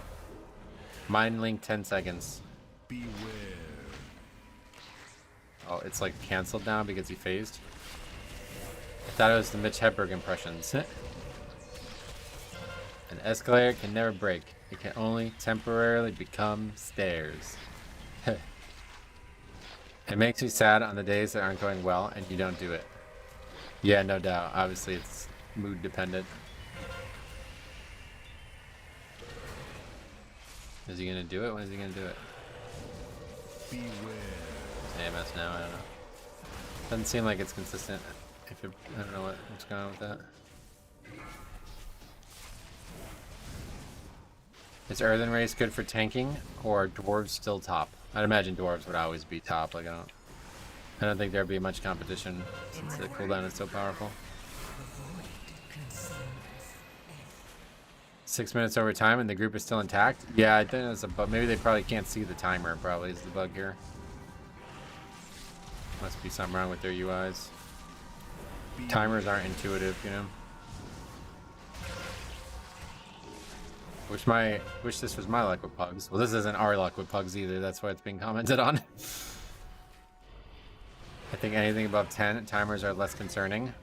Mind link 10 seconds.
Beware.
Oh, it's like canceled now because he phased. I thought it was the Mitch Hedberg impressions. An escalator can never break. It can only temporarily become stairs. It makes me sad on the days that aren't going well and you don't do it. Yeah, no doubt. Obviously, it's mood dependent. Is he gonna do it? When is he gonna do it?
Beware.
AMS now, I don't know. Doesn't seem like it's consistent. If it, I don't know what's going on with that. Is Earthen Race good for tanking, or dwarves still top? I'd imagine dwarves would always be top. Like I don't think there'd be much competition since the cooldown is so powerful. 6 minutes over time and the group is still intact? Yeah, I think that's a bug. Maybe they probably can't see the timer, probably is the bug here. Must be something wrong with their UIs. Timers aren't intuitive, you know. Wish this was my luck with pugs. Well, this isn't our luck with pugs either. That's why it's being commented on. I think anything above 10 timers are less concerning.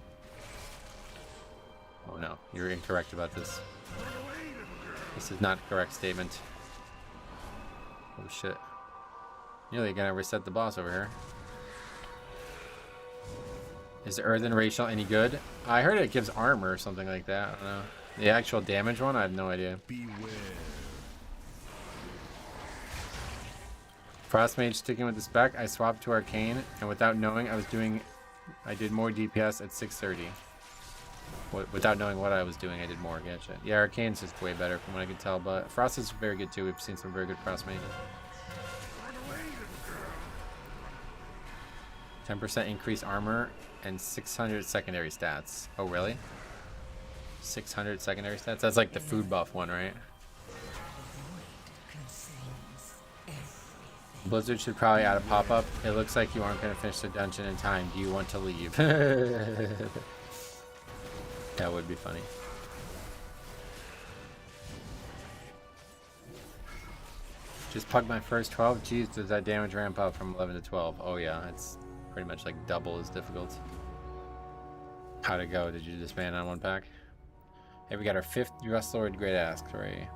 Oh no, you're incorrect about this. This is not a correct statement. Oh shit. Nearly gonna reset the boss over here. Is Earthen Racial any good? I heard it gives armor or something like that. I don't know. The actual damage one, I have no idea.
Beware.
Frostmage sticking with the spec. I swapped to Arcane, and without knowing, I did more DPS at 630. Without knowing what I was doing, I did more. Gotcha. Yeah, Arcane's just way better from what I could tell, but Frost is very good too. We've seen some very good Frost mages. 10% increased armor and 600 secondary stats. Oh, really? 600 secondary stats? That's like the food buff one, right? Blizzard should probably add a pop-up. It looks like you aren't going to finish the dungeon in time. Do you want to leave? That would be funny. Just pug my first 12. Geez, does that damage ramp up from 11 to 12? Oh yeah, it's pretty much like double as difficult. How'd it go? Did you disband on one pack? Hey, we got our 5th US Lord Great Ask. Hooray.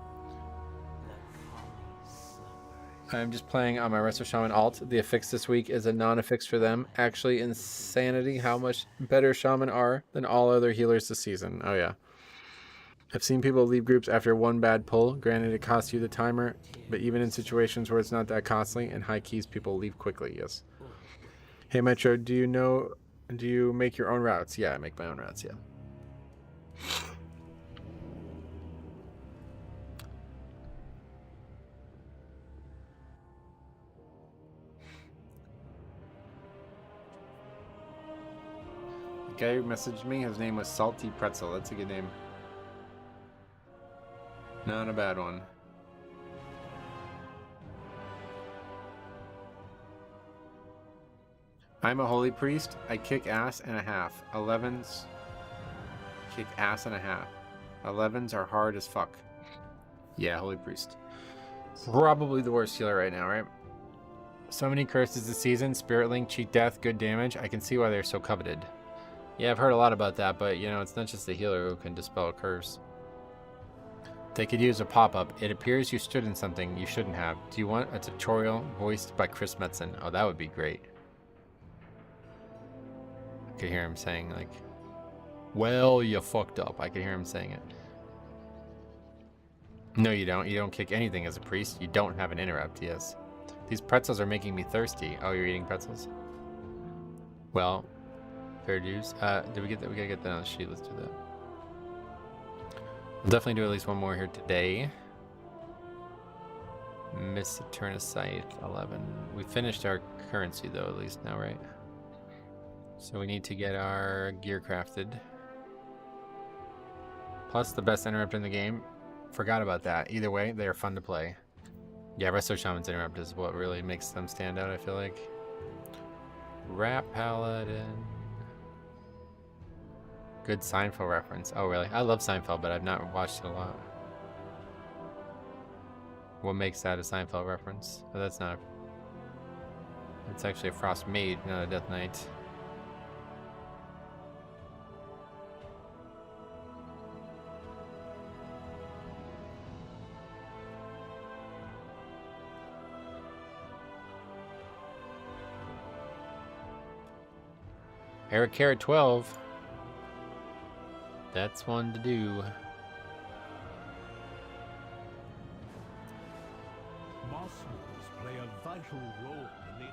I'm just playing on my Resto Shaman alt. The affix this week is a non-affix for them. Actually, insanity how much better Shaman are than all other healers this season. Oh yeah. I've seen people leave groups after one bad pull. Granted, it costs you the timer, but even in situations where it's not that costly and high keys, people leave quickly, yes. Hey Metro, do you make your own routes? Yeah, I make my own routes, yeah. The guy who messaged me, his name was Salty Pretzel. That's a good name. Not a bad one. I'm a holy priest. I kick ass and a half. 11s kick ass and a half. 11s are hard as fuck. Yeah, holy priest. Probably the worst healer right now, right? So many curses this season. Spirit Link, cheat death, good damage. I can see why they're so coveted. Yeah, I've heard a lot about that, but you know, it's not just the healer who can dispel a curse. They could use a pop-up. It appears you stood in something you shouldn't have. Do you want a tutorial voiced by Chris Metzen? Oh, that would be great. I could hear him saying like, well, you fucked up. I could hear him saying it. No, you don't. You don't kick anything as a priest. You don't have an interrupt, yes. These pretzels are making me thirsty. Oh, you're eating pretzels? Well, fair dues. Did we get that? We gotta get that on the sheet. Let's do that. We'll definitely do at least one more here today. Miss Eterna Scythe 11. We finished our currency though, at least now, right? So we need to get our gear crafted. Plus the best interrupt in the game. Forgot about that. Either way, they are fun to play. Yeah, Resto Shaman's interrupt is what really makes them stand out, I feel like. Rap Paladin. Good Seinfeld reference. Oh, really? I love Seinfeld, but I've not watched it a lot. What makes that a Seinfeld reference? Oh, that's not. It's actually a Frost Maid, not a Death Knight. Eric Carrot 12. That's one to do.
Muscles play a vital role in the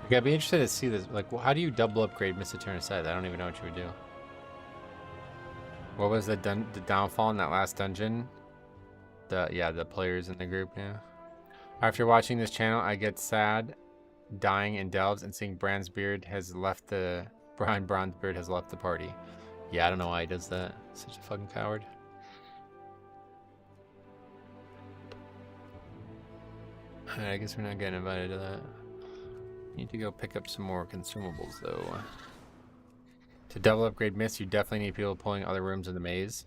Okay, I'd be interested to see this. Like, how do you double upgrade Miss Eterna Scythe? I don't even know what you would do. What was the downfall in that last dungeon? The players in the group, yeah. After watching this channel, I get sad, dying in delves, and seeing Brian Bronzebeard has left the party. Yeah, I don't know why he does that. Such a fucking coward. Alright, I guess we're not getting invited to that. Need to go pick up some more consumables though. To double upgrade Mist, you definitely need people pulling other rooms in the maze.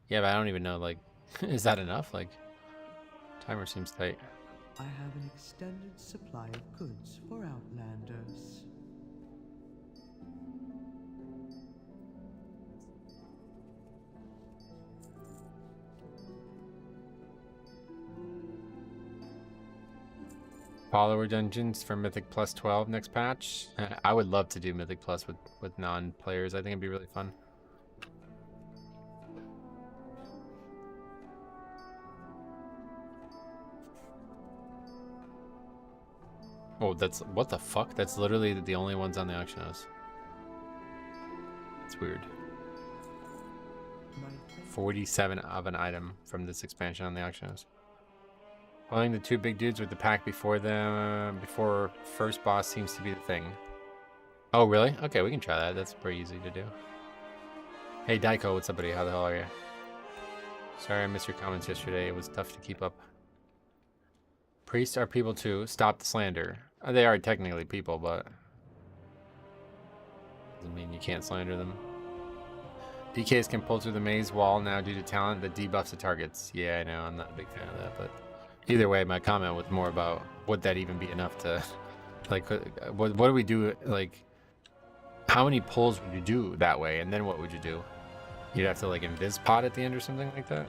Yeah, but I don't even know, like, is that enough? Like, timer seems tight.
I have an extended supply of goods for Outlanders.
Follower dungeons for Mythic Plus 12 next patch. I would love to do Mythic Plus with non-players. I think it'd be really fun. Oh, that's what the fuck? That's literally the only ones on the auction house. It's weird. 47 of an item from this expansion on the auction house. Pulling the two big dudes with the pack before them, before first boss seems to be the thing. Oh, really? Okay, we can try that. That's pretty easy to do. Hey, Daiko, what's up, buddy? How the hell are you? Sorry I missed your comments yesterday. It was tough to keep up. Priests are people too. Stop the slander. They are technically people, but doesn't mean you can't slander them. DKs can pull through the maze wall now due to talent that debuffs the targets. Yeah, I know. I'm not a big fan of that, but either way, my comment was more about would that even be enough to, like, what do we do? Like, how many pulls would you do that way, and then what would you do? You'd have to like invis pot at the end or something like that.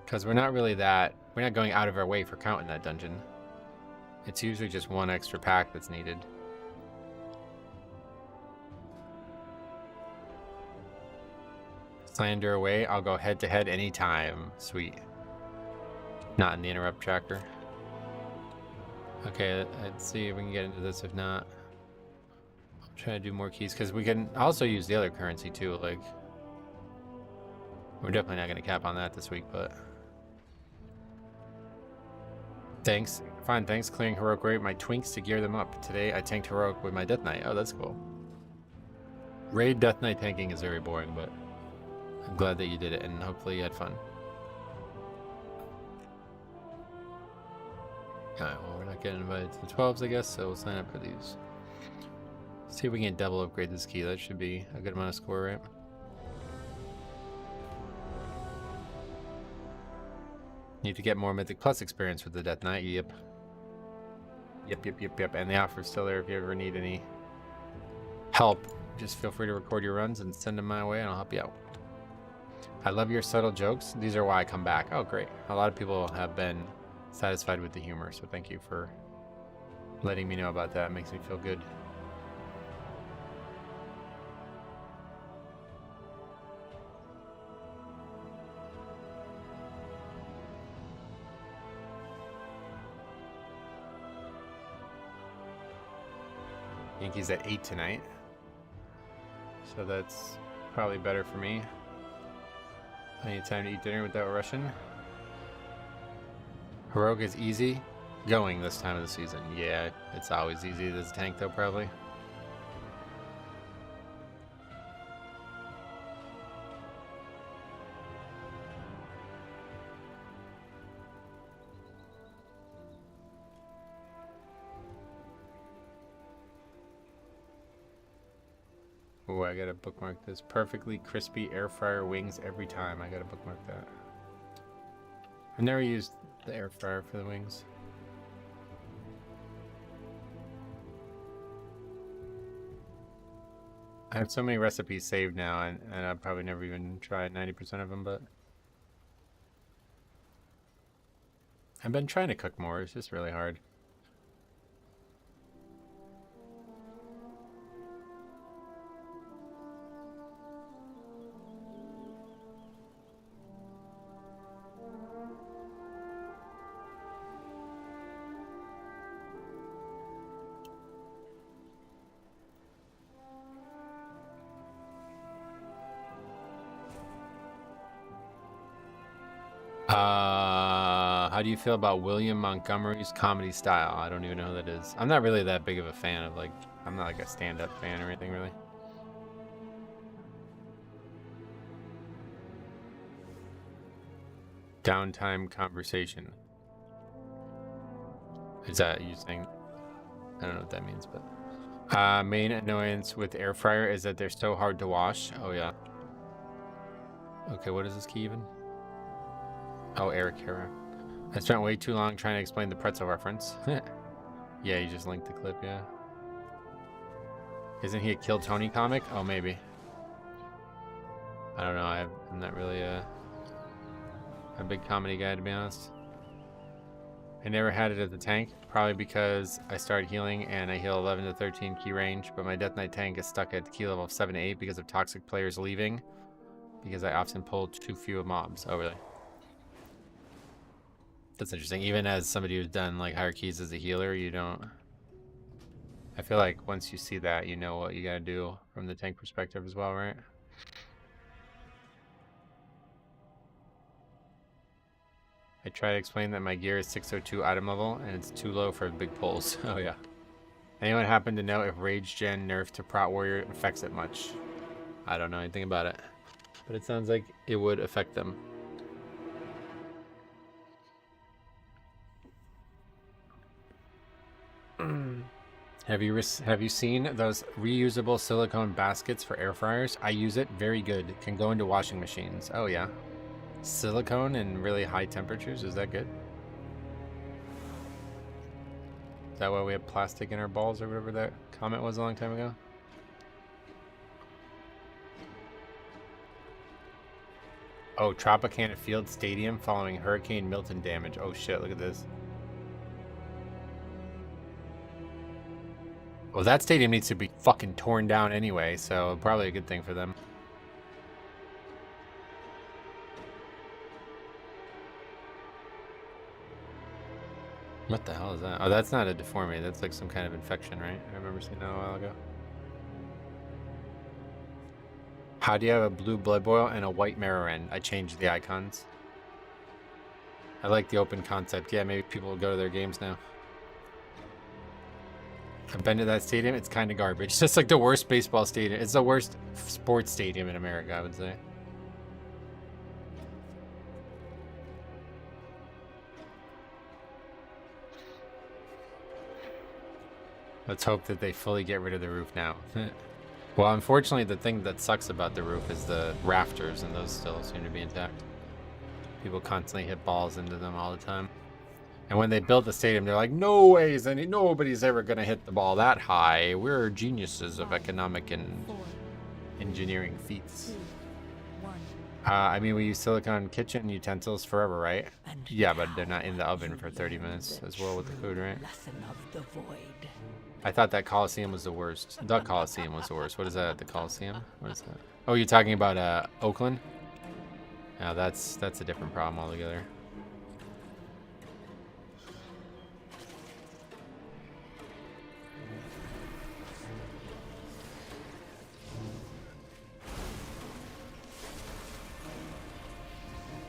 Because we're not going out of our way for count in that dungeon. It's usually just one extra pack that's needed. Slander away, I'll go head to head anytime. Sweet. Not in the interrupt tracker. Okay, let's see if we can get into this. If not, I'm trying to do more keys because we can also use the other currency too. Like, we're definitely not going to cap on that this week, but thanks. Fine, thanks. Clearing Heroic Raid my Twinks to gear them up. Today I tanked Heroic with my Death Knight. Oh, that's cool. Raid Death Knight tanking is very boring, but I'm glad that you did it, and hopefully you had fun. Alright, well, we're not getting invited to the 12s, I guess, so we'll sign up for these. See if we can double upgrade this key. That should be a good amount of score, right? Need to get more Mythic Plus experience with the Death Knight. Yep. Yep. And the offer's still there if you ever need any help. Just feel free to record your runs and send them my way, and I'll help you out. I love your subtle jokes. These are why I come back. Oh, great. A lot of people have been satisfied with the humor, so thank you for letting me know about that. It makes me feel good. Yankees at 8 tonight, so that's probably better for me. I need time to eat dinner without rushing. Heroic is easy going this time of the season. Yeah, it's always easy this tank though, probably. Oh, I gotta bookmark this. Perfectly crispy air fryer wings every time. I gotta bookmark that. I've never used the air fryer for the wings. I have so many recipes saved now, and I've probably never even tried 90% of them, but I've been trying to cook more. It's just really hard. How do you feel about William Montgomery's comedy style? I don't even know who that is. I'm not really that big of a fan of, like, I'm not like a stand-up fan or anything really. Downtime conversation. Is that you saying? I don't know what that means, but main annoyance with air fryer is that they're so hard to wash. Oh yeah. Okay, what is this key even? Oh, Eric Hera. I spent way too long trying to explain the pretzel reference. Yeah, you just linked the clip, yeah. Isn't he a Kill Tony comic? Oh, maybe. I don't know. I'm not really a big comedy guy, to be honest. I never had it as a tank, probably because I started healing and I heal 11 to 13 key range, but my Death Knight tank is stuck at key level 7 to 8 because of toxic players leaving, because I often pull too few mobs. Oh, really? That's interesting. Even as somebody who's done like higher keys as a healer, you don't... I feel like once you see that, you know what you gotta do from the tank perspective as well, right? I try to explain that my gear is 602 item level and it's too low for big pulls. Oh yeah. Anyone happen to know if Rage Gen nerf to Prot Warrior affects it much? I don't know anything about it, but it sounds like it would affect them. Have you seen those reusable silicone baskets for air fryers? I use it. Very good. Can go into washing machines. Oh yeah. Silicone in really high temperatures, is that good? Is that why we have plastic in our balls or whatever that comment was a long time ago? Oh, Tropicana Field Stadium following Hurricane Milton damage. Oh shit, look at this. Well, that stadium needs to be fucking torn down anyway, so probably a good thing for them. What the hell is that? Oh, that's not a deformity. That's like some kind of infection, right? I remember seeing that a while ago. How do you have a blue blood boil and a white marrow end? I changed the icons. I like the open concept. Yeah, maybe people will go to their games now. I've been to that stadium. It's kind of garbage. It's just like the worst baseball stadium. It's the worst sports stadium in America, I would say. Let's hope that they fully get rid of the roof now. Well, unfortunately, the thing that sucks about the roof is the rafters, and those still seem to be intact. People constantly hit balls into them all the time. And when they built the stadium, they're like, no ways, nobody's ever going to hit the ball that high. We're geniuses of economic and engineering feats. I mean, we use silicone kitchen utensils forever, right? Yeah, but they're not in the oven for 30 minutes as well with the food, right? I thought that Coliseum was the worst. The Coliseum was the worst. What is that? The Coliseum? What is that? Oh, you're talking about Oakland? Yeah, that's a different problem altogether.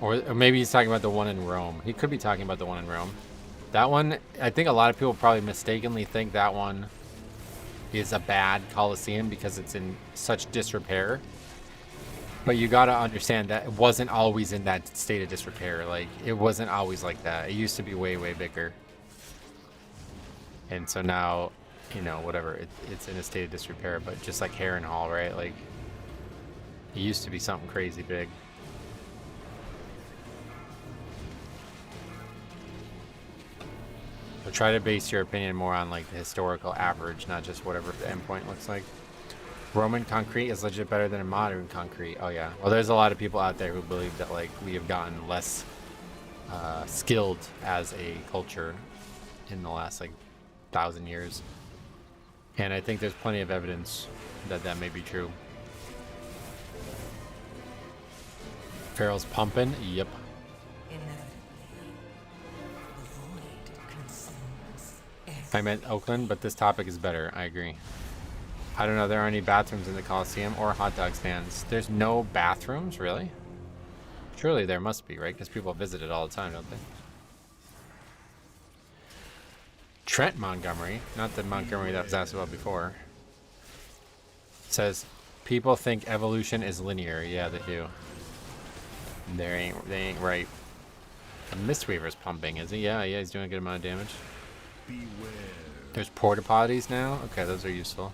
Or maybe he's talking about the one in Rome. He could be talking about the one in Rome. That one, I think a lot of people probably mistakenly think that one is a bad Coliseum because it's in such disrepair. But you gotta understand that it wasn't always in that state of disrepair. Like, it wasn't always like that. It used to be way, way bigger. And so now, you know, whatever, it's in a state of disrepair. But just like Heron Hall, right? Like, it used to be something crazy big. So try to base your opinion more on like the historical average, not just whatever the endpoint looks like. Roman concrete is legit better than a modern concrete. Oh yeah. Well, there's a lot of people out there who believe that like we have gotten less skilled as a culture in the last like 1,000 years. And I think there's plenty of evidence that that may be true. Farrell's pumping. Yep. I meant Oakland, but this topic is better. I agree. I don't know. There aren't any bathrooms in the Coliseum or hot dog stands. There's no bathrooms, really? Surely there must be, right? Because people visit it all the time, don't they? Trent Montgomery, not the Montgomery that was asked about before, says people think evolution is linear. Yeah, they do. They ain't right. The Mistweaver's pumping, is he? Yeah, he's doing a good amount of damage.
Beware
There's porta potties now? Okay, those are useful.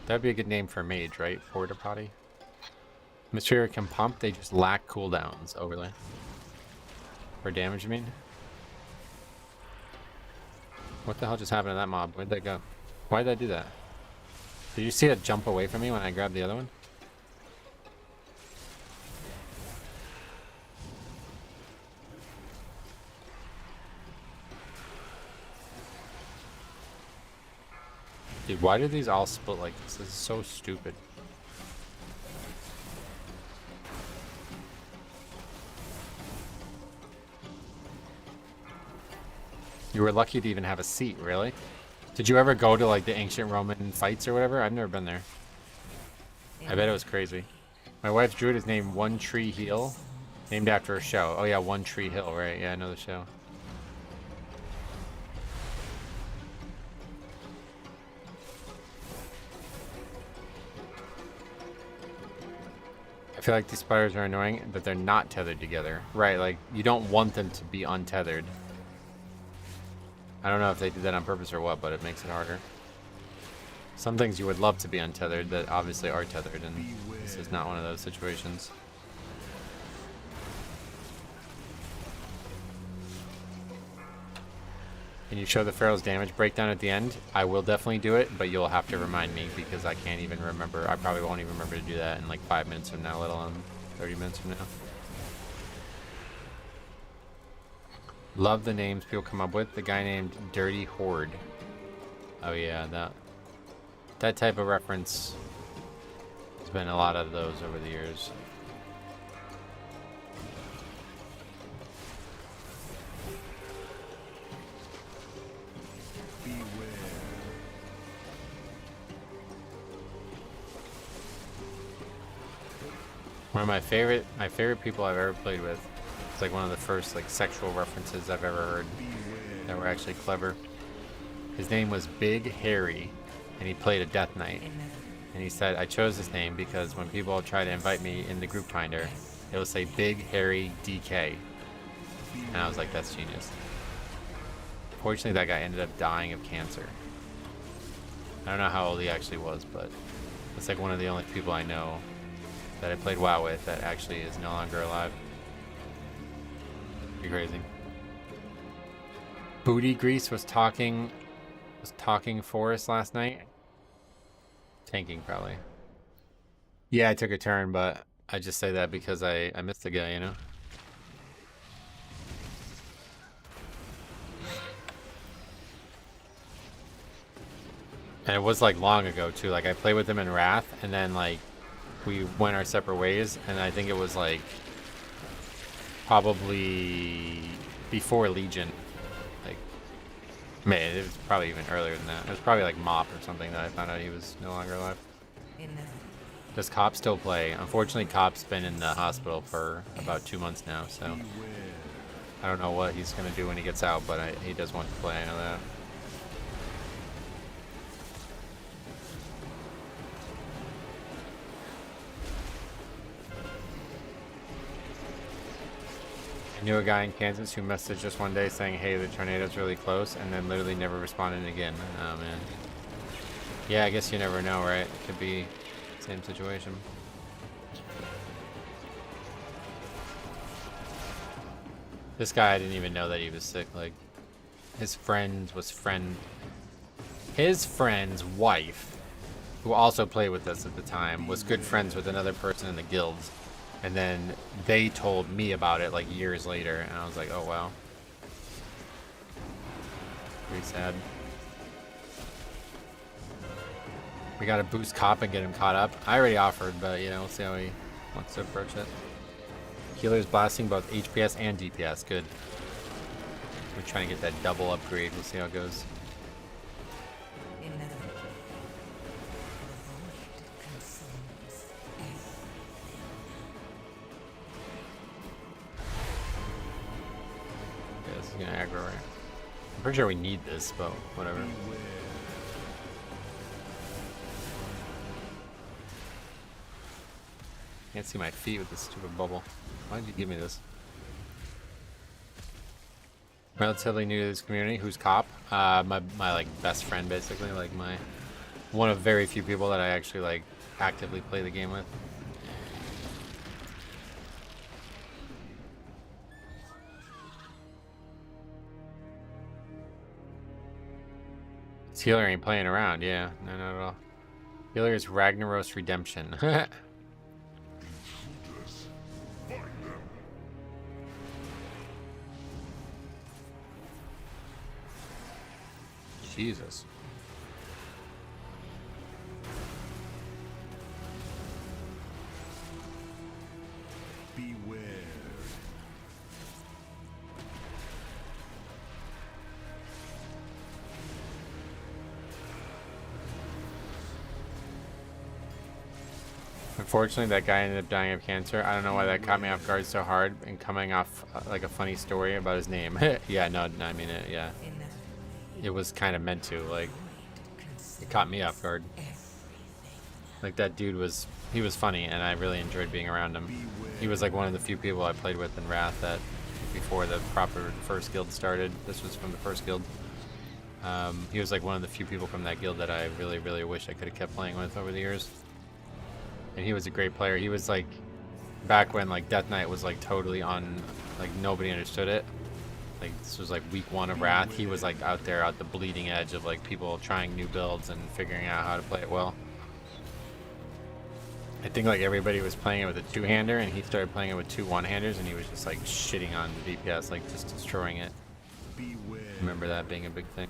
That'd be a good name for a mage, right? Porta potty. Material can pump, they just lack cooldowns. Overlay. For damage, you mean? What the hell just happened to that mob? Where'd they go? Why did I do that? Did you see it jump away from me when I grabbed the other one? Dude, why do these all split like this? This is so stupid. You were lucky to even have a seat, really? Did you ever go to like the ancient Roman fights or whatever? I've never been there. I bet it was crazy. My wife's druid is named One Tree Hill, named after a show. Oh yeah, One Tree Hill, right? Yeah, I know the show. I feel like these spiders are annoying, but they're not tethered together. Right, like, you don't want them to be untethered. I don't know if they did that on purpose or what, but it makes it harder. Some things you would love to be untethered that obviously are tethered, and this is not one of those situations. Can you show the Pharaoh's damage breakdown at the end? I will definitely do it, but you'll have to remind me because I can't even remember. I probably won't even remember to do that in like 5 minutes from now, let alone 30 minutes from now. Love the names people come up with. The guy named Dirty Horde. Oh yeah, that type of reference. There's been a lot of those over the years. One of my favorite people I've ever played with. It's like one of the first like sexual references I've ever heard that were actually clever. His name was Big Harry, and he played a Death Knight. And he said, I chose this name because when people try to invite me in the group finder, it will say Big Harry DK. And I was like, that's genius. Fortunately, that guy ended up dying of cancer. I don't know how old he actually was, but it's like one of the only people I know that I played WoW with that actually is no longer alive. Pretty crazy. Booty Grease was talking for us last night. Tanking probably. Yeah, I took a turn, but I just say that because I missed the guy, you know? And it was like long ago too. Like I played with him in Wrath, and then like we went our separate ways, and I think it was like probably before Legion. Like, man, it was probably even earlier than that. It was probably like Mop or something that I found out he was no longer alive. Does Cop still play? Unfortunately, Cop's been in the hospital for about 2 months now, so I don't know what he's gonna do when he gets out, but he does want to play, I know that. I knew a guy in Kansas who messaged us one day saying, hey, the tornado's really close, and then literally never responded again. Oh, man. Yeah, I guess you never know, right? It could be the same situation. This guy, I didn't even know that he was sick. Like, his friend's wife, who also played with us at the time, was good friends with another person in the guilds. And then they told me about it like years later, and I was like, oh wow. Pretty sad. We gotta boost Cop and get him caught up. I already offered, but you know, we'll see how he wants to approach it. Healer's blasting both HPS and DPS, good. We're trying to get that double upgrade, we'll see how it goes. Gonna aggro right. I'm pretty sure we need this, but whatever. Can't see my feet with this stupid bubble. Why did you give me this? Relatively new to this community. Who's cop? My like best friend, basically, like my one of very few people that I actually like actively play the game with. This healer ain't playing around. Yeah, no, not at all. Healer is Ragnaros Redemption. Jesus.
Beware.
Unfortunately, that guy ended up dying of cancer. I don't know why that caught me off guard so hard and coming off like a funny story about his name. Yeah, no, I mean it, yeah. It was kind of meant to, like, it caught me off guard. Like, that dude was, he was funny, and I really enjoyed being around him. He was like one of the few people I played with in Wrath that, before the proper first guild started, this was from the first guild. He was like one of the few people from that guild that I really, really wish I could have kept playing with over the years. And he was a great player. He was like, back when like Death Knight was like totally on, like nobody understood it. Like this was like week 1 of Wrath. He was like out there at the bleeding edge of like people trying new builds and figuring out how to play it well. I think like everybody was playing it with a 2-hander and he started playing it with 2 1-handers and he was just like shitting on the DPS, like just destroying it.
Beware.
Remember that being a big thing.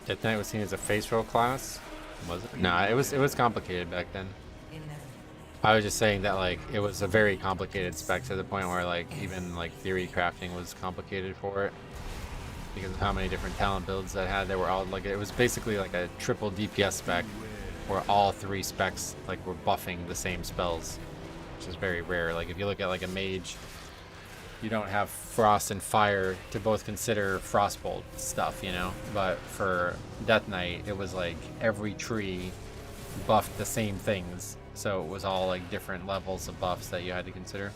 Death Knight was seen as a face roll class, was it? No, it was complicated back then. I was just saying that like it was a very complicated spec to the point where like even like theory crafting was complicated for it because of how many different talent builds that had. They were all like, it was basically like a triple DPS spec where all 3 specs like were buffing the same spells, which is very rare. Like if you look at like a mage, you don't have frost and fire to both consider frostbolt stuff, you know, but for Death Knight it was like every tree buffed the same things, so it was all like different levels of buffs that you had to consider.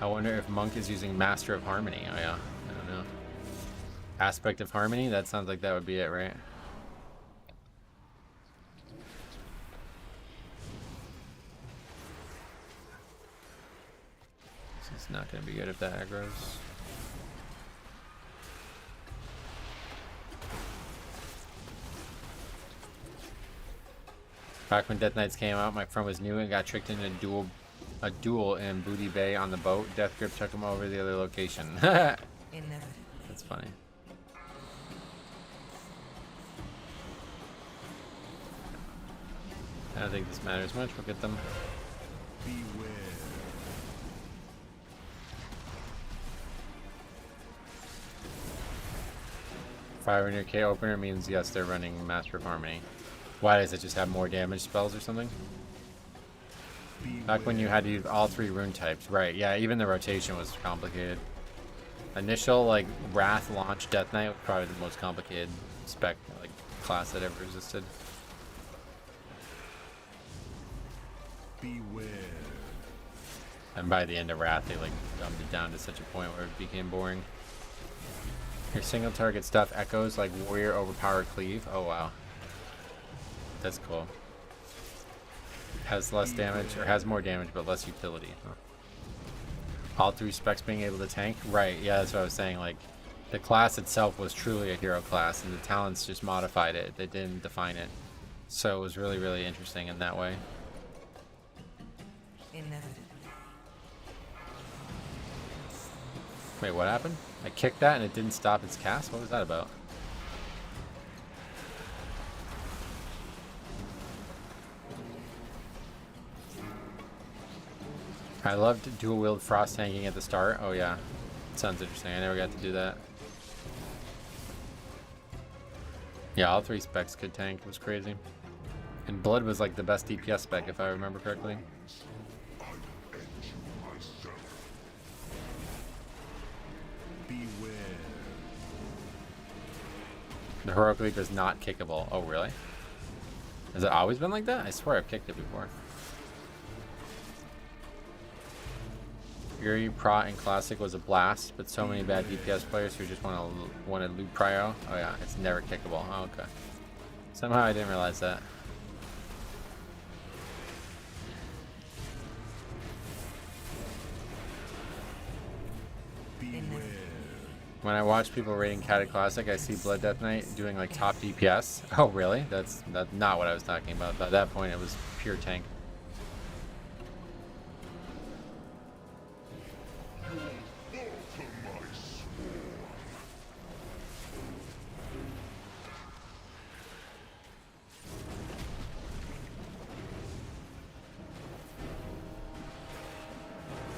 I wonder if Monk is using Master of Harmony. Oh yeah, I don't know. Aspect of Harmony, that sounds like that would be it, right? It's not going to be good if that aggroes. Back when Death Knights came out, my friend was new and got tricked into a duel in Booty Bay on the boat. Death Grip took him over to the other location. That's funny. I don't think this matters much. We'll get them.
Beware.
Fire in your K opener means yes, they're running Master of Harmony. Why does it just have more damage spells or something? Back when you had to use all 3 rune types, right? Yeah, even the rotation was complicated. Initial like Wrath launch Death Knight was probably the most complicated spec like class that ever existed.
Beware.
And by the end of Wrath, they like dumbed it down to such a point where it became boring. Your single target stuff echoes like warrior overpowered cleave. Oh wow. That's cool. Has less damage, or has more damage but less utility. Huh. All 3 specs being able to tank? Right, yeah, that's what I was saying. Like, the class itself was truly a hero class, and the talents just modified it. They didn't define it. So it was really, really interesting in that way. Wait, what happened? I kicked that and it didn't stop its cast? What was that about? I loved dual wield frost tanking at the start. Oh yeah, sounds interesting. I never got to do that. Yeah, all 3 specs could tank. It was crazy. And blood was like the best DPS spec if I remember correctly. The Heroic Leap is not kickable. Oh, really? Has it always been like that? I swear I've kicked it before. Fury, Prot, and Classic was a blast, but so many bad DPS players who just wanted loot prio. Oh yeah, it's never kickable. Oh, okay. Somehow I didn't realize that. When I watch people rating Cata Classic, I see Blood Death Knight doing like top DPS. Oh really? That's not what I was talking about. By that point, it was pure tank.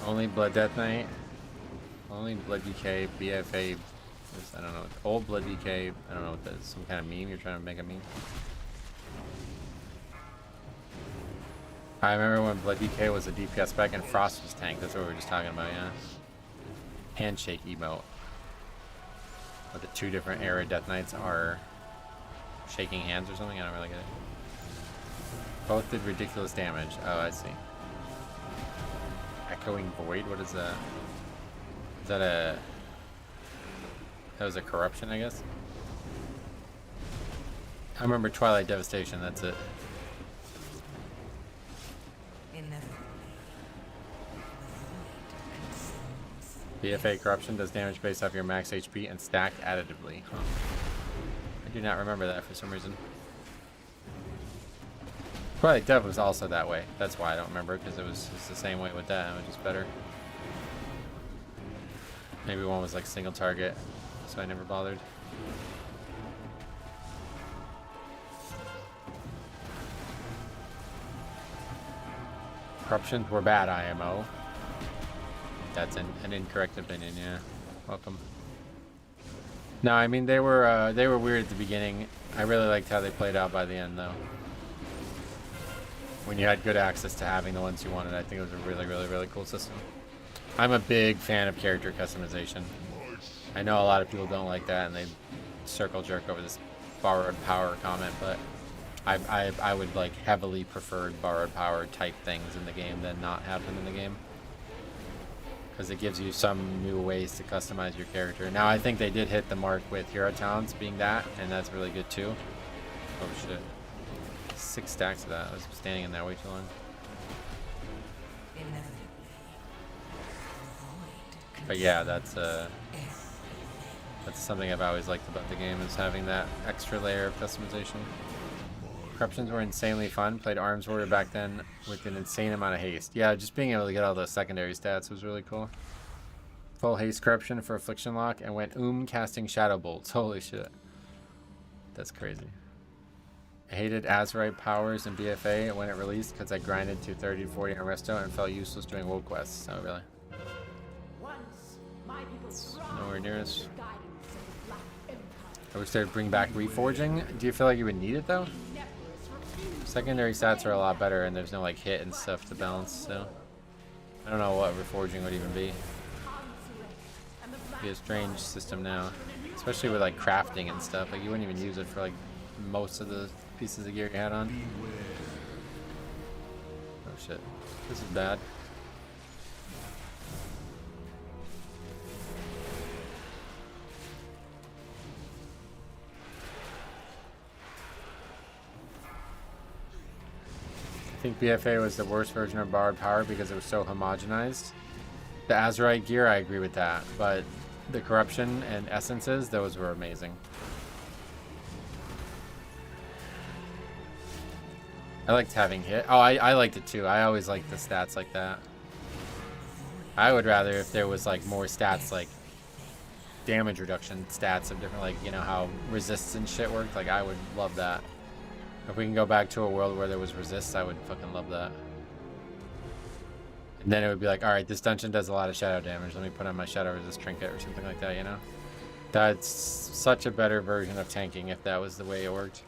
Only Blood Death Knight. Only Blood DK, BFA, I don't know, old Blood DK, I don't know what that is, some kind of meme, you're trying to make a meme? I remember when Blood DK was a DPS spec and Frost was tank, that's what we were just talking about, yeah. Handshake emote. But the two different era Death Knights are shaking hands or something, I don't really get it. Both did ridiculous damage, oh I see. Echoing Void, what is that? Is that a... That was a corruption, I guess? I remember Twilight Devastation, that's it. BFA Corruption does damage based off your max HP and stacked additively. Huh. I do not remember that for some reason. Twilight Dev was also that way. That's why I don't remember, because it was just the same way with that, which is better. Maybe one was like single target, so I never bothered. Corruptions were bad, IMO. That's an incorrect opinion, yeah. Welcome. No, I mean they were weird at the beginning. I really liked how they played out by the end, though. When you had good access to having the ones you wanted, I think it was a really, really, really cool system. I'm a big fan of character customization. I know a lot of people don't like that and they circle jerk over this borrowed power comment, but I would like heavily prefer borrowed power type things in the game than not have them in the game. Because it gives you some new ways to customize your character. Now I think they did hit the mark with hero talents being that, and that's really good too. Oh shit. 6 stacks of that. I was standing in there way too long. But yeah, that's something I've always liked about the game, is having that extra layer of customization. Corruptions were insanely fun. Played Arms Warrior back then with an insane amount of haste. Yeah, just being able to get all those secondary stats was really cool. Full haste corruption for Affliction Lock and went casting Shadow Bolts. Holy shit. That's crazy. I hated Azurite powers in BFA when it released because I grinded to 30 to 40 on Resto and felt useless doing world quests. Oh, really? Nowhere near us. I wish they would bring back reforging. Do you feel like you would need it though? Secondary stats are a lot better and there's no like hit and stuff to balance, so I don't know what reforging would even be. It'd be a strange system now. Especially with like crafting and stuff. Like you wouldn't even use it for like most of the pieces of gear you had on. Oh shit. This is bad. I think BFA was the worst version of borrowed power because it was so homogenized. The Azurite gear, I agree with that, but the corruption and essences, those were amazing. I liked having hit. Oh, I liked it too. I always liked the stats like that. I would rather if there was like more stats, like damage reduction stats of different, like, you know, how resists and shit worked. Like I would love that. If we can go back to a world where there was resists, I would fucking love that. And then it would be like, alright, this dungeon does a lot of shadow damage. Let me put on my shadow resist trinket or something like that, you know? That's such a better version of tanking if that was the way it worked.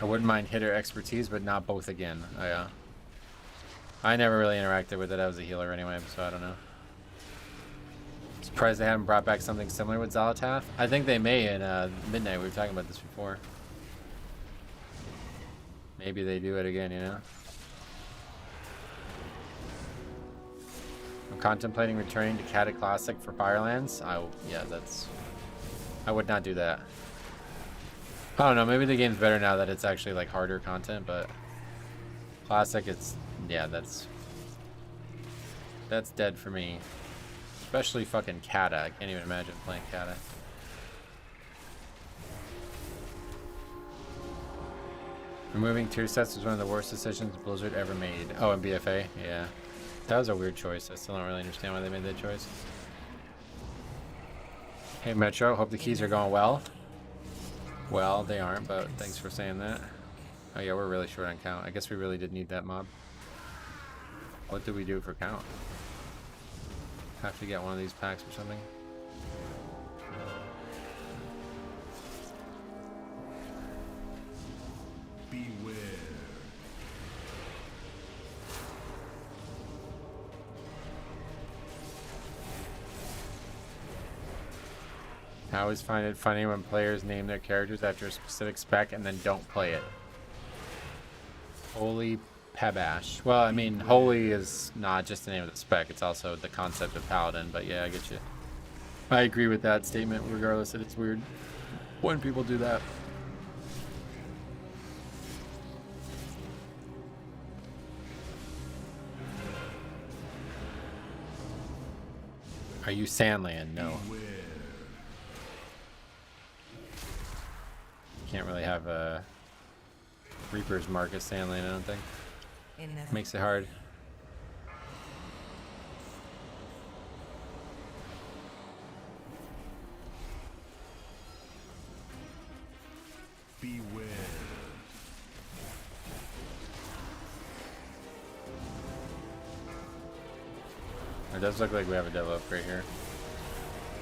I wouldn't mind hitter expertise, but not both again. Oh, yeah. I never really interacted with it. I was a healer anyway, so I don't know. Surprised they haven't brought back something similar with Zolotath. I think they may in Midnight. We were talking about this before. Maybe they do it again, you know? I'm contemplating returning to Cata Classic for Firelands. Yeah, that's... I would not do that. I don't know, maybe the game's better now that it's actually like harder content, but Classic, it's... yeah, that's dead for me. Especially fucking Cata. I can't even imagine playing Cata. Removing tier sets was one of the worst decisions Blizzard ever made. Oh, and BFA? Yeah. That was a weird choice. I still don't really understand why they made that choice. Hey Metro, hope the keys are going well. Well, they aren't, but thanks for saying that. Oh yeah, we're really short on count. I guess we really did need that mob. What did we do for count? Have to get one of these packs or something.
Beware.
I always find it funny when players name their characters after a specific spec and then don't play it. Holy Pebash. Well, I mean, holy is not just the name of the spec, it's also the concept of paladin, but yeah, I get you. I agree with that statement, regardless that it's weird when people do that. Are you Sandland? No. Can't really have a Reaper's Mark as Sandland, I don't think. Makes it hard.
Beware.
It does look like we have a devil upgrade here.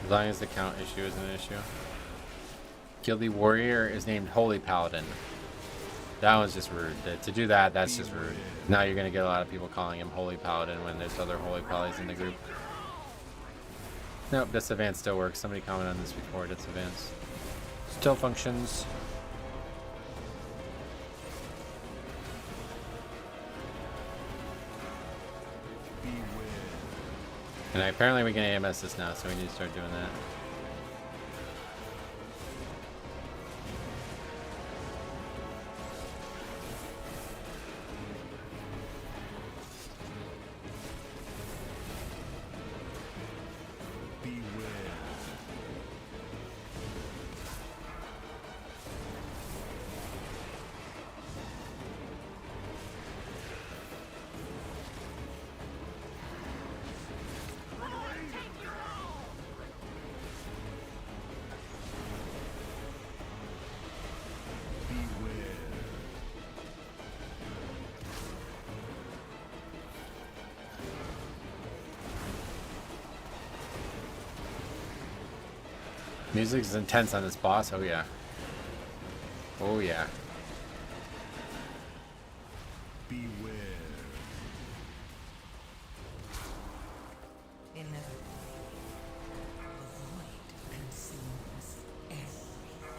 As long as the count issue isn't an issue. Guilty Warrior is named Holy Paladin. That was just rude. To do that, that's just rude. Now you're going to get a lot of people calling him Holy Paladin when there's other Holy Paladins in the group. Nope, Disavance still works. Somebody commented on this before. Disavance still functions. And apparently we can AMS this now, so we need to start doing that. Music is intense on this boss. Oh yeah. Oh yeah.
Beware.
Inevitably, the void consumes everything.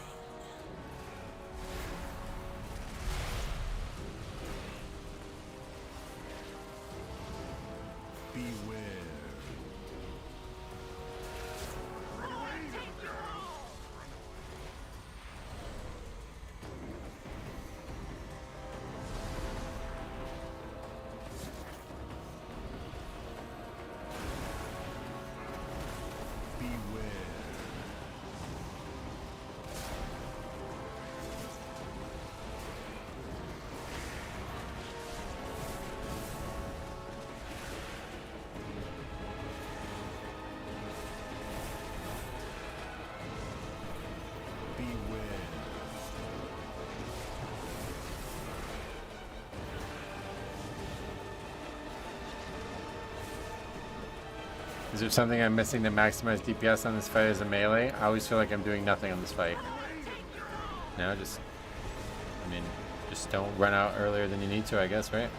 Beware.
Is there something I'm missing to maximize DPS on this fight as a melee? I always feel like I'm doing nothing on this fight. No, just... I mean, just don't run out earlier than you need to, I guess, right?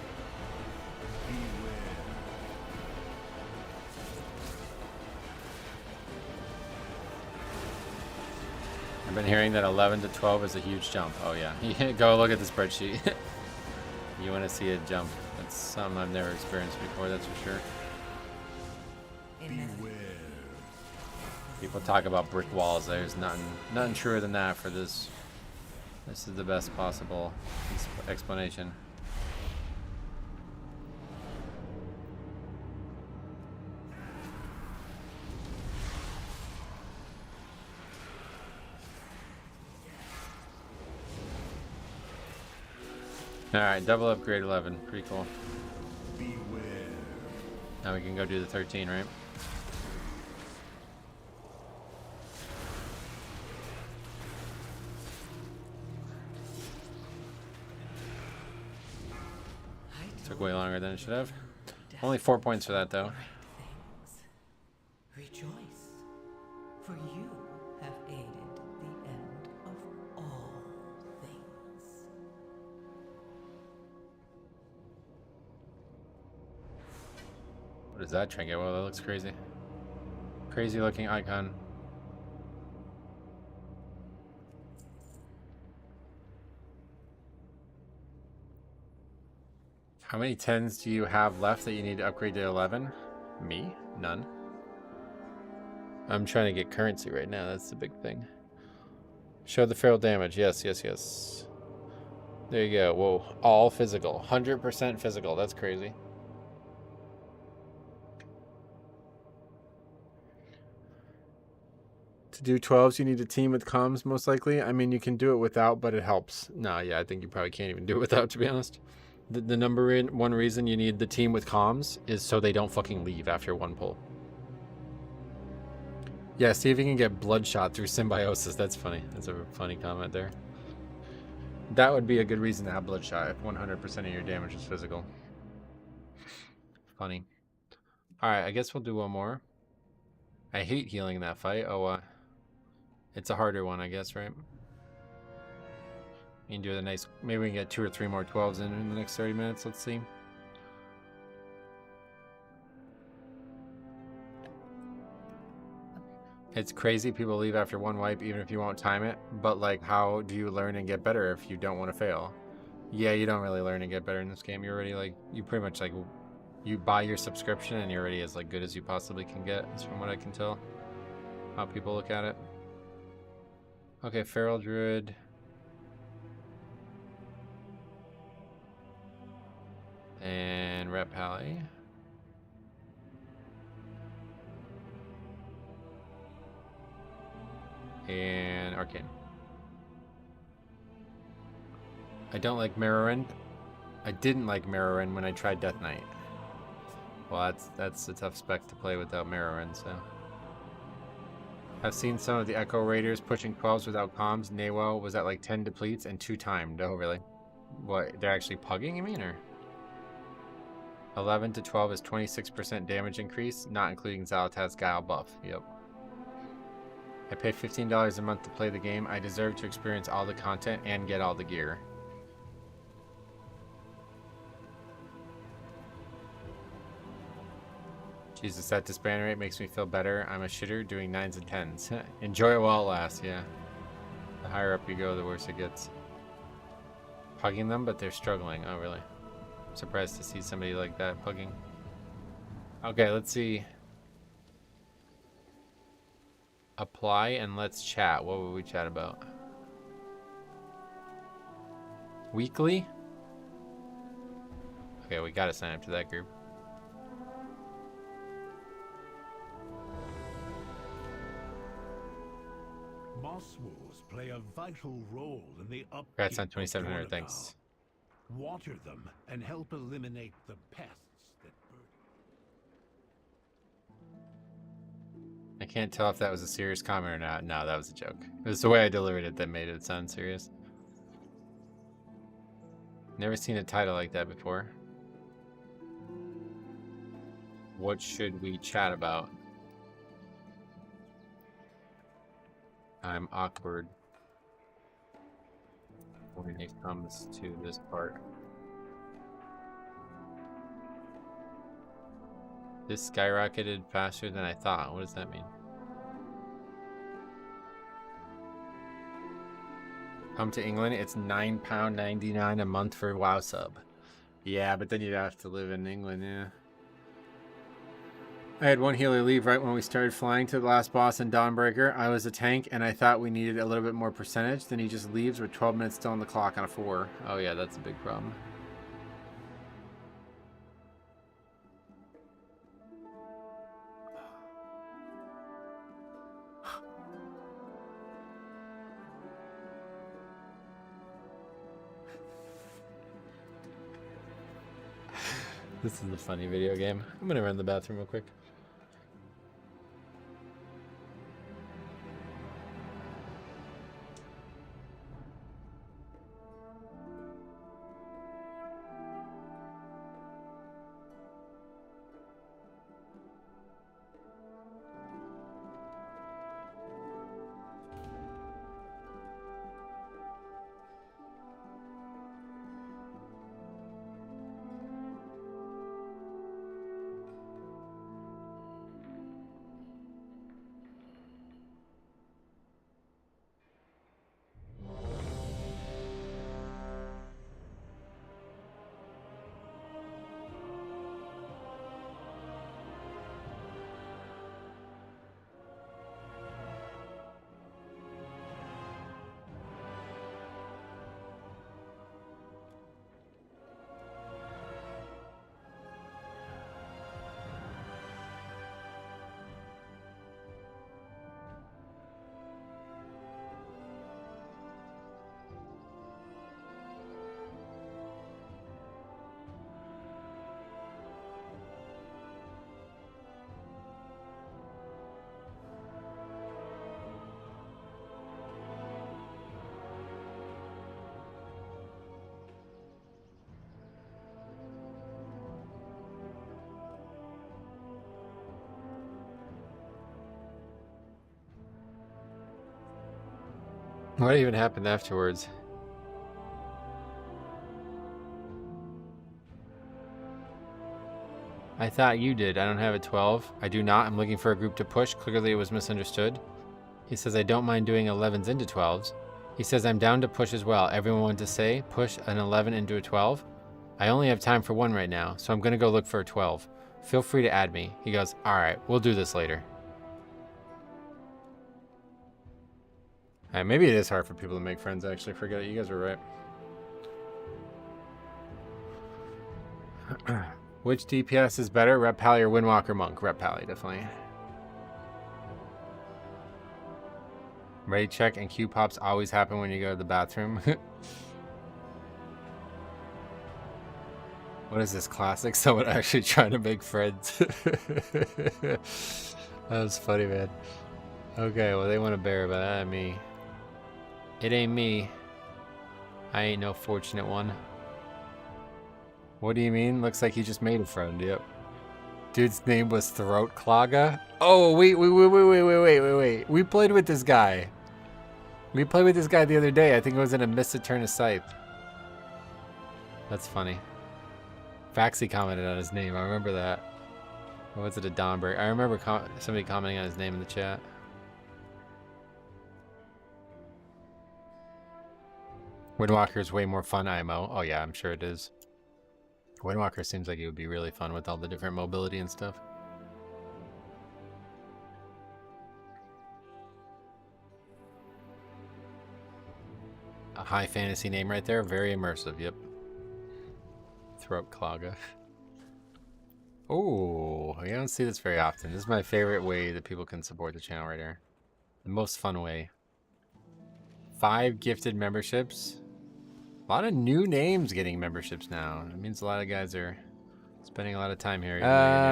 I've been hearing that 11 to 12 is a huge jump. Oh yeah, go look at the spreadsheet. You want to see a jump. That's something I've never experienced before, that's for sure.
Beware.
People talk about brick walls. There's nothing truer than that for this. This is the best possible explanation. Alright, double upgrade 11. Pretty cool.
Beware.
Now we can go do the 13, right? Took way longer than it should have. Only 4 points for that, though.
Rejoice, for you have aided the end of all things.
What is that trinket? Well, that looks crazy. Crazy looking icon. How many 10s do you have left that you need to upgrade to 11? Me? None. I'm trying to get currency right now. That's the big thing. Show the feral damage. Yes, yes, yes. There you go. Whoa. All physical. 100% physical. That's crazy. To do 12s, you need a team with comms, most likely. I mean, you can do it without, but it helps. No, yeah, I think you probably can't even do it without, to be honest. The number one reason you need the team with comms is so they don't fucking leave after one pull. Yeah, see if you can get bloodshot through symbiosis. That's funny. That's a funny comment there. That would be a good reason to have bloodshot if 100% of your damage is physical. Funny. Alright, I guess we'll do one more. I hate healing in that fight. Oh, it's a harder one, I guess, right? You can do the nice. Maybe we can get 2 or 3 more 12s in the next 30 minutes. Let's see. It's crazy people leave after one wipe even if you won't time it. But like, how do you learn and get better if you don't want to fail? Yeah, you don't really learn and get better in this game. You're already like, you pretty much like, you buy your subscription and you're already as like good as you possibly can get. That's from what I can tell. How people look at it. Okay, Feral Druid. And Rep Pally. And Arcane. I don't like Mirrorin. I didn't like Mirrorin when I tried Death Knight. Well, that's a tough spec to play without Mirrorin, so. I've seen some of the Echo Raiders pushing 12s without comms. Naywell was at like 10 depletes and 2 timed. Oh, really? What, they're actually pugging, you mean, or? 11 to 12 is 26% damage increase, not including Xal'ataz's Guile buff. Yep. I pay $15 a month to play the game. I deserve to experience all the content and get all the gear. Jesus, that disband rate makes me feel better. I'm a shitter doing 9s and 10s. Enjoy it while it lasts, yeah. The higher up you go, the worse it gets. Pugging them, but they're struggling. Oh, really? I'm surprised to see somebody like that pugging. Okay, let's see. Apply and let's chat. What would we chat about? Weekly? Okay, we gotta sign up to that group.
Moss wolves play a vital role in the upkeep
Congrats on
of
2,700,
Dornogal.
thanks.
Water them and help eliminate the pests that burden.
I can't tell if that was a serious comment or not. No, that was a joke. It was the way I delivered it that made it sound serious. Never seen a title like that before. What should we chat about? I'm awkward when it comes to this part. This skyrocketed faster than I thought. What does that mean? Come to England, it's £9.99 a month for WoW sub. Yeah, but then you'd have to live in England, yeah. I had one healer leave right when we started flying to the last boss in Dawnbreaker. I was a tank, and I thought we needed a little bit more percentage. Then he just leaves with 12 minutes still on the clock on a 4. Oh yeah, that's a big problem. This is a funny video game. I'm gonna run to the bathroom real quick. What even happened afterwards? I thought you did. I don't have a 12. I do not. I'm looking for a group to push. Clearly it was misunderstood. He says I don't mind doing 11s into 12s. He says I'm down to push as well. Everyone wanted to say push an 11 into a 12. I only have time for one right now, so I'm going to go look for a 12. Feel free to add me. He goes, all right, we'll do this later. Maybe it is hard for people to make friends, actually. Forget it. You guys were right. Which DPS is better, Rep Pally or Windwalker Monk? Rep Pally, definitely. Ready check and Q pops always happen when you go to the bathroom. What is this, classic? Someone actually trying to make friends. That was funny, man. Okay, well, they want a bear, but that ain't me. It ain't me. I ain't no fortunate one. What do you mean? Looks like he just made a friend, yep. Dude's name was Throat Clogger. Oh, wait. We played with this guy. We played with this guy the other day. I think it was in a Miss Eterna Scythe. That's funny. Faxi commented on his name. I remember that. Or was it a Donberg? I remember somebody commenting on his name in the chat. Windwalker is way more fun IMO. Oh yeah, I'm sure it is. Windwalker seems like it would be really fun with all the different mobility and stuff. A high fantasy name right there. Very immersive, yep. Throat Clogger. Oh, I don't see this very often. This is my favorite way that people can support the channel right here. The most fun way. 5 gifted memberships. A lot of new names getting memberships now. It means a lot of guys are spending a lot of time here.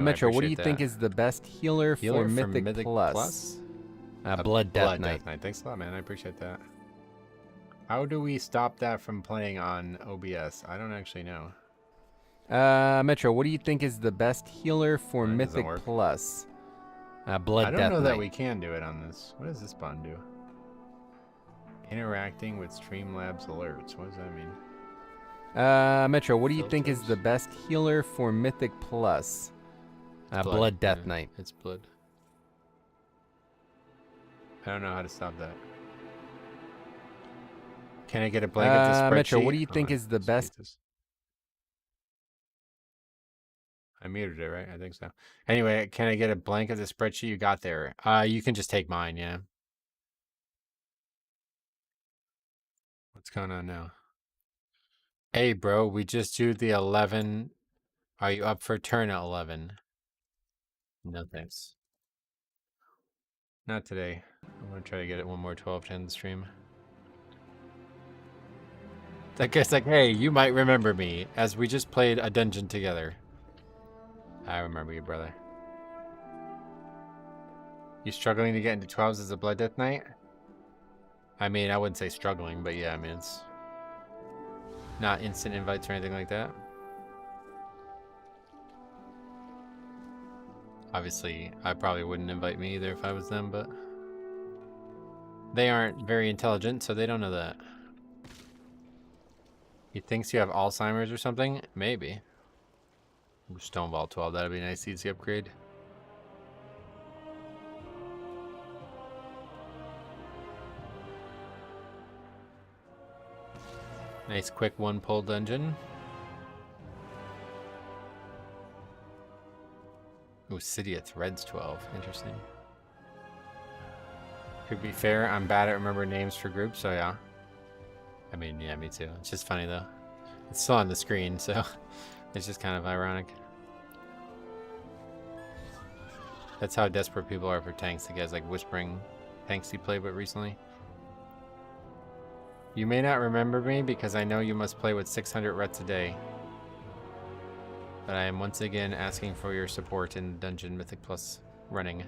Metro, what do you think is the best healer for Mythic Plus? Blood Death Knight.
Thanks a lot, man. I appreciate that. How do we stop that from playing on OBS? I don't actually know.
Metro, what do you think is the best healer for Mythic Plus? Blood Death Knight.
I don't know that we can do it on this. What does this button do? Interacting with Streamlabs alerts. What does that mean?
Metro, what do you think is the best healer for Mythic Plus? Blood Death Knight.
It's blood. I don't know how to stop that. Can I get a blank of the spreadsheet?
Metro, what do you think is the best?
Jesus. I muted it, right? I think so. Anyway, can I get a blank of the spreadsheet you got there? You can just take mine, yeah. What's going on now? Hey, bro, we just do the 11. Are you up for turn at 11? No, thanks. Not today. I'm going to try to get it one more 12 to end the stream. That guy's like, hey, you might remember me, as we just played a dungeon together. I remember you, brother. You struggling to get into 12s as a Blood Death Knight? I mean, I wouldn't say struggling, but yeah, I mean, it's not instant invites or anything like that. Obviously, I probably wouldn't invite me either if I was them, but they aren't very intelligent, so they don't know that. He thinks you have Alzheimer's or something? Maybe. Stoneball 12, that'd be a nice easy upgrade. Nice quick one pull dungeon. Ooh, City at Threads 12. Interesting. To be fair, I'm bad at remembering names for groups, so yeah. I mean, yeah, me too. It's just funny though. It's still on the screen, so it's just kind of ironic. That's how desperate people are for tanks. The guys like whispering tanks he played with recently. You may not remember me because I know you must play with 600 rets a day. But I am once again asking for your support in Dungeon Mythic Plus running.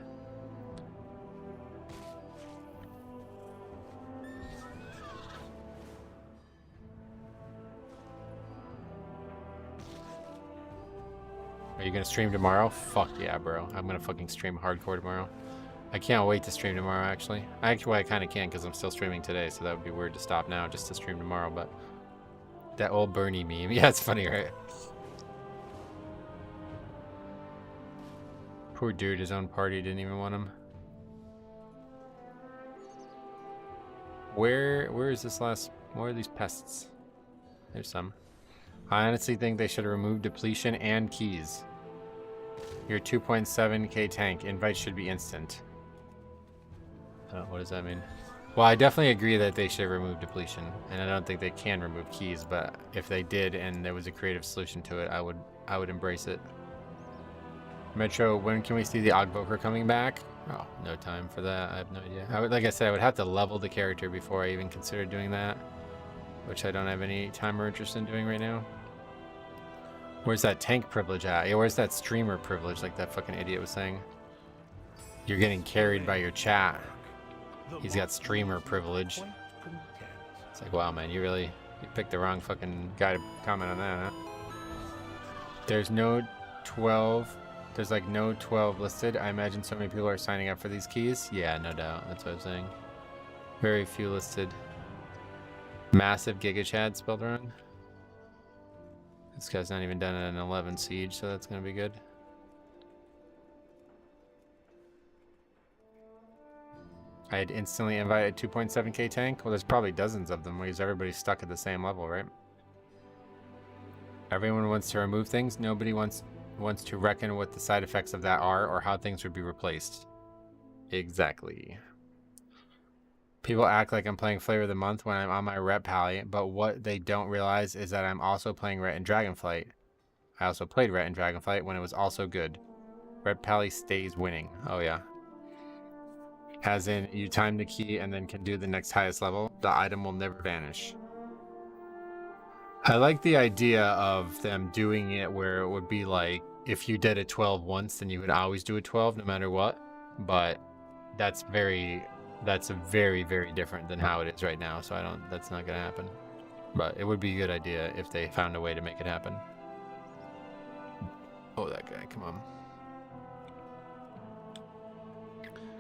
Are you gonna stream tomorrow? Fuck yeah, bro. I'm gonna fucking stream hardcore tomorrow. I can't wait to stream tomorrow, actually. I kind of can because I'm still streaming today, so that would be weird to stop now just to stream tomorrow, but... That old Bernie meme. Yeah, it's funny, right? Poor dude, his own party didn't even want him. Where is this last... Where are these pests? There's some. I honestly think they should remove depletion and keys. Your 2.7k tank. Invite should be instant. What does that mean? Well, I definitely agree that they should remove depletion, and I don't think they can remove keys, but if they did and there was a creative solution to it, I would embrace it. Metro, when can we see the Ogboker coming back? Oh, no time for that. I have no idea. Like I said, I would have to level the character before I even consider doing that, which I don't have any time or interest in doing right now. Where's that tank privilege at? Yeah, where's that streamer privilege like that fucking idiot was saying? You're getting carried by your chat. He's got streamer privilege. It's like, wow, man, you picked the wrong fucking guy to comment on that, huh? There's no 12. There's like no 12 listed. I imagine so many people are signing up for these keys. Yeah, no doubt. That's what I'm saying. Very few listed. Massive Giga Chad spelled wrong. This guy's not even done an 11 siege, so that's gonna be good. I had instantly invited 2.7k tank. Well, there's probably dozens of them because everybody's stuck at the same level, right? Everyone wants to remove things. Nobody wants to reckon what the side effects of that are or how things would be replaced. Exactly. People act like I'm playing Flavor of the Month when I'm on my rep pally, but what they don't realize is that I'm also playing Ret and Dragonflight. I also played Ret and Dragonflight when it was also good. Rep pally stays winning. Oh yeah. As in, you time the key and then can do the next highest level. The item will never vanish. I like the idea of them doing it where it would be like, if you did a 12 once, then you would always do a 12 no matter what. But that's very, very different than how it is right now. So that's not going to happen. But it would be a good idea if they found a way to make it happen. Oh, that guy, come on.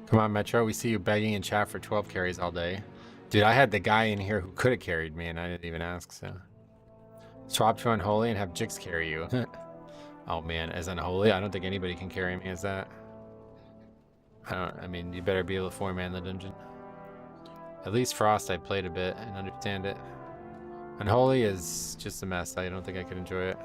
Come on, Metro. We see you begging in chat for 12 carries all day. Dude, I had the guy in here who could have carried me, and I didn't even ask, so. Swap to Unholy and have Jix carry you. Oh, man. As Unholy? I don't think anybody can carry me as that. I mean, you better be able to 4-man the dungeon. At least Frost I played a bit and understand it. Unholy is just a mess. I don't think I could enjoy it.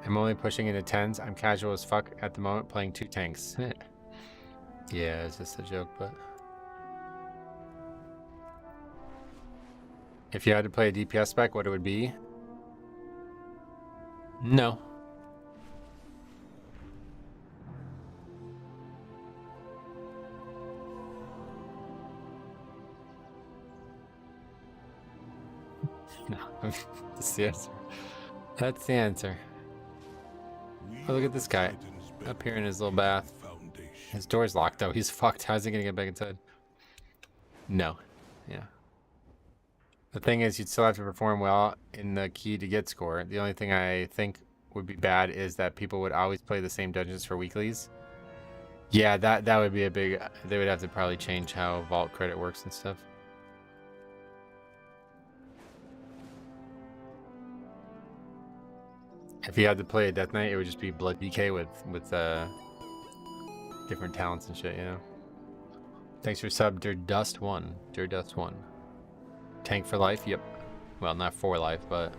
I'm only pushing into 10s. I'm casual as fuck at the moment, playing 2 tanks. Yeah, it's just a joke, but... If you had to play a DPS spec, what it would be? No. No, that's the answer. That's the answer. Oh, look at this guy up here in his little bath. His door's locked though. He's fucked. How's he gonna get back inside? No. Yeah. The thing is, you'd still have to perform well in the key to get score. The only thing I think would be bad is that people would always play the same dungeons for weeklies. Yeah, that would be a big... They would have to probably change how vault credit works and stuff. If you had to play a Death Knight, it would just be Blood DK with different talents and shit, you know? Thanks for sub, Durdust1. Durdust1. Tank for life? Yep. Well, not for life, but...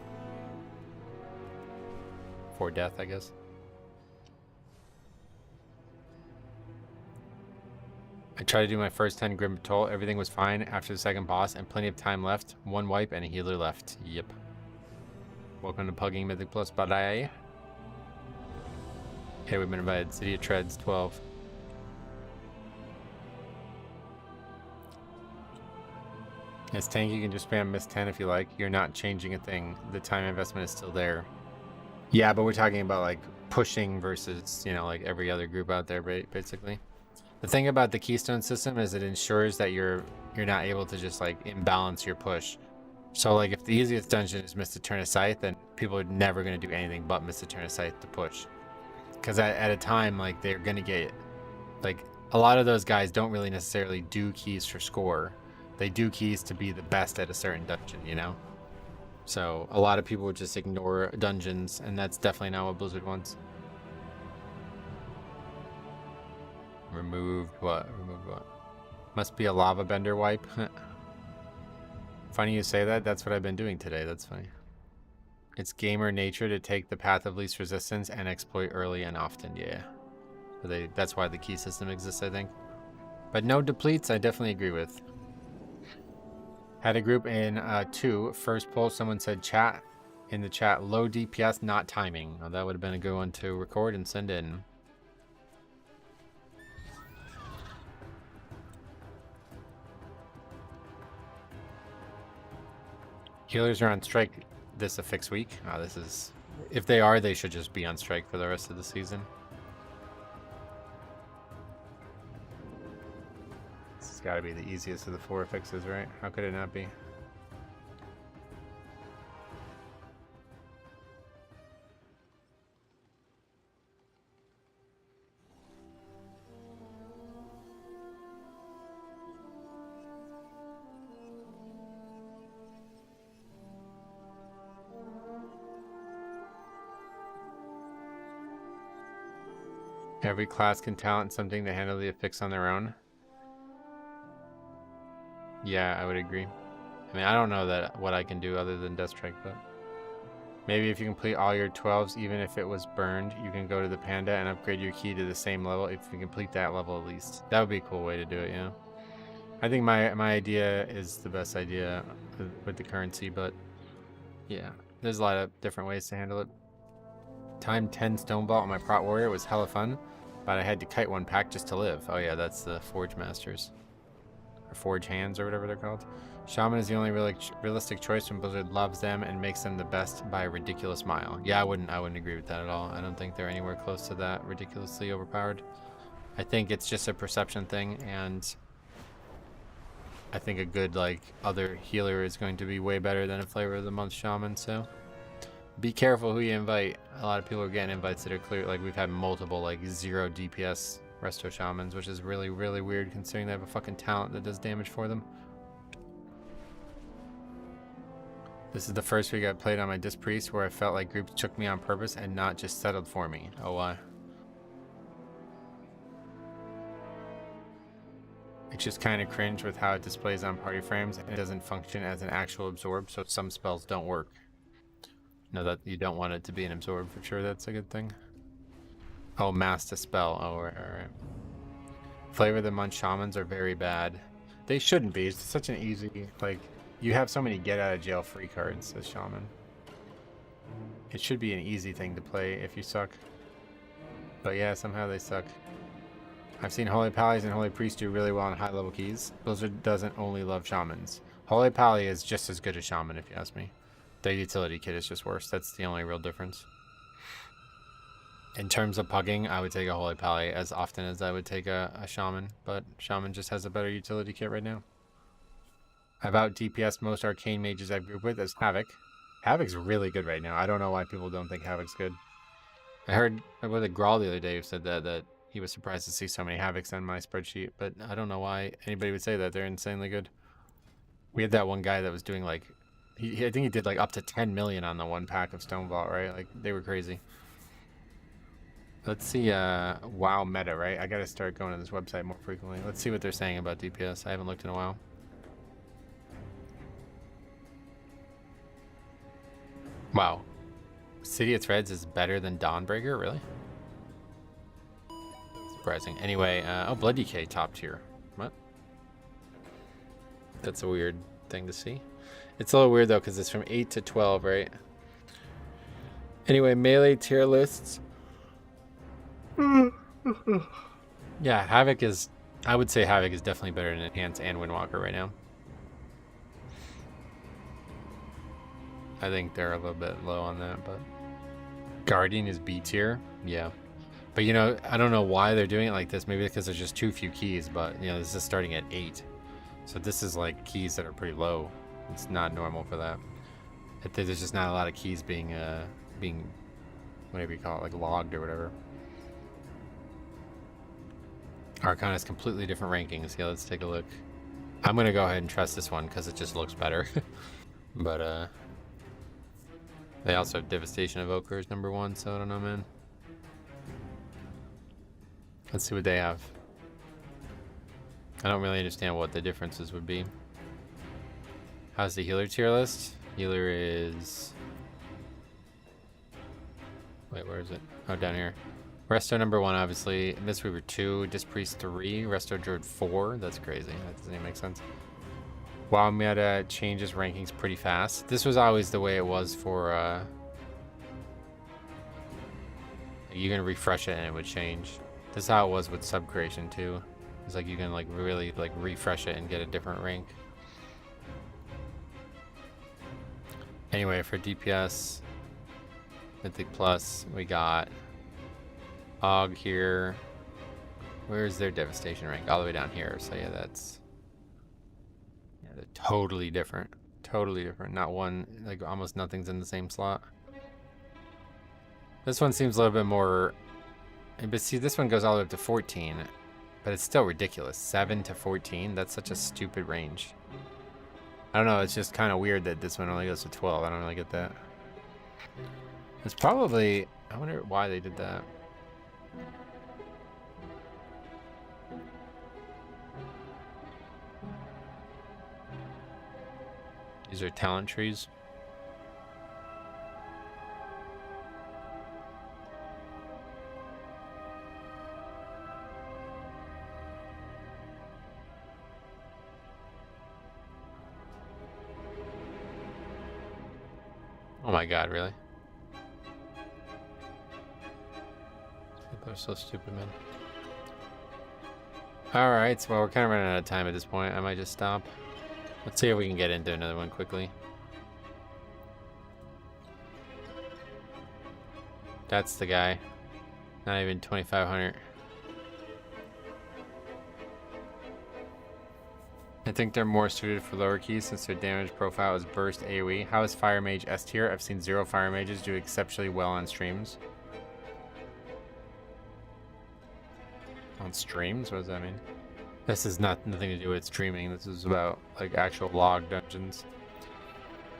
for death, I guess. I tried to do my first 10 Grim Patrol. Everything was fine after the second boss, and plenty of time left. 1 wipe and a healer left. Yep. Welcome to Pugging Mythic Plus, bye. Okay, we've been invited. City of Treads, 12. As tank, you can just spam miss 10 if you like. You're not changing a thing. The time investment is still there. Yeah, but we're talking about like pushing versus, you know, like every other group out there, basically. The thing about the Keystone system is it ensures that you're not able to just like imbalance your push. So like if the easiest dungeon is Miss to Turn a Scythe, then people are never going to do anything but Miss to Turn a Scythe to push. Because at a time, like they're going to get, like a lot of those guys don't really necessarily do keys for score. They do keys to be the best at a certain dungeon, you know? So a lot of people would just ignore dungeons, and that's definitely not what Blizzard wants. Removed what? Removed what? Must be a lava bender wipe. Funny you say that. That's what I've been doing today. That's funny. It's gamer nature to take the path of least resistance and exploit early and often. Yeah. So that's why the key system exists, I think. But no depletes, I definitely agree with. Had a group in 2. First poll, someone said chat in the chat, low DPS, not timing. Well, that would have been a good one to record and send in. Healers are on strike this affix week. Oh, this is... If they are, they should just be on strike for the rest of the season. This has got to be the easiest of the 4 affixes, right? How could it not be? Every class can talent something to handle the affix on their own. Yeah, I would agree. I mean, I don't know that what I can do other than Death Strike, but maybe if you complete all your 12s, even if it was burned, you can go to the Panda and upgrade your key to the same level if you complete that level at least. That would be a cool way to do it, you know? I think my idea is the best idea with the currency, but yeah, there's a lot of different ways to handle it. Time 10 Stone Vault on my Prot Warrior was hella fun, but I had to kite 1 pack just to live. Oh yeah, that's the Forge Masters. Or Forge Hands or whatever they're called. Shaman is the only realistic choice when Blizzard loves them and makes them the best by a ridiculous mile. Yeah, I wouldn't agree with that at all. I don't think they're anywhere close to that ridiculously overpowered. I think it's just a perception thing, and I think a good like other healer is going to be way better than a Flavor of the Month Shaman, so be careful who you invite. A lot of people are getting invites that are clear, like we've had multiple like 0 DPS Resto Shamans, which is really, really weird considering they have a fucking talent that does damage for them. This is the first week I played on my Disc Priest where I felt like groups took me on purpose and not just settled for me. Oh, why? It's just kind of cringe with how it displays on party frames and it doesn't function as an actual absorb, so some spells don't work. No, that you don't want it to be an absorb for sure. That's a good thing. Oh, master spell. Oh, all right. Flavor of the Month shamans are very bad. They shouldn't be. It's such an easy, like, you have so many get out of jail free cards as shaman. It should be an easy thing to play if you suck. But yeah, somehow they suck. I've seen Holy Pallies and Holy Priests do really well on high level keys. Blizzard doesn't only love shamans. Holy Pally is just as good as shaman if you ask me. Their utility kit is just worse. That's the only real difference. In terms of pugging, I would take a Holy Pally as often as I would take a shaman, but shaman just has a better utility kit right now. I've out DPS most arcane mages I've grouped with as Havoc. Havoc's really good right now. I don't know why people don't think Havoc's good. I heard with a Grawl the other day who said that he was surprised to see so many Havocs on my spreadsheet, but I don't know why anybody would say that. They're insanely good. We had that one guy that was doing like, I think he did like up to 10 million on the one pack of Stone Vault, right? Like they were crazy. Let's see, WoW meta, right? I gotta start going to this website more frequently. Let's see what they're saying about DPS. I haven't looked in a while. Wow. City of Threads is better than Dawnbreaker? Really? Surprising. Anyway, oh, Blood Decay top tier. What? That's a weird thing to see. It's a little weird though, because it's from 8 to 12, right? Anyway, melee tier lists. Yeah, Havoc is... I would say Havoc is definitely better than Enhance and Windwalker right now. I think they're a little bit low on that, but... Guardian is B tier? Yeah. But, you know, I don't know why they're doing it like this. Maybe because there's just too few keys, but, you know, this is starting at 8. So this is, like, keys that are pretty low. It's not normal for that. There's just not a lot of keys being, whatever you call it, like, logged or whatever. Arcana is completely different rankings. Yeah, let's take a look. I'm going to go ahead and trust this one because it just looks better. But, they also have Devastation Evoker is number 1, so I don't know, man. Let's see what they have. I don't really understand what the differences would be. How's the healer tier list? Healer is... Wait, where is it? Oh, down here. Resto number 1, obviously. Mistweaver 2, Disc Priest 3, Resto Druid 4. That's crazy. That doesn't even make sense. WoW meta changes rankings pretty fast. This was always the way it was for... you can refresh it and it would change. This is how it was with sub creation too. It's like you can like really like refresh it and get a different rank. Anyway, for DPS, Mythic Plus, we got Og here. Where's their Devastation rank? All the way down here. So yeah, that's... Yeah, they're totally different. Totally different. Not one, like almost nothing's in the same slot. This one seems a little bit more... But see, this one goes all the way up to 14. But it's still ridiculous. 7 to 14? That's such a stupid range. I don't know, it's just kind of weird that this one only goes to 12. I don't really get that. It's probably... I wonder why they did that. These are talent trees. Oh my god, really? People are so stupid, man. Alright, well, we're kind of running out of time at this point. I might just stop. Let's see if we can get into another one quickly. That's the guy. Not even 2,500. I think they're more suited for lower keys since their damage profile is burst AoE. How is Fire Mage S tier? I've seen 0 Fire Mages do exceptionally well on streams. On streams? What does that mean? This is nothing to do with streaming. This is about like actual log dungeons.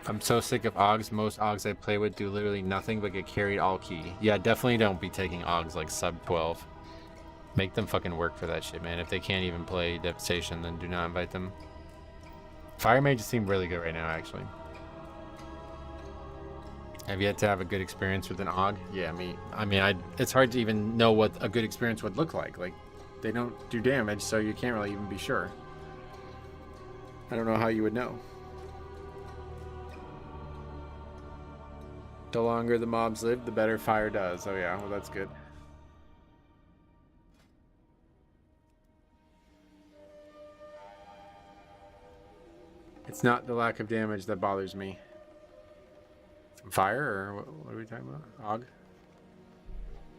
I'm so sick of Augs. Most Augs I play with do literally nothing but get carried all key. Yeah, definitely don't be taking Augs like sub 12. Make them fucking work for that shit, man. If they can't even play Devastation, then do not invite them. Fire mages seem really good right now, actually. Have yet to have a good experience with an Aug? Yeah, it's hard to even know what a good experience would look like. Like, they don't do damage, so you can't really even be sure. I don't know how you would know. The longer the mobs live, the better fire does. Oh yeah, well that's good. It's not the lack of damage that bothers me. Fire, or what are we talking about? Og?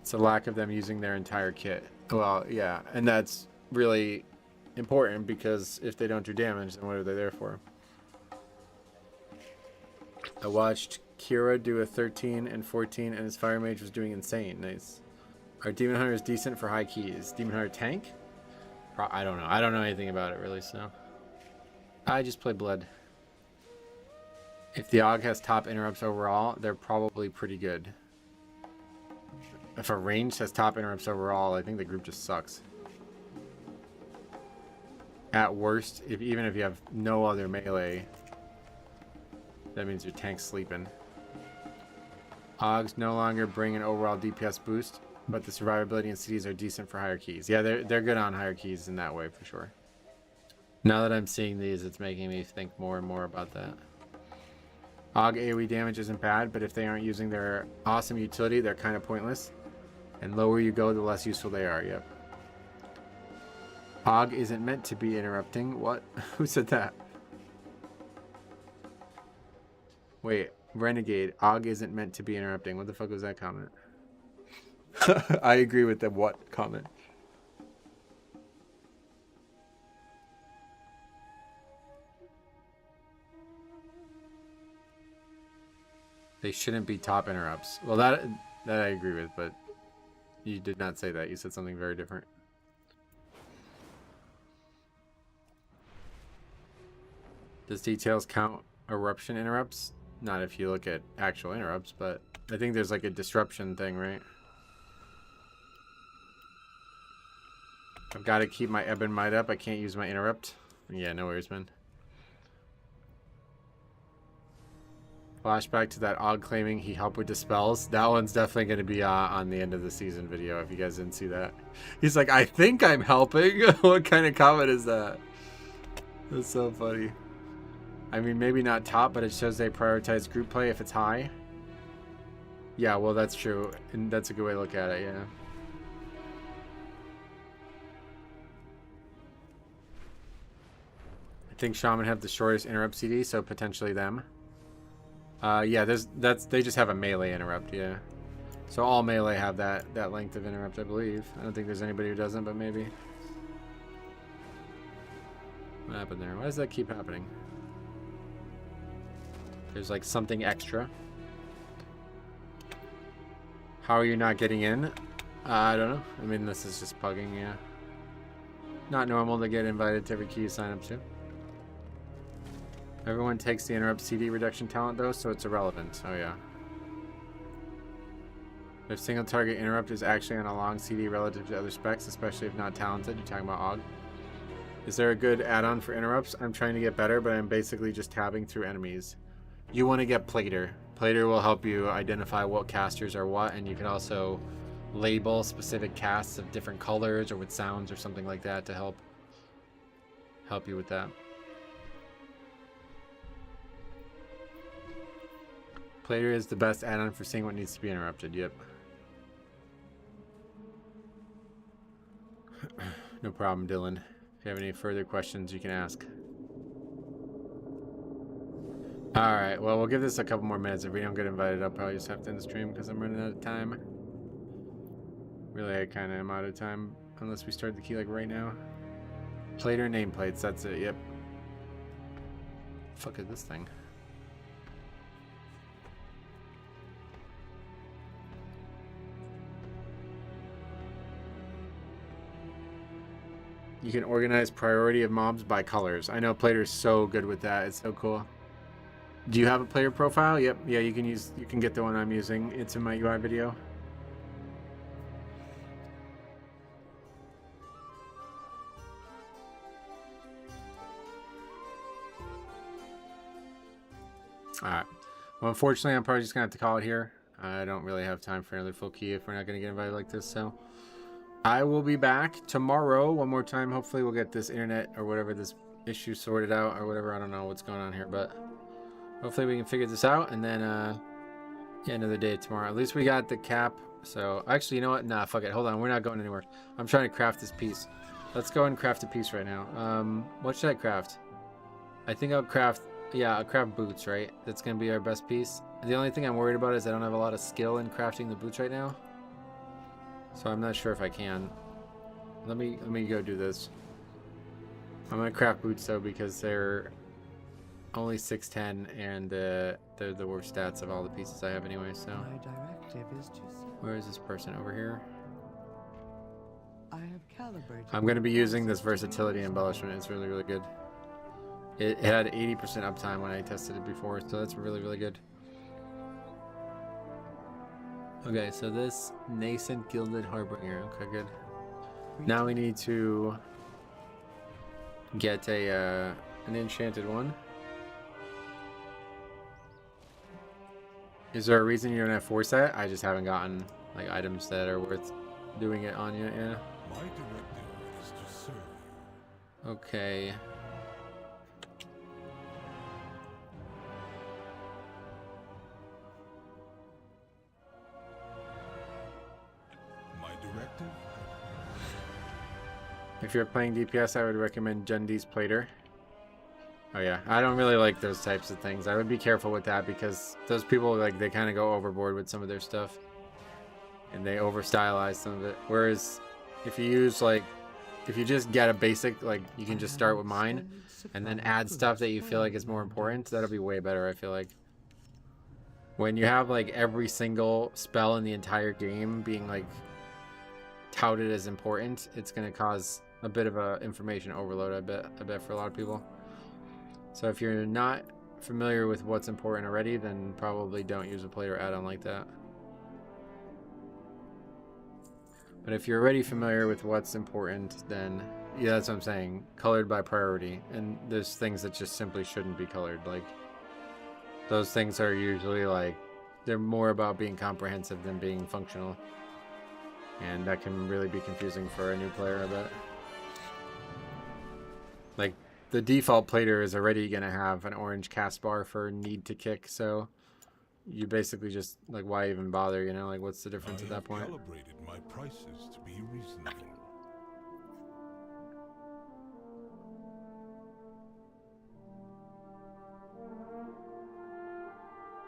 It's the lack of them using their entire kit. Well, yeah, and that's really important because if they don't do damage, then what are they there for? I watched Kira do a 13 and 14 and his fire mage was doing insane. Nice. Are demon hunters decent for high keys? Demon hunter tank? I don't know. I don't know anything about it really, so I just play blood. If the AUG has top interrupts overall, they're probably pretty good. If a range has top interrupts overall, I think the group just sucks. At worst, even if you have no other melee, that means your tank's sleeping. AUGs no longer bring an overall DPS boost, but the survivability and cities are decent for higher keys. Yeah, they're good on higher keys in that way for sure. Now that I'm seeing these, it's making me think more and more about that. AUG AoE damage isn't bad, but if they aren't using their awesome utility, they're kind of pointless. And lower you go, the less useful they are, yep. AUG isn't meant to be interrupting. What? Who said that? Wait, Renegade. AUG isn't meant to be interrupting. What the fuck was that comment? I agree with the what comment. They shouldn't be top interrupts. Well, that I agree with, but you did not say that. You said something very different. Does details count eruption interrupts? Not if you look at actual interrupts, but I think there's like a disruption thing, right? I've got to keep my ebb and might up. I can't use my interrupt. Yeah, no worries, man. Flashback to that AUG claiming he helped with dispels. That one's definitely going to be on the end of the season video if you guys didn't see that. He's like, I think I'm helping. What kind of comment is that? That's so funny. I mean, maybe not top, but it shows they prioritize group play if it's high. Yeah, well, that's true. And that's a good way to look at it, yeah. I think Shaman have the shortest interrupt CD, so potentially them. Yeah, they just have a melee interrupt, yeah. So all melee have that length of interrupt, I believe. I don't think there's anybody who doesn't, but maybe. What happened there? Why does that keep happening? There's like something extra. How are you not getting in? I don't know. I mean, this is just pugging, yeah. Not normal to get invited to every key you sign up to. Everyone takes the interrupt CD reduction talent though, so it's irrelevant. Oh yeah. If single target interrupt is actually on a long CD relative to other specs, especially if not talented, you're talking about AUG. Is there a good add-on for interrupts? I'm trying to get better, but I'm basically just tabbing through enemies. You want to get Plater. Plater will help you identify what casters are what, and you can also label specific casts of different colors or with sounds or something like that to help you with that. Plater is the best add-on for seeing what needs to be interrupted, yep. No problem, Dylan. If you have any further questions, you can ask. Alright, well, we'll give this a couple more minutes. If we don't get invited, I'll probably just have to end the stream because I'm running out of time. Really, I kind of am out of time unless we start the key like right now. Plater nameplates, that's it, yep. Fuck is this thing? You can organize priority of mobs by colors. I know Plater's so good with that. It's so cool. Do you have a player profile? Yep. Yeah, you can get the one I'm using. It's in my UI video. Alright. Well, unfortunately, I'm probably just going to have to call it here. I don't really have time for another full key if we're not going to get invited like this, so... I will be back tomorrow one more time. Hopefully we'll get this internet or whatever, this issue sorted out or whatever. I don't know what's going on here, but... hopefully we can figure this out, and then, yeah, another day tomorrow. At least we got the cap, so... actually, you know what? Nah, fuck it. Hold on. We're not going anywhere. I'm trying to craft this piece. Let's go and craft a piece right now. What should I craft? I think I'll craft... yeah, I'll craft boots, right? That's going to be our best piece. The only thing I'm worried about is I don't have a lot of skill in crafting the boots right now. So I'm not sure if I can. Let me go do this. I'm going to craft boots, though, because they're only 610, and they're the worst stats of all the pieces I have anyway, so...
My directive is to see.
Where is this person? Over here?
I have calibrated.
I'm going to be using this versatility embellishment. It's really, really good. It had 80% uptime when I tested it before, so that's really, really good. Okay, so this nascent gilded harbinger. Okay, good. Now we need to get an enchanted one. Is there a reason you don't have foresight? I just haven't gotten like items that are worth doing it on yet. Yeah.
My directive is to serve you.
Okay. If you're playing DPS, I would recommend Jundi's Plater. Oh yeah, I don't really like those types of things. I would be careful with that because those people, like, they kind of go overboard with some of their stuff. And they over-stylize some of it. Whereas, if you use, like, if you just get a basic, like, you can just start with mine and then add stuff that you feel like is more important, that'll be way better, I feel like. When you have, like, every single spell in the entire game being, like, touted as important, it's going to cause a bit of a information overload, I bet for a lot of people. So if you're not familiar with what's important already, then probably don't use a player add-on like that. But if you're already familiar with what's important, then yeah, that's what I'm saying. Colored by priority. And there's things that just simply shouldn't be colored. Like, those things are usually like, they're more about being comprehensive than being functional. And that can really be confusing for a new player, I bet. Like, the default plater is already going to have an orange cast bar for need to kick, so you basically just, like, why even bother, you know? Like, what's the difference at that point?
I have calibrated my prices to be reasonable.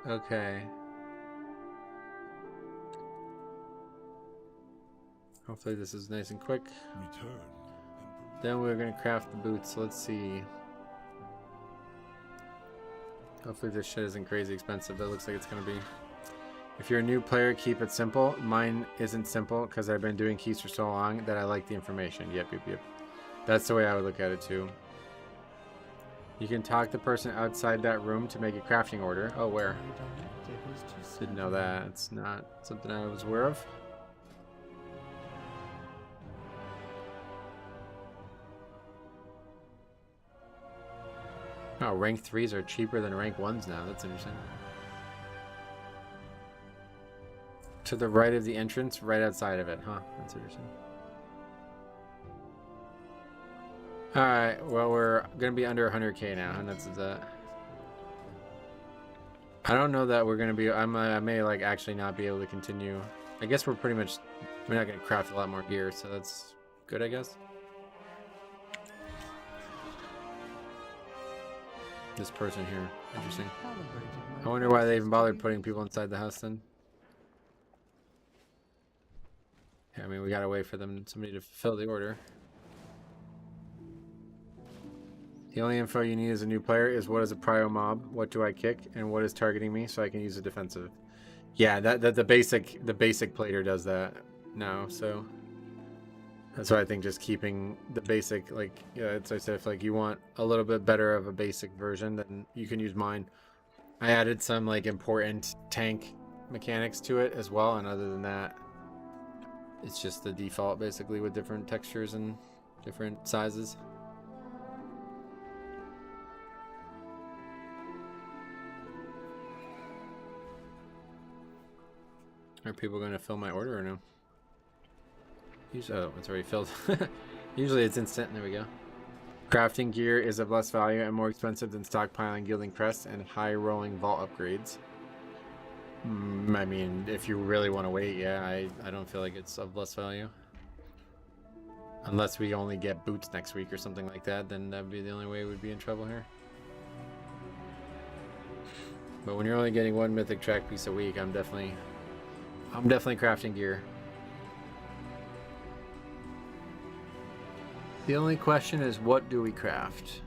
Okay. Hopefully this is nice and quick.
Return.
Then we're going to craft the boots. Let's see. Hopefully this shit isn't crazy expensive. That looks like it's going to be. If you're a new player, keep it simple. Mine isn't simple because I've been doing keys for so long that I like the information. Yep. That's the way I would look at it too. You can talk the person outside that room to make a crafting order. Oh, where? Didn't know that. It's not something I was aware of. Oh, rank 3s are cheaper than rank 1s now. That's interesting. To the right of the entrance, right outside of it. Huh, that's interesting. Alright, well, we're going to be under 100k now. How nuts is that? I don't know that we're going to be... I may, like, actually not be able to continue. I guess we're pretty much... We're not going to craft a lot more gear, so that's good, I guess. This person here. Interesting. I wonder why they even bothered putting people inside the house then. Yeah, I mean, we gotta wait for somebody to fill the order. The only info you need as a new player is what is a prio mob, what do I kick, and what is targeting me so I can use a defensive. Yeah, the basic plater does that now, so that's why I think just keeping the basic, like, yeah, it's I said, if like you want a little bit better of a basic version, then you can use mine. I added some like important tank mechanics to it as well, and other than that, it's just the default basically with different textures and different sizes. Are people going to fill my order or no? Usually, oh, it's already filled. Usually it's instant. There we go. Crafting gear is of less value and more expensive than stockpiling gilding crests and high rolling vault upgrades. I mean, if you really want to wait, yeah, I don't feel like it's of less value. Unless we only get boots next week or something like that, then that'd be the only way we'd be in trouble here. But when you're only getting one mythic track piece a week, I'm definitely crafting gear. The only question is, what do we craft?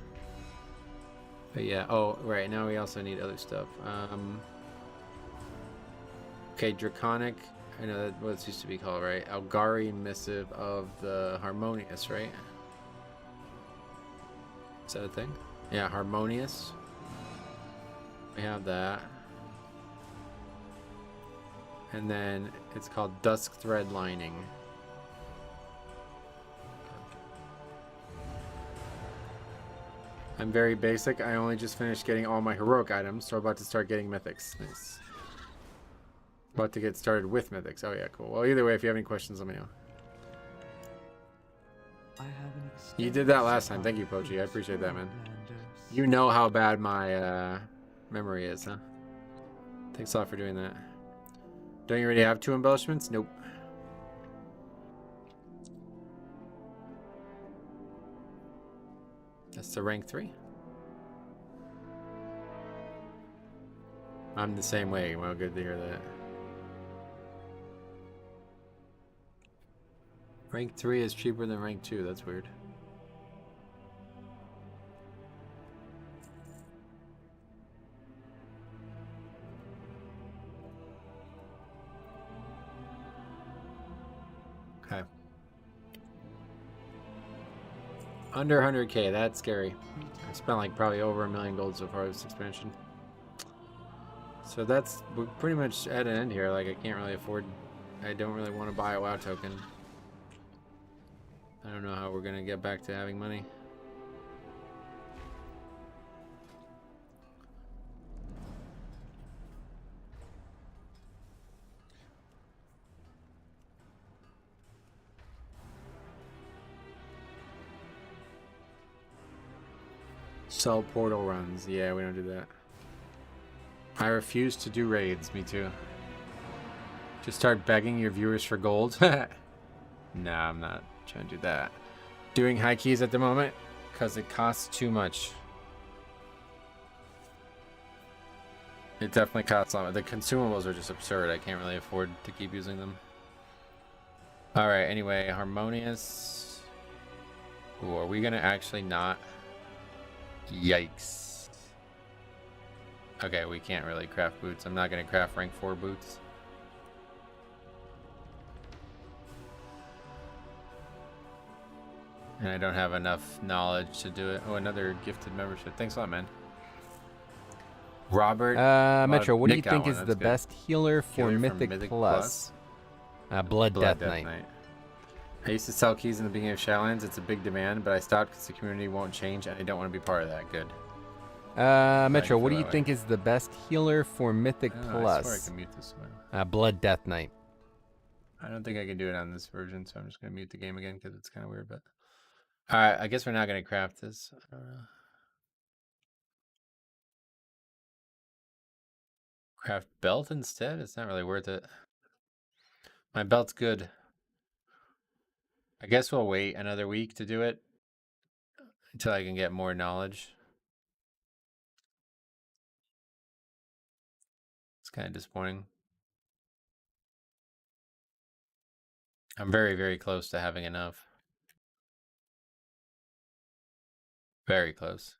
But yeah, oh, right, now we also need other stuff. Okay, Draconic, I know that's what it used to be called, right? Algari Missive of the Harmonious, right? Is that a thing? Yeah, Harmonious. We have that. And then it's called Dusk Thread Lining. I'm very basic. I only just finished getting all my heroic items, so I'm about to start getting mythics. Nice. About to get started with mythics. Oh yeah, cool. Well, either way, if you have any questions, let me know. You did that last time. Thank you, Pochi. I appreciate that, man. You know how bad my memory is, huh? Thanks a lot for doing that. Don't you already have 2 embellishments? Nope. That's the rank 3. I'm the same way. Well, good to hear that. Rank 3 is cheaper than rank 2. That's weird. Okay. Under 100k, that's scary. I spent like probably over $1 million gold so far this expansion. So we're pretty much at an end here. Like, I can't really afford, I don't really want to buy a WoW token. I don't know how we're gonna get back to having money. Sell portal runs. Yeah, we don't do that. I refuse to do raids. Me too. Just start begging your viewers for gold. Nah, I'm not trying to do that. Doing high keys at the moment because it costs too much. It definitely costs a lot. The consumables are just absurd. I can't really afford to keep using them. All right. Anyway, Harmonious. Ooh, are we gonna actually not? Yikes. Okay, we can't really craft boots. I'm not gonna craft rank 4 boots. And I don't have enough knowledge to do it. Oh, another gifted membership. Thanks a lot, man. Robert.
Metro, what do you think is the best healer for Mythic Plus? Blood Death Knight.
I used to sell keys in the beginning of Shadowlands. It's a big demand, but I stopped because the community won't change and I don't want to be part of that. Good.
Metro, what do you think is the best healer for Mythic Plus?
I swear I can mute this one.
Blood Death Knight.
I don't think I can do it on this version, so I'm just going to mute the game again because it's kind of weird. But all right, I guess we're not going to craft this. I don't know. Craft belt instead? It's not really worth it. My belt's good. I guess we'll wait another week to do it until I can get more knowledge. It's kind of disappointing. I'm very, very close to having enough. Very close.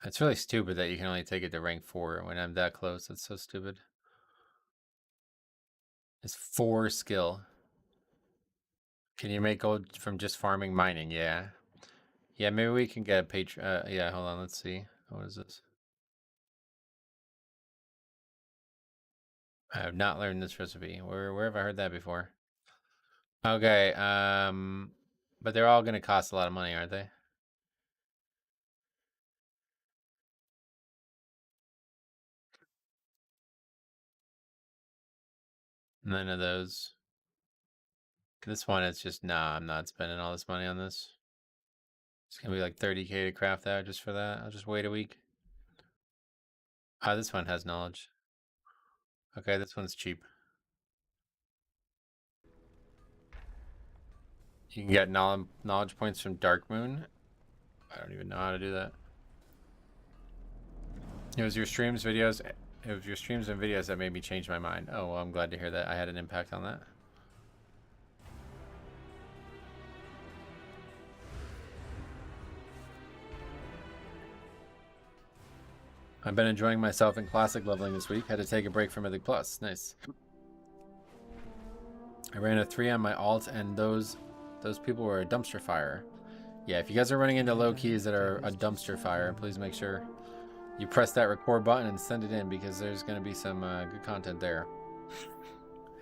It's really stupid that you can only take it to rank 4 when I'm that close. It's so stupid. It's 4 skill. Can you make gold from just farming mining? Yeah. Yeah, maybe we can get a yeah, hold on. Let's see. What is this? I have not learned this recipe. Where have I heard that before? Okay, but they're all gonna cost a lot of money, aren't they? None of those. This one, it's just, nah, I'm not spending all this money on this. It's gonna be like 30K to craft that just for that. I'll just wait a week. Ah, this one has knowledge. Okay, this one's cheap. You can get knowledge points from Dark Moon. I don't even know how to do that. It was your streams, videos. It was your streams and videos that made me change my mind. Oh, well, I'm glad to hear that I had an impact on that. I've been enjoying myself in classic leveling this week. Had to take a break from Mythic Plus. Nice. I ran a 3 on my alt, and those people were a dumpster fire. Yeah, if you guys are running into low keys that are a dumpster fire, please make sure you press that record button and send it in, because there's going to be some good content there.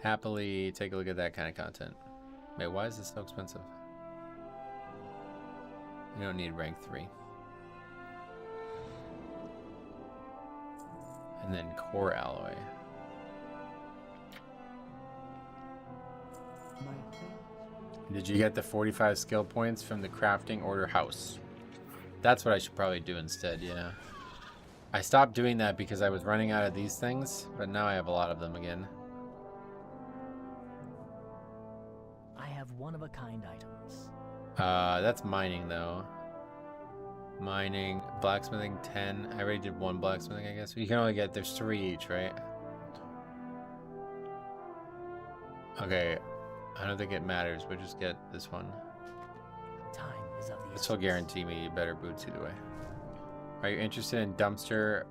Happily take a look at that kind of content. Wait, why is this so expensive? You don't need rank 3. And then core alloy. Did you get the 45 skill points from the crafting order house? That's what I should probably do instead, yeah. I stopped doing that because I was running out of these things, but now I have a lot of them again.
I have one-of-a-kind items.
That's mining though. Mining, blacksmithing 10. I already did 1 blacksmithing, I guess. You can only get, there's 3 each, right? Okay, I don't think it matters, but just get this one.
Time is of the
This will guarantee me better boots either way. Are you interested in dumpster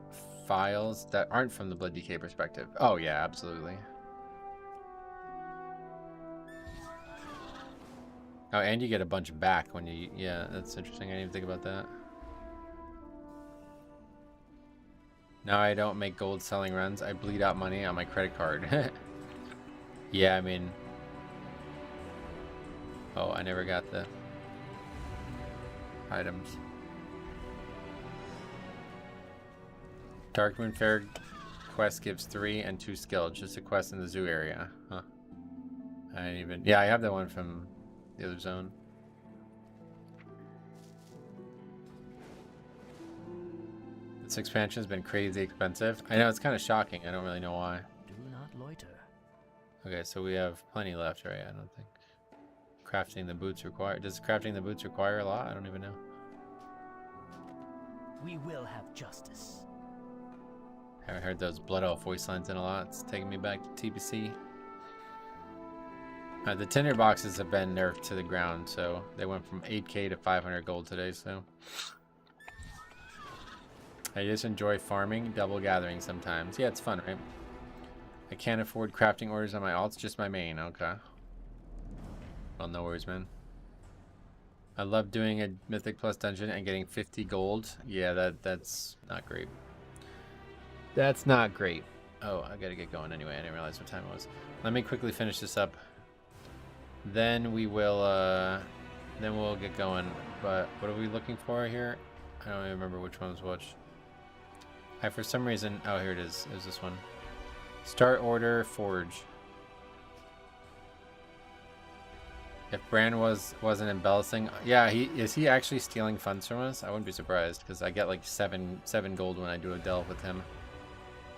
files that aren't from the Blood DK perspective? Oh yeah, absolutely. Oh, and you get a bunch back when you, yeah, that's interesting. I didn't even think about that. Now I don't make gold selling runs. I bleed out money on my credit card. Yeah, I mean... Oh, I never got the items. Dark Moon Fair quest gives 3 and 2 skill. Just a quest in the zoo area. Huh. I didn't even... Yeah, I have that one from the other zone. This expansion has been crazy expensive. I know, it's kind of shocking. I don't really know why.
Do not loiter.
Okay, so we have plenty left, right? I don't think. Crafting the boots require... Does crafting the boots require a lot? I don't even know.
We will have justice.
I haven't heard those Blood Elf voice lines in a lot. It's taking me back to TBC. The tinder boxes have been nerfed to the ground, so they went from 8K to 500 gold today, so... I just enjoy farming, double gathering sometimes. Yeah, it's fun, right? I can't afford crafting orders on my alts, just my main. Okay. Well, no worries, man. I love doing a Mythic Plus dungeon and getting 50 gold. Yeah, that's not great. That's not great. Oh, I gotta get going anyway. I didn't realize what time it was. Let me quickly finish this up. Then we will, then we'll get going. But what are we looking for here? I don't even remember which one was which. For some reason, oh, here it is. It was this one. Start order forge. If Bran wasn't embellishing, yeah, is he actually stealing funds from us? I wouldn't be surprised, because I get like seven gold when I do a delve with him.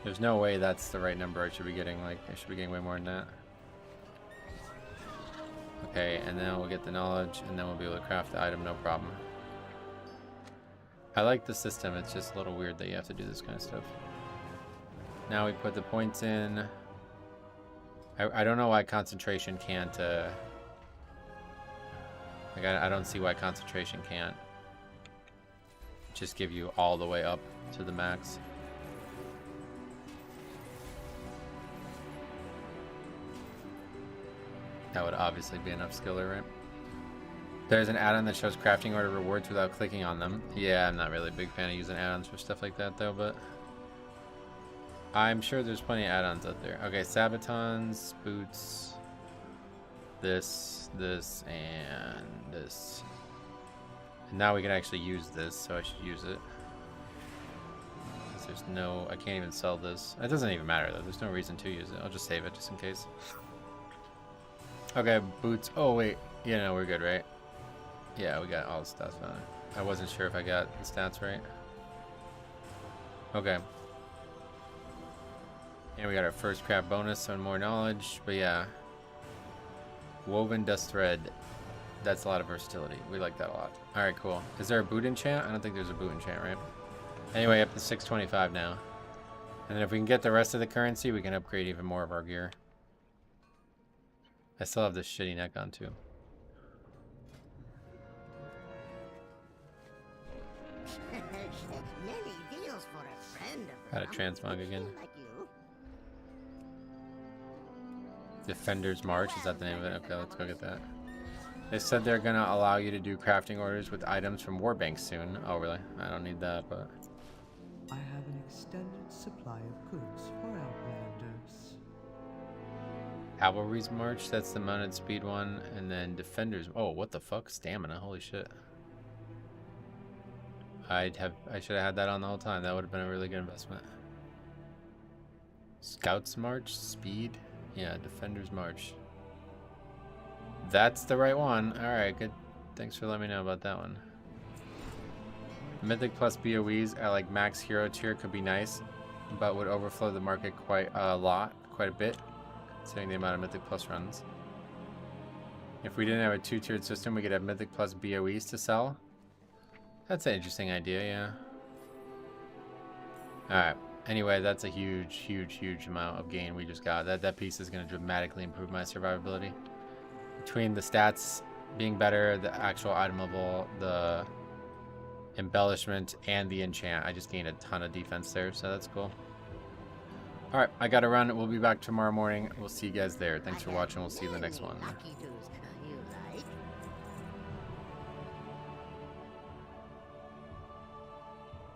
There's no way that's the right number I should be getting. Like, I should be getting way more than that. Okay, and then we'll get the knowledge, and then we'll be able to craft the item, no problem. I like the system. It's just a little weird that you have to do this kind of stuff. Now we put the points in. I don't know why concentration can't, like, I don't see why concentration can't just give you all the way up to the max. That would obviously be enough skiller, right? There's an add-on that shows crafting order rewards without clicking on them. Yeah, I'm not really a big fan of using add-ons for stuff like that, though, but... I'm sure there's plenty of add-ons out there. Okay, Sabatons, boots, this, and this. And now we can actually use this, so I should use it. There's no, I can't even sell this. It doesn't even matter though. There's no reason to use it. I'll just save it just in case. Okay, boots. Oh wait, yeah, no, we're good, right? Yeah, we got all the stats on it. I wasn't sure if I got the stats right. Okay. And we got our first craft bonus, so more knowledge. But yeah, woven dust thread. That's a lot of versatility. We like that a lot. All right, cool. Is there a boot enchant? I don't think there's a boot enchant, right? Anyway, up to 625 now. And then if we can get the rest of the currency, we can upgrade even more of our gear. I still have this shitty neck on too.
Many deals for a friend of
Got a transmog again. Defender's March, is that the name of it? Okay, let's go get that. They said they're gonna allow you to do crafting orders with items from Warbank soon. Oh really? I don't need that, but...
I have an extended supply of goods for Outlanders.
Cavalry's March, that's the mounted speed one. And then Defender's... Oh, what the fuck? Stamina, holy shit. I should have had that on the whole time. That would have been a really good investment. Scouts March, speed. Yeah, Defender's March. That's the right one. Alright, good. Thanks for letting me know about that one. Mythic plus BOEs at like max hero tier could be nice, but would overflow the market quite a bit, considering the amount of Mythic plus runs. If we didn't have a 2-tiered system, we could have Mythic plus BOEs to sell. That's an interesting idea, yeah. Alright. Anyway, that's a huge amount of gain we just got. That piece is going to dramatically improve my survivability. Between the stats being better, the actual item level, the embellishment, and the enchant, I just gained a ton of defense there, so that's cool. Alright, I gotta run. We'll be back tomorrow morning. We'll see you guys there. Thanks for watching. We'll see you in the next one.